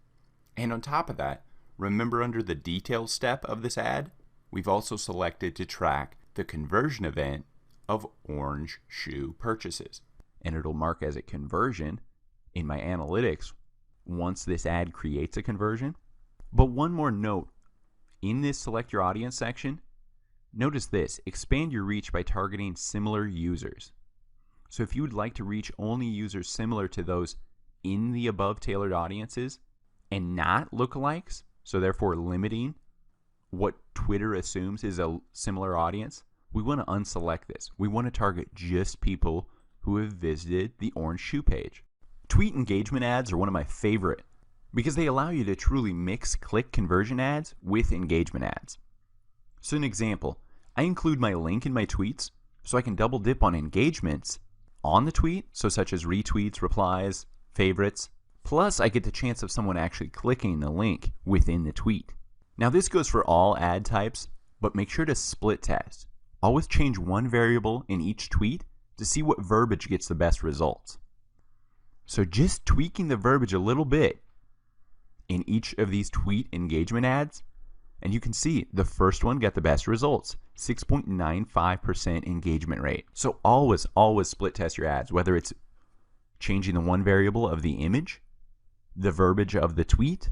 And on top of that, remember under the details step of this ad, we've also selected to track the conversion event of orange shoe purchases. And it'll mark as a conversion in my analytics once this ad creates a conversion. But one more note, in this select your audience section, notice this, expand your reach by targeting similar users. So if you would like to reach only users similar to those in the above tailored audiences and not lookalikes, so therefore limiting what Twitter assumes is a similar audience, we want to unselect this. We want to target just people who have visited the orange shoe page. Tweet engagement ads are one of my favorite because they allow you to truly mix click conversion ads with engagement ads. So an example, I include my link in my tweets so I can double dip on engagements on the tweet, so such as retweets, replies, favorites, plus I get the chance of someone actually clicking the link within the tweet. Now this goes for all ad types, but make sure to split test. Always change one variable in each tweet to see what verbiage gets the best results. So just tweaking the verbiage a little bit in each of these tweet engagement ads, and you can see the first one got the best results, 6.95% engagement rate. So always split test your ads, whether it's changing the one variable of the image, the verbiage of the tweet,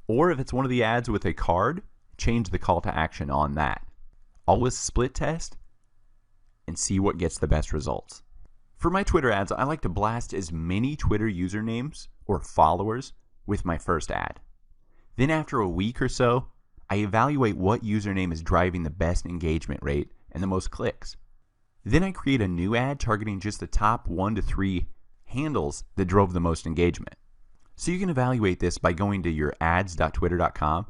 or if it's one of the ads with a card, change the call to action on that. Always split test and see what gets the best results. For my Twitter ads, I like to blast as many Twitter usernames or followers with my first ad. Then after a week or so, I evaluate what username is driving the best engagement rate and the most clicks. Then I create a new ad targeting just the top 1 to 3 handles that drove the most engagement. So you can evaluate this by going to your ads.twitter.com,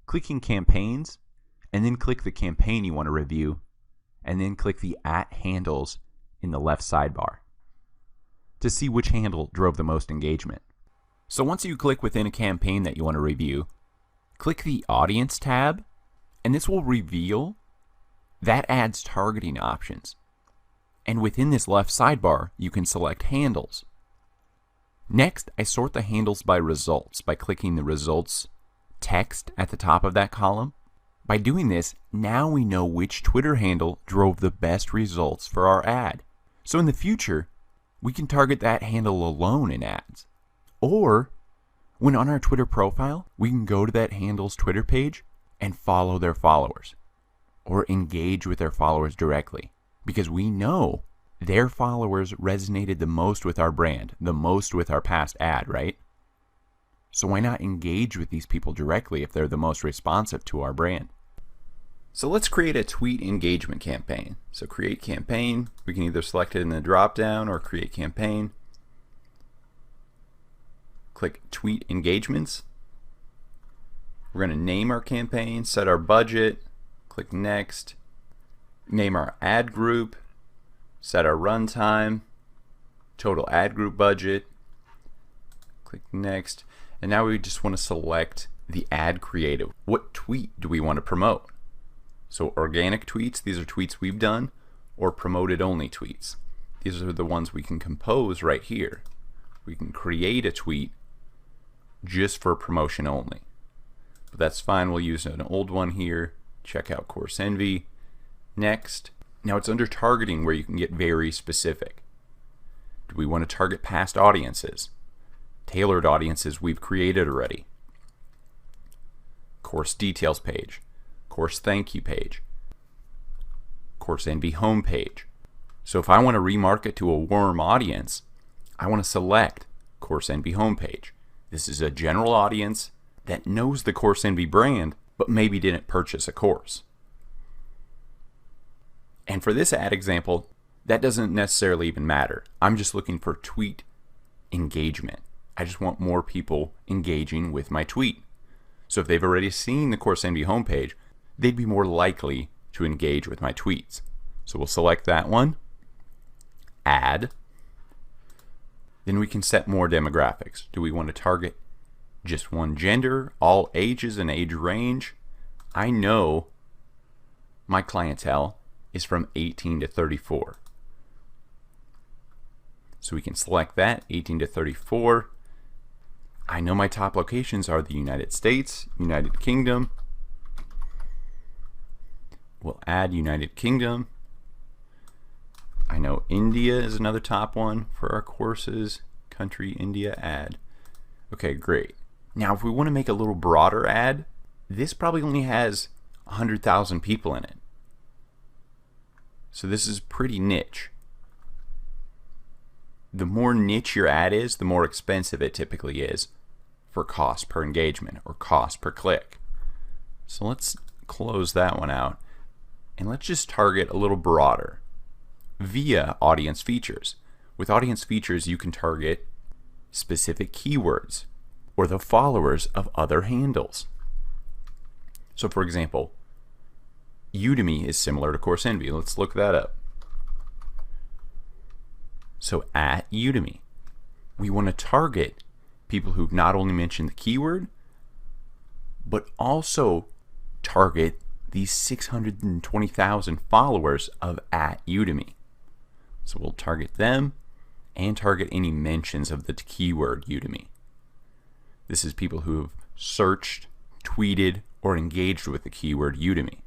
clicking campaigns, and then click the campaign you want to review, and then click the @handles in the left sidebar to see which handle drove the most engagement. So once you click within a campaign that you want to review, click the Audience tab, and this will reveal that ad's targeting options. And within this left sidebar, you can select handles. Next, I sort the handles by results by clicking the results text at the top of that column. By doing this, now we know which Twitter handle drove the best results for our ad. So in the future, we can target that handle alone in ads. Or, when on our Twitter profile, we can go to that handle's Twitter page and follow their followers. Or engage with their followers directly. Because we know their followers resonated the most with our brand, the most with our past ad, right? So why not engage with these people directly if they're the most responsive to our brand? So let's create a tweet engagement campaign. So create campaign, we can either select it in the drop down or create campaign. Click tweet engagements. We're going to name our campaign, set our budget, click next, name our ad group, set our runtime, total ad group budget, click next, and now we just want to select the ad creative. What tweet do we want to promote? So organic tweets, these are tweets we've done, or promoted only tweets. These are the ones we can compose right here. We can create a tweet just for promotion only. But that's fine, we'll use an old one here. Check out Course Envy. Next. Now it's under targeting where you can get very specific. Do we want to target past audiences? Tailored audiences we've created already. Course details page. Course thank you page. Course Envy homepage. So if I want to remarket to a warm audience, I want to select Course Envy homepage. This is a general audience that knows the Course Envy brand, but maybe didn't purchase a course. And for this ad example, that doesn't necessarily even matter. I'm just looking for tweet engagement. I just want more people engaging with my tweet. So if they've already seen the Course Envy homepage, they'd be more likely to engage with my tweets. So we'll select that one, add. Then we can set more demographics. Do we want to target just one gender, all ages and age range? I know my clientele is from 18 to 34. So we can select that, 18 to 34. I know my top locations are the United States, United Kingdom. We'll add United Kingdom. I know India is another top one for our courses. Country, India, add. Okay, great. Now if we want to make a little broader ad, this probably only has 100,000 people in it. So this is pretty niche. The more niche your ad is, the more expensive it typically is for cost per engagement or cost per click. So let's close that one out and let's just target a little broader via audience features. With audience features, you can target specific keywords or the followers of other handles. So for example, Udemy is similar to Course Envy. Let's look that up. So at Udemy, we want to target people who've not only mentioned the keyword, but also target these 620,000 followers of at Udemy. So we'll target them and target any mentions of the keyword Udemy. This is people who have searched, tweeted, or engaged with the keyword Udemy.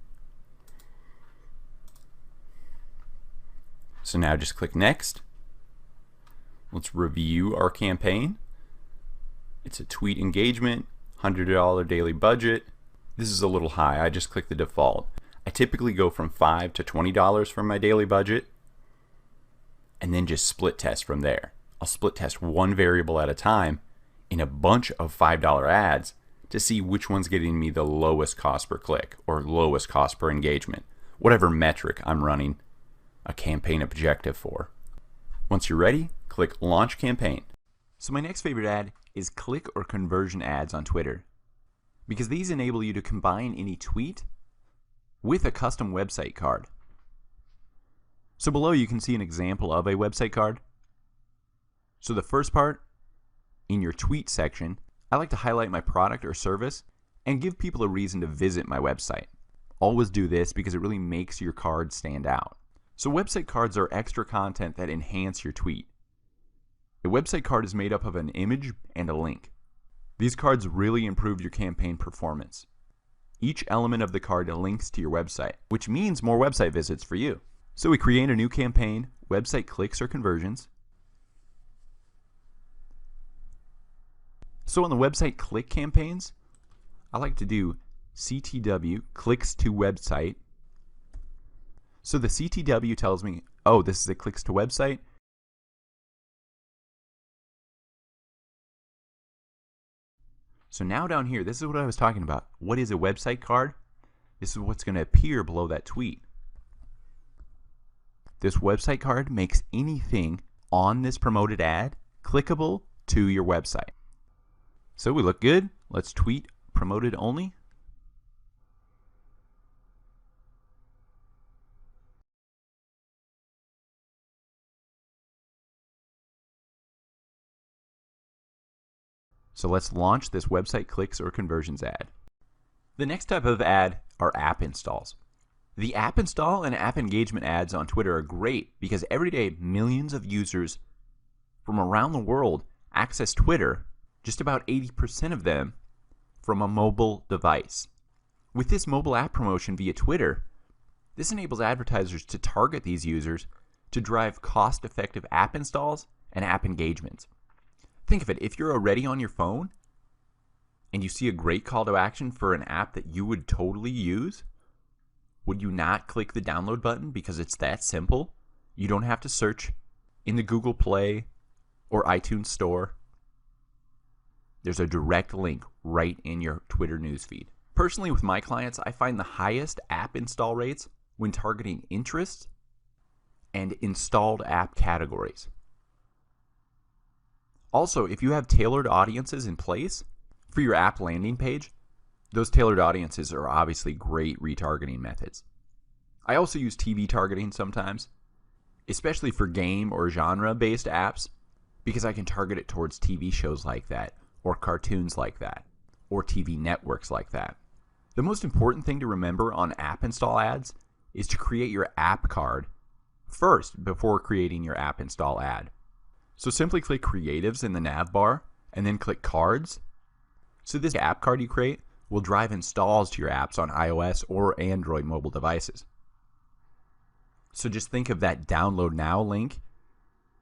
So now just click next. Let's review our campaign. It's a tweet engagement, $100 daily budget. This is a little high. I just clicked the default. I typically go from $5 to $20 for my daily budget and then just split test from there. I'll split test one variable at a time in a bunch of $5 ads to see which one's getting me the lowest cost per click or lowest cost per engagement, whatever metric I'm running a campaign objective for. Once you're ready, click Launch Campaign. So my next favorite ad is click or conversion ads on Twitter, because these enable you to combine any tweet with a custom website card. So below you can see an example of a website card. So the first part, in your tweet section, I like to highlight my product or service and give people a reason to visit my website. Always do this because it really makes your card stand out. So website cards are extra content that enhance your tweet. A website card is made up of an image and a link. These cards really improve your campaign performance. Each element of the card links to your website, which means more website visits for you. So we create a new campaign, website clicks or conversions. So on the website click campaigns, I like to do CTW, clicks to website. So the CTW tells me, oh, this is a clicks to website. So now down here, this is what I was talking about. What is a website card? This is what's going to appear below that tweet. This website card makes anything on this promoted ad clickable to your website. So we look good. Let's tweet promoted only. So let's launch this website clicks or conversions ad. The next type of ad are app installs. The app install and app engagement ads on Twitter are great because every day millions of users from around the world access Twitter, just about 80% of them from a mobile device. With this mobile app promotion via Twitter, this enables advertisers to target these users to drive cost-effective app installs and app engagements. Think of it, if you're already on your phone and you see a great call to action for an app that you would totally use, would you not click the download button because it's that simple? You don't have to search in the Google Play or iTunes Store. There's a direct link right in your Twitter newsfeed. Personally, with my clients, I find the highest app install rates when targeting interests and installed app categories. Also, if you have tailored audiences in place for your app landing page, those tailored audiences are obviously great retargeting methods. I also use TV targeting sometimes, especially for game or genre-based apps, because I can target it towards TV shows like that, or cartoons like that, or TV networks like that. The most important thing to remember on app install ads is to create your app card first before creating your app install ad. So simply click Creatives in the nav bar and then click Cards. So this app card you create will drive installs to your apps on iOS or Android mobile devices. So just think of that download now link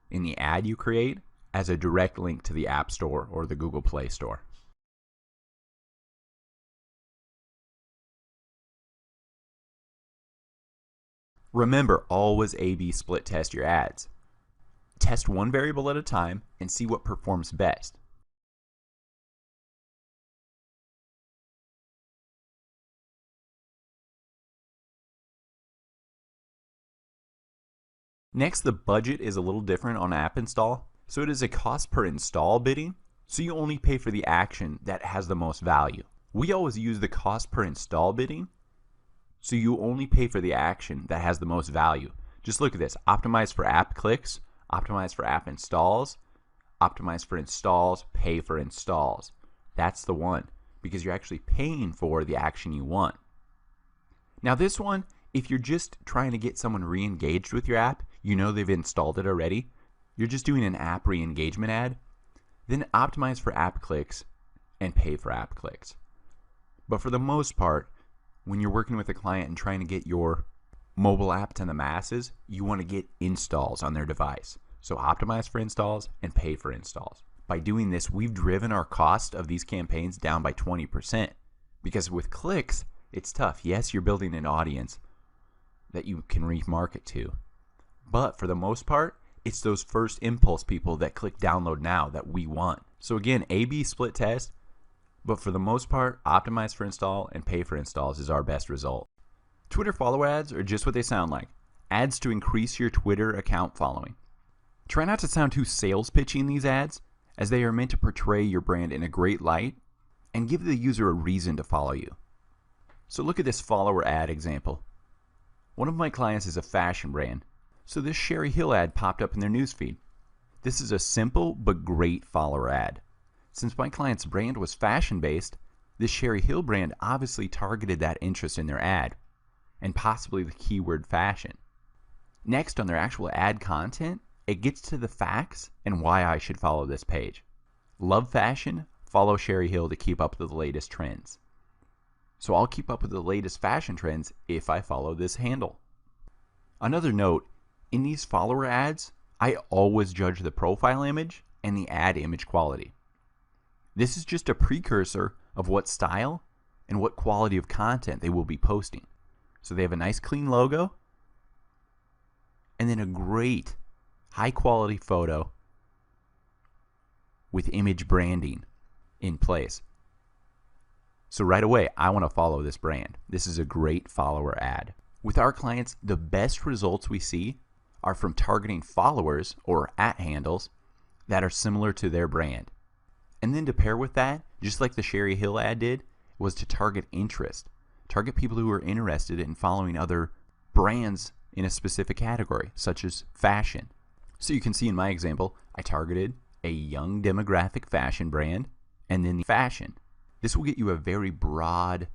in the ad you create as a direct link to the App Store or the Google Play Store. Remember, always A/B split test your ads. Test one variable at a time and see what performs best. Next, the budget is a little different on app install. So it is a cost per install bidding, so you only pay for the action that has the most value. We always use the cost per install bidding, so you only pay for the action that has the most value. Just look at this: optimize for app clicks, optimize for app installs, optimize for installs, pay for installs. That's the one, because you're actually paying for the action you want. Now this one, if you're just trying to get someone re-engaged with your app, you know they've installed it already, you're just doing an app re-engagement ad, then optimize for app clicks and pay for app clicks. But for the most part, when you're working with a client and trying to get your mobile app to the masses, you want to get installs on their device. So optimize for installs and pay for installs. By doing this, we've driven our cost of these campaigns down by 20%. Because with clicks, it's tough. Yes, you're building an audience that you can remarket to. But for the most part, it's those first impulse people that click download now that we want. So again, A/B split test, but for the most part, optimize for install and pay for installs is our best result. Twitter follow ads are just what they sound like. Ads to increase your Twitter account following. Try not to sound too sales pitchy in these ads, as they are meant to portray your brand in a great light and give the user a reason to follow you. So look at this follower ad example. One of my clients is a fashion brand, so this Sherry Hill ad popped up in their newsfeed. This is a simple but great follower ad. Since my client's brand was fashion-based, this Sherry Hill brand obviously targeted that interest in their ad, and possibly the keyword fashion. Next, on their actual ad content, it gets to the facts and why I should follow this page. Love fashion? Follow Sherry Hill to keep up with the latest trends. So I'll keep up with the latest fashion trends if I follow this handle. Another note, in these follower ads, I always judge the profile image and the ad image quality. This is just a precursor of what style and what quality of content they will be posting. So they have a nice clean logo and then a great high quality photo with image branding in place. So right away, I want to follow this brand. This is a great follower ad. With our clients, the best results we see are from targeting followers or @ handles that are similar to their brand. And then to pair with that, just like the Sherry Hill ad did, was to target interest. Target people who are interested in following other brands in a specific category, such as fashion. So you can see in my example, I targeted a young demographic fashion brand and then the fashion. This will get you a very broad,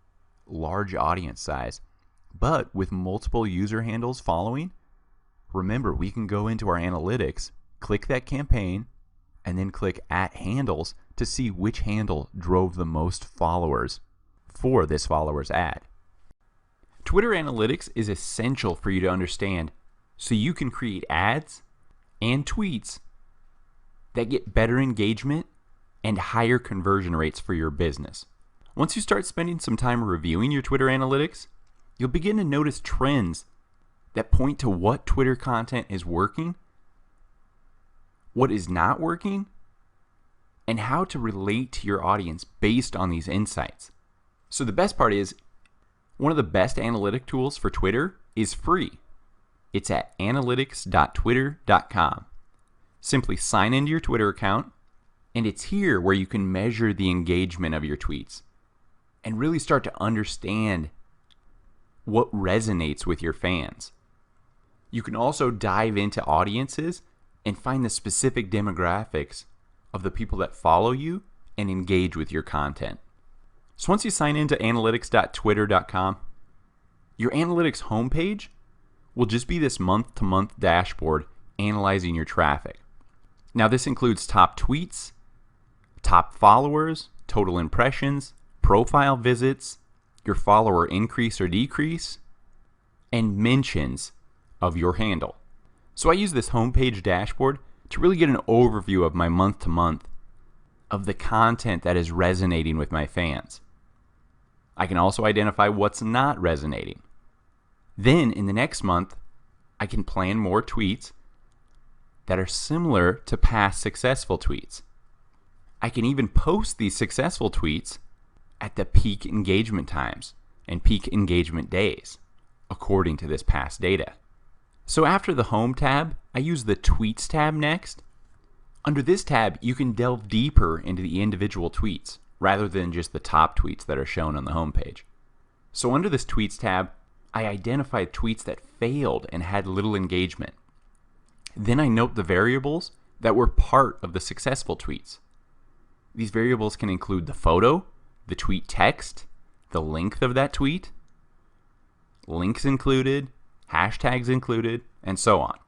large audience size, but with multiple user handles following, remember, we can go into our analytics, click that campaign, and then click @ handles to see which handle drove the most followers for this follower's ad. Twitter analytics is essential for you to understand so you can create ads and tweets that get better engagement and higher conversion rates for your business. Once you start spending some time reviewing your Twitter analytics, you'll begin to notice trends that point to what Twitter content is working, what is not working, and how to relate to your audience based on these insights. So the best part is, one of the best analytic tools for Twitter is free. It's at analytics.twitter.com. Simply sign into your Twitter account, and it's here where you can measure the engagement of your tweets and really start to understand what resonates with your fans. You can also dive into audiences and find the specific demographics of the people that follow you and engage with your content. So once you sign into analytics.twitter.com, your analytics homepage will just be this month-to-month dashboard analyzing your traffic. Now this includes top tweets, top followers, total impressions, profile visits, your follower increase or decrease, and mentions of your handle. So I use this homepage dashboard to really get an overview of my month-to-month of the content that is resonating with my fans. I can also identify what's not resonating. Then in the next month, I can plan more tweets that are similar to past successful tweets. I can even post these successful tweets at the peak engagement times and peak engagement days, according to this past data. So after the Home tab, I use the Tweets tab next. Under this tab, you can delve deeper into the individual tweets, rather than just the top tweets that are shown on the homepage. So under this Tweets tab, I identified tweets that failed and had little engagement. Then I note the variables that were part of the successful tweets. These variables can include the photo, the tweet text, the length of that tweet, links included, hashtags included, and so on.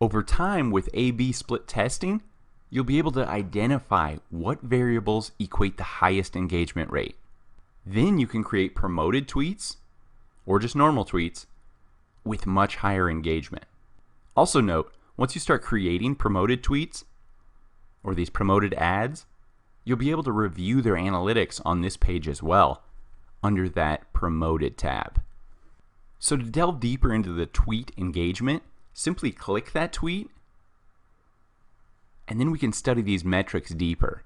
Over time, with A/B split testing, you'll be able to identify what variables equate the highest engagement rate. Then you can create promoted tweets, or just normal tweets, with much higher engagement. Also note, once you start creating promoted tweets, or these promoted ads, you'll be able to review their analytics on this page as well, under that Promoted tab. So to delve deeper into the tweet engagement, simply click that tweet, and then we can study these metrics deeper.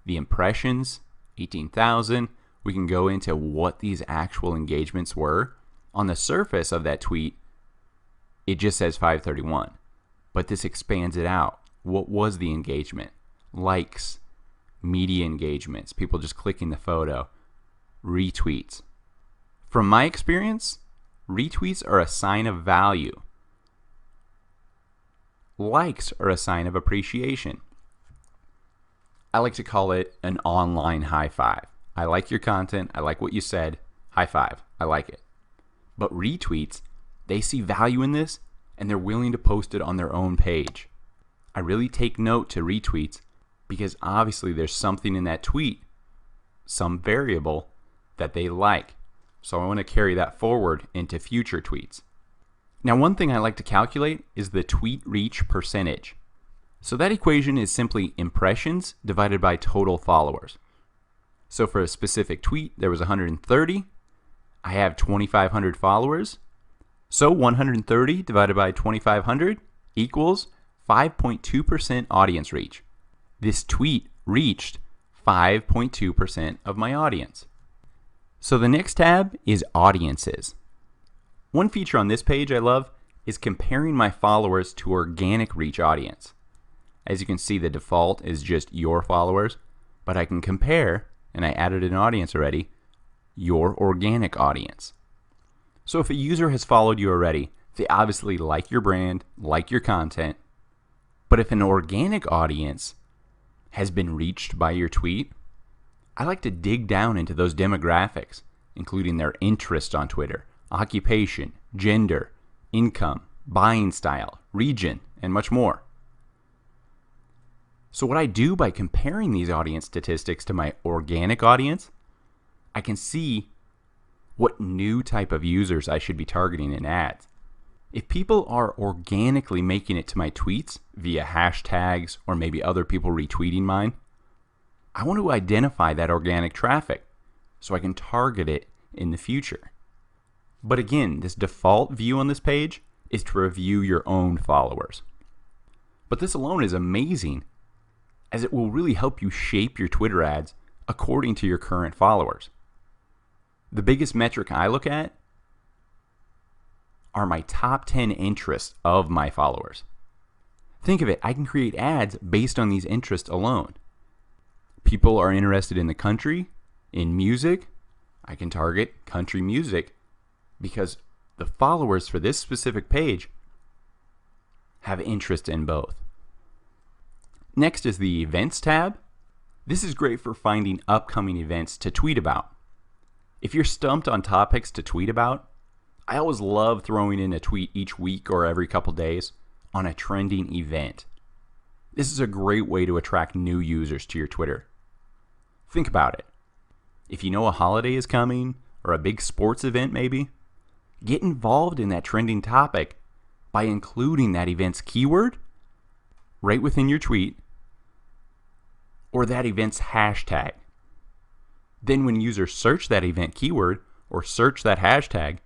The impressions, 18,000, we can go into what these actual engagements were. On the surface of that tweet, it just says 531, but this expands it out. What was the engagement? Likes, media engagements, people just clicking the photo, retweets. From my experience, retweets are a sign of value. Likes are a sign of appreciation. I like to call it an online high five. I like your content, I like what you said, high five, I like it. But retweets, they see value in this and they're willing to post it on their own page. I really take note to retweets because obviously there's something in that tweet, some variable that they like. So I want to carry that forward into future tweets. Now, one thing I like to calculate is the tweet reach percentage. So that equation is simply impressions divided by total followers. So for a specific tweet, there was 130. I have 2,500 followers. So 130 divided by 2,500 equals 5.2% audience reach. This tweet reached 5.2% of my audience. So the next tab is audiences. One feature on this page I love is comparing my followers to organic reach audience. As you can see, the default is just your followers, but I can compare, and I added an audience already, your organic audience. So if a user has followed you already, they obviously like your brand, like your content, but if an organic audience has been reached by your tweet, I like to dig down into those demographics, including their interest on Twitter, occupation, gender, income, buying style, region, and much more. So what I do by comparing these audience statistics to my organic audience, I can see what new type of users I should be targeting in ads. If people are organically making it to my tweets via hashtags or maybe other people retweeting mine, I want to identify that organic traffic so I can target it in the future. But again, this default view on this page is to review your own followers. But this alone is amazing, as it will really help you shape your Twitter ads according to your current followers. The biggest metric I look at are my top 10 interests of my followers. Think of it, I can create ads based on these interests alone. People are interested in the country, in music, I can target country music because the followers for this specific page have interest in both. Next is the Events tab. This is great for finding upcoming events to tweet about. If you're stumped on topics to tweet about, I always love throwing in a tweet each week or every couple days on a trending event. This is a great way to attract new users to your Twitter. Think about it. If you know a holiday is coming or a big sports event maybe, get involved in that trending topic by including that event's keyword right within your tweet or that event's hashtag. Then when users search that event keyword or search that hashtag,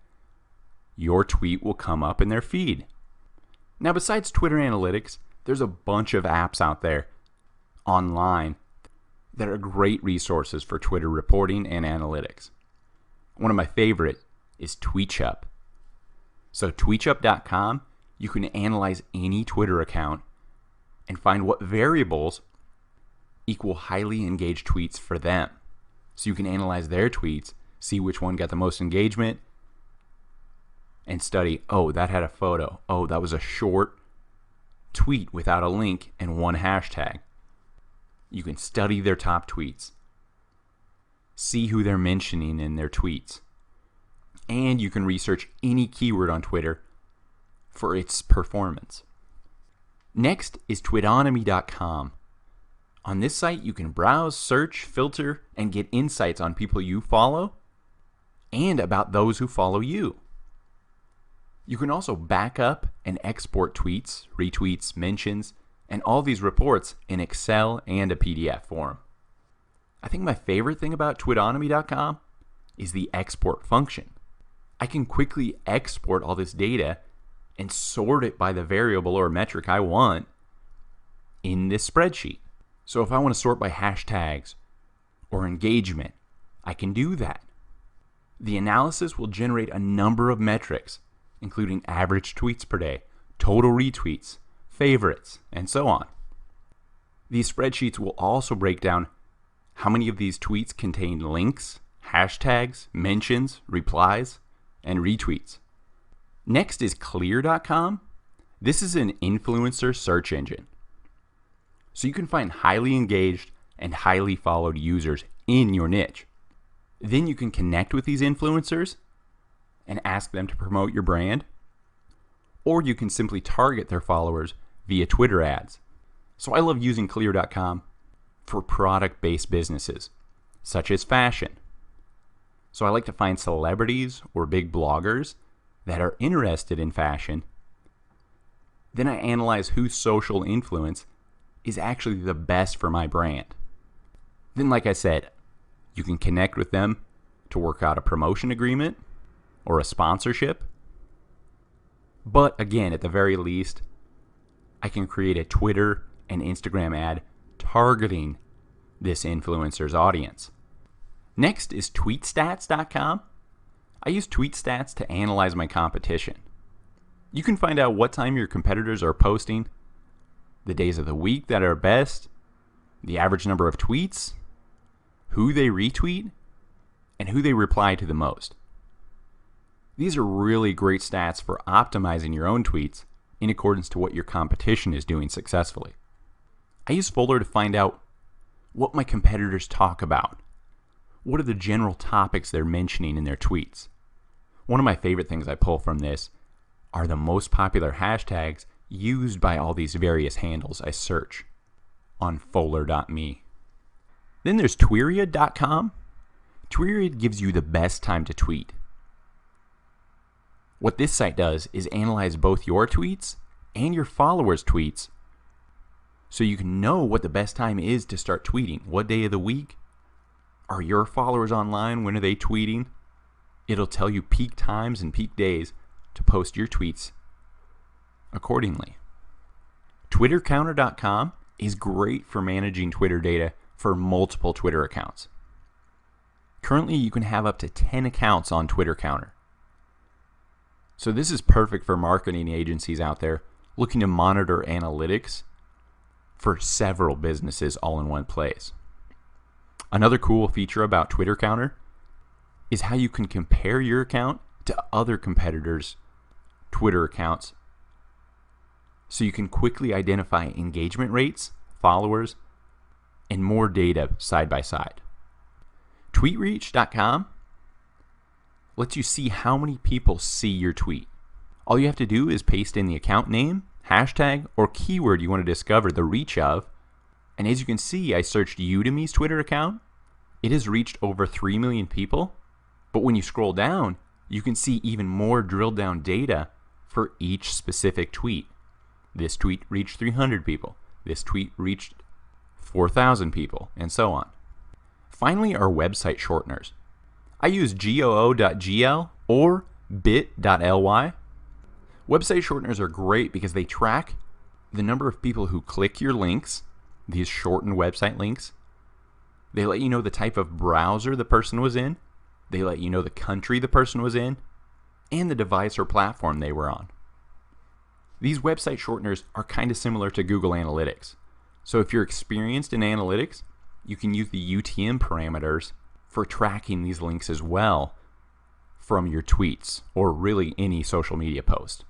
your tweet will come up in their feed. Now, besides Twitter Analytics, there's a bunch of apps out there online that are great resources for Twitter reporting and analytics. One of my favorite is TweetUp. So tweetup.com, you can analyze any Twitter account and find what variables equal highly engaged tweets for them. So you can analyze their tweets, see which one got the most engagement, and study, oh, that had a photo. Oh, that was a short tweet without a link and one hashtag. You can study their top tweets, see who they're mentioning in their tweets, and you can research any keyword on Twitter for its performance. Next is Twitonomy.com. On this site, you can browse, search, filter, and get insights on people you follow and about those who follow you. You can also back up and export tweets, retweets, mentions, and all these reports in Excel and a PDF form. I think my favorite thing about Twitonomy.com is the export function. I can quickly export all this data and sort it by the variable or metric I want in this spreadsheet. So if I want to sort by hashtags or engagement, I can do that. The analysis will generate a number of metrics, including average tweets per day, total retweets, favorites, and so on. These spreadsheets will also break down how many of these tweets contain links, hashtags, mentions, replies, and retweets. Next is Clear.com. This is an influencer search engine. So you can find highly engaged and highly followed users in your niche. Then you can connect with these influencers and ask them to promote your brand. or you can simply target their followers via Twitter ads. So I love using Clear.com for product-based businesses, such as fashion. So I like to find celebrities or big bloggers that are interested in fashion. Then I analyze whose social influence is actually the best for my brand. Then, like I said, you can connect with them to work out a promotion agreement or a sponsorship. But again, at the very least, I can create a Twitter and Instagram ad targeting this influencer's audience. Next is tweetstats.com. I use tweetstats to analyze my competition. You can find out what time your competitors are posting, the days of the week that are best, the average number of tweets, who they retweet, and who they reply to the most. These are really great stats for optimizing your own tweets in accordance to what your competition is doing successfully. I use Fuller to find out what my competitors talk about. What are the general topics they're mentioning in their tweets? One of my favorite things I pull from this are the most popular hashtags used by all these various handles I search on Fuller.me. Then there's Tweeriad.com. Tweeriad gives you the best time to tweet. What this site does is analyze both your tweets and your followers' tweets so you can know what the best time is to start tweeting. What day of the week? Are your followers online? When are they tweeting? It'll tell you peak times and peak days to post your tweets accordingly. TwitterCounter.com is great for managing Twitter data for multiple Twitter accounts. Currently, you can have up to 10 accounts on Twitter Counter. So this is perfect for marketing agencies out there looking to monitor analytics for several businesses all in one place. Another cool feature about Twitter Counter is how you can compare your account to other competitors' Twitter accounts so you can quickly identify engagement rates, followers, and more data side by side. TweetReach.com lets you see how many people see your tweet. All you have to do is paste in the account name, hashtag, or keyword you want to discover the reach of. And as you can see, I searched Udemy's Twitter account. It has reached over 3 million people. But when you scroll down, you can see even more drilled down data for each specific tweet. This tweet reached 300 people. This tweet reached 4,000 people, and so on. Finally, our website shorteners. I use goo.gl or bit.ly. Website shorteners are great because they track the number of people who click your links, these shortened website links. They let you know the type of browser the person was in. They let you know the country the person was in and the device or platform they were on. These website shorteners are kind of similar to Google Analytics. So if you're experienced in analytics, you can use the UTM parameters for tracking these links as well from your tweets or really any social media post.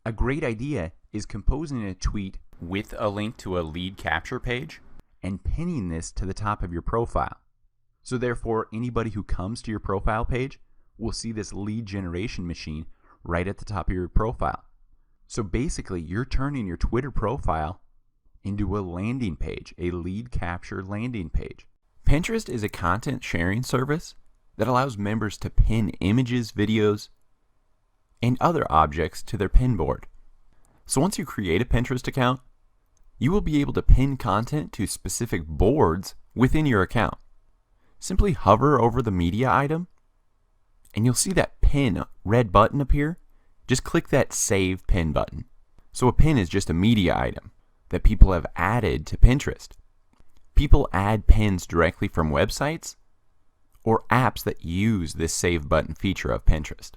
A great idea is composing a tweet with a link to a lead capture page and pinning this to the top of your profile. So therefore, anybody who comes to your profile page will see this lead generation machine right at the top of your profile. So basically, you're turning your Twitter profile into a landing page, a lead capture landing page. Pinterest is a content sharing service that allows members to pin images, videos, and other objects to their pin board. So once you create a Pinterest account, you will be able to pin content to specific boards within your account. Simply hover over the media item, and you'll see that pin red button appear. Just click that Save Pin button. So a pin is just a media item that people have added to Pinterest. People add pins directly from websites or apps that use this Save button feature of Pinterest.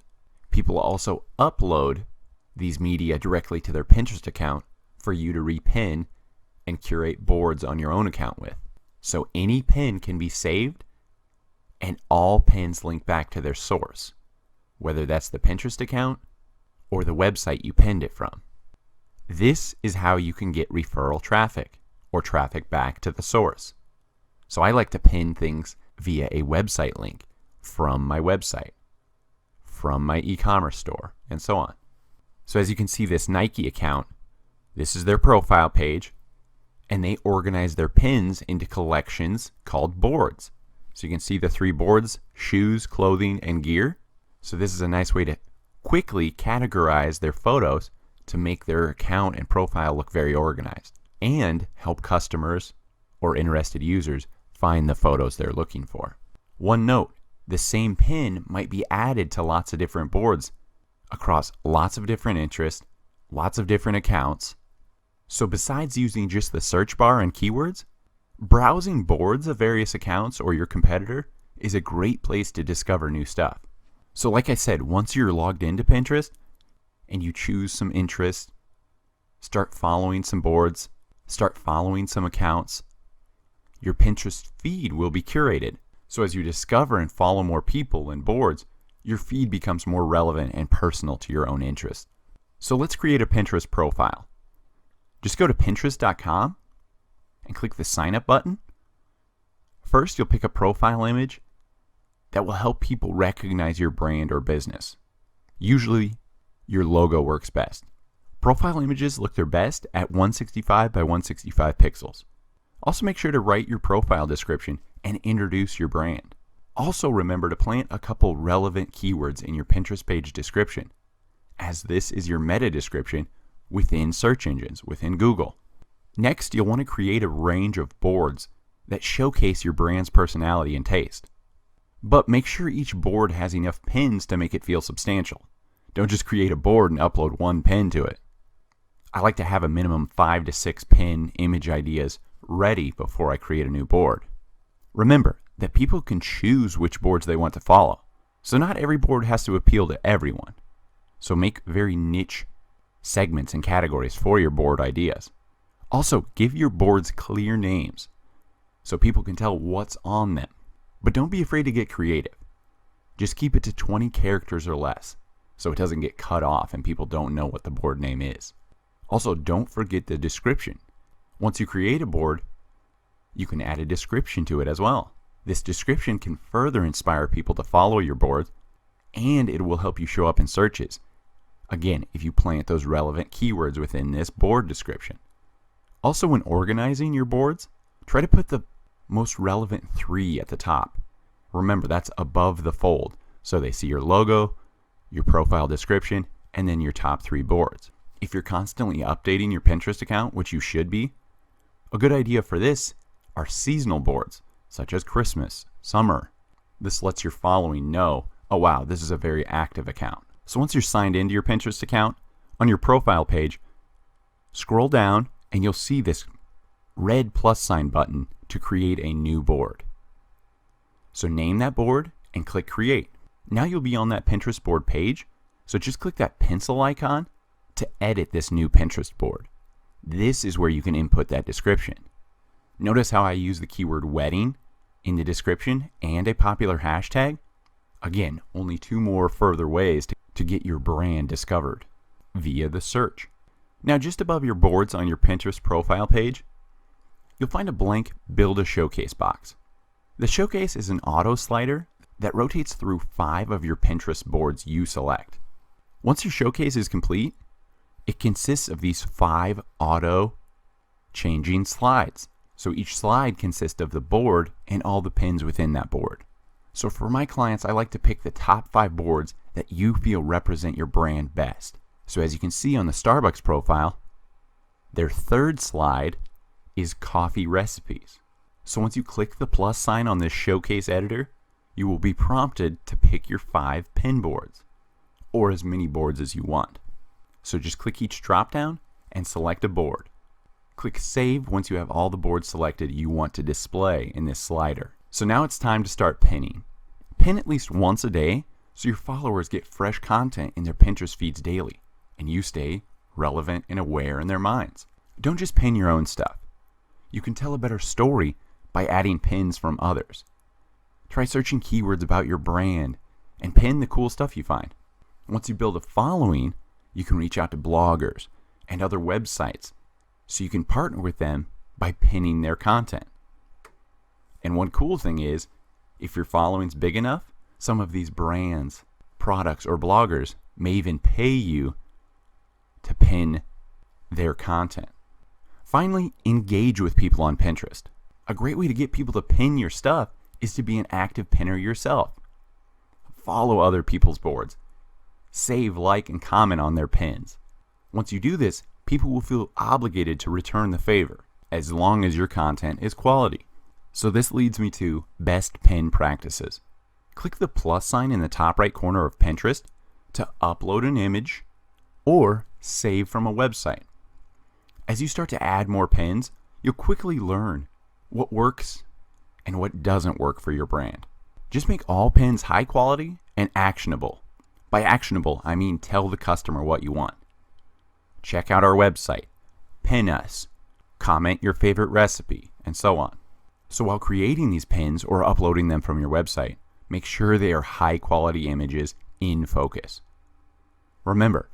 People also upload these media directly to their Pinterest account for you to repin and curate boards on your own account with. So any pin can be saved and all pins link back to their source, whether that's the Pinterest account or the website you pinned it from. This is how you can get referral traffic or traffic back to the source. So I like to pin things via a website link from my website, from my e-commerce store, and so on. So as you can see, this Nike account, this is their profile page, and they organize their pins into collections called boards. So you can see the 3 boards: shoes, clothing, and gear. So this is a nice way to quickly categorize their photos to make their account and profile look very organized and help customers or interested users find the photos they're looking for. One note, the same pin might be added to lots of different boards across lots of different interests, lots of different accounts. So besides using just the search bar and keywords, browsing boards of various accounts or your competitor is a great place to discover new stuff. So like I said, once you're logged into Pinterest and you choose some interests, start following some boards, start following some accounts, your Pinterest feed will be curated. So as you discover and follow more people and boards, your feed becomes more relevant and personal to your own interests. So let's create a Pinterest profile. Just go to Pinterest.com and click the sign up button. First, you'll pick a profile image that will help people recognize your brand or business. Usually, your logo works best. Profile images look their best at 165 by 165 pixels. Also, make sure to write your profile description and introduce your brand. Also, remember to plant a couple relevant keywords in your Pinterest page description, as this is your meta description within search engines, within Google. Next, you'll want to create a range of boards that showcase your brand's personality and taste. But make sure each board has enough pins to make it feel substantial. Don't just create a board and upload one pin to it. I like to have a minimum 5 to 6 pin image ideas ready before I create a new board. Remember that people can choose which boards they want to follow, so not every board has to appeal to everyone. So make very niche segments and categories for your board ideas. Also, give your boards clear names so people can tell what's on them. But don't be afraid to get creative. Just keep it to 20 characters or less so it doesn't get cut off and people don't know what the board name is. Also, don't forget the description. Once you create a board, you can add a description to it as well. This description can further inspire people to follow your board, and it will help you show up in searches. Again, if you plant those relevant keywords within this board description. Also, when organizing your boards, try to put the most relevant 3 at the top. Remember, that's above the fold, so they see your logo, your profile description, and then your top 3 boards. If you're constantly updating your Pinterest account, which you should be, a good idea for this are seasonal boards, such as Christmas, summer. This lets your following know, oh wow, this is a very active account. So once you're signed into your Pinterest account, on your profile page, scroll down and you'll see this red plus sign button to create a new board. So name that board and click create. Now you'll be on that Pinterest board page, so just click that pencil icon to edit this new Pinterest board. This is where you can input that description. Notice how I use the keyword wedding in the description and a popular hashtag? Again, only 2 more further ways to get your brand discovered via the search. Now just above your boards on your Pinterest profile page, you'll find a blank Build a Showcase box. The showcase is an auto slider that rotates through 5 of your Pinterest boards you select. Once your showcase is complete, it consists of these 5 auto changing slides. So each slide consists of the board and all the pins within that board. So for my clients, I like to pick the top 5 boards that you feel represent your brand best. So as you can see on the Starbucks profile, their 3rd slide is coffee recipes. So once you click the plus sign on this showcase editor, you will be prompted to pick your 5 pin boards, or as many boards as you want. So just click each drop down and select a board. Click save once you have all the boards selected you want to display in this slider. So now it's time to start pinning. Pin at least once a day so your followers get fresh content in their Pinterest feeds daily and you stay relevant and aware in their minds. Don't just pin your own stuff. You can tell a better story by adding pins from others. Try searching keywords about your brand and pin the cool stuff you find. Once you build a following, you can reach out to bloggers and other websites so you can partner with them by pinning their content. And one cool thing is, if your following's big enough, some of these brands, products, or bloggers may even pay you to pin their content. Finally, engage with people on Pinterest. A great way to get people to pin your stuff is to be an active pinner yourself. Follow other people's boards. Save, like, and comment on their pins. Once you do this, people will feel obligated to return the favor, as long as your content is quality. So this leads me to best pin practices. Click the plus sign in the top right corner of Pinterest to upload an image or save from a website. As you start to add more pins, you'll quickly learn what works and what doesn't work for your brand. Just make all pins high quality and actionable. By actionable, I mean tell the customer what you want. Check out our website, pin us, comment your favorite recipe, and so on. So while creating these pins or uploading them from your website, make sure they are high quality images in focus. Remember,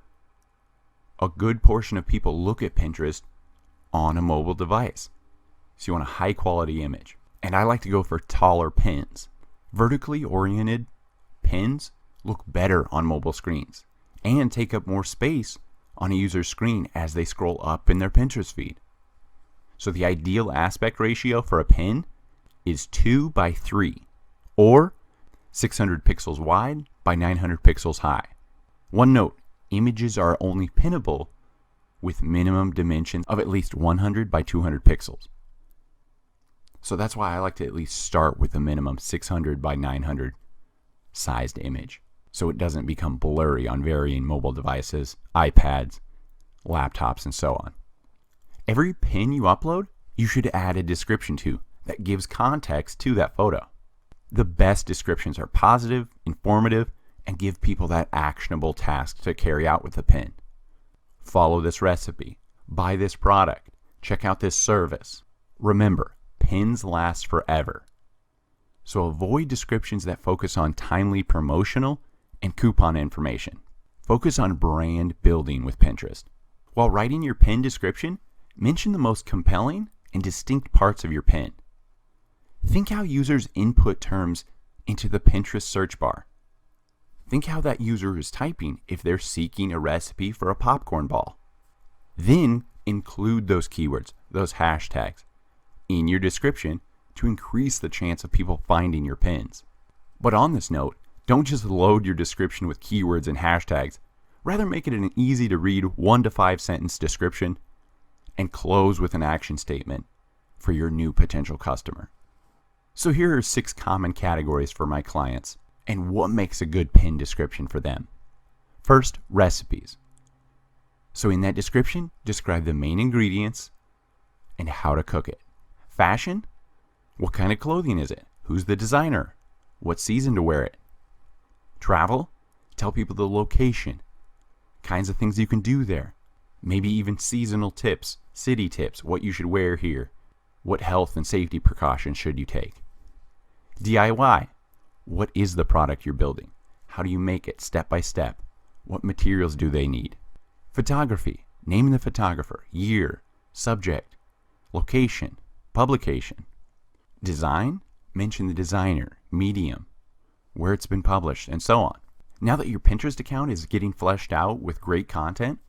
a good portion of people look at Pinterest on a mobile device. So you want a high quality image. And I like to go for taller pins. Vertically oriented pins look better on mobile screens and take up more space on a user's screen as they scroll up in their Pinterest feed. So the ideal aspect ratio for a pin is 2:3 or 600 pixels wide by 900 pixels high. One note, images are only pinnable with minimum dimensions of at least 100 by 200 pixels. So that's why I like to at least start with a minimum 600 by 900 sized image, so it doesn't become blurry on varying mobile devices, iPads, laptops, and so on. Every pin you upload, you should add a description to that gives context to that photo. The best descriptions are positive, informative, and give people that actionable task to carry out with the pin. Follow this recipe, buy this product, check out this service. Remember, pins last forever. So avoid descriptions that focus on timely promotional and coupon information. Focus on brand building with Pinterest. While writing your pin description, mention the most compelling and distinct parts of your pin. Think how users input terms into the Pinterest search bar. Think how that user is typing if they're seeking a recipe for a popcorn ball. Then include those keywords, those hashtags, in your description to increase the chance of people finding your pins. But on this note, don't just load your description with keywords and hashtags. Rather make it an easy to read 1 to 5 sentence description and close with an action statement for your new potential customer. So here are 6 common categories for my clients and what makes a good pin description for them. First, recipes. So in that description, describe the main ingredients and how to cook it. Fashion? What kind of clothing is it? Who's the designer? What season to wear it? Travel? Tell people the location, kinds of things you can do there, maybe even seasonal tips, city tips, what you should wear here, what health and safety precautions should you take. DIY. What is the product you're building? How do you make it step by step? What materials do they need? Photography. Name the photographer, year, subject, location, publication. Design. Mention the designer, medium, where it's been published, and so on. Now that your Pinterest account is getting fleshed out with great content,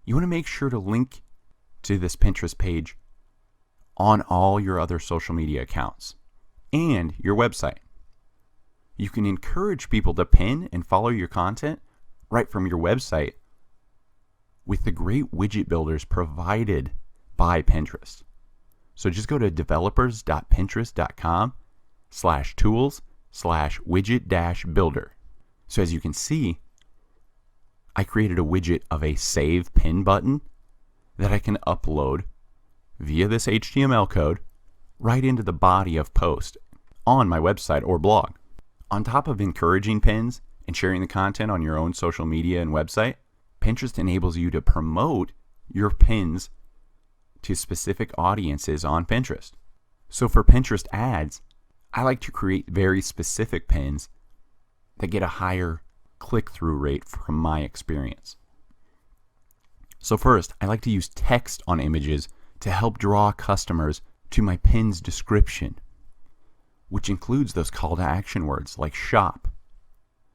you want to make sure to link to this Pinterest page on all your other social media accounts and your website. You can encourage people to pin and follow your content right from your website with the great widget builders provided by Pinterest. So just go to developers.pinterest.com/tools/widget-builder. So as you can see, I created a widget of a save pin button that I can upload via this HTML code right into the body of post on my website or blog. On top of encouraging pins and sharing the content on your own social media and website, Pinterest enables you to promote your pins to specific audiences on Pinterest. So for Pinterest ads, I like to create very specific pins that get a higher click-through rate from my experience. So first, I like to use text on images to help draw customers to my pin's description, which includes those call to action words like shop.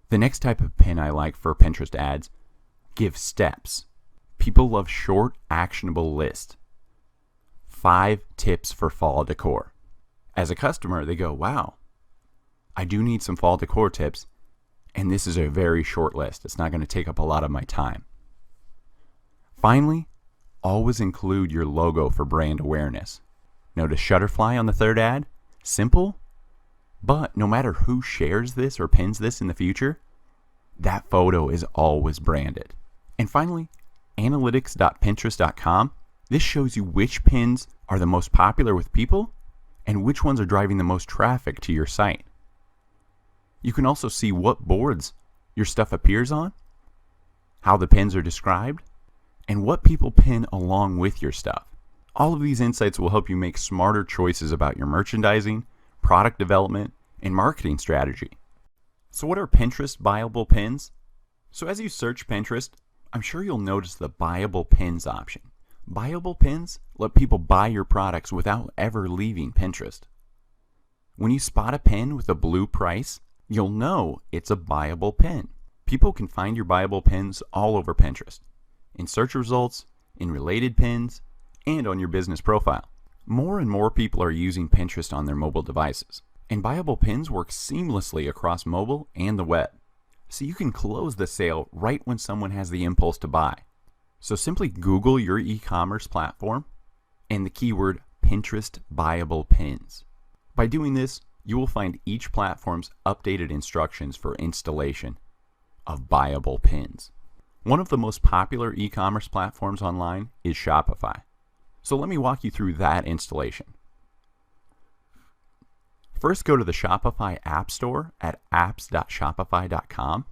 The next type of pin I like for Pinterest ads, give steps. People love short, actionable lists. 5 tips for fall decor. As a customer, they go, wow, I do need some fall decor tips, and this is a very short list. It's not going to take up a lot of my time. Finally, always include your logo for brand awareness. Notice Shutterfly on the third ad? Simple, but no matter who shares this or pins this in the future, that photo is always branded. And finally, analytics.pinterest.com. This shows you which pins are the most popular with people and which ones are driving the most traffic to your site. You can also see what boards your stuff appears on, how the pins are described, and what people pin along with your stuff. All of these insights will help you make smarter choices about your merchandising, product development, and marketing strategy. So what are Pinterest buyable pins? So as you search Pinterest, I'm sure you'll notice the buyable pins option. Buyable pins let people buy your products without ever leaving Pinterest. When you spot a pin with a blue price, you'll know it's a buyable pin. People can find your buyable pins all over Pinterest, in search results, in related pins, and on your business profile. More and more people are using Pinterest on their mobile devices, and buyable pins work seamlessly across mobile and the web. So you can close the sale right when someone has the impulse to buy. So simply Google your e-commerce platform and the keyword Pinterest buyable pins. By doing this, you will find each platform's updated instructions for installation of buyable pins. One of the most popular e-commerce platforms online is Shopify. So let me walk you through that installation. First, go to the Shopify App Store at apps.shopify.com.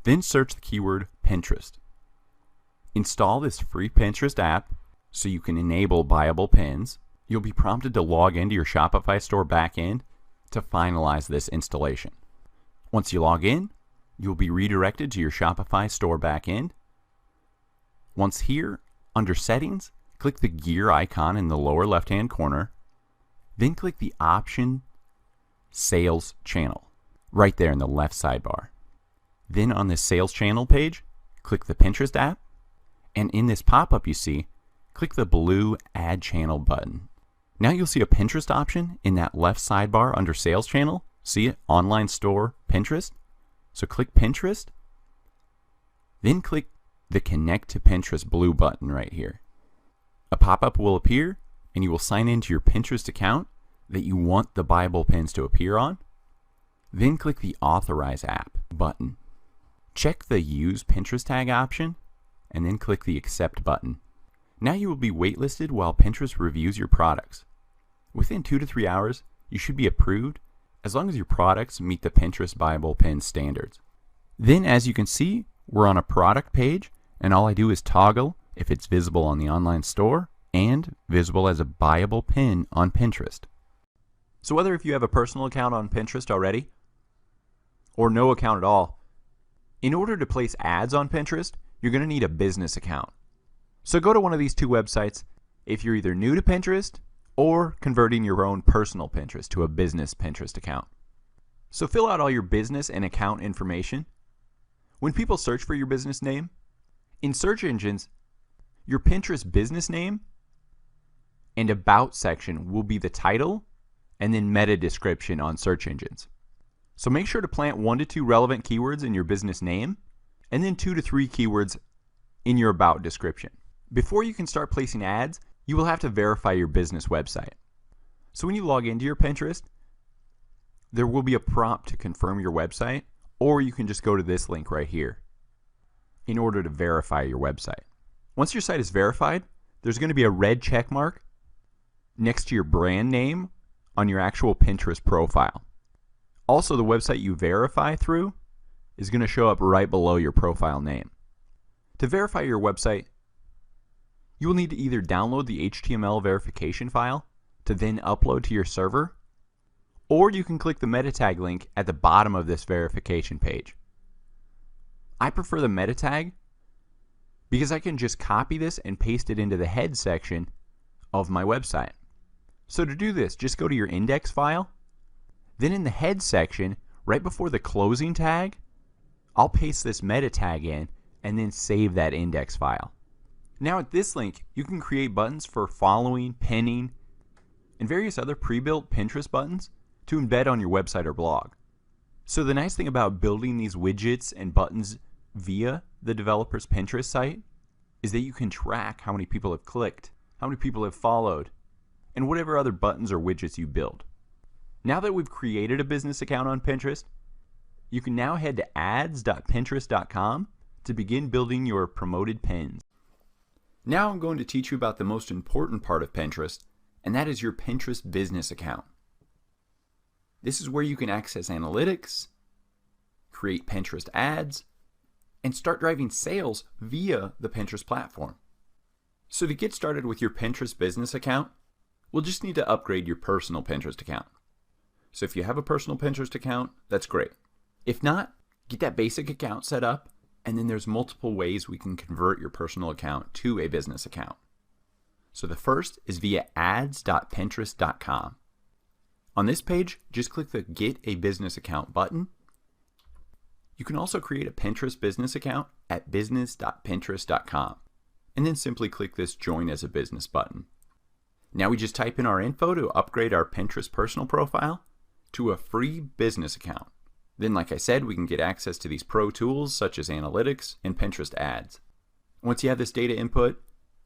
Then search the keyword Pinterest. Install this free Pinterest app so you can enable buyable pins. You'll be prompted to log into your Shopify store backend to finalize this installation. Once you log in, you'll be redirected to your Shopify store backend. Once here, under Settings, click the gear icon in the lower left-hand corner. Then click the option Sales Channel right there in the left sidebar. Then on the Sales Channel page, click the Pinterest app, and in this pop-up you see, click the blue Add Channel button. Now you'll see a Pinterest option in that left sidebar under Sales Channel. See it? Online Store, Pinterest. So click Pinterest, then click the Connect to Pinterest blue button right here. A pop-up will appear, and you will sign into your Pinterest account that you want the buyable pins to appear on. Then click the Authorize App button. Check the Use Pinterest Tag option, and then click the Accept button. Now you will be waitlisted while Pinterest reviews your products. Within 2 to 3 hours, you should be approved as long as your products meet the Pinterest buyable pin standards. Then, as you can see, we're on a product page, and all I do is toggle if it's visible on the online store and visible as a buyable pin on Pinterest. So whether if you have a personal account on Pinterest already or no account at all, in order to place ads on Pinterest, you're going to need a business account. So go to one of these 2 websites if you're either new to Pinterest or converting your own personal Pinterest to a business Pinterest account. So fill out all your business and account information. When people search for your business name, in search engines, your Pinterest business name and About section will be the title and then meta description on search engines. So make sure to plant 1 to 2 relevant keywords in your business name and then 2 to 3 keywords in your About description. Before you can start placing ads, you will have to verify your business website. So when you log into your Pinterest, there will be a prompt to confirm your website, or you can just go to this link right here in order to verify your website. Once your site is verified, there's going to be a red check mark next to your brand name on your actual Pinterest profile. Also, the website you verify through is going to show up right below your profile name. To verify your website, you will need to either download the HTML verification file to then upload to your server, or you can click the meta tag link at the bottom of this verification page. I prefer the meta tag because I can just copy this and paste it into the head section of my website. So to do this, just go to your index file, then in the head section, right before the closing tag, I'll paste this meta tag in and then save that index file. Now at this link, you can create buttons for following, pinning, and various other pre-built Pinterest buttons to embed on your website or blog. So the nice thing about building these widgets and buttons via the developer's Pinterest site is that you can track how many people have clicked, how many people have followed, and whatever other buttons or widgets you build. Now that we've created a business account on Pinterest, you can now head to ads.pinterest.com to begin building your promoted pins. Now I'm going to teach you about the most important part of Pinterest, and that is your Pinterest business account. This is where you can access analytics, create Pinterest ads, and start driving sales via the Pinterest platform. So to get started with your Pinterest business account, we'll just need to upgrade your personal Pinterest account. So if you have a personal Pinterest account, that's great. If not, get that basic account set up, and then there's multiple ways we can convert your personal account to a business account. So the first is via ads.pinterest.com. On this page, just click the Get a Business Account button. You can also create a Pinterest business account at business.pinterest.com, and then simply click this Join as a Business button. Now we just type in our info to upgrade our Pinterest personal profile to a free business account. Then, like I said, we can get access to these pro tools such as analytics and Pinterest ads. Once you have this data input,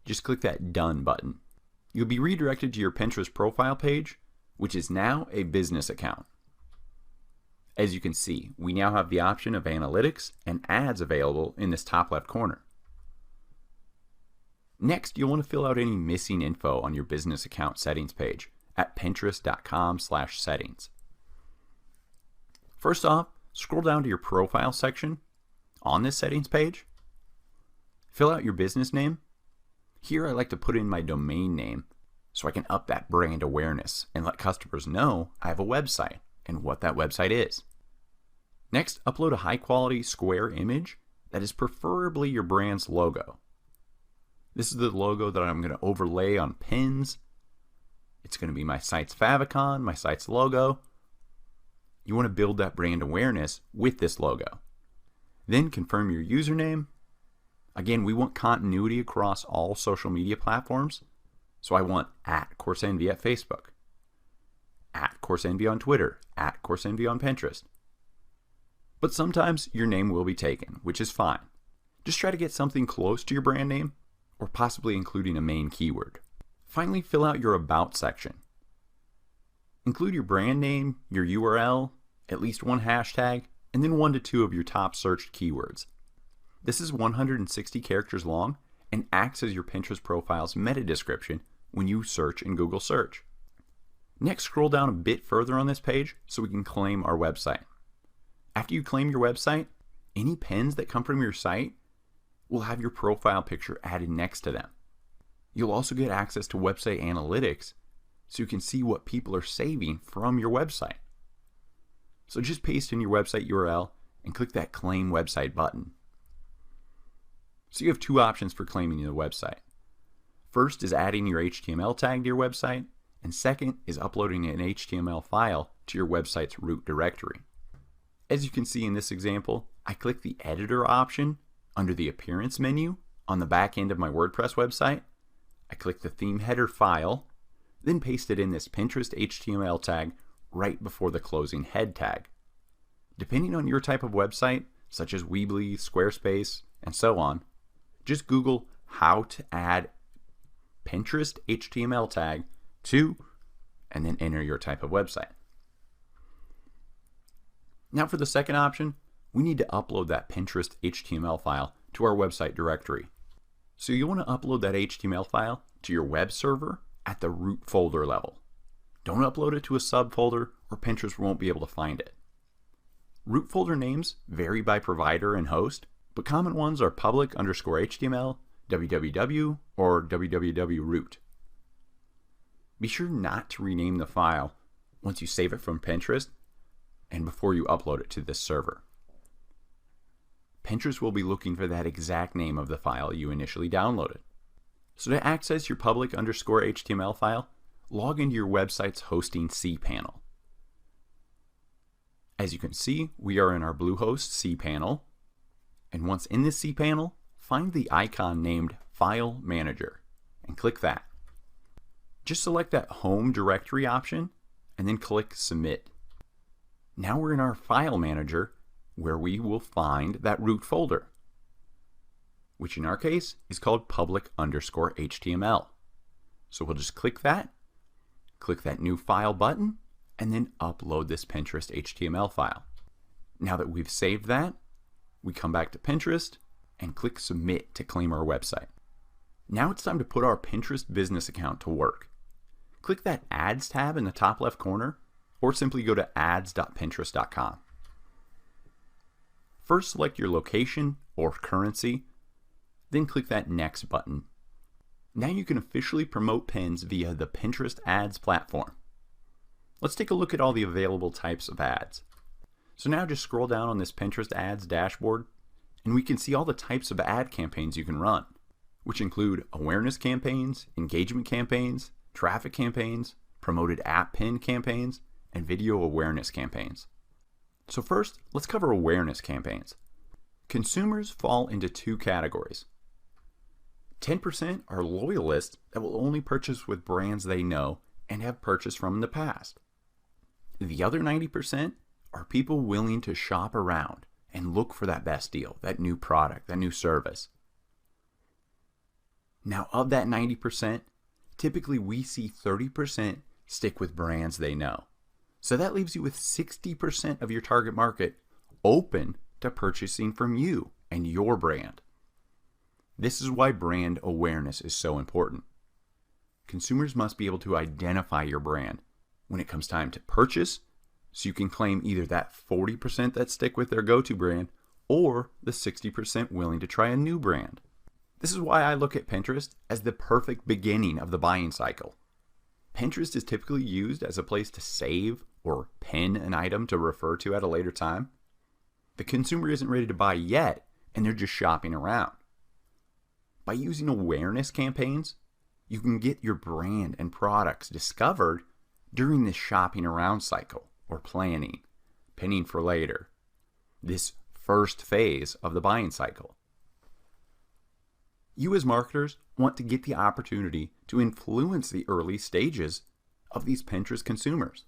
just click that Done button. You'll be redirected to your Pinterest profile page, which is now a business account. As you can see, we now have the option of analytics and ads available in this top left corner. Next, you'll want to fill out any missing info on your business account settings page at pinterest.com/settings. First off, scroll down to your profile section on this settings page. Fill out your business name. Here I like to put in my domain name so I can up that brand awareness and let customers know I have a website and what that website is. Next, upload a high quality square image that is preferably your brand's logo. This is the logo that I'm going to overlay on pins. It's going to be my site's favicon, my site's logo. You want to build that brand awareness with this logo. Then confirm your username. Again, we want continuity across all social media platforms. So I want @CourseEnvy at Facebook, @CourseEnvy on Twitter, @CourseEnvy on Pinterest. But sometimes your name will be taken, which is fine. Just try to get something close to your brand name, or possibly including a main keyword. Finally, fill out your About section. Include your brand name, your URL, at least one hashtag, and then 1 to 2 of your top searched keywords. This is 160 characters long and acts as your Pinterest profile's meta description when you search in Google Search. Next, scroll down a bit further on this page so we can claim our website. After you claim your website, any pins that come from your site will have your profile picture added next to them. You'll also get access to website analytics so you can see what people are saving from your website. So just paste in your website URL and click that Claim Website button. So you have 2 options for claiming your website. First is adding your HTML tag to your website, and second is uploading an HTML file to your website's root directory. As you can see in this example, I click the Editor option under the Appearance menu on the back end of my WordPress website. I click the theme header file, then paste it in this Pinterest HTML tag right before the closing head tag. Depending on your type of website, such as Weebly, Squarespace, and so on, just Google how to add Pinterest HTML tag to, and then enter your type of website. Now for the second option, we need to upload that Pinterest HTML file to our website directory. So you want to upload that HTML file to your web server at the root folder level. Don't upload it to a subfolder or Pinterest won't be able to find it. Root folder names vary by provider and host, but common ones are public_HTML, www, or www.root. Be sure not to rename the file once you save it from Pinterest and before you upload it to this server. Pinterest will be looking for that exact name of the file you initially downloaded. So to access your public_HTML file, log into your website's hosting cPanel. As you can see, we are in our Bluehost cPanel, and once in this cPanel, find the icon named File Manager and click that. Just select that Home Directory option and then click Submit. Now we're in our File Manager where we will find that root folder, which in our case is called public_HTML. So we'll just click that New File button, and then upload this Pinterest HTML file. Now that we've saved that, we come back to Pinterest and click Submit to claim our website. Now it's time to put our Pinterest business account to work. Click that Ads tab in the top left corner, or simply go to ads.pinterest.com. First select your location or currency, then click that Next button. Now you can officially promote pins via the Pinterest Ads platform. Let's take a look at all the available types of ads. So now just scroll down on this Pinterest Ads dashboard, and we can see all the types of ad campaigns you can run, which include awareness campaigns, engagement campaigns, traffic campaigns, promoted app pin campaigns, and video awareness campaigns. So first, let's cover awareness campaigns. Consumers fall into two categories. 10% are loyalists that will only purchase with brands they know and have purchased from in the past. The other 90% are people willing to shop around and look for that best deal, that new product, that new service. Now, of that 90%, typically we see 30% stick with brands they know. So that leaves you with 60% of your target market open to purchasing from you and your brand. This is why brand awareness is so important. Consumers must be able to identify your brand when it comes time to purchase, so you can claim either that 40% that stick with their go-to brand or the 60% willing to try a new brand. This is why I look at Pinterest as the perfect beginning of the buying cycle. Pinterest is typically used as a place to save or pin an item to refer to at a later time. The consumer isn't ready to buy yet, and they're just shopping around. By using awareness campaigns, you can get your brand and products discovered during this shopping around cycle or planning, pinning for later, this first phase of the buying cycle. You as marketers want to get the opportunity to influence the early stages of these Pinterest consumers.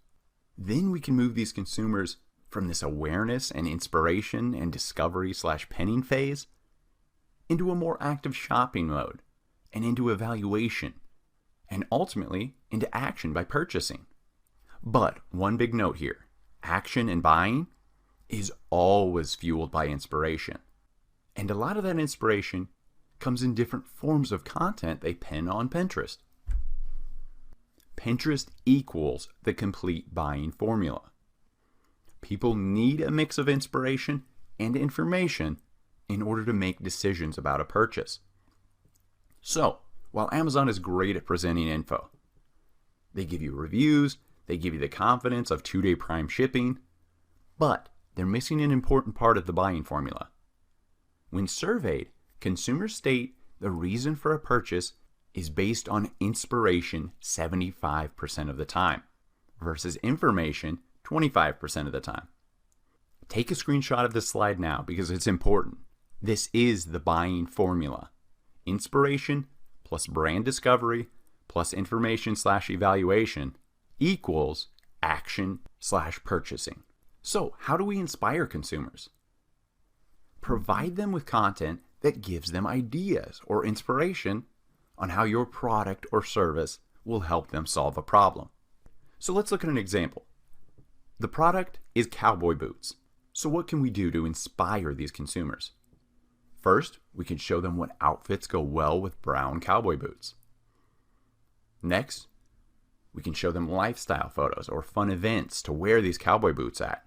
Then we can move these consumers from this awareness and inspiration and discovery/pinning phase into a more active shopping mode and into evaluation and ultimately into action by purchasing. But one big note here, action and buying is always fueled by inspiration. And a lot of that inspiration comes in different forms of content they pin on Pinterest. Pinterest equals the complete buying formula. People need a mix of inspiration and information in order to make decisions about a purchase. So, while Amazon is great at presenting info, they give you reviews, they give you the confidence of 2-day prime shipping, but they're missing an important part of the buying formula. When surveyed, consumers state the reason for a purchase is based on inspiration 75% of the time versus information 25% of the time. Take a screenshot of this slide now because it's important. This is the buying formula. Inspiration plus brand discovery plus information/evaluation equals action/purchasing. So how do we inspire consumers? Provide them with content that gives them ideas or inspiration on how your product or service will help them solve a problem. So let's look at an example. The product is cowboy boots. So what can we do to inspire these consumers? First, we can show them what outfits go well with brown cowboy boots. Next, we can show them lifestyle photos or fun events to wear these cowboy boots at.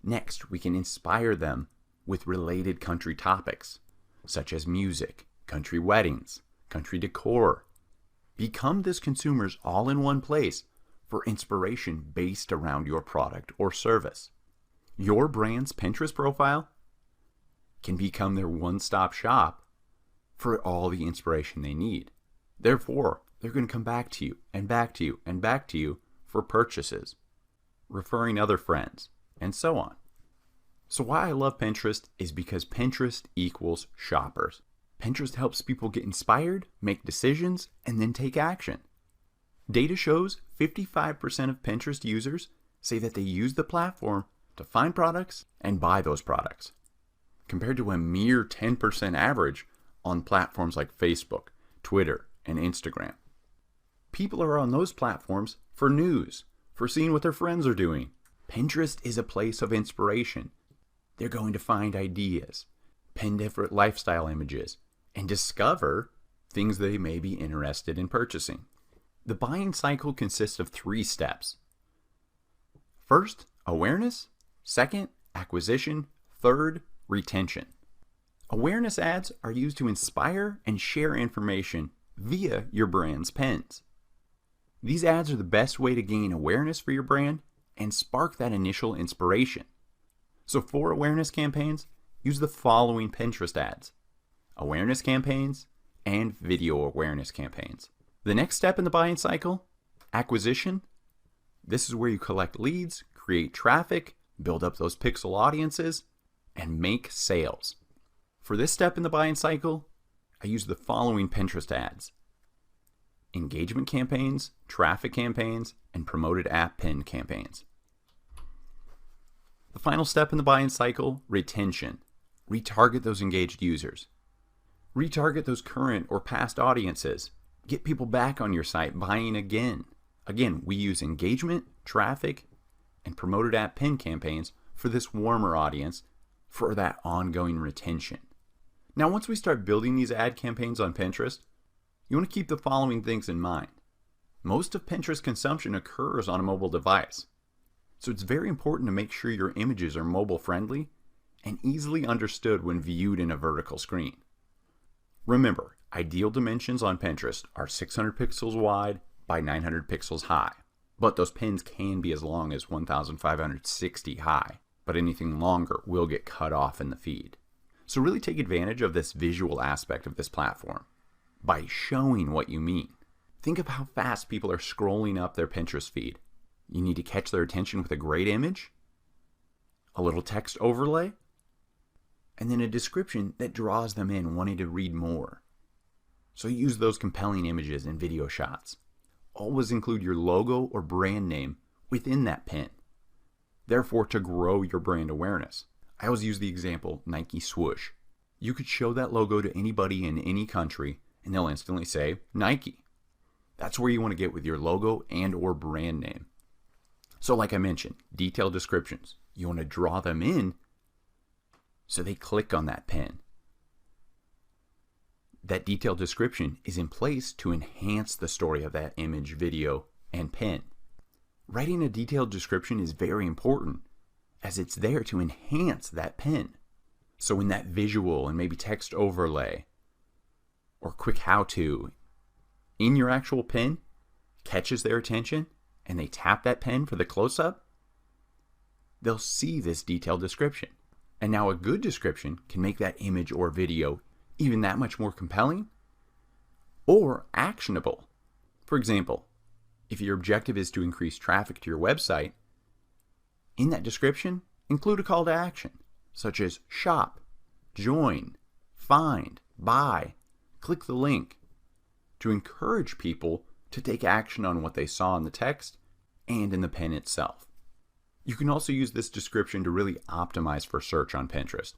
Next, we can inspire them with related country topics, such as music, country weddings, country decor. Become this consumer's all-in-one place for inspiration based around your product or service. Your brand's Pinterest profile can become their one-stop shop for all the inspiration they need. Therefore, they're going to come back to you and back to you and back to you for purchases, referring other friends, and so on. So why I love Pinterest is because Pinterest equals shoppers. Pinterest helps people get inspired, make decisions, and then take action. Data shows 55% of Pinterest users say that they use the platform to find products and buy those products, compared to a mere 10% average on platforms like Facebook, Twitter, and Instagram. People are on those platforms for news, for seeing what their friends are doing. Pinterest is a place of inspiration. They're going to find ideas, pin different lifestyle images, and discover things they may be interested in purchasing. The buying cycle consists of 3 steps. First, awareness. Second, acquisition. Third, retention. Awareness ads are used to inspire and share information via your brand's pins. These ads are the best way to gain awareness for your brand and spark that initial inspiration. So for awareness campaigns, use the following Pinterest ads: awareness campaigns and video awareness campaigns. The next step in the buying cycle, acquisition. This is where you collect leads, create traffic, build up those pixel audiences, and make sales. For this step in the buying cycle, I use the following Pinterest ads: engagement campaigns, traffic campaigns, and promoted app pin campaigns. The final step in the buying cycle, retention. Retarget those engaged users. Retarget those current or past audiences. Get people back on your site buying again. Again, we use engagement, traffic, and promoted app pin campaigns for this warmer audience for that ongoing retention. Now, once we start building these ad campaigns on Pinterest, you want to keep the following things in mind. Most of Pinterest consumption occurs on a mobile device, so it's very important to make sure your images are mobile friendly and easily understood when viewed in a vertical screen. Remember, ideal dimensions on Pinterest are 600 pixels wide by 900 pixels high, but those pins can be as long as 1560 high, but anything longer will get cut off in the feed. So really take advantage of this visual aspect of this platform by showing what you mean. Think of how fast people are scrolling up their Pinterest feed. You need to catch their attention with a great image, a little text overlay, and then a description that draws them in wanting to read more. So use those compelling images and video shots. Always include your logo or brand name within that pin, therefore to grow your brand awareness. I always use the example Nike swoosh. You could show that logo to anybody in any country and they'll instantly say Nike. That's where you want to get with your logo and or brand name. So like I mentioned, detailed descriptions. You want to draw them in so they click on that pin. That detailed description is in place to enhance the story of that image, video, and pin. Writing a detailed description is very important as it's there to enhance that pin. So in that visual and maybe text overlay or quick how-to in your actual pin catches their attention and they tap that pen for the close-up, they'll see this detailed description. And now a good description can make that image or video even that much more compelling or actionable. For example, if your objective is to increase traffic to your website, in that description, include a call to action, such as shop, join, find, buy, click the link, to encourage people to take action on what they saw in the text and in the pin itself. You can also use this description to really optimize for search on Pinterest.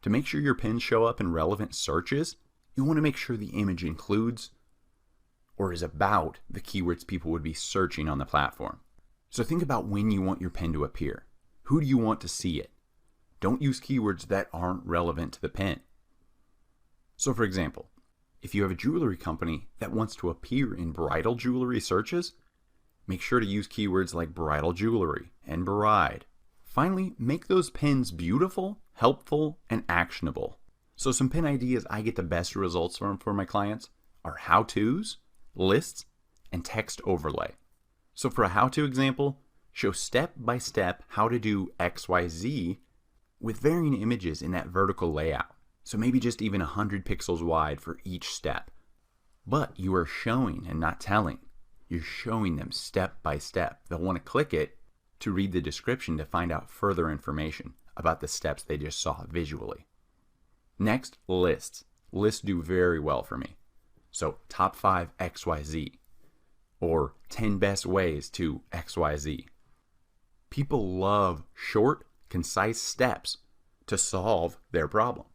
To make sure your pins show up in relevant searches, you want to make sure the image includes or is about the keywords people would be searching on the platform. So think about when you want your pin to appear. Who do you want to see it? Don't use keywords that aren't relevant to the pin. So for example, if you have a jewelry company that wants to appear in bridal jewelry searches, make sure to use keywords like bridal jewelry and bride. Finally, make those pins beautiful, helpful, and actionable. So some pin ideas I get the best results from for my clients are how-tos, lists, and text overlay. So for a how-to example, show step-by-step how to do XYZ with varying images in that vertical layout. So maybe just even 100 pixels wide for each step. But you are showing and not telling. You're showing them step by step. They'll want to click it to read the description to find out further information about the steps they just saw visually. Next, lists. Lists do very well for me. So top 5 XYZ or 10 best ways to XYZ. People love short, concise steps to solve their problem.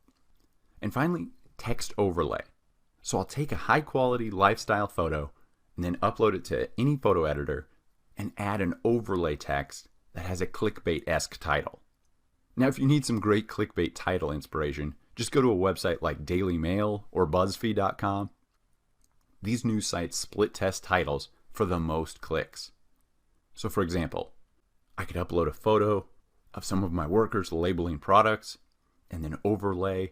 And finally, text overlay. So I'll take a high quality lifestyle photo and then upload it to any photo editor and add an overlay text that has a clickbait-esque title. Now, if you need some great clickbait title inspiration, just go to a website like Daily Mail or BuzzFeed.com. These news sites split test titles for the most clicks. So for example, I could upload a photo of some of my workers labeling products and then overlay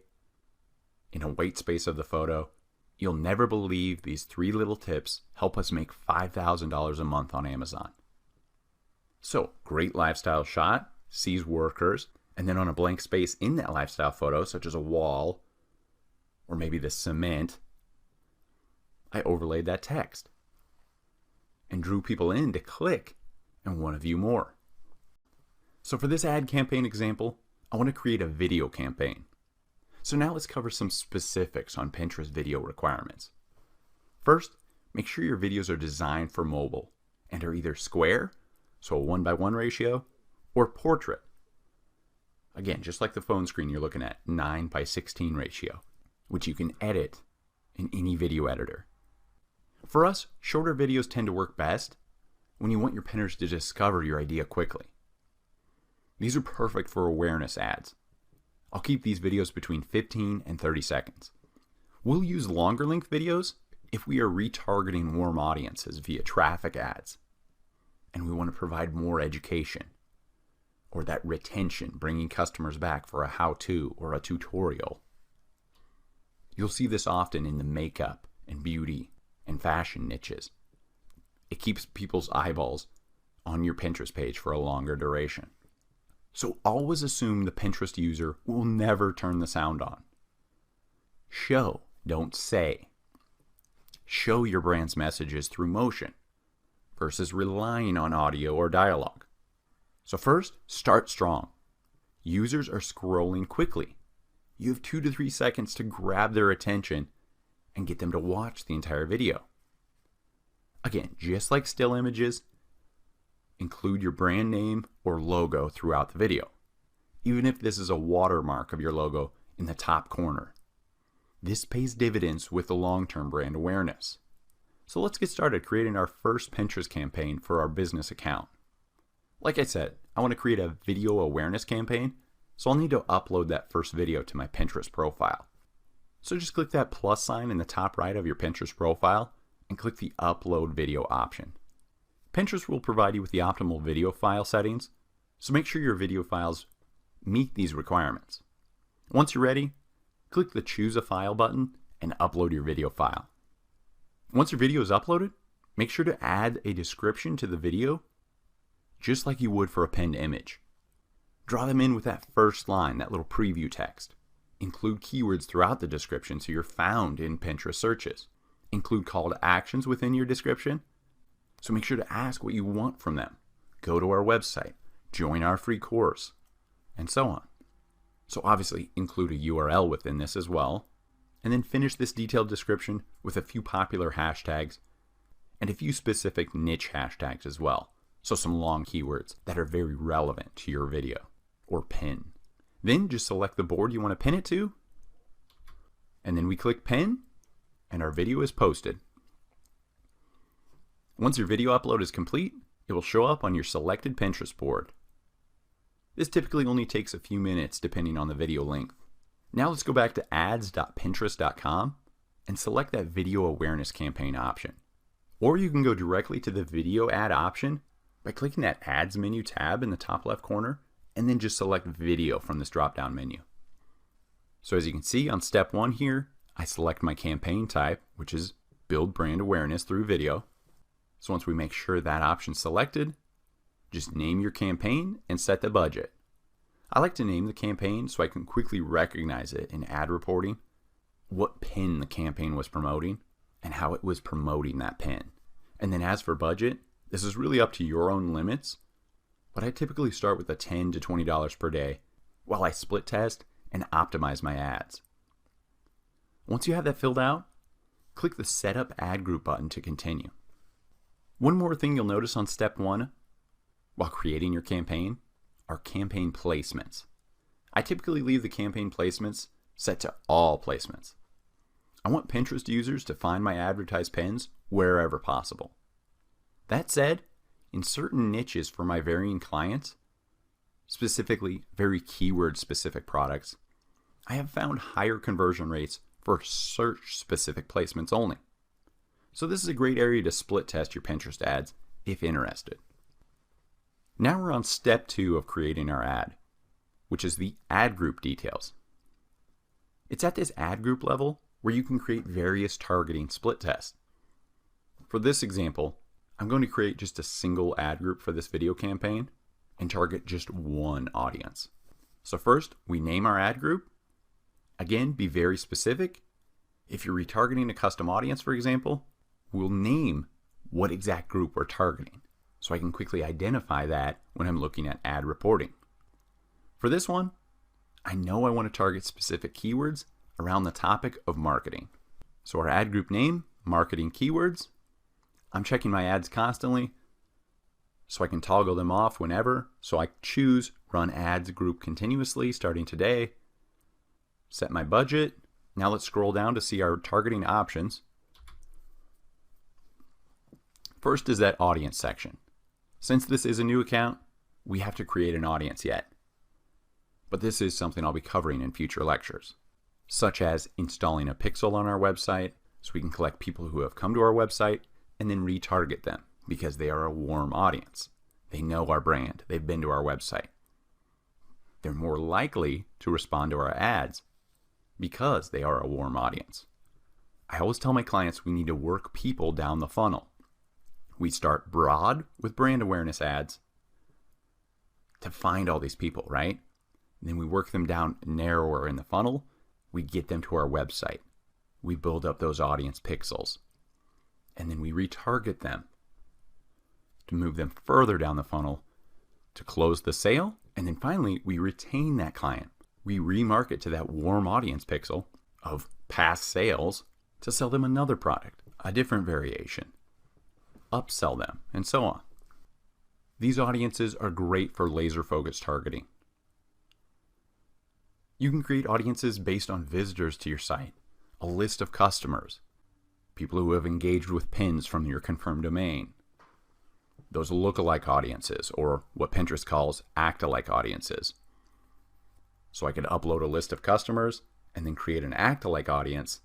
in a white space of the photo. You'll never believe these 3 little tips help us make $5,000 a month on Amazon. So, great lifestyle shot, sees workers, and then on a blank space in that lifestyle photo, such as a wall or maybe the cement, I overlaid that text and drew people in to click and want to view more. So for this ad campaign example, I want to create a video campaign. So now let's cover some specifics on Pinterest video requirements. First, make sure your videos are designed for mobile and are either square, so a 1:1 ratio, or portrait. Again, just like the phone screen you're looking at, 9:16 ratio, which you can edit in any video editor. For us, shorter videos tend to work best when you want your pinners to discover your idea quickly. These are perfect for awareness ads. I'll keep these videos between 15 and 30 seconds. We'll use longer length videos if we are retargeting warm audiences via traffic ads and we want to provide more education or that retention, bringing customers back for a how-to or a tutorial. You'll see this often in the makeup and beauty and fashion niches. It keeps people's eyeballs on your Pinterest page for a longer duration. So always assume the Pinterest user will never turn the sound on. Show, don't say. Show your brand's messages through motion versus relying on audio or dialogue. So first, start strong. Users are scrolling quickly. You have 2 to 3 seconds to grab their attention and get them to watch the entire video. Again, just like still images, include your brand name or logo throughout the video, even if this is a watermark of your logo in the top corner. This pays dividends with the long-term brand awareness. So let's get started creating our first Pinterest campaign for our business account. Like I said, I want to create a video awareness campaign, so I'll need to upload that first video to my Pinterest profile. So just click that plus sign in the top right of your Pinterest profile and click the upload video option. Pinterest will provide you with the optimal video file settings, so make sure your video files meet these requirements. Once you're ready, click the Choose a File button and upload your video file. Once your video is uploaded, make sure to add a description to the video, just like you would for a pinned image. Draw them in with that first line, that little preview text. Include keywords throughout the description so you're found in Pinterest searches. Include call to actions within your description. So make sure to ask what you want from them. Go to our website, join our free course, and so on. So obviously include a URL within this as well, and then finish this detailed description with a few popular hashtags and a few specific niche hashtags as well. So some long keywords that are very relevant to your video or pin. Then just select the board you want to pin it to, and then we click pin, and our video is posted. Once your video upload is complete, it will show up on your selected Pinterest board. This typically only takes a few minutes depending on the video length. Now let's go back to ads.pinterest.com and select that video awareness campaign option. Or you can go directly to the video ad option by clicking that ads menu tab in the top left corner and then just select video from this drop down menu. So as you can see on step 1 here, I select my campaign type, which is build brand awareness through video. So once we make sure that option's selected, just name your campaign and set the budget. I like to name the campaign so I can quickly recognize it in ad reporting, what pin the campaign was promoting, and how it was promoting that pin. And then as for budget, this is really up to your own limits, but I typically start with a $10 to $20 per day while I split test and optimize my ads. Once you have that filled out, click the Setup Ad Group button to continue. One more thing you'll notice on step 1 while creating your campaign are campaign placements. I typically leave the campaign placements set to all placements. I want Pinterest users to find my advertised pins wherever possible. That said, in certain niches for my varying clients, specifically very keyword-specific products, I have found higher conversion rates for search-specific placements only. So this is a great area to split test your Pinterest ads if interested. Now we're on step 2 of creating our ad, which is the ad group details. It's at this ad group level where you can create various targeting split tests. For this example, I'm going to create just a single ad group for this video campaign and target just one audience. So first, we name our ad group. Again, be very specific. If you're retargeting a custom audience, for example, we'll name what exact group we're targeting, so I can quickly identify that when I'm looking at ad reporting. For this one, I know I want to target specific keywords around the topic of marketing. So our ad group name, marketing keywords. I'm checking my ads constantly, so I can toggle them off whenever. So I choose run ads group continuously starting today. Set my budget. Now let's scroll down to see our targeting options. First is that audience section. Since this is a new account, we have to create an audience yet. But this is something I'll be covering in future lectures, such as installing a pixel on our website so we can collect people who have come to our website and then retarget them because they are a warm audience. They know our brand. They've been to our website. They're more likely to respond to our ads because they are a warm audience. I always tell my clients we need to work people down the funnel. We start broad with brand awareness ads to find all these people, right? And then we work them down narrower in the funnel. We get them to our website. We build up those audience pixels. And then we retarget them to move them further down the funnel to close the sale. And then finally, we retain that client. We remarket to that warm audience pixel of past sales to sell them another product, a different variation, upsell them, and so on. These audiences are great for laser-focused targeting. You can create audiences based on visitors to your site, a list of customers, people who have engaged with pins from your confirmed domain, those lookalike audiences, or what Pinterest calls act-alike audiences. So I could upload a list of customers and then create an act-alike audience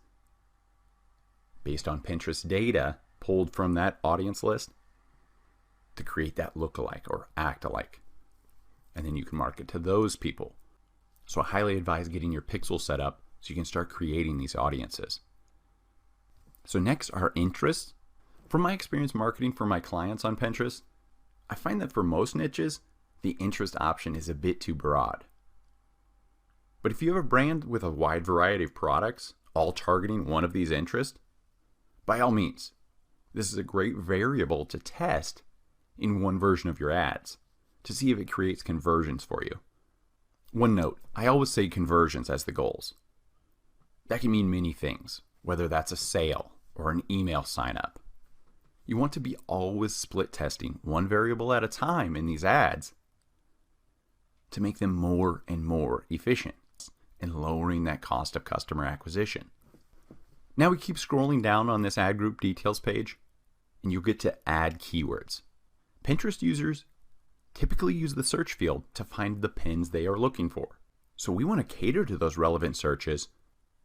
based on Pinterest data pulled from that audience list to create that lookalike or act-alike. And then you can market to those people. So I highly advise getting your pixel set up so you can start creating these audiences. So next are interests. From my experience marketing for my clients on Pinterest, I find that for most niches, the interest option is a bit too broad. But if you have a brand with a wide variety of products, all targeting one of these interests, by all means, this is a great variable to test in one version of your ads to see if it creates conversions for you. One note, I always say conversions as the goals. That can mean many things, whether that's a sale or an email sign up. You want to be always split testing one variable at a time in these ads to make them more and more efficient and lowering that cost of customer acquisition. Now we keep scrolling down on this ad group details page and you'll get to add keywords. Pinterest users typically use the search field to find the pins they are looking for. So we want to cater to those relevant searches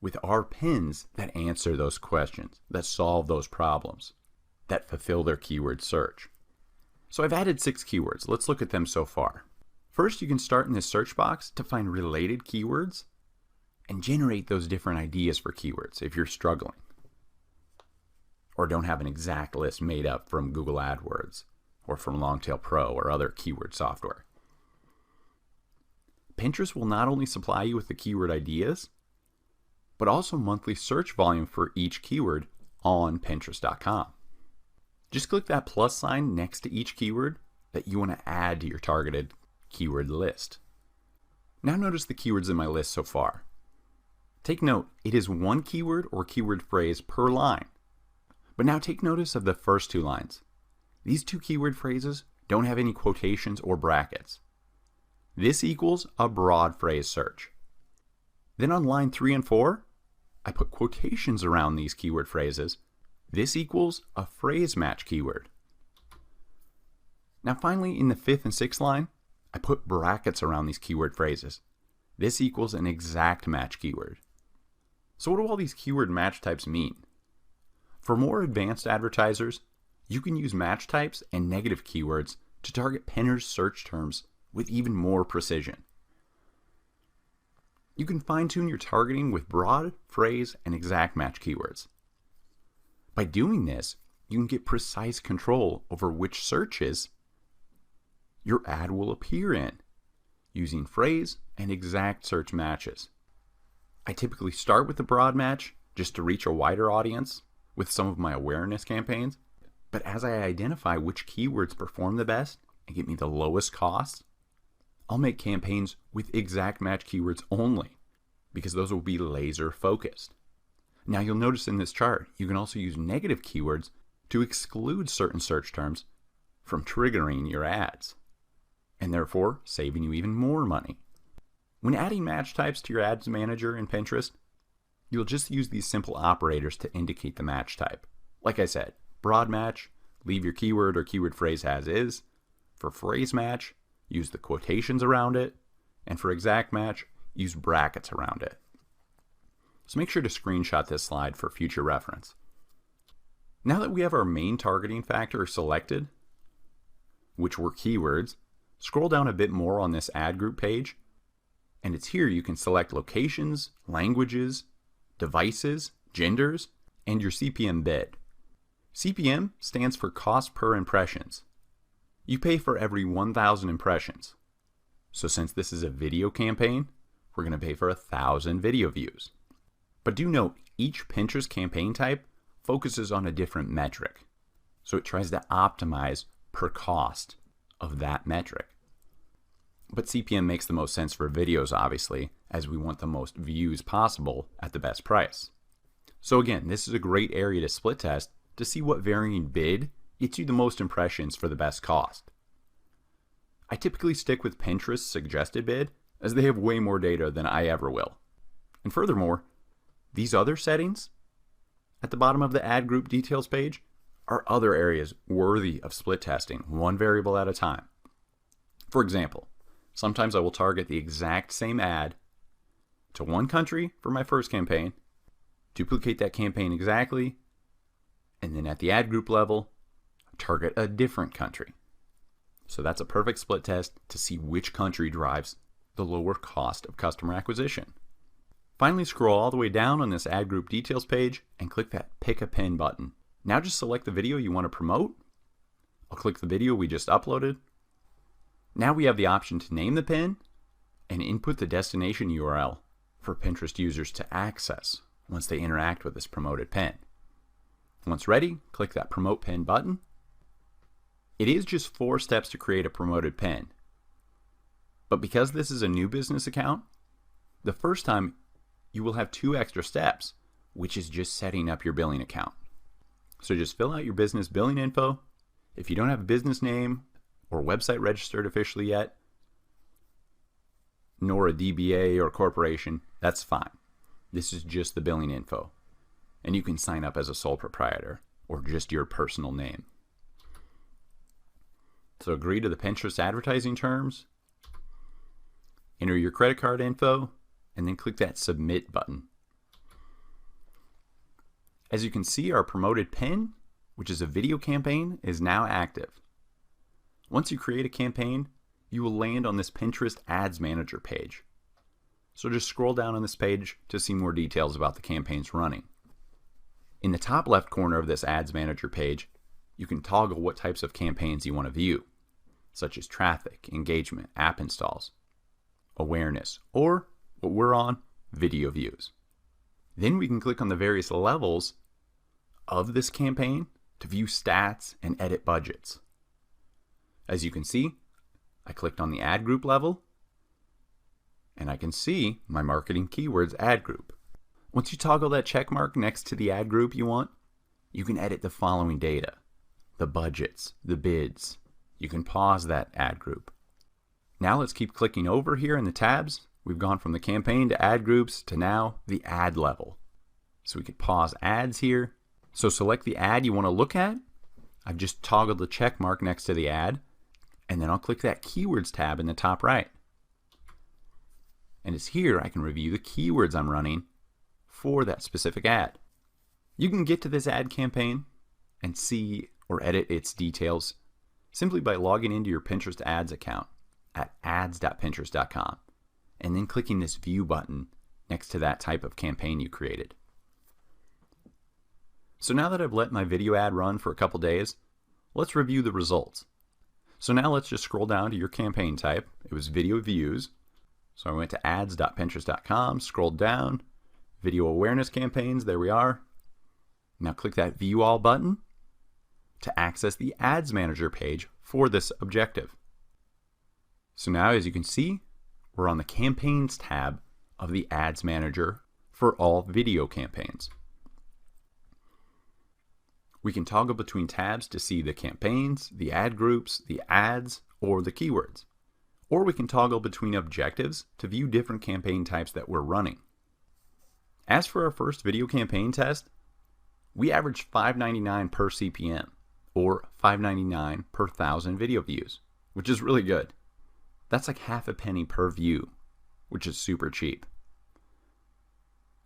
with our pins that answer those questions, that solve those problems, that fulfill their keyword search. So I've added 6 keywords. Let's look at them so far. First, you can start in this search box to find related keywords and generate those different ideas for keywords if you're struggling or don't have an exact list made up from Google AdWords or from Longtail Pro or other keyword software. Pinterest will not only supply you with the keyword ideas, but also monthly search volume for each keyword on Pinterest.com. Just click that plus sign next to each keyword that you want to add to your targeted keyword list. Now notice the keywords in my list so far. Take note, it is one keyword or keyword phrase per line. But now take notice of the first two lines. These two keyword phrases don't have any quotations or brackets. This equals a broad phrase search. Then on line 3 and 4, I put quotations around these keyword phrases. This equals a phrase match keyword. Now finally, in the 5th and 6th line, I put brackets around these keyword phrases. This equals an exact match keyword. So what do all these keyword match types mean? For more advanced advertisers, you can use match types and negative keywords to target Pinners' search terms with even more precision. You can fine-tune your targeting with broad, phrase, and exact match keywords. By doing this, you can get precise control over which searches your ad will appear in, using phrase and exact search matches. I typically start with the broad match just to reach a wider audience with some of my awareness campaigns, but as I identify which keywords perform the best and get me the lowest cost, I'll make campaigns with exact match keywords only, because those will be laser focused. Now you'll notice in this chart, you can also use negative keywords to exclude certain search terms from triggering your ads, and therefore saving you even more money. When adding match types to your ads manager in Pinterest, you'll just use these simple operators to indicate the match type. Like I said, broad match, leave your keyword or keyword phrase as is. For phrase match, use the quotations around it. And for exact match, use brackets around it. So make sure to screenshot this slide for future reference. Now that we have our main targeting factor selected, which were keywords, scroll down a bit more on this ad group page, and it's here you can select locations, languages, devices, genders, and your CPM bid. CPM stands for cost per impressions. You pay for every 1,000 impressions. So since this is a video campaign, we're going to pay for 1,000 video views. But do note, each Pinterest campaign type focuses on a different metric. So it tries to optimize per cost of that metric. But CPM makes the most sense for videos, obviously, as we want the most views possible at the best price. So again, this is a great area to split test to see what varying bid gets you the most impressions for the best cost. I typically stick with Pinterest's suggested bid, as they have way more data than I ever will. And furthermore, these other settings at the bottom of the ad group details page are other areas worthy of split testing, one variable at a time. For example, sometimes I will target the exact same ad to one country for my first campaign, duplicate that campaign exactly, and then at the ad group level, target a different country. So that's a perfect split test to see which country drives the lower cost of customer acquisition. Finally, scroll all the way down on this ad group details page and click that pick a pin button. Now just select the video you want to promote. I'll click the video we just uploaded. Now we have the option to name the pin and input the destination URL for Pinterest users to access once they interact with this promoted pin. Once ready, click that promote pin button. It is just 4 steps to create a promoted pin. But because this is a new business account, the first time you will have 2 extra steps, which is just setting up your billing account. So just fill out your business billing info. If you don't have a business name or website registered officially yet, nor a DBA or corporation, that's fine. This is just the billing info. And you can sign up as a sole proprietor or just your personal name. So agree to the Pinterest advertising terms, enter your credit card info, and then click that submit button. As you can see, our promoted pin, which is a video campaign, is now active. Once you create a campaign, you will land on this Pinterest Ads Manager page. So just scroll down on this page to see more details about the campaigns running. In the top left corner of this Ads Manager page, you can toggle what types of campaigns you want to view, such as traffic, engagement, app installs, awareness, or what we're on, video views. Then we can click on the various levels of this campaign to view stats and edit budgets. As you can see, I clicked on the ad group level, and I can see my marketing keywords ad group. Once you toggle that check mark next to the ad group you want, you can edit the following data: the budgets, the bids. You can pause that ad group. Now let's keep clicking over here in the tabs. We've gone from the campaign to ad groups to now the ad level. So we could pause ads here. So select the ad you want to look at. I've just toggled the check mark next to the ad, and then I'll click that keywords tab in the top right. And it's here I can review the keywords I'm running for that specific ad. You can get to this ad campaign and see or edit its details simply by logging into your Pinterest ads account at ads.pinterest.com and then clicking this view button next to that type of campaign you created. So now that I've let my video ad run for a couple days, let's review the results. So now let's just scroll down to your campaign type. It was video views. So I went to ads.pinterest.com, scrolled down, video awareness campaigns, there we are. Now click that view all button to access the ads manager page for this objective. So now, as you can see, we're on the campaigns tab of the ads manager for all video campaigns. We can toggle between tabs to see the campaigns, the ad groups, the ads, or the keywords. Or we can toggle between objectives to view different campaign types that we're running. As for our first video campaign test, we averaged $5.99 per CPM, or $5.99 per 1,000 video views, which is really good. That's like half a penny per view, which is super cheap.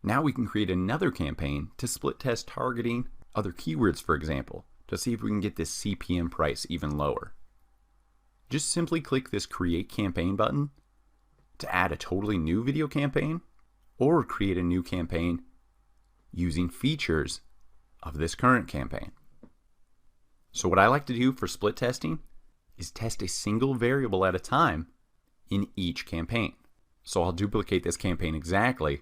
Now we can create another campaign to split test targeting other keywords, for example, to see if we can get this CPM price even lower. Just simply click this Create Campaign button to add a totally new video campaign or create a new campaign using features of this current campaign. So what I like to do for split testing is test a single variable at a time in each campaign. So I'll duplicate this campaign exactly,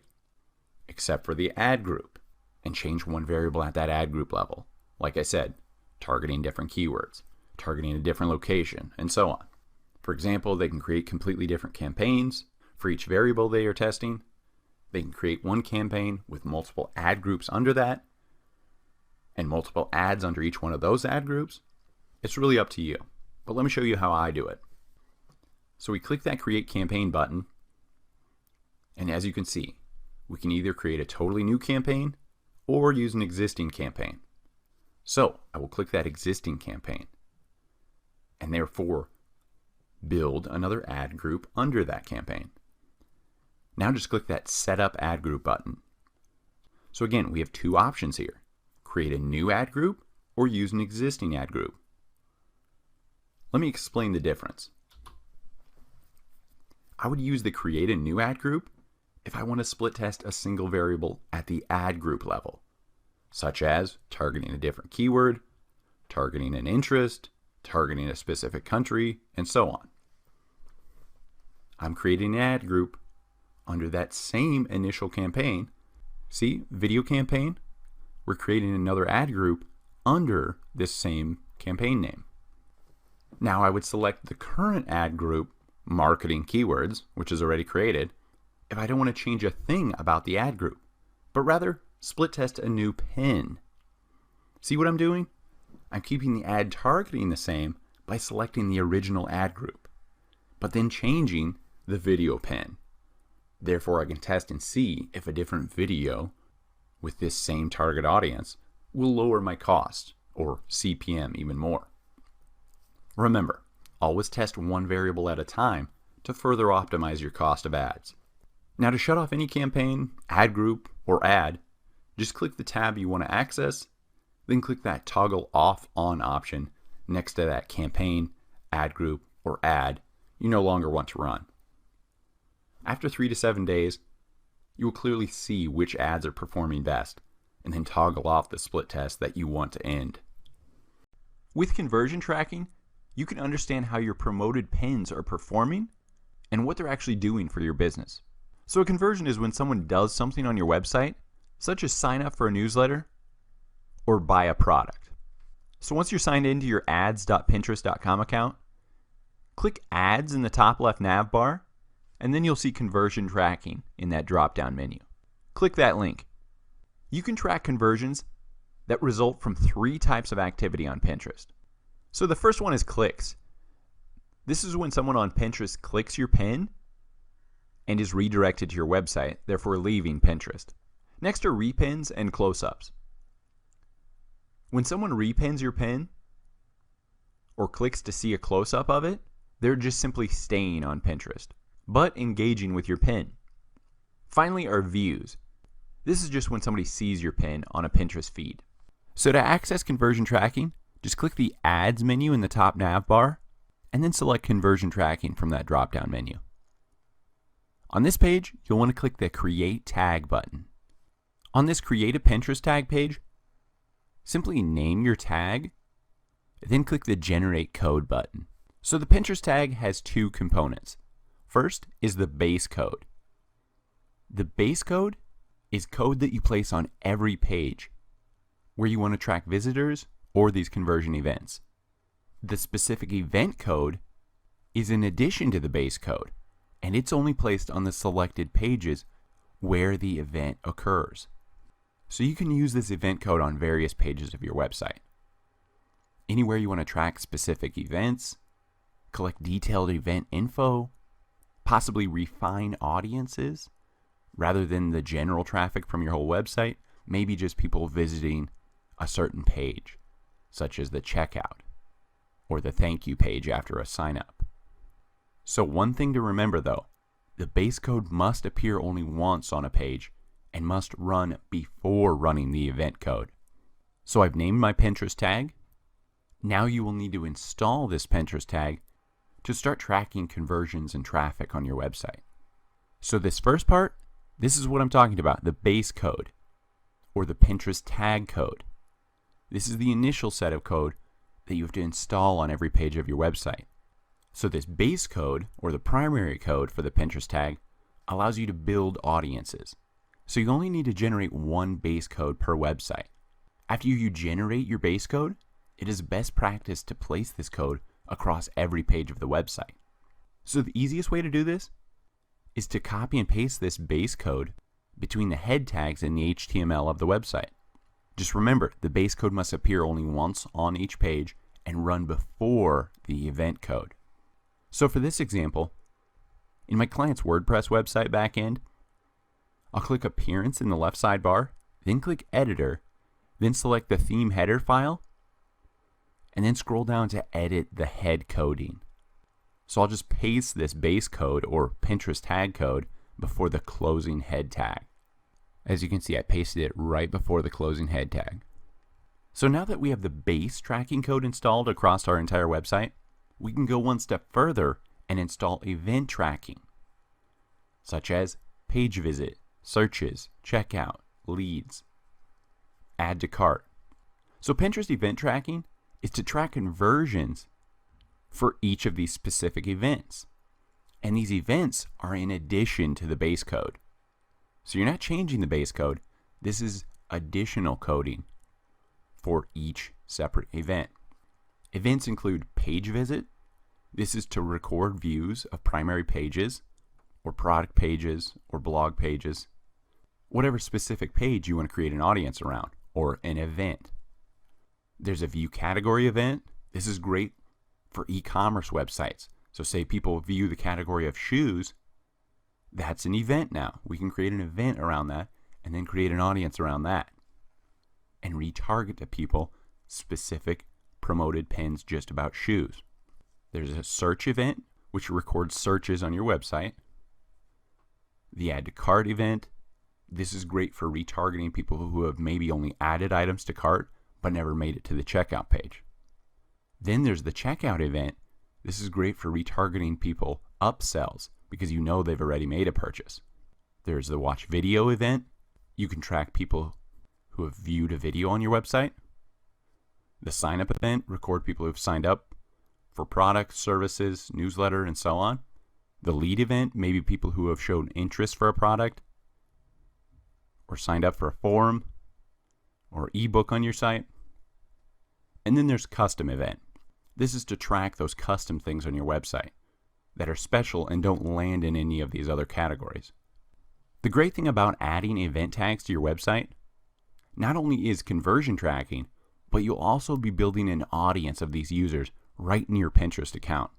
except for the ad group, and change one variable at that ad group level. Like I said, targeting different keywords, targeting a different location, and so on. For example, they can create completely different campaigns for each variable they are testing. They can create one campaign with multiple ad groups under that, and multiple ads under each one of those ad groups. It's really up to you, but let me show you how I do it. So we click that Create Campaign button, and as you can see, we can either create a totally new campaign or use an existing campaign. So I will click that existing campaign, and therefore build another ad group under that campaign. Now just click that Set Up Ad Group button. So again, we have two options here: create a new ad group or use an existing ad group. Let me explain the difference. I would use the Create a New Ad Group if I want to split test a single variable at the ad group level, such as targeting a different keyword, targeting an interest, targeting a specific country, and so on. I'm creating an ad group under that same initial campaign. See, video campaign? We're creating another ad group under this same campaign name. Now I would select the current ad group, marketing keywords, which is already created, if I don't want to change a thing about the ad group, but rather split test a new pin. See what I'm doing? I'm keeping the ad targeting the same by selecting the original ad group, but then changing the video pin. Therefore, I can test and see if a different video with this same target audience will lower my cost, or CPM, even more. Remember, always test one variable at a time to further optimize your cost of ads. Now to shut off any campaign, ad group, or ad, just click the tab you want to access, then click that Toggle Off On option next to that campaign, ad group, or ad you no longer want to run. After 3 to 7 days, you will clearly see which ads are performing best, and then toggle off the split test that you want to end. With conversion tracking, you can understand how your promoted pins are performing and what they're actually doing for your business. So a conversion is when someone does something on your website, such as sign up for a newsletter or buy a product. So once you're signed into your ads.pinterest.com account, click Ads in the top left nav bar, and then you'll see conversion tracking in that drop-down menu. Click that link, You can track conversions that result from 3 types of activity on Pinterest. So the first one is clicks. This is when someone on Pinterest clicks your pin and is redirected to your website, therefore leaving Pinterest. Next are repins and close-ups. When someone repins your pin or clicks to see a close-up of it, they're just simply staying on Pinterest, but engaging with your pin. Finally are views. This is just when somebody sees your pin on a Pinterest feed. So to access conversion tracking, just click the Ads menu in the top nav bar, and then select Conversion Tracking from that drop-down menu. On this page, you'll want to click the Create Tag button. On this Create a Pinterest Tag page, simply name your tag, then click the Generate Code button. So the Pinterest tag has 2 components. First is the base code. The base code is code that you place on every page where you want to track visitors or these conversion events. The specific event code is in addition to the base code, and it's only placed on the selected pages where the event occurs. So you can use this event code on various pages of your website. Anywhere you want to track specific events, collect detailed event info, possibly refine audiences rather than the general traffic from your whole website, maybe just people visiting a certain page, such as the checkout or the thank you page after a sign up. So one thing to remember though, the base code must appear only once on a page and must run before running the event code. So I've named my Pinterest tag. Now you will need to install this Pinterest tag to start tracking conversions and traffic on your website. So this first part, this is what I'm talking about, the base code or the Pinterest tag code. This is the initial set of code that you have to install on every page of your website. So this base code, or the primary code for the Pinterest tag, allows you to build audiences. So you only need to generate 1 base code per website. After you generate your base code, it is best practice to place this code across every page of the website. So the easiest way to do this is to copy and paste this base code between the head tags and the HTML of the website. Just remember, the base code must appear only once on each page and run before the event code. So for this example, in my client's WordPress website backend, I'll click Appearance in the left sidebar, then click Editor, then select the theme header file, and then scroll down to edit the head coding. So I'll just paste this base code or Pinterest tag code before the closing head tag. As you can see, I pasted it right before the closing head tag. So now that we have the base tracking code installed across our entire website, we can go one step further and install event tracking, such as page visit, searches, checkout, leads, add to cart. So Pinterest event tracking is to track conversions for each of these specific events. And these events are in addition to the base code. So you're not changing the base code. This is additional coding for each separate event. Events include page visit. This is to record views of primary pages or product pages or blog pages, whatever specific page you want to create an audience around or an event. There's a view category event. This is great for e-commerce websites. So say people view the category of shoes, that's an event now. We can create an event around that and then create an audience around that and retarget to people specific promoted pins just about shoes. There's a search event, which records searches on your website. The add to cart event, this is great for retargeting people who have maybe only added items to cart but never made it to the checkout page. Then there's the checkout event. This is great for retargeting people upsells because you know they've already made a purchase. There's the watch video event. You can track people who have viewed a video on your website. The sign up event, record people who've signed up for products, services, newsletter, and so on. The lead event, maybe people who have shown interest for a product or signed up for a forum or ebook on your site. And then there's custom event. This is to track those custom things on your website that are special and don't land in any of these other categories. The great thing about adding event tags to your website not only is conversion tracking, but you'll also be building an audience of these users right in your Pinterest account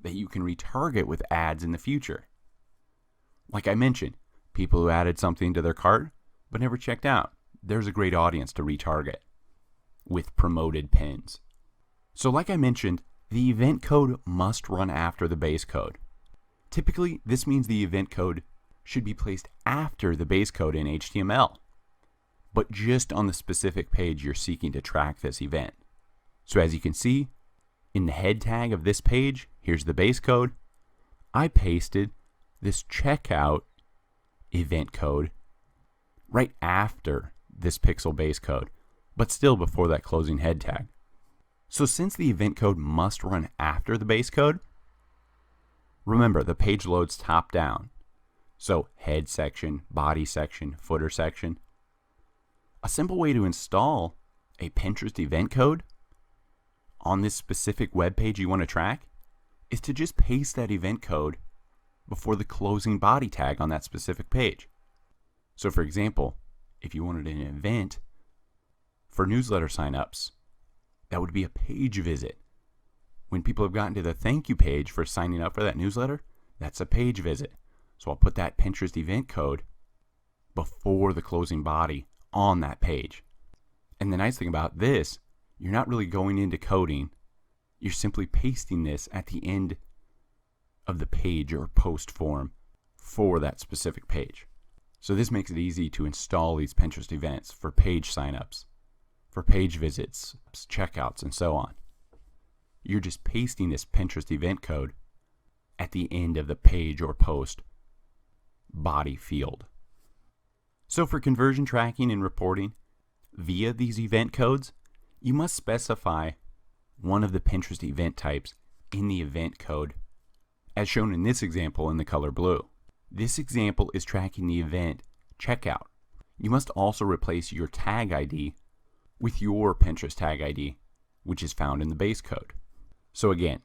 that you can retarget with ads in the future. Like I mentioned, people who added something to their cart but never checked out. There's a great audience to retarget with promoted pins. So like I mentioned, the event code must run after the base code. Typically, this means the event code should be placed after the base code in HTML, but just on the specific page you're seeking to track this event. So as you can see, in the head tag of this page, here's the base code. I pasted this checkout event code right after this pixel base code, but still before that closing head tag. So since the event code must run after the base code, remember the page loads top down. So head section, body section, footer section. A simple way to install a Pinterest event code on this specific web page you want to track is to just paste that event code before the closing body tag on that specific page. So for example, if you wanted an event for newsletter signups, that would be a page visit. When people have gotten to the thank you page for signing up for that newsletter, that's a page visit. So I'll put that Pinterest event code before the closing body on that page. And the nice thing about this, you're not really going into coding. You're simply pasting this at the end of the page or post form for that specific page. So this makes it easy to install these Pinterest events for page signups, for page visits, checkouts, and so on. You're just pasting this Pinterest event code at the end of the page or post body field. So for conversion tracking and reporting via these event codes, you must specify one of the Pinterest event types in the event code, as shown in this example in the color blue. This example is tracking the event checkout. You must also replace your tag ID with your Pinterest tag ID, which is found in the base code. So again,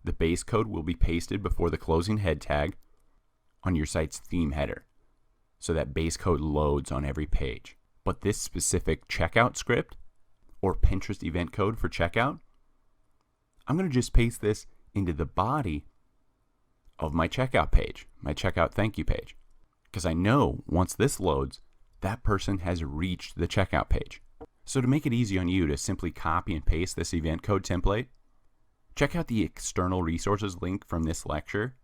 the base code will be pasted before the closing head tag on your site's theme header, so that base code loads on every page. But this specific checkout script, or Pinterest event code for checkout, I'm going to just paste this into the body of my checkout page, my checkout thank you page, because I know once this loads, that person has reached the checkout page. So to make it easy on you to simply copy and paste this event code template, check out the external resources link from this lecture,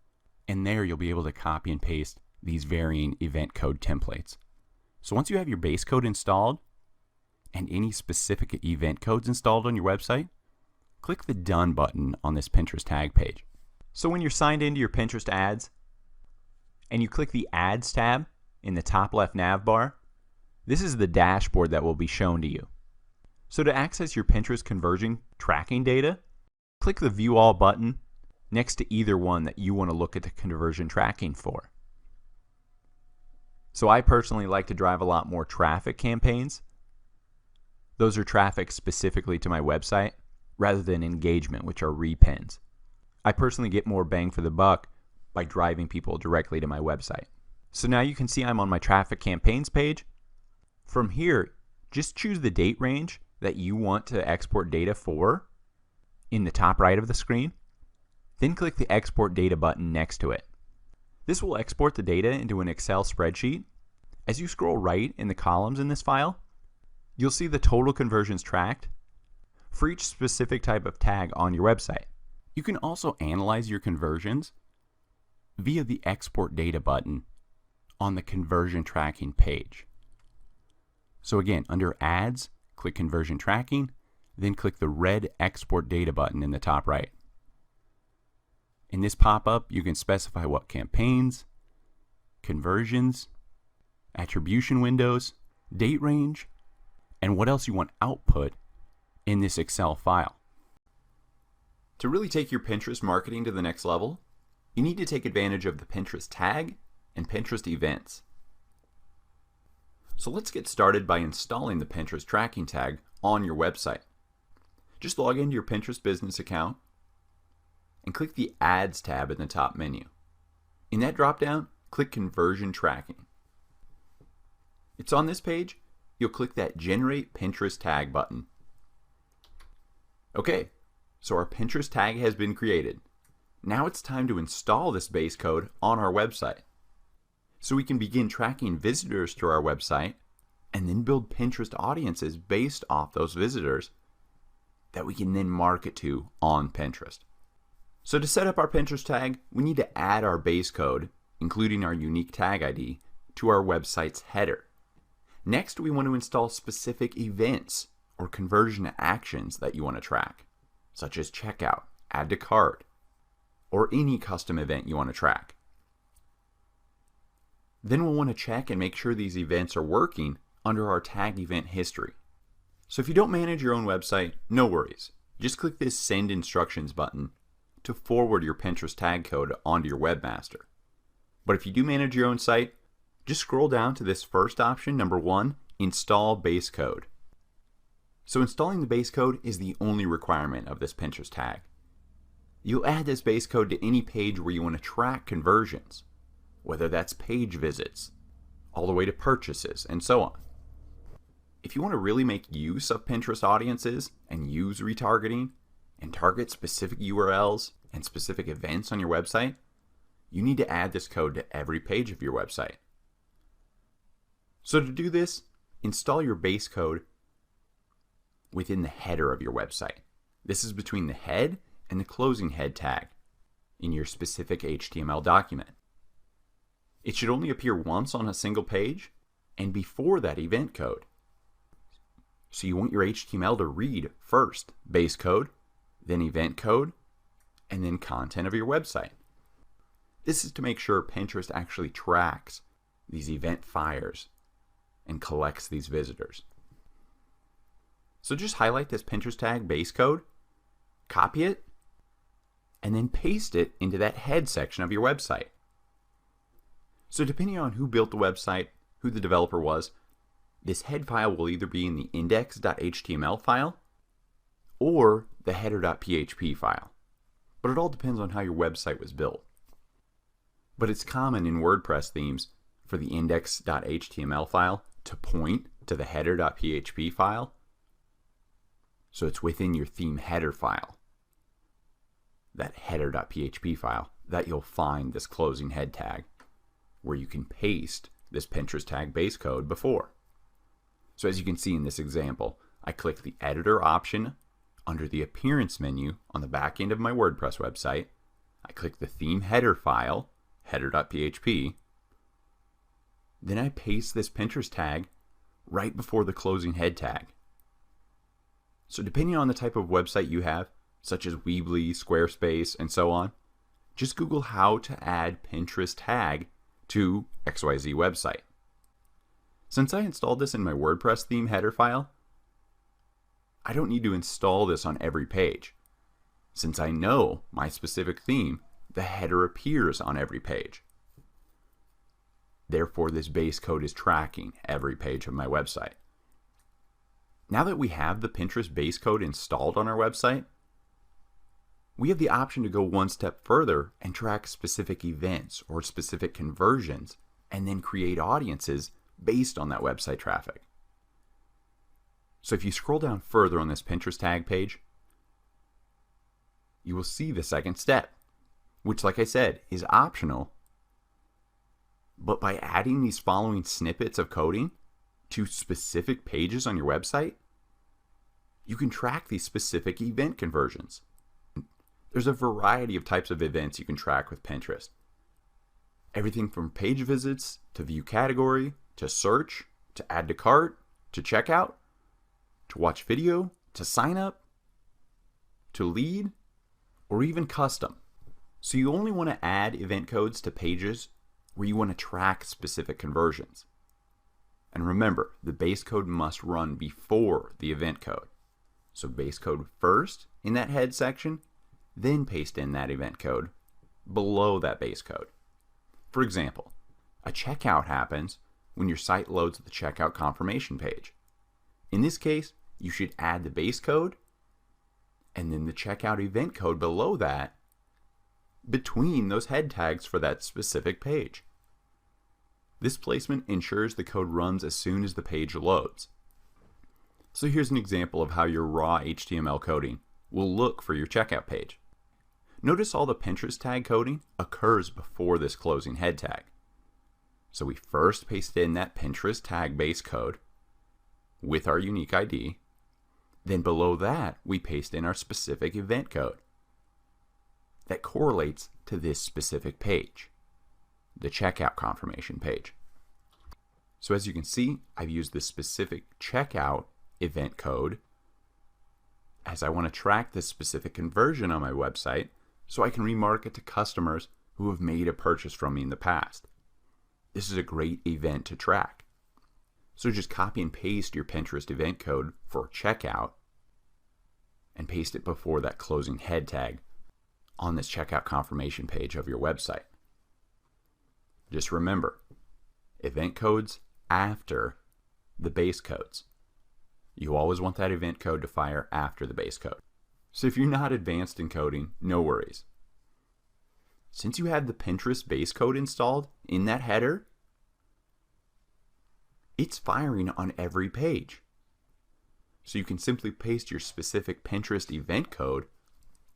and there you'll be able to copy and paste these varying event code templates. So once you have your base code installed and any specific event codes installed on your website, click the Done button on this Pinterest tag page. So when you're signed into your Pinterest ads and you click the Ads tab in the top left nav bar, this is the dashboard that will be shown to you. So to access your Pinterest conversion tracking data, click the View All button next to either one that you want to look at the conversion tracking for. So I personally like to drive a lot more traffic campaigns. Those are traffic specifically to my website rather than engagement, which are repins. I personally get more bang for the buck by driving people directly to my website. So now you can see I'm on my traffic campaigns page. From here, just choose the date range that you want to export data for in the top right of the screen. Then click the Export Data button next to it. This will export the data into an Excel spreadsheet. As you scroll right in the columns in this file, you'll see the total conversions tracked for each specific type of tag on your website. You can also analyze your conversions via the Export Data button on the conversion tracking page. So again, under Ads, click Conversion Tracking, then click the red Export Data button in the top right. In this pop-up, you can specify what campaigns, conversions, attribution windows, date range, and what else you want output in this Excel file. To really take your Pinterest marketing to the next level, you need to take advantage of the Pinterest tag and Pinterest events. So let's get started by installing the Pinterest tracking tag on your website. Just log into your Pinterest business account and click the Ads tab in the top menu. In that drop-down, click Conversion Tracking. It's on this page you'll click that Generate Pinterest Tag button. Okay, so our Pinterest tag has been created. Now it's time to install this base code on our website, so we can begin tracking visitors to our website and then build Pinterest audiences based off those visitors that we can then market to on Pinterest. So to set up our Pinterest tag, we need to add our base code, including our unique tag ID, to our website's header. Next, we want to install specific events or conversion actions that you want to track, such as checkout, add to cart, or any custom event you want to track. Then we'll want to check and make sure these events are working under our tag event history. So if you don't manage your own website, no worries. Just click this Send Instructions button to forward your Pinterest tag code onto your webmaster. But if you do manage your own site, just scroll down to this first option, number 1, Install Base Code. So installing the base code is the only requirement of this Pinterest tag. You'll add this base code to any page where you want to track conversions, whether that's page visits, all the way to purchases, and so on. If you want to really make use of Pinterest audiences and use retargeting and target specific URLs and specific events on your website, you need to add this code to every page of your website. So to do this, install your base code within the header of your website. This is between the head and the closing head tag in your specific HTML document. It should only appear once on a single page and before that event code. So you want your HTML to read first base code, then event code, and then content of your website. This is to make sure Pinterest actually tracks these event fires and collects these visitors. So just highlight this Pinterest tag base code, copy it, and then paste it into that head section of your website. So depending on who built the website, who the developer was, this head file will either be in the index.html file or the header.php file. But it all depends on how your website was built. But it's common in WordPress themes for the index.html file to point to the header.php file. So it's within your theme header file, that header.php file, that you'll find this closing head tag where you can paste this Pinterest tag base code before. So as you can see in this example, I click the editor option under the appearance menu on the back end of my WordPress website. I click the theme header file, header.php. Then I paste this Pinterest tag right before the closing head tag. So depending on the type of website you have, such as Weebly, Squarespace, and so on, just Google how to add Pinterest tag to XYZ website. Since I installed this in my WordPress theme header file, I don't need to install this on every page. Since I know my specific theme, the header appears on every page. Therefore, this base code is tracking every page of my website. Now that we have the Pinterest base code installed on our website, we have the option to go one step further and track specific events or specific conversions and then create audiences based on that website traffic. So if you scroll down further on this Pinterest tag page, you will see the second step, which, like I said, is optional. But by adding these following snippets of coding to specific pages on your website, you can track these specific event conversions. There's a variety of types of events you can track with Pinterest. Everything from page visits, to view category, to search, to add to cart, to checkout, to watch video, to sign up, to lead, or even custom. So you only want to add event codes to pages where you want to track specific conversions. And remember, the base code must run before the event code. So base code first in that head section, then paste in that event code below that base code. For example, a checkout happens when your site loads the checkout confirmation page. In this case, you should add the base code and then the checkout event code below that between those head tags for that specific page. This placement ensures the code runs as soon as the page loads. So here's an example of how your raw HTML coding will look for your checkout page. Notice all the Pinterest tag coding occurs before this closing head tag. So we first paste in that Pinterest tag base code with our unique ID. Then below that, we paste in our specific event code that correlates to this specific page, the checkout confirmation page. So as you can see, I've used this specific checkout event code as I want to track this specific conversion on my website so I can remarket to customers who have made a purchase from me in the past. This is a great event to track. So just copy and paste your Pinterest event code for checkout and paste it before that closing head tag on this checkout confirmation page of your website. Just remember, event codes after the base codes. You always want that event code to fire after the base code. So if you're not advanced in coding, no worries. Since you had the Pinterest base code installed in that header, it's firing on every page. So you can simply paste your specific Pinterest event code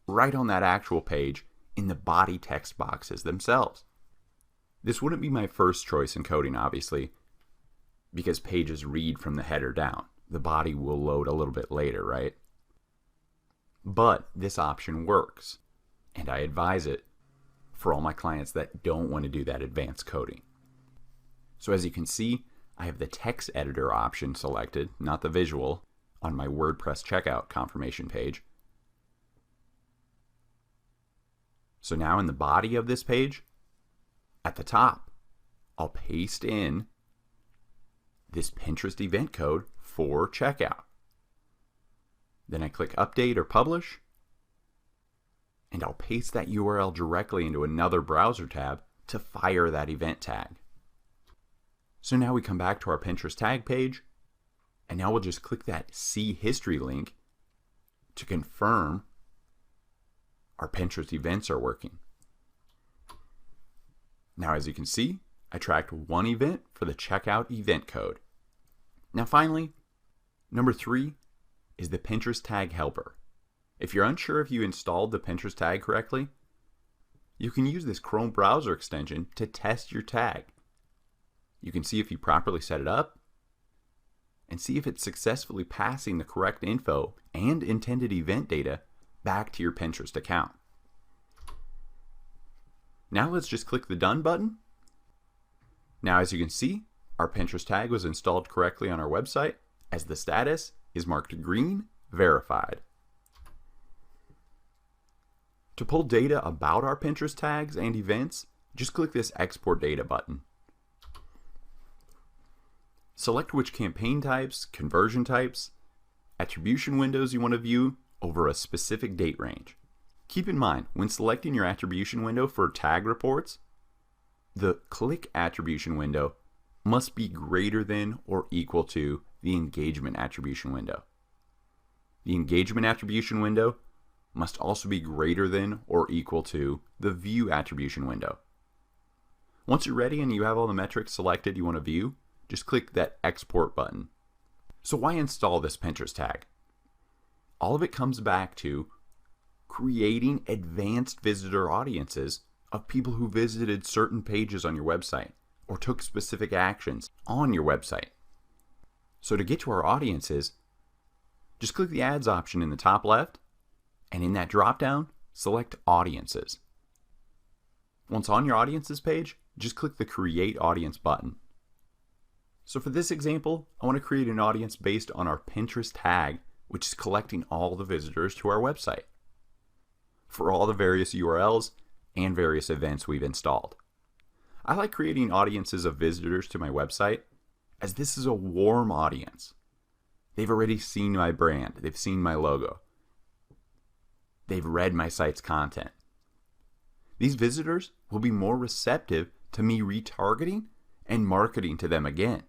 right on that actual page in the body text boxes themselves. This wouldn't be my first choice in coding, obviously, because pages read from the header down. The body will load a little bit later, right? But this option works, and I advise it for all my clients that don't want to do that advanced coding. So as you can see, I have the text editor option selected, not the visual, on my WordPress checkout confirmation page. So now in the body of this page, at the top, I'll paste in this Pinterest event code for checkout. Then I click Update or Publish, and I'll paste that URL directly into another browser tab to fire that event tag. So now we come back to our Pinterest tag page, and now we'll just click that See History link to confirm our Pinterest events are working. Now as you can see, I tracked one event for the checkout event code. Now finally, number 3 is the Pinterest tag helper. If you're unsure if you installed the Pinterest tag correctly, you can use this Chrome browser extension to test your tag. You can see if you properly set it up and see if it's successfully passing the correct info and intended event data back to your Pinterest account. Now let's just click the Done button. Now as you can see, our Pinterest tag was installed correctly on our website as the status is marked green, verified. To pull data about our Pinterest tags and events, just click this Export Data button. Select which campaign types, conversion types, attribution windows you want to view over a specific date range. Keep in mind, when selecting your attribution window for tag reports, the click attribution window must be greater than or equal to the engagement attribution window. The engagement attribution window must also be greater than or equal to the view attribution window. Once you're ready and you have all the metrics selected you want to view, just click that Export button. So why install this Pinterest tag? All of it comes back to creating advanced visitor audiences of people who visited certain pages on your website or took specific actions on your website. So to get to our audiences, just click the Ads option in the top left, and in that drop-down, select Audiences. Once on your Audiences page, just click the Create Audience button. So for this example, I want to create an audience based on our Pinterest tag, which is collecting all the visitors to our website for all the various URLs and various events we've installed. I like creating audiences of visitors to my website as this is a warm audience. They've already seen my brand, they've seen my logo, they've read my site's content. These visitors will be more receptive to me retargeting and marketing to them again.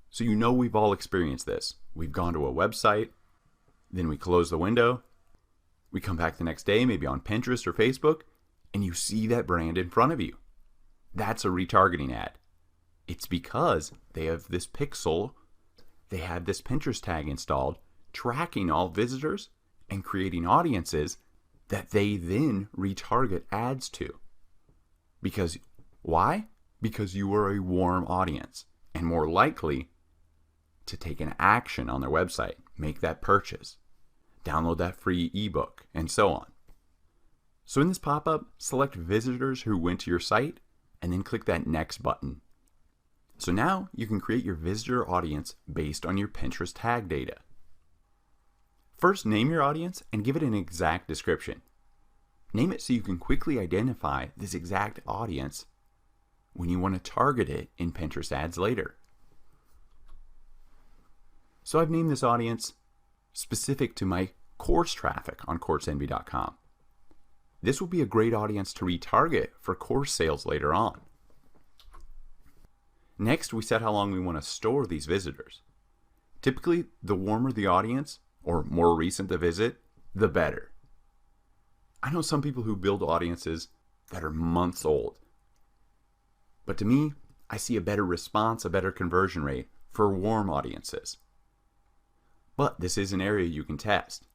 So you know we've all experienced this. We've gone to a website, then we close the window, we come back the next day, maybe on Pinterest or Facebook, and you see that brand in front of you. That's a retargeting ad. It's because they have this pixel, they have this Pinterest tag installed, tracking all visitors and creating audiences that they then retarget ads to. Because why? Because you are a warm audience and more likely to take an action on their website, make that purchase, download that free ebook, and so on. So in this pop-up, select visitors who went to your site and then click that next button. So now you can create your visitor audience based on your Pinterest tag data. First, name your audience and give it an exact description. Name it so you can quickly identify this exact audience when you want to target it in Pinterest ads later. So I've named this audience specific to my course traffic on CourseEnvy.com. This will be a great audience to retarget for course sales later on. Next, we set how long we want to store these visitors. Typically, the warmer the audience, or more recent the visit, the better. I know some people who build audiences that are months old. But to me, I see a better response, a better conversion rate for warm audiences. But this is an area you can test.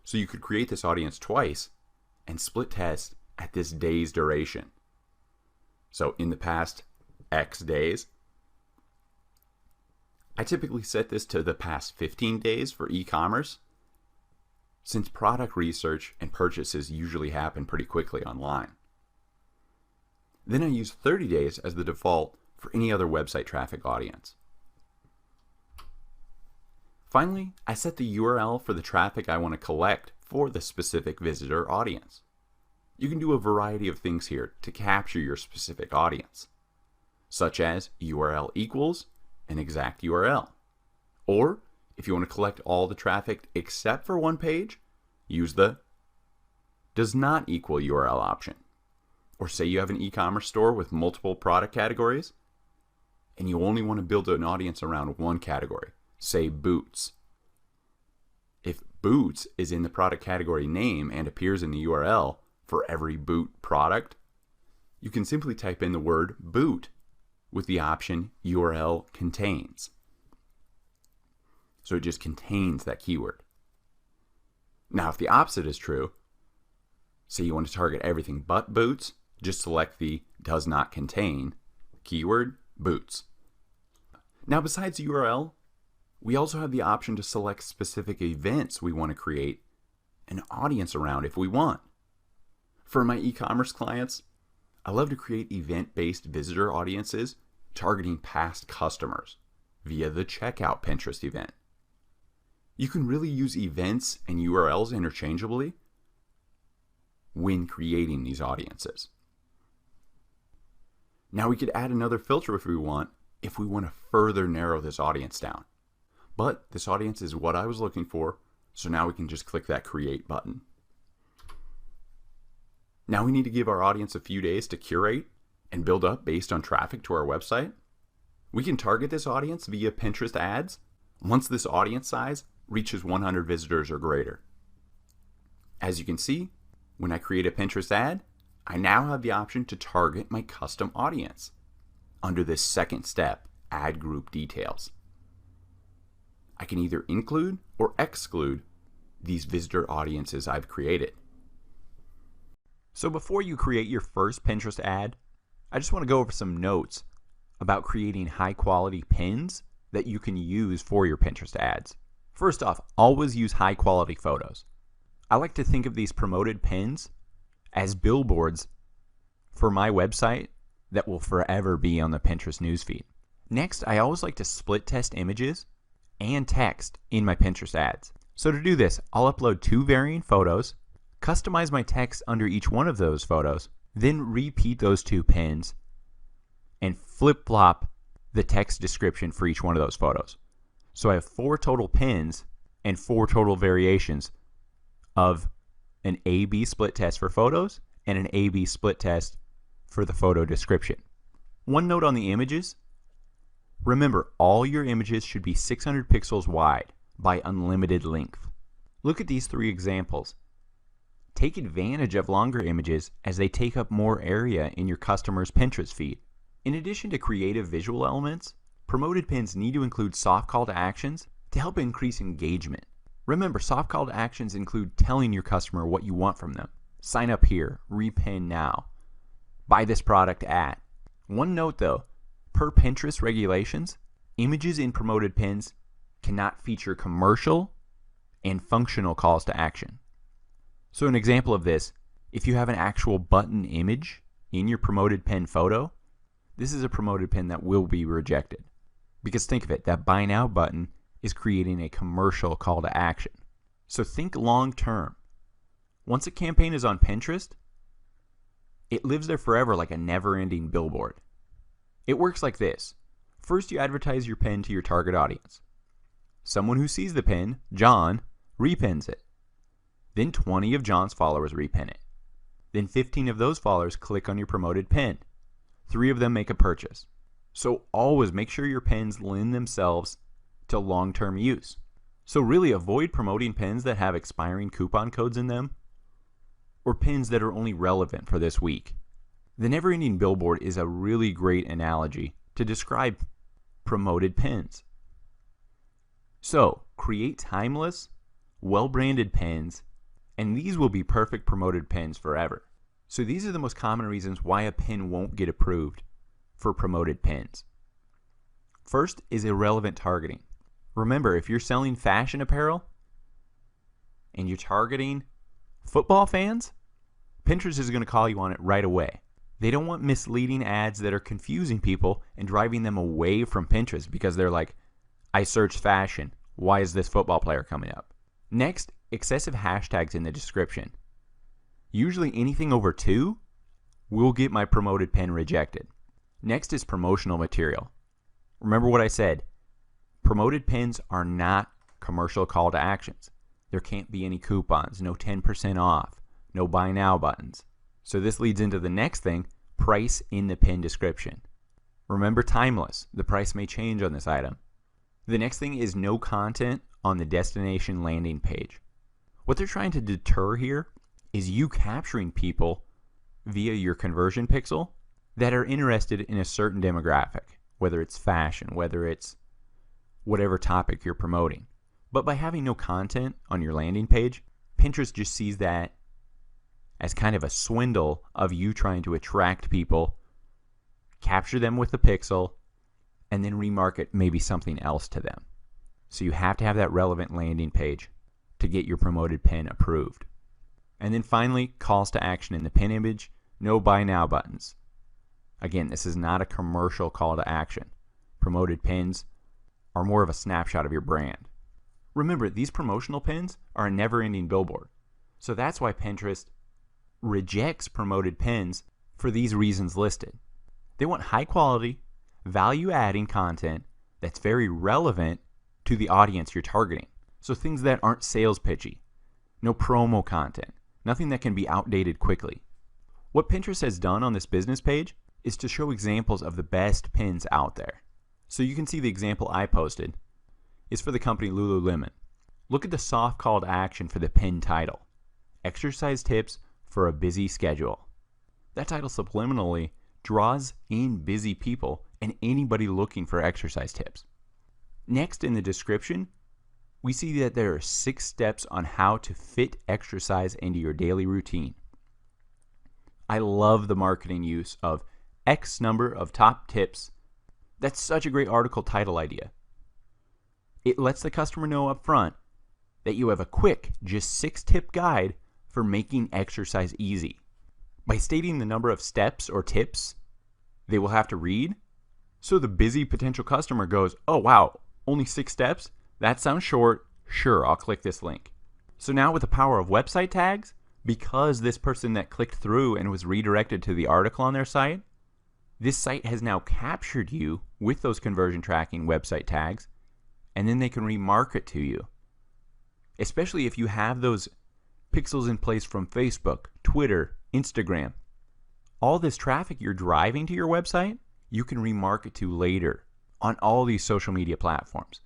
So you could create this audience twice and split test at this day's duration. So in the past X days, I typically set this to the past 15 days for e-commerce, since product research and purchases usually happen pretty quickly online. Then I use 30 days as the default for any other website traffic audience. Finally, I set the URL for the traffic I want to collect for the specific visitor audience. You can do a variety of things here to capture your specific audience, such as URL equals an exact URL. Or if you want to collect all the traffic except for one page, use the does not equal URL option. Or say you have an e-commerce store with multiple product categories and you only want to build an audience around one category, say boots. If boots is in the product category name and appears in the URL for every boot product, you can simply type in the word boot with the option URL contains. So it just contains that keyword. Now if the opposite is true, say you want to target everything but boots, just select the does not contain keyword boots. Now besides the URL, we also have the option to select specific events we want to create an audience around if we want. For my e-commerce clients, I love to create event-based visitor audiences targeting past customers via the checkout Pinterest event. You can really use events and URLs interchangeably when creating these audiences. Now we could add another filter if we want to further narrow this audience down. But this audience is what I was looking for, so now we can just click that create button. Now we need to give our audience a few days to curate and build up based on traffic to our website. We can target this audience via Pinterest ads once this audience size reaches 100 visitors or greater. As you can see, when I create a Pinterest ad, I now have the option to target my custom audience under this second step, Ad Group Details. I can either include or exclude these visitor audiences I've created. So before you create your first Pinterest ad, I just want to go over some notes about creating high quality pins that you can use for your Pinterest ads. First off, always use high quality photos. I like to think of these promoted pins as billboards for my website that will forever be on the Pinterest newsfeed. Next, I always like to split test images and text in my Pinterest ads. So to do this, I'll upload 2 varying photos, customize my text under each one of those photos, then repeat those 2 pins and flip-flop the text description for each one of those photos. So I have 4 total pins and 4 total variations of an A-B split test for photos and an A-B split test for the photo description. One note on the images. Remember, all your images should be 600 pixels wide by unlimited length. Look at these 3 examples. Take advantage of longer images as they take up more area in your customer's Pinterest feed. In addition to creative visual elements, promoted pins need to include soft call to actions to help increase engagement. Remember, soft call to actions include telling your customer what you want from them. Sign up here, repin now, buy this product at. One note though, per Pinterest regulations, images in promoted pins cannot feature commercial and functional calls to action. So an example of this, if you have an actual button image in your promoted pin photo, this is a promoted pin that will be rejected. Because think of it, that buy now button is creating a commercial call to action. So think long term. Once a campaign is on Pinterest, it lives there forever like a never-ending billboard. It works like this. First, you advertise your pin to your target audience. Someone who sees the pin, John, repins it. Then 20 of John's followers repin it. Then 15 of those followers click on your promoted pin. 3 of them make a purchase. So always make sure your pins lend themselves to long-term use. So really avoid promoting pins that have expiring coupon codes in them or pins that are only relevant for this week. The never-ending billboard is a really great analogy to describe promoted pins. So create timeless, well-branded pins, and these will be perfect promoted pins forever. So these are the most common reasons why a pin won't get approved for promoted pins. First is irrelevant targeting. Remember, if you're selling fashion apparel and you're targeting football fans, Pinterest is going to call you on it right away. They don't want misleading ads that are confusing people and driving them away from Pinterest because they're like, I searched fashion. Why is this football player coming up? Next, excessive hashtags in the description. Usually anything over 2 will get my promoted pin rejected. Next is promotional material. Remember what I said. Promoted pins are not commercial call to actions. There can't be any coupons, no 10% off, no buy now buttons. So this leads into the next thing, price in the pin description. Remember, timeless. The price may change on this item. The next thing is no content on the destination landing page. What they're trying to deter here is you capturing people via your conversion pixel that are interested in a certain demographic, whether it's fashion, whether it's whatever topic you're promoting. But by having no content on your landing page, Pinterest just sees that as kind of a swindle of you trying to attract people, capture them with the pixel, and then remarket maybe something else to them. So you have to have that relevant landing page to get your promoted pin approved. And then finally, calls to action in the pin image, no buy now buttons. Again, this is not a commercial call to action. Promoted pins are more of a snapshot of your brand. Remember, these promotional pins are a never-ending billboard. So that's why Pinterest rejects promoted pins for these reasons listed. They want high quality, value-adding content that's very relevant to the audience you're targeting. So things that aren't sales pitchy, no promo content, nothing that can be outdated quickly. What Pinterest has done on this business page is to show examples of the best pins out there. So you can see the example I posted is for the company Lululemon. Look at the soft call to action for the pin title. Exercise tips for a busy schedule. That title subliminally draws in busy people and anybody looking for exercise tips. Next in the description, we see that there are 6 steps on how to fit exercise into your daily routine. I love the marketing use of X number of top tips. That's such a great article title idea. It lets the customer know up front that you have a quick, just 6-tip guide for making exercise easy. By stating the number of steps or tips they will have to read, so the busy potential customer goes, oh wow, only 6 steps? That sounds short. Sure, I'll click this link. So now with the power of website tags, because this person that clicked through and was redirected to the article on their site, this site has now captured you with those conversion tracking website tags, and then they can remarket to you. Especially if you have those pixels in place from Facebook, Twitter, Instagram. All this traffic you're driving to your website, you can remarket to later on all these social media platforms.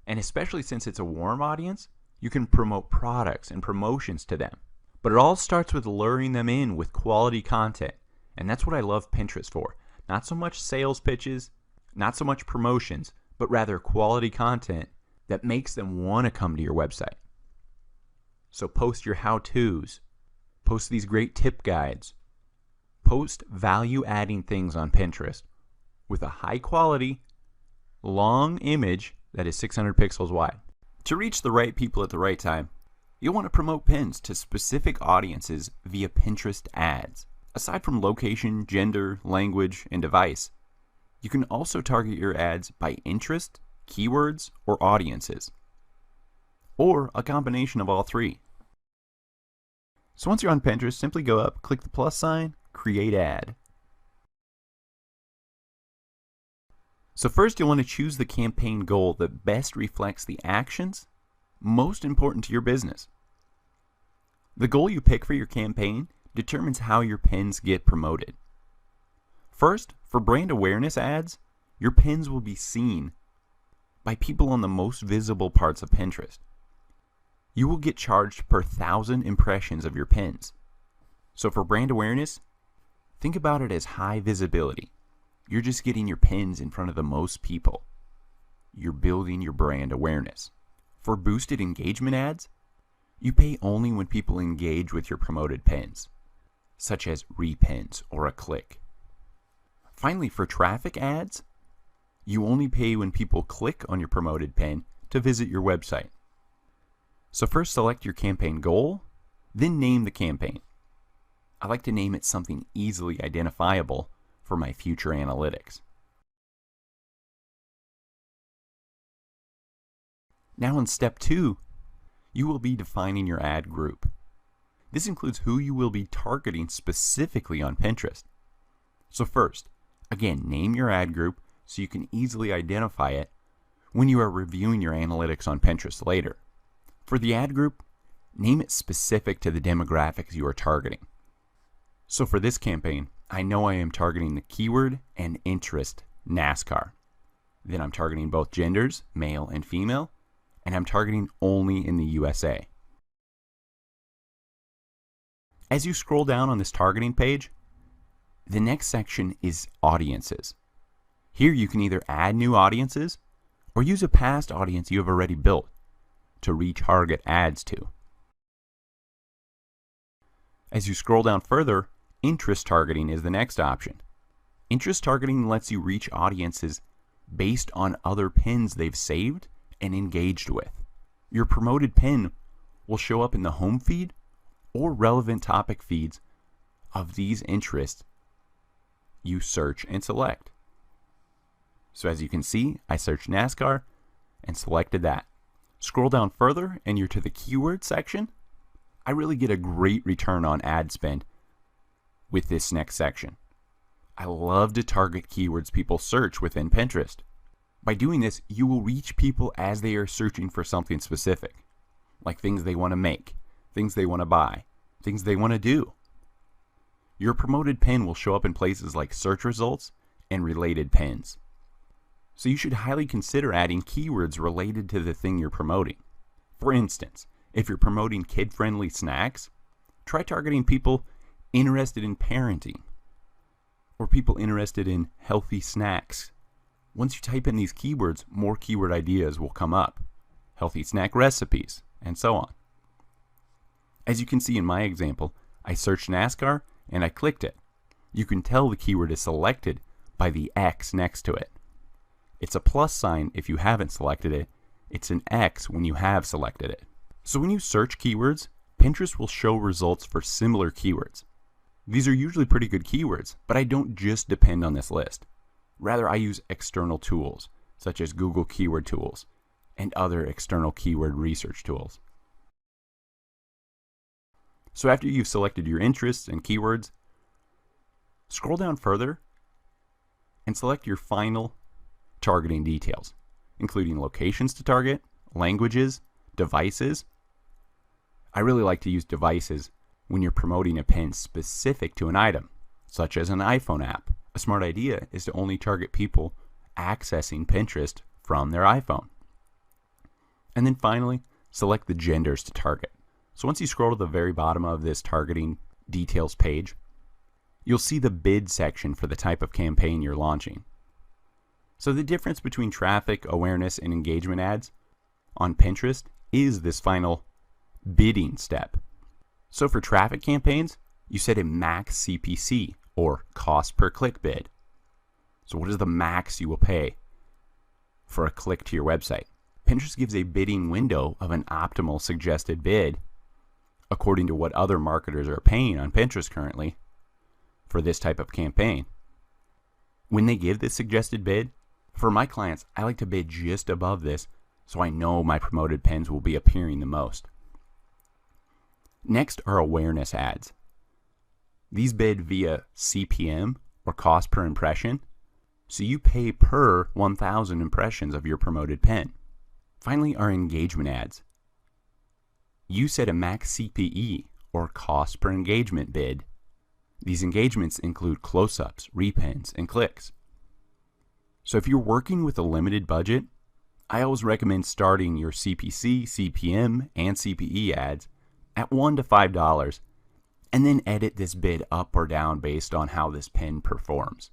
And especially since it's a warm audience, you can promote products and promotions to them. But it all starts with luring them in with quality content. And that's what I love Pinterest for. Not so much sales pitches, not so much promotions, but rather quality content that makes them want to come to your website. So post your how-tos, post these great tip guides, post value-adding things on Pinterest with a high-quality, long image that is 600 pixels wide. To reach the right people at the right time, you'll want to promote pins to specific audiences via Pinterest ads. Aside from location, gender, language, and device, you can also target your ads by interest, keywords, or audiences, or a combination of all three. So once you're on Pinterest, simply go up, click the plus sign, create ad. So first you'll want to choose the campaign goal that best reflects the actions most important to your business. The goal you pick for your campaign determines how your pins get promoted. First, for brand awareness ads, your pins will be seen by people on the most visible parts of Pinterest. You will get charged per 1,000 impressions of your pins. So for brand awareness, think about it as high visibility. You're just getting your pins in front of the most people. You're building your brand awareness. For boosted engagement ads, you pay only when people engage with your promoted pins, such as repins or a click. Finally, for traffic ads, you only pay when people click on your promoted pin to visit your website. So first select your campaign goal, then name the campaign. I like to name it something easily identifiable for my future analytics. Now in step 2, you will be defining your ad group. This includes who you will be targeting specifically on Pinterest. So first, again, name your ad group so you can easily identify it when you are reviewing your analytics on Pinterest later. For the ad group, name it specific to the demographics you are targeting. So for this campaign, I know I am targeting the keyword and interest NASCAR. Then I'm targeting both genders, male and female, and I'm targeting only in the USA. As you scroll down on this targeting page, the next section is audiences. Here you can either add new audiences or use a past audience you have already built to retarget ads to. As you scroll down further, interest targeting is the next option. Interest targeting lets you reach audiences based on other pins they've saved and engaged with. Your promoted pin will show up in the home feed or relevant topic feeds of these interests you search and select. So as you can see, I searched NASCAR and selected that. Scroll down further and you're to the keyword section. I really get a great return on ad spend with this next section. I love to target keywords people search within Pinterest. By doing this, you will reach people as they are searching for something specific, like things they want to make, things they want to buy, things they want to do. Your promoted pin will show up in places like search results and related pins. So you should highly consider adding keywords related to the thing you're promoting. For instance, if you're promoting kid-friendly snacks, try targeting people interested in parenting or people interested in healthy snacks. Once you type in these keywords, more keyword ideas will come up. Healthy snack recipes, and so on. As you can see in my example, I searched NASCAR and I clicked it. You can tell the keyword is selected by the X next to it. It's a plus sign if you haven't selected it. It's an X when you have selected it. So when you search keywords, Pinterest will show results for similar keywords. These are usually pretty good keywords, but I don't just depend on this list. Rather, I use external tools, such as Google Keyword Tools and other external keyword research tools. So after you've selected your interests and keywords, scroll down further and select your final targeting details, including locations to target, languages, devices. I really like to use devices when you're promoting a pin specific to an item, such as an iPhone app. A smart idea is to only target people accessing Pinterest from their iPhone. And then finally, select the genders to target. So once you scroll to the very bottom of this targeting details page, you'll see the bid section for the type of campaign you're launching. So the difference between traffic, awareness, and engagement ads on Pinterest is this final bidding step. So for traffic campaigns, you set a max CPC, or cost per click bid. So what is the max you will pay for a click to your website? Pinterest gives a bidding window of an optimal suggested bid according to what other marketers are paying on Pinterest currently for this type of campaign. When they give this suggested bid, for my clients, I like to bid just above this so I know my promoted pins will be appearing the most. Next are awareness ads. These bid via CPM, or cost per impression, so you pay per 1,000 impressions of your promoted pin. Finally are engagement ads. You set a max CPE, or cost per engagement bid. These engagements include close-ups, repins, and clicks. So if you're working with a limited budget, I always recommend starting your CPC, CPM, and CPE ads at $1 to $5, and then edit this bid up or down based on how this pin performs.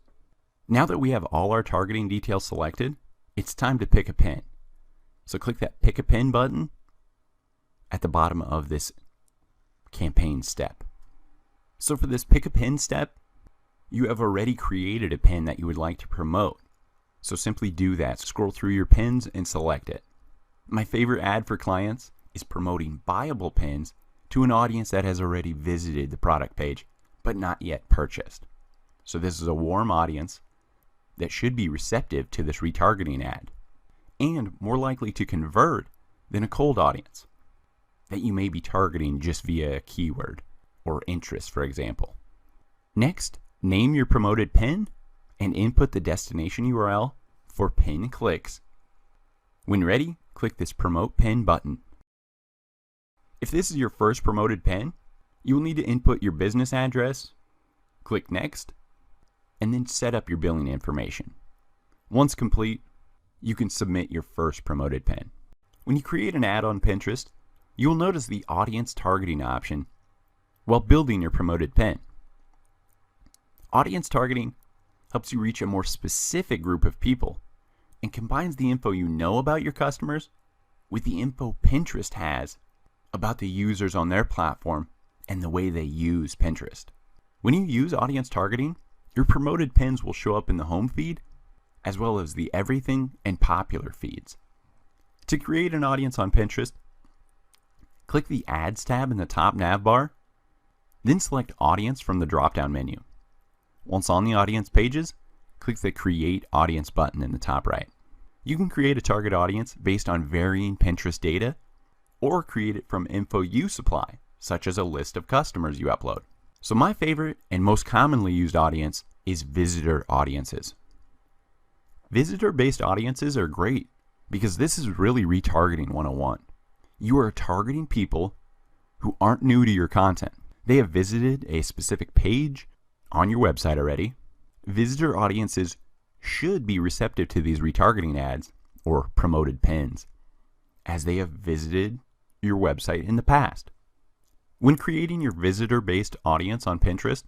Now that we have all our targeting details selected, it's time to pick a pin. So click that Pick a Pin button at the bottom of this campaign step. So for this Pick a Pin step, you have already created a pin that you would like to promote. So simply do that. Scroll through your pins and select it. My favorite ad for clients is promoting buyable pins to an audience that has already visited the product page but not yet purchased. So this is a warm audience that should be receptive to this retargeting ad and more likely to convert than a cold audience that you may be targeting just via a keyword or interest, for example. Next, name your promoted pin and input the destination URL for pin clicks. When ready, click this Promote Pin button. If this is your first promoted pin, you will need to input your business address, click Next, and then set up your billing information. Once complete, you can submit your first promoted pin. When you create an ad on Pinterest, you will notice the audience targeting option while building your promoted pin. Audience targeting helps you reach a more specific group of people and combines the info you know about your customers with the info Pinterest has about the users on their platform and the way they use Pinterest. When you use audience targeting, your promoted pins will show up in the home feed as well as the everything and popular feeds. To create an audience on Pinterest, click the Ads tab in the top nav bar, then select Audience from the drop-down menu. Once on the audience pages, click the Create Audience button in the top right. You can create a target audience based on varying Pinterest data or create it from info you supply, such as a list of customers you upload. So my favorite and most commonly used audience is visitor audiences. Visitor-based audiences are great because this is really retargeting 101. You are targeting people who aren't new to your content. They have visited a specific page on your website already. Visitor audiences should be receptive to these retargeting ads or promoted pins as they have visited your website in the past. When creating your visitor-based audience on Pinterest,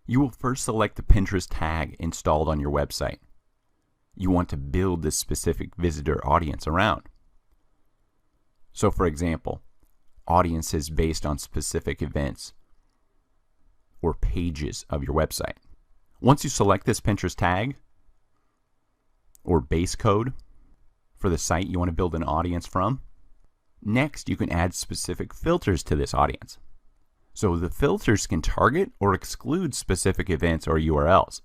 you will first select the Pinterest tag installed on your website. You want to build this specific visitor audience around. So for example, audiences based on specific events or pages of your website. Once you select this Pinterest tag or base code for the site you want to build an audience from, next you can add specific filters to this audience. So the filters can target or exclude specific events or URLs.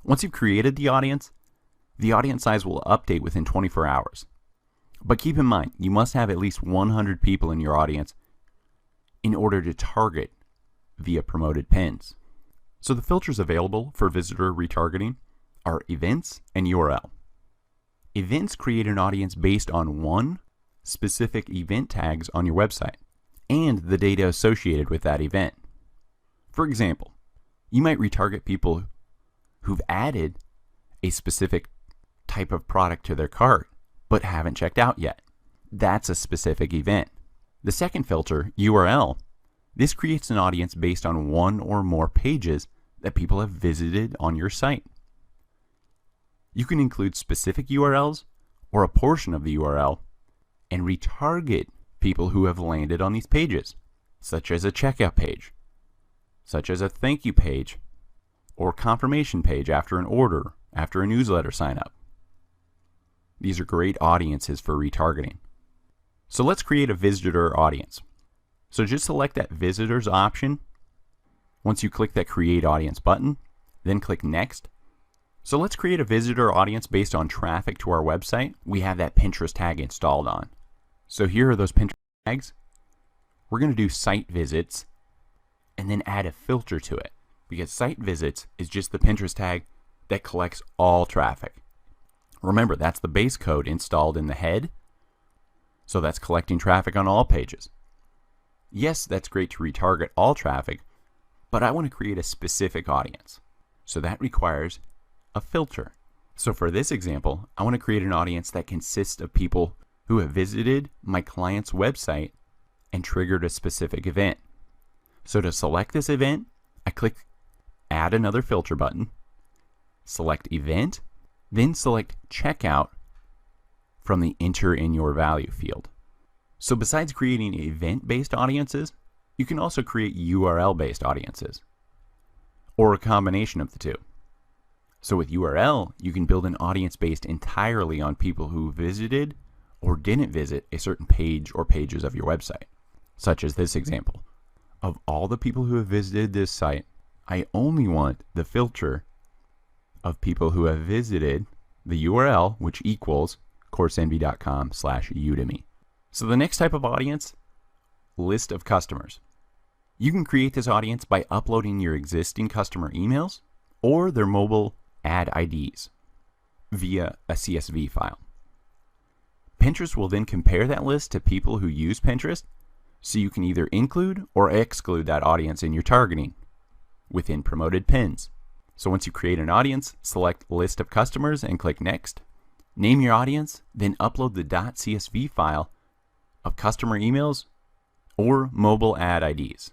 Once you've created the audience size will update within 24 hours. But keep in mind, you must have at least 100 people in your audience in order to target via promoted pins. So the filters available for visitor retargeting are events and URL. Events create an audience based on one specific event tags on your website and the data associated with that event. For example, you might retarget people who've added a specific type of product to their cart but haven't checked out yet. That's a specific event. The second filter, URL, This creates an audience based on one or more pages that people have visited on your site. You can include specific URLs or a portion of the URL and retarget people who have landed on these pages, such as a checkout page, such as a thank you page, or confirmation page after an order, after a newsletter sign up. These are great audiences for retargeting. So let's create a visitor audience. So just select that visitors option. Once you click that create audience button, then click next. So let's create a visitor audience based on traffic to our website we have that Pinterest tag installed on. So here are those Pinterest tags. We're going to do site visits and then add a filter to it, because site visits is just the Pinterest tag that collects all traffic. Remember, that's the base code installed in the head, so that's collecting traffic on all pages. Yes, that's great to retarget all traffic, but I want to create a specific audience. So that requires a filter. So for this example, I want to create an audience that consists of people who have visited my client's website and triggered a specific event. So to select this event, I click Add Another Filter button, select Event, then select Checkout from the Enter in Your Value field. So besides creating event-based audiences, you can also create URL-based audiences, or a combination of the two. So with URL, you can build an audience based entirely on people who visited or didn't visit a certain page or pages of your website, such as this example. Of all the people who have visited this site, I only want the filter of people who have visited the URL, which equals coursenvy.com/Udemy. So the next type of audience, list of customers. You can create this audience by uploading your existing customer emails or their mobile ad IDs via a CSV file. Pinterest will then compare that list to people who use Pinterest, so you can either include or exclude that audience in your targeting within promoted pins. So once you create an audience, select List of Customers and click Next. Name your audience, then upload the .csv file of customer emails or mobile ad IDs.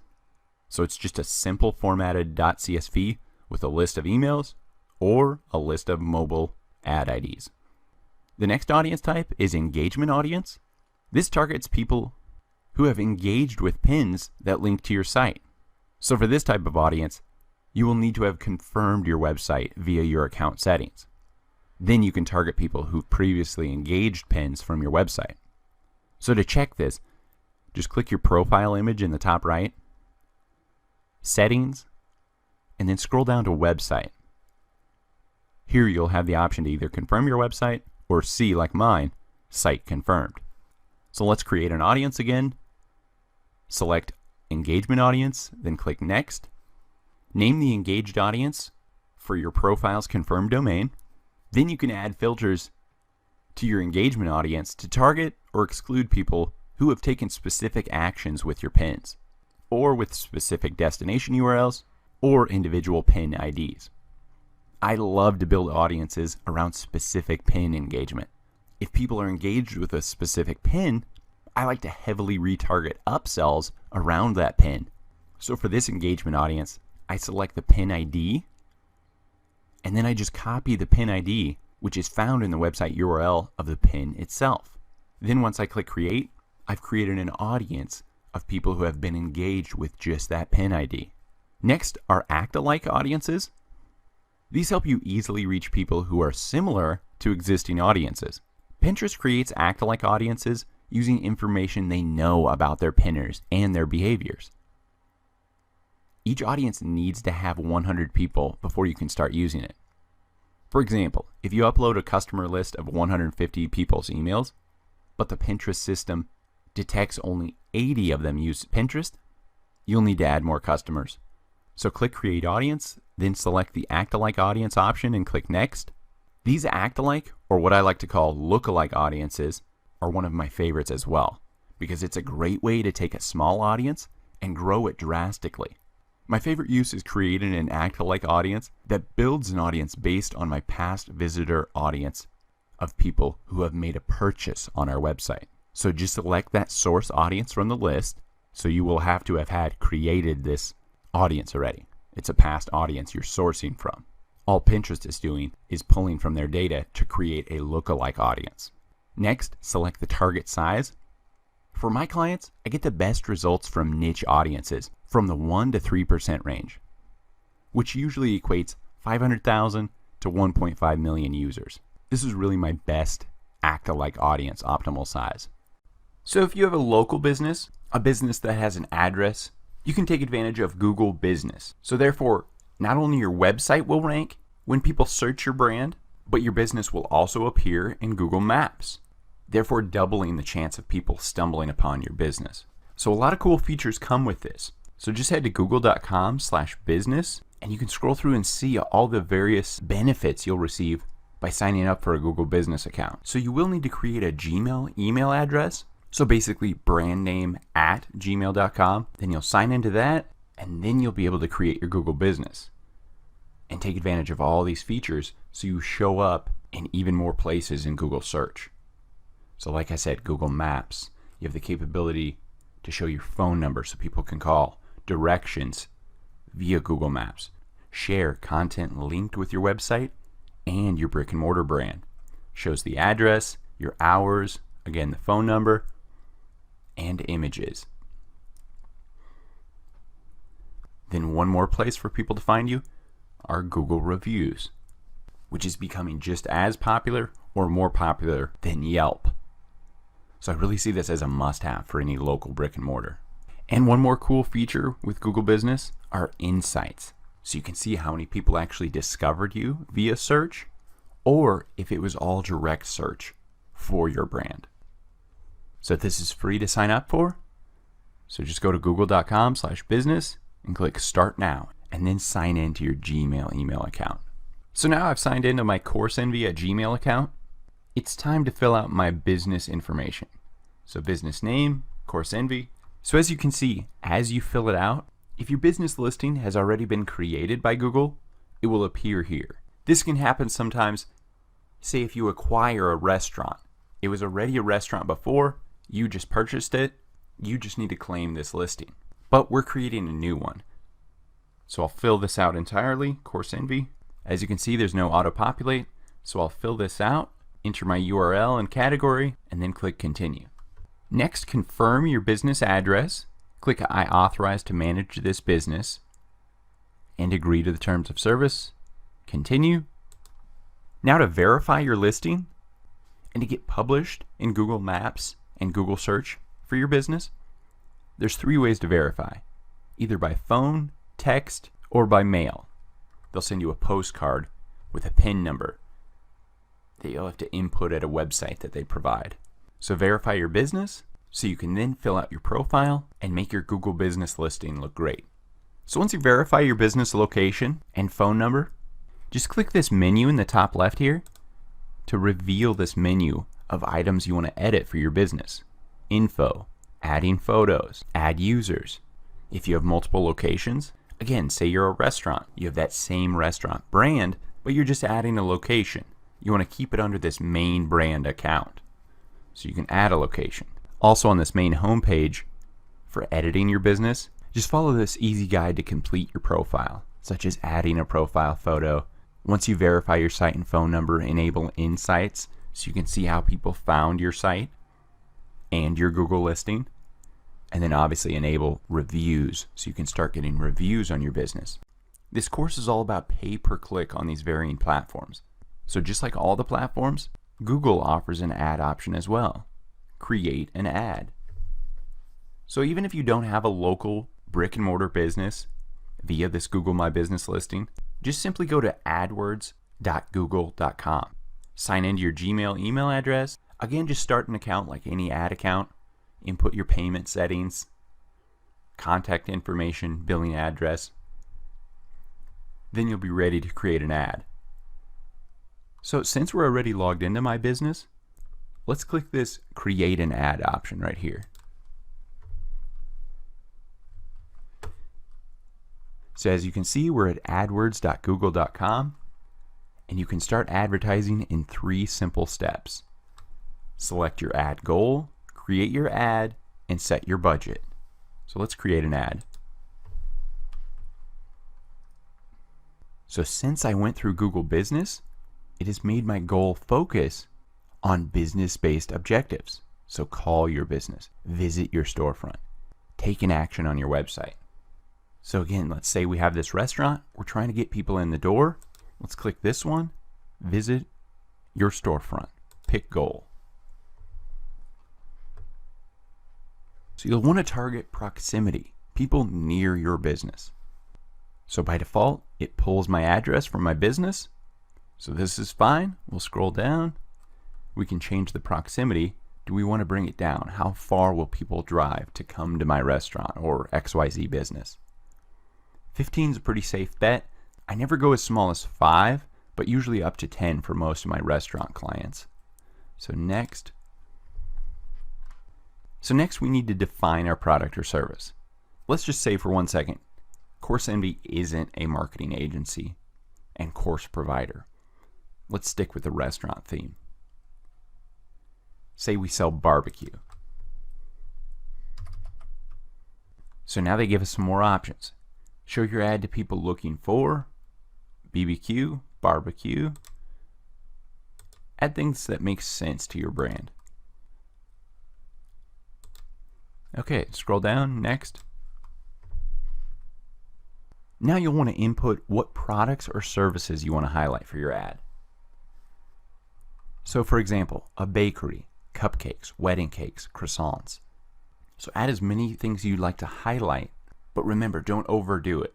So it's just a simple formatted .csv with a list of emails or a list of mobile ad IDs. The next audience type is engagement audience. This targets people who have engaged with pins that link to your site. So for this type of audience, you will need to have confirmed your website via your account settings. Then you can target people who've previously engaged pins from your website. So to check this, just click your profile image in the top right, Settings, and then scroll down to Website. Here you'll have the option to either confirm your website or see, like mine, Site Confirmed. So let's create an audience again. Select Engagement Audience, then click Next. Name the engaged audience for your profile's confirmed domain. Then you can add filters to your engagement audience to target or exclude people who have taken specific actions with your pins, or with specific destination URLs, or individual pin IDs. I love to build audiences around specific pin engagement. If people are engaged with a specific pin, I like to heavily retarget upsells around that pin. So for this engagement audience, I select the pin ID, and then I just copy the pin ID, which is found in the website URL of the pin itself. Then once I click Create, I've created an audience of people who have been engaged with just that pin ID. Next are act-alike audiences. These help you easily reach people who are similar to existing audiences. Pinterest creates act-alike audiences using information they know about their pinners and their behaviors. Each audience needs to have 100 people before you can start using it. For example, if you upload a customer list of 150 people's emails, but the Pinterest system detects only 80 of them use Pinterest, you'll need to add more customers. So click Create Audience, then select the Act-alike Audience option and click Next. These act-alike, or what I like to call look-alike audiences, are one of my favorites as well, because it's a great way to take a small audience and grow it drastically. My favorite use is creating an act-alike audience that builds an audience based on my past visitor audience of people who have made a purchase on our website. So just select that source audience from the list, So you will have to have had created this audience already. It's a past audience you're sourcing from. All Pinterest is doing is pulling from their data to create a lookalike audience. Next, select the target size. For my clients, I get the best results from niche audiences from the 1 to 3% range, which usually equates 500,000 to 1.5 million users. This is really my best act-alike audience optimal size. So if you have a local business, a business that has an address, you can take advantage of Google Business. So therefore, not only your website will rank when people search your brand, but your business will also appear in Google Maps, therefore doubling the chance of people stumbling upon your business. So a lot of cool features come with this. So just head to google.com/business and you can scroll through and see all the various benefits you'll receive by signing up for a Google Business account. So you will need to create a Gmail email address. So basically brand name @gmail.com. Then you'll sign into that and then you'll be able to create your Google Business and take advantage of all these features so you show up in even more places in Google search. So like I said, Google Maps, you have the capability to show your phone number so people can call, directions via Google Maps, share content linked with your website and your brick and mortar brand. Shows the address, your hours, again the phone number, and images. Then one more place for people to find you are Google reviews, which is becoming just as popular or more popular than Yelp. So I really see this as a must-have for any local brick and mortar. And one more cool feature with Google Business are insights. So you can see how many people actually discovered you via search, or if it was all direct search for your brand. So this is free to sign up for. So just go to google.com/business and click Start Now, and then sign into your Gmail email account. So now I've signed into my Course Envy at Gmail account. It's time to fill out my business information. So business name, Course Envy. So as you can see, as you fill it out, if your business listing has already been created by Google, it will appear here. This can happen sometimes, say if you acquire a restaurant. It was already a restaurant before, you just purchased it, you just need to claim this listing. But we're creating a new one. So I'll fill this out entirely, Course Envy. As you can see, there's no auto-populate, so I'll fill this out, enter my URL and category, and then click Continue. Next, confirm your business address. Click I authorize to manage this business, and agree to the terms of service. Continue. Now to verify your listing, and to get published in Google Maps and Google Search for your business, there's 3 ways to verify. Either by phone, text, or by mail. They'll send you a postcard with a PIN number that you'll have to input at a website that they provide. So verify your business so you can then fill out your profile and make your Google Business listing look great. So once you verify your business location and phone number, just click this menu in the top left here to reveal this menu of items you want to edit for your business. Info, adding photos, add users. If you have multiple locations, again, say you're a restaurant, you have that same restaurant brand, but you're just adding a location. You want to keep it under this main brand account. So you can add a location. Also on this main homepage, for editing your business, just follow this easy guide to complete your profile, such as adding a profile photo. Once you verify your site and phone number, enable insights so you can see how people found your site and your Google listing. And then obviously enable reviews so you can start getting reviews on your business. This course is all about pay per click on these varying platforms. So just like all the platforms, Google offers an ad option as well. Create an ad. So even if you don't have a local brick and mortar business via this Google My Business listing, just simply go to adwords.google.com. Sign into your Gmail email address. Again, just start an account like any ad account. Input your payment settings, contact information, billing address. Then you'll be ready to create an ad. So since we're already logged into My Business, let's click this Create an Ad option right here. So as you can see, we're at adwords.google.com, and you can start advertising in 3 simple steps. Select your ad goal, create your ad, and set your budget. So let's create an ad. So since I went through Google Business, it has made my goal focus on business-based objectives. So call your business, visit your storefront, take an action on your website. So again, let's say we have this restaurant. We're trying to get people in the door. Let's click this one, visit your storefront, pick goal. So you'll want to target proximity, people near your business. So by default, it pulls my address from my business. So this is fine. We'll scroll down. We can change the proximity. Do we want to bring it down? How far will people drive to come to my restaurant or XYZ business? 15 is a pretty safe bet. I never go as small as 5, but usually up to 10 for most of my restaurant clients. So next we need to define our product or service. Let's just say for 1 second, Course Envy isn't a marketing agency and course provider. Let's stick with the restaurant theme. Say we sell barbecue. So now they give us some more options. Show your ad to people looking for BBQ, barbecue. Add things that make sense to your brand. Okay, scroll down, next. Now you'll want to input what products or services you want to highlight for your ad. So for example, a bakery, cupcakes, wedding cakes, croissants. So add as many things you'd like to highlight, but remember, don't overdo it.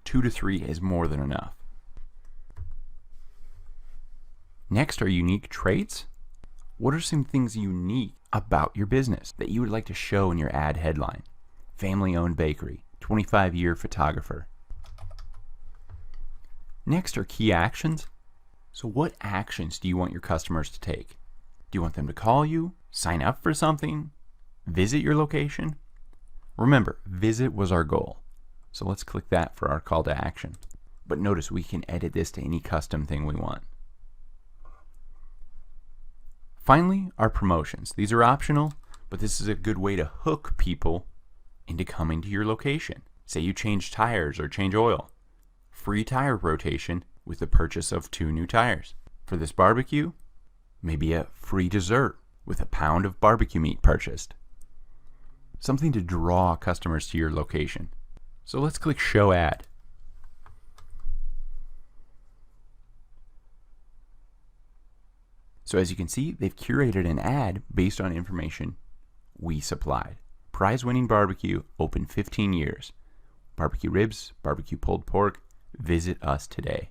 2 to 3 is more than enough. Next are unique traits. What are some things unique about your business that you would like to show in your ad headline? Family-owned bakery, 25-year photographer. Next are key actions. So what actions do you want your customers to take? Do you want them to call you, sign up for something, visit your location? Remember, visit was our goal. So let's click that for our call to action. But notice we can edit this to any custom thing we want. Finally, our promotions. These are optional, but this is a good way to hook people into coming to your location. Say you change tires or change oil. Free tire rotation with the purchase of 2 new tires. For this barbecue, maybe a free dessert with a pound of barbecue meat purchased. Something to draw customers to your location. So let's click Show Ad. So as you can see, they've curated an ad based on information we supplied. Prize-winning barbecue, open 15 years. Barbecue ribs, barbecue pulled pork, visit us today.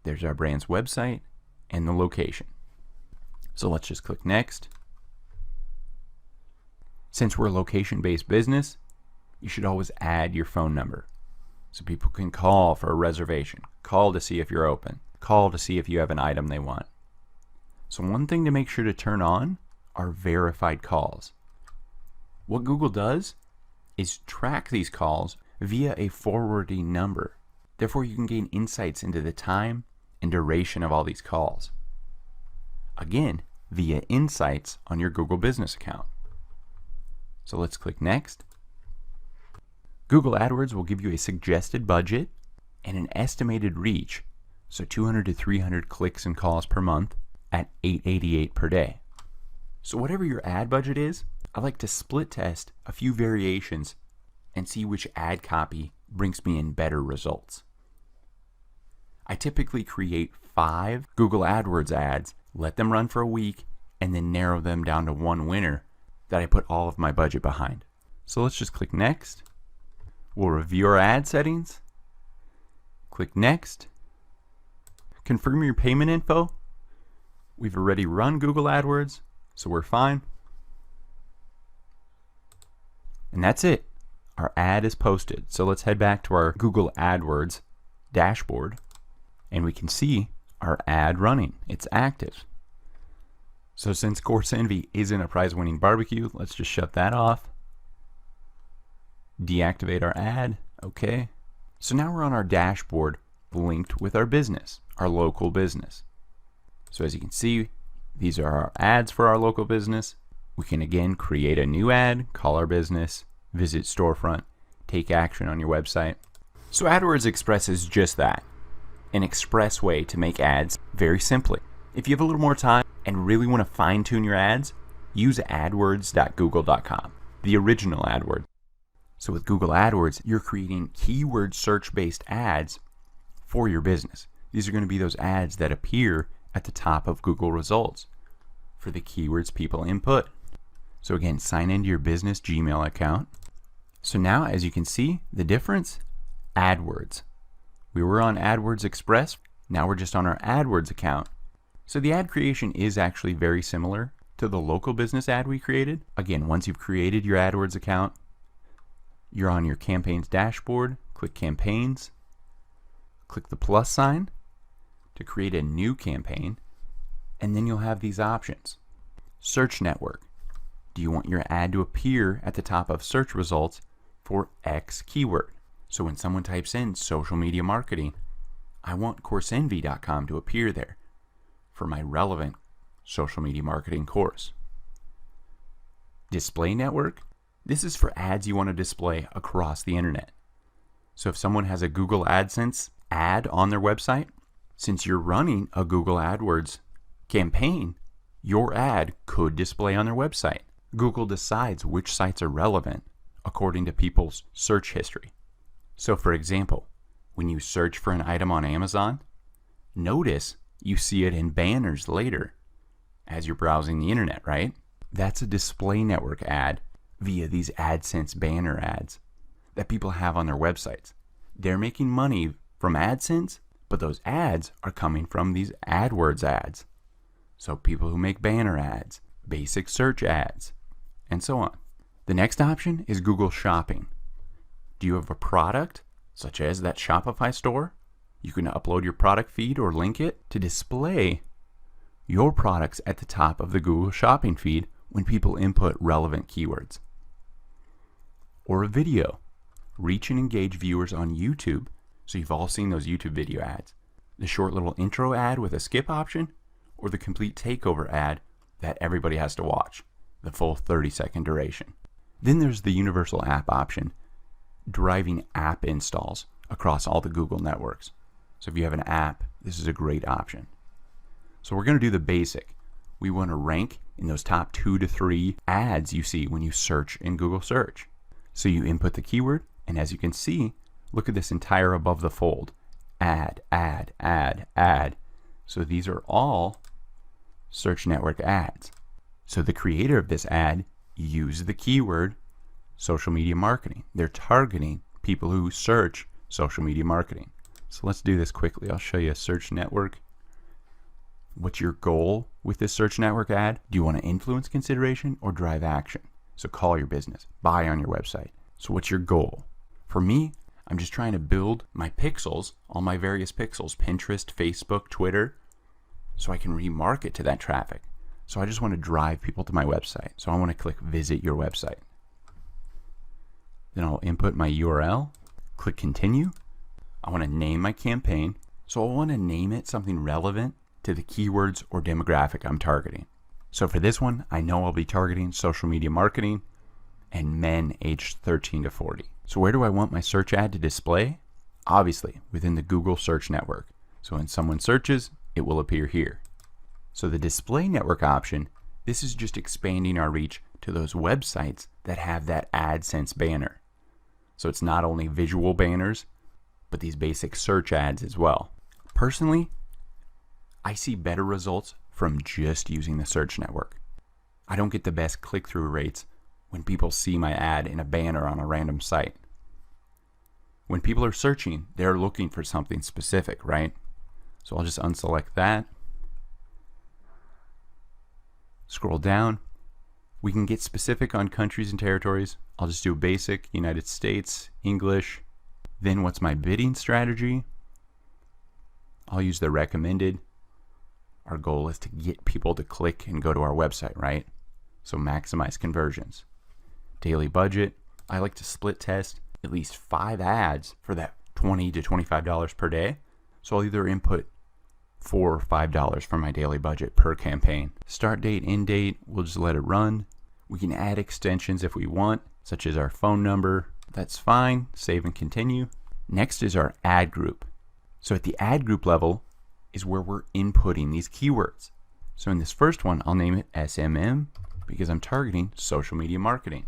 There's our brand's website and the location. So let's just click Next. Since we're a location-based business, you should always add your phone number. So people can call for a reservation, call to see if you're open, call to see if you have an item they want. So one thing to make sure to turn on are verified calls. What Google does is track these calls via a forwarding number. Therefore, you can gain insights into the time and duration of all these calls. Again, via insights on your Google Business account. So let's click Next. Google AdWords will give you a suggested budget and an estimated reach, so 200 to 300 clicks and calls per month at $8.88 per day. So whatever your ad budget is, I like to split test a few variations and see which ad copy brings me in better results. I typically create 5 Google AdWords ads, let them run for a week, and then narrow them down to one winner that I put all of my budget behind. So let's just click Next. We'll review our ad settings. Click Next. Confirm your payment info. We've already run Google AdWords, so we're fine. And that's it. Our ad is posted. So let's head back to our Google AdWords dashboard, and we can see our ad running. It's active. So since Course Envy isn't a prize-winning barbecue, let's just shut that off. Deactivate our ad. Okay. So now we're on our dashboard linked with our business, our local business. So as you can see, these are our ads for our local business. We can again create a new ad, call our business, visit storefront, take action on your website. So AdWords Express is just that, an express way to make ads very simply. If you have a little more time and really want to fine-tune your ads, use adwords.google.com, the original AdWords. So with Google AdWords, you're creating keyword search-based ads for your business. These are going to be those ads that appear at the top of Google results for the keywords people input. So again, sign into your business Gmail account. So now, as you can see, the difference, AdWords. We were on AdWords Express, now we're just on our AdWords account. So the ad creation is actually very similar to the local business ad we created. Again, once you've created your AdWords account, you're on your campaigns dashboard, click campaigns, click the plus sign to create a new campaign, and then you'll have these options. Search network. Do you want your ad to appear at the top of search results for X keyword? So when someone types in social media marketing, I want CourseEnvy.com to appear there for my relevant social media marketing course. Display network. This is for ads you want to display across the internet. So if someone has a Google AdSense ad on their website, since you're running a Google AdWords campaign, your ad could display on their website. Google decides which sites are relevant according to people's search history. So for example, when you search for an item on Amazon, notice you see it in banners later as you're browsing the internet, right? That's a display network ad via these AdSense banner ads that people have on their websites. They're making money from AdSense, but those ads are coming from these AdWords ads. So people who make banner ads, basic search ads, and so on. The next option is Google Shopping. Do you have a product, such as that Shopify store? You can upload your product feed or link it to display your products at the top of the Google Shopping feed when people input relevant keywords. Or a video. Reach and engage viewers on YouTube. So you've all seen those YouTube video ads. The short little intro ad with a skip option, or the complete takeover ad that everybody has to watch, the full 30-second duration. Then there's the universal app option, driving app installs across all the Google networks. So if you have an app, this is a great option. So we're going to do the basic. We want to rank in those top 2 to 3 ads you see when you search in Google search. So you input the keyword, and as you can see, look at this entire above the fold. Ad, ad, ad, ad. So these are all search network ads. So the creator of this ad used the keyword social media marketing. They're targeting people who search social media marketing. So let's do this quickly. I'll show you a search network. What's your goal with this search network ad? Do you want to influence consideration or drive action? So call your business, buy on your website. So what's your goal? For me, I'm just trying to build my pixels, all my various pixels, Pinterest, Facebook, Twitter, so I can remarket to that traffic. So I just want to drive people to my website. So I want to click visit your website. Then I'll input my URL, click continue. I want to name my campaign. So I want to name it something relevant to the keywords or demographic I'm targeting. So for this one, I know I'll be targeting social media marketing and men aged 13 to 40. So where do I want my search ad to display? Obviously, within the Google search network. So when someone searches, it will appear here. So the display network option, this is just expanding our reach to those websites that have that AdSense banner. So it's not only visual banners, but these basic search ads as well. Personally, I see better results from just using the search network. I don't get the best click-through rates when people see my ad in a banner on a random site. When people are searching, they're looking for something specific, right? So I'll just unselect that. Scroll down. We can get specific on countries and territories. I'll just do basic, United States, English. Then what's my bidding strategy? I'll use the recommended. Our goal is to get people to click and go to our website, right? So maximize conversions. Daily budget. I like to split test at least 5 ads for that $20 to $25 per day. So I'll either input $4 or $5 for my daily budget per campaign. Start date, end date, we'll just let it run. We can add extensions if we want. such as our phone number. That's fine. Save and continue. Next is our ad group. So at the ad group level is where we're inputting these keywords. So in this first one, I'll name it SMM because I'm targeting social media marketing.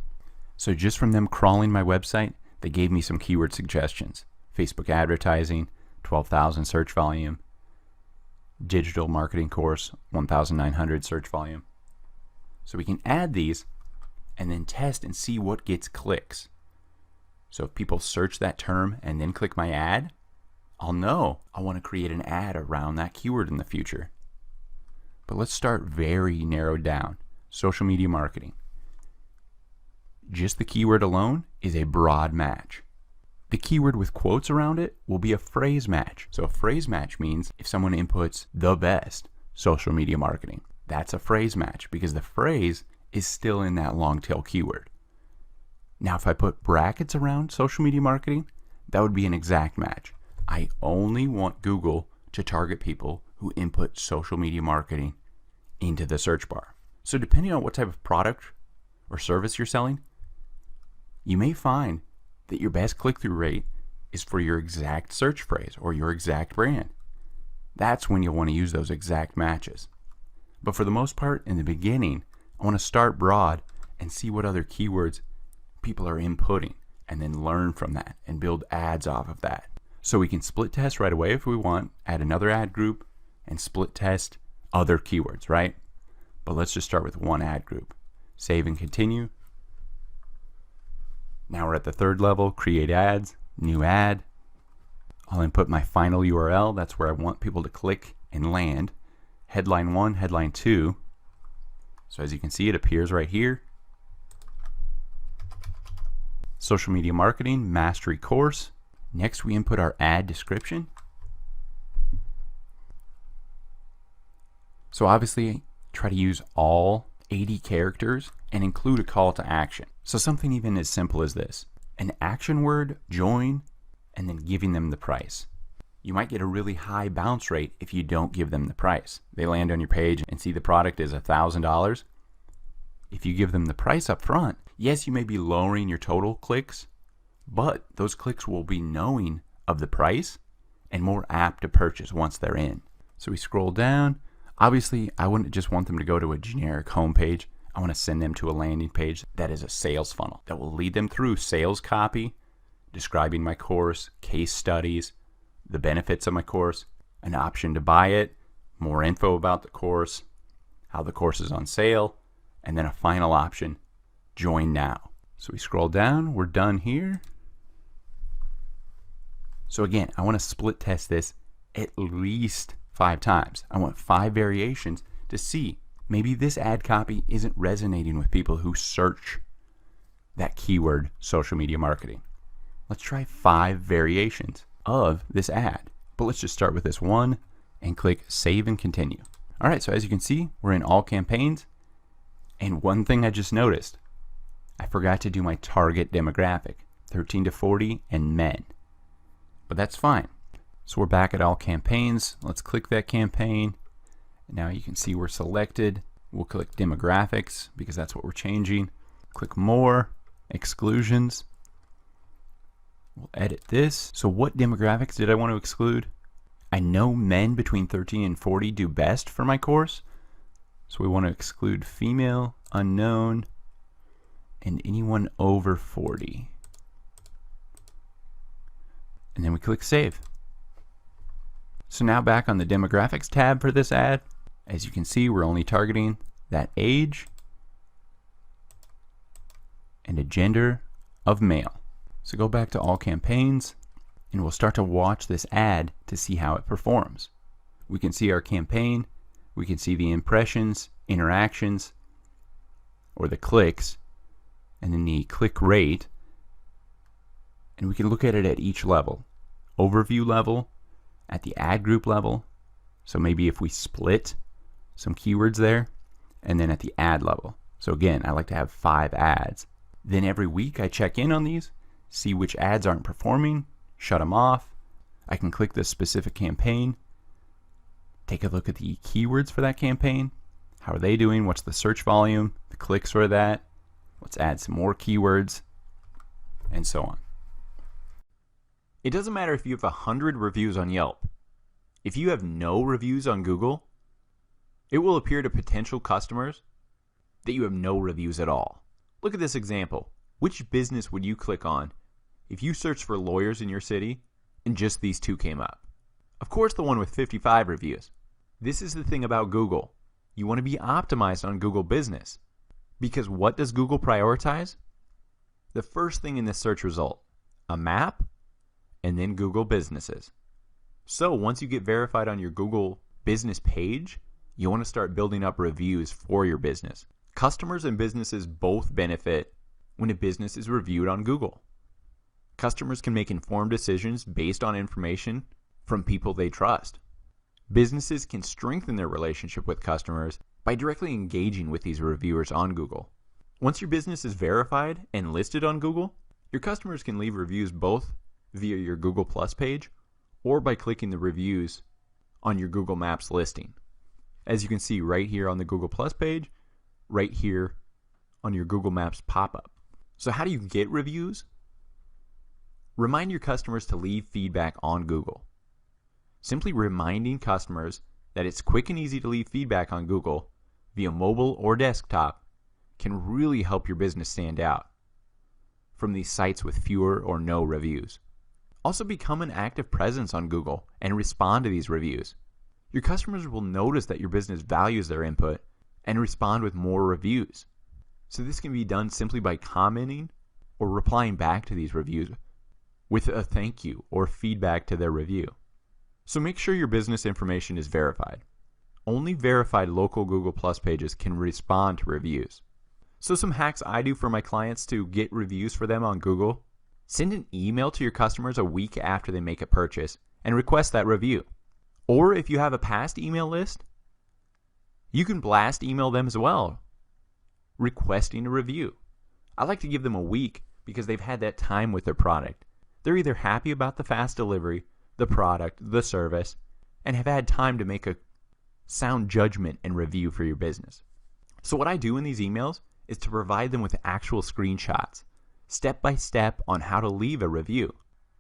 So just from them crawling my website, they gave me some keyword suggestions. Facebook advertising, 12,000 search volume. Digital marketing course, 1,900 search volume. So we can add these and then test and see what gets clicks. So if people search that term and then click my ad, I'll know I want to create an ad around that keyword in the future. But let's start very narrowed down. Social media marketing. Just the keyword alone is a broad match. The keyword with quotes around it will be a phrase match. So a phrase match means if someone inputs the best social media marketing, that's a phrase match because the phrase is still in that long tail keyword. Now if I put brackets around social media marketing, that would be an exact match. I only want Google to target people who input social media marketing into the search bar. So depending on what type of product or service you're selling, you may find that your best click-through rate is for your exact search phrase or your exact brand. That's when you'll want to use those exact matches. But for the most part, in the beginning, I want to start broad and see what other keywords people are inputting and then learn from that and build ads off of that. So we can split test right away if we want, add another ad group and split test other keywords, right? But let's just start with one ad group. Save and continue. Now we're at the third level, create ads, new ad. I'll input my final URL. That's where I want people to click and land. Headline 1, headline 2. So as you can see, it appears right here. Social media marketing, mastery course. Next, we input our ad description. So obviously, try to use all 80 characters and include a call to action. So something even as simple as this, an action word, join, and then giving them the price. You might get a really high bounce rate if you don't give them the price. They land on your page and see the product is $1,000. If you give them the price up front, yes, you may be lowering your total clicks, but those clicks will be knowing of the price and more apt to purchase once they're in. So we scroll down. Obviously, I wouldn't just want them to go to a generic homepage. I want to send them to a landing page that is a sales funnel that will lead them through sales copy, describing my course, case studies, the benefits of my course, an option to buy it, more info about the course, how the course is on sale, and then a final option, join now. So we scroll down, we're done here. So again, I want to split test this at least 5 times. I want 5 variations to see maybe this ad copy isn't resonating with people who search that keyword social media marketing. Let's try 5 variations of this ad. But let's just start with this one and click save and continue. All right, so as you can see, we're in all campaigns. And one thing I just noticed, I forgot to do my target demographic, 13 to 40 and men. But that's fine. So we're back at all campaigns. Let's click that campaign. Now you can see we're selected. We'll click demographics because that's what we're changing. Click more, exclusions. We'll edit this. So what demographics did I want to exclude? I know men between 13 and 40 do best for my course. So we want to exclude female, unknown, and anyone over 40. And then we click save. So now back on the demographics tab for this ad, as you can see, we're only targeting that age and a gender of male. So go back to all campaigns and we'll start to watch this ad to see how it performs. We can see our campaign, we can see the impressions, interactions, or the clicks, and then the click rate, and we can look at it at each level. Overview level, at the ad group level, so maybe if we split some keywords there, and then at the ad level. So again, I like to have 5 ads. Then every week I check in on these, see which ads aren't performing, shut them off. I can click the specific campaign, take a look at the keywords for that campaign. How are they doing? What's the search volume, the clicks for that? Let's add some more keywords and so on. It doesn't matter if you have 100 reviews on Yelp. If you have no reviews on Google, it will appear to potential customers that you have no reviews at all. Look at this example. Which business would you click on if you searched for lawyers in your city and just these two came up? Of course, the one with 55 reviews. This is the thing about Google. You want to be optimized on Google Business. Because what does Google prioritize? The first thing in the search result, a map, and then Google Businesses. So once you get verified on your Google Business page, you want to start building up reviews for your business. Customers and businesses both benefit when a business is reviewed on Google. Customers can make informed decisions based on information from people they trust. Businesses can strengthen their relationship with customers by directly engaging with these reviewers on Google. Once your business is verified and listed on Google, your customers can leave reviews both via your Google Plus page or by clicking the reviews on your Google Maps listing. As you can see right here on the Google Plus page, right here on your Google Maps pop-up. So how do you get reviews? Remind your customers to leave feedback on Google. Simply reminding customers that it's quick and easy to leave feedback on Google via mobile or desktop can really help your business stand out from these sites with fewer or no reviews. Also become an active presence on Google and respond to these reviews. Your customers will notice that your business values their input and respond with more reviews. So this can be done simply by commenting or replying back to these reviews with a thank you or feedback to their review. So make sure your business information is verified. Only verified local Google Plus pages can respond to reviews. So some hacks I do for my clients to get reviews for them on Google: send an email to your customers a week after they make a purchase and request that review. Or if you have a past email list, you can blast email them as well, requesting a review. I like to give them a week because they've had that time with their product. They're either happy about the fast delivery, the product, the service, and have had time to make a sound judgment and review for your business. So what I do in these emails is to provide them with actual screenshots, step by step on how to leave a review.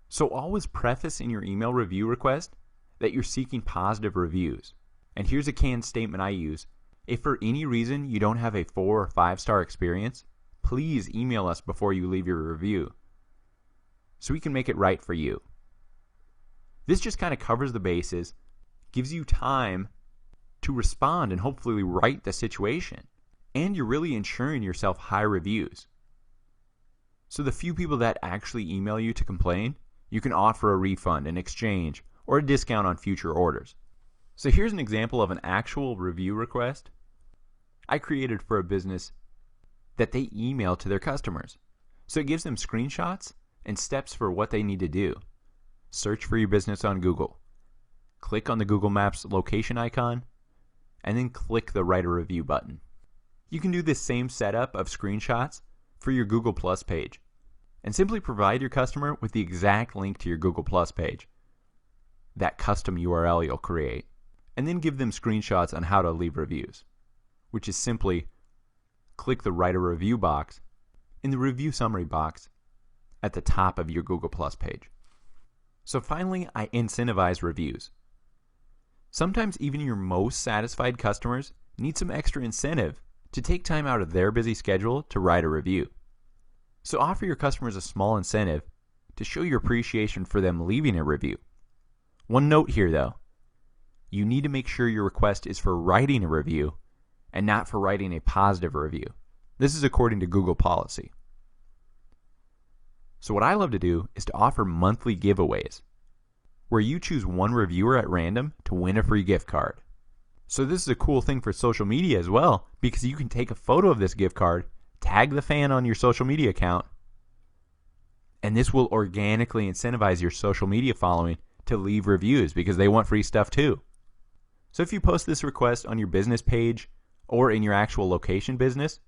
So always preface in your email review request that you're seeking positive reviews. And here's a canned statement I use: if for any reason you don't have a 4 or 5-star experience, please email us before you leave your review so we can make it right for you. This just kind of covers the bases, gives you time to respond and hopefully right the situation. And you're really ensuring yourself high reviews. So the few people that actually email you to complain, you can offer a refund, an exchange, or a discount on future orders. So here's an example of an actual review request I created for a business that they email to their customers. So it gives them screenshots and steps for what they need to do. Search for your business on Google. Click on the Google Maps location icon, and then click the Write a Review button. You can do this same setup of screenshots for your Google Plus page, and simply provide your customer with the exact link to your Google Plus page, that custom URL you'll create, and then give them screenshots on how to leave reviews, which is simply click the Write a Review box in the review summary box at the top of your Google Plus page. So finally, I incentivize reviews. Sometimes even your most satisfied customers need some extra incentive to take time out of their busy schedule to write a review. So offer your customers a small incentive to show your appreciation for them leaving a review. One note here though, you need to make sure your request is for writing a review and not for writing a positive review. This is according to Google policy. So what I love to do is to offer monthly giveaways where you choose one reviewer at random to win a free gift card. So this is a cool thing for social media as well, because you can take a photo of this gift card, tag the fan on your social media account, and this will organically incentivize your social media following to leave reviews because they want free stuff too. So if you post this request on your business page or in your actual location business,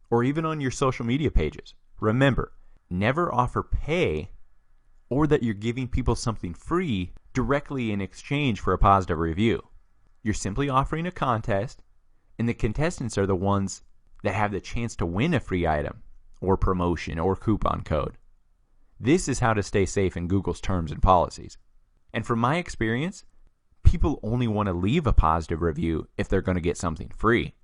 or even on your social media pages, remember, never offer pay or that you're giving people something free directly in exchange for a positive review. You're simply offering a contest, and the contestants are the ones that have the chance to win a free item or promotion or coupon code. This is how to stay safe in Google's terms and policies. And from my experience, people only want to leave a positive review if they're going to get something free.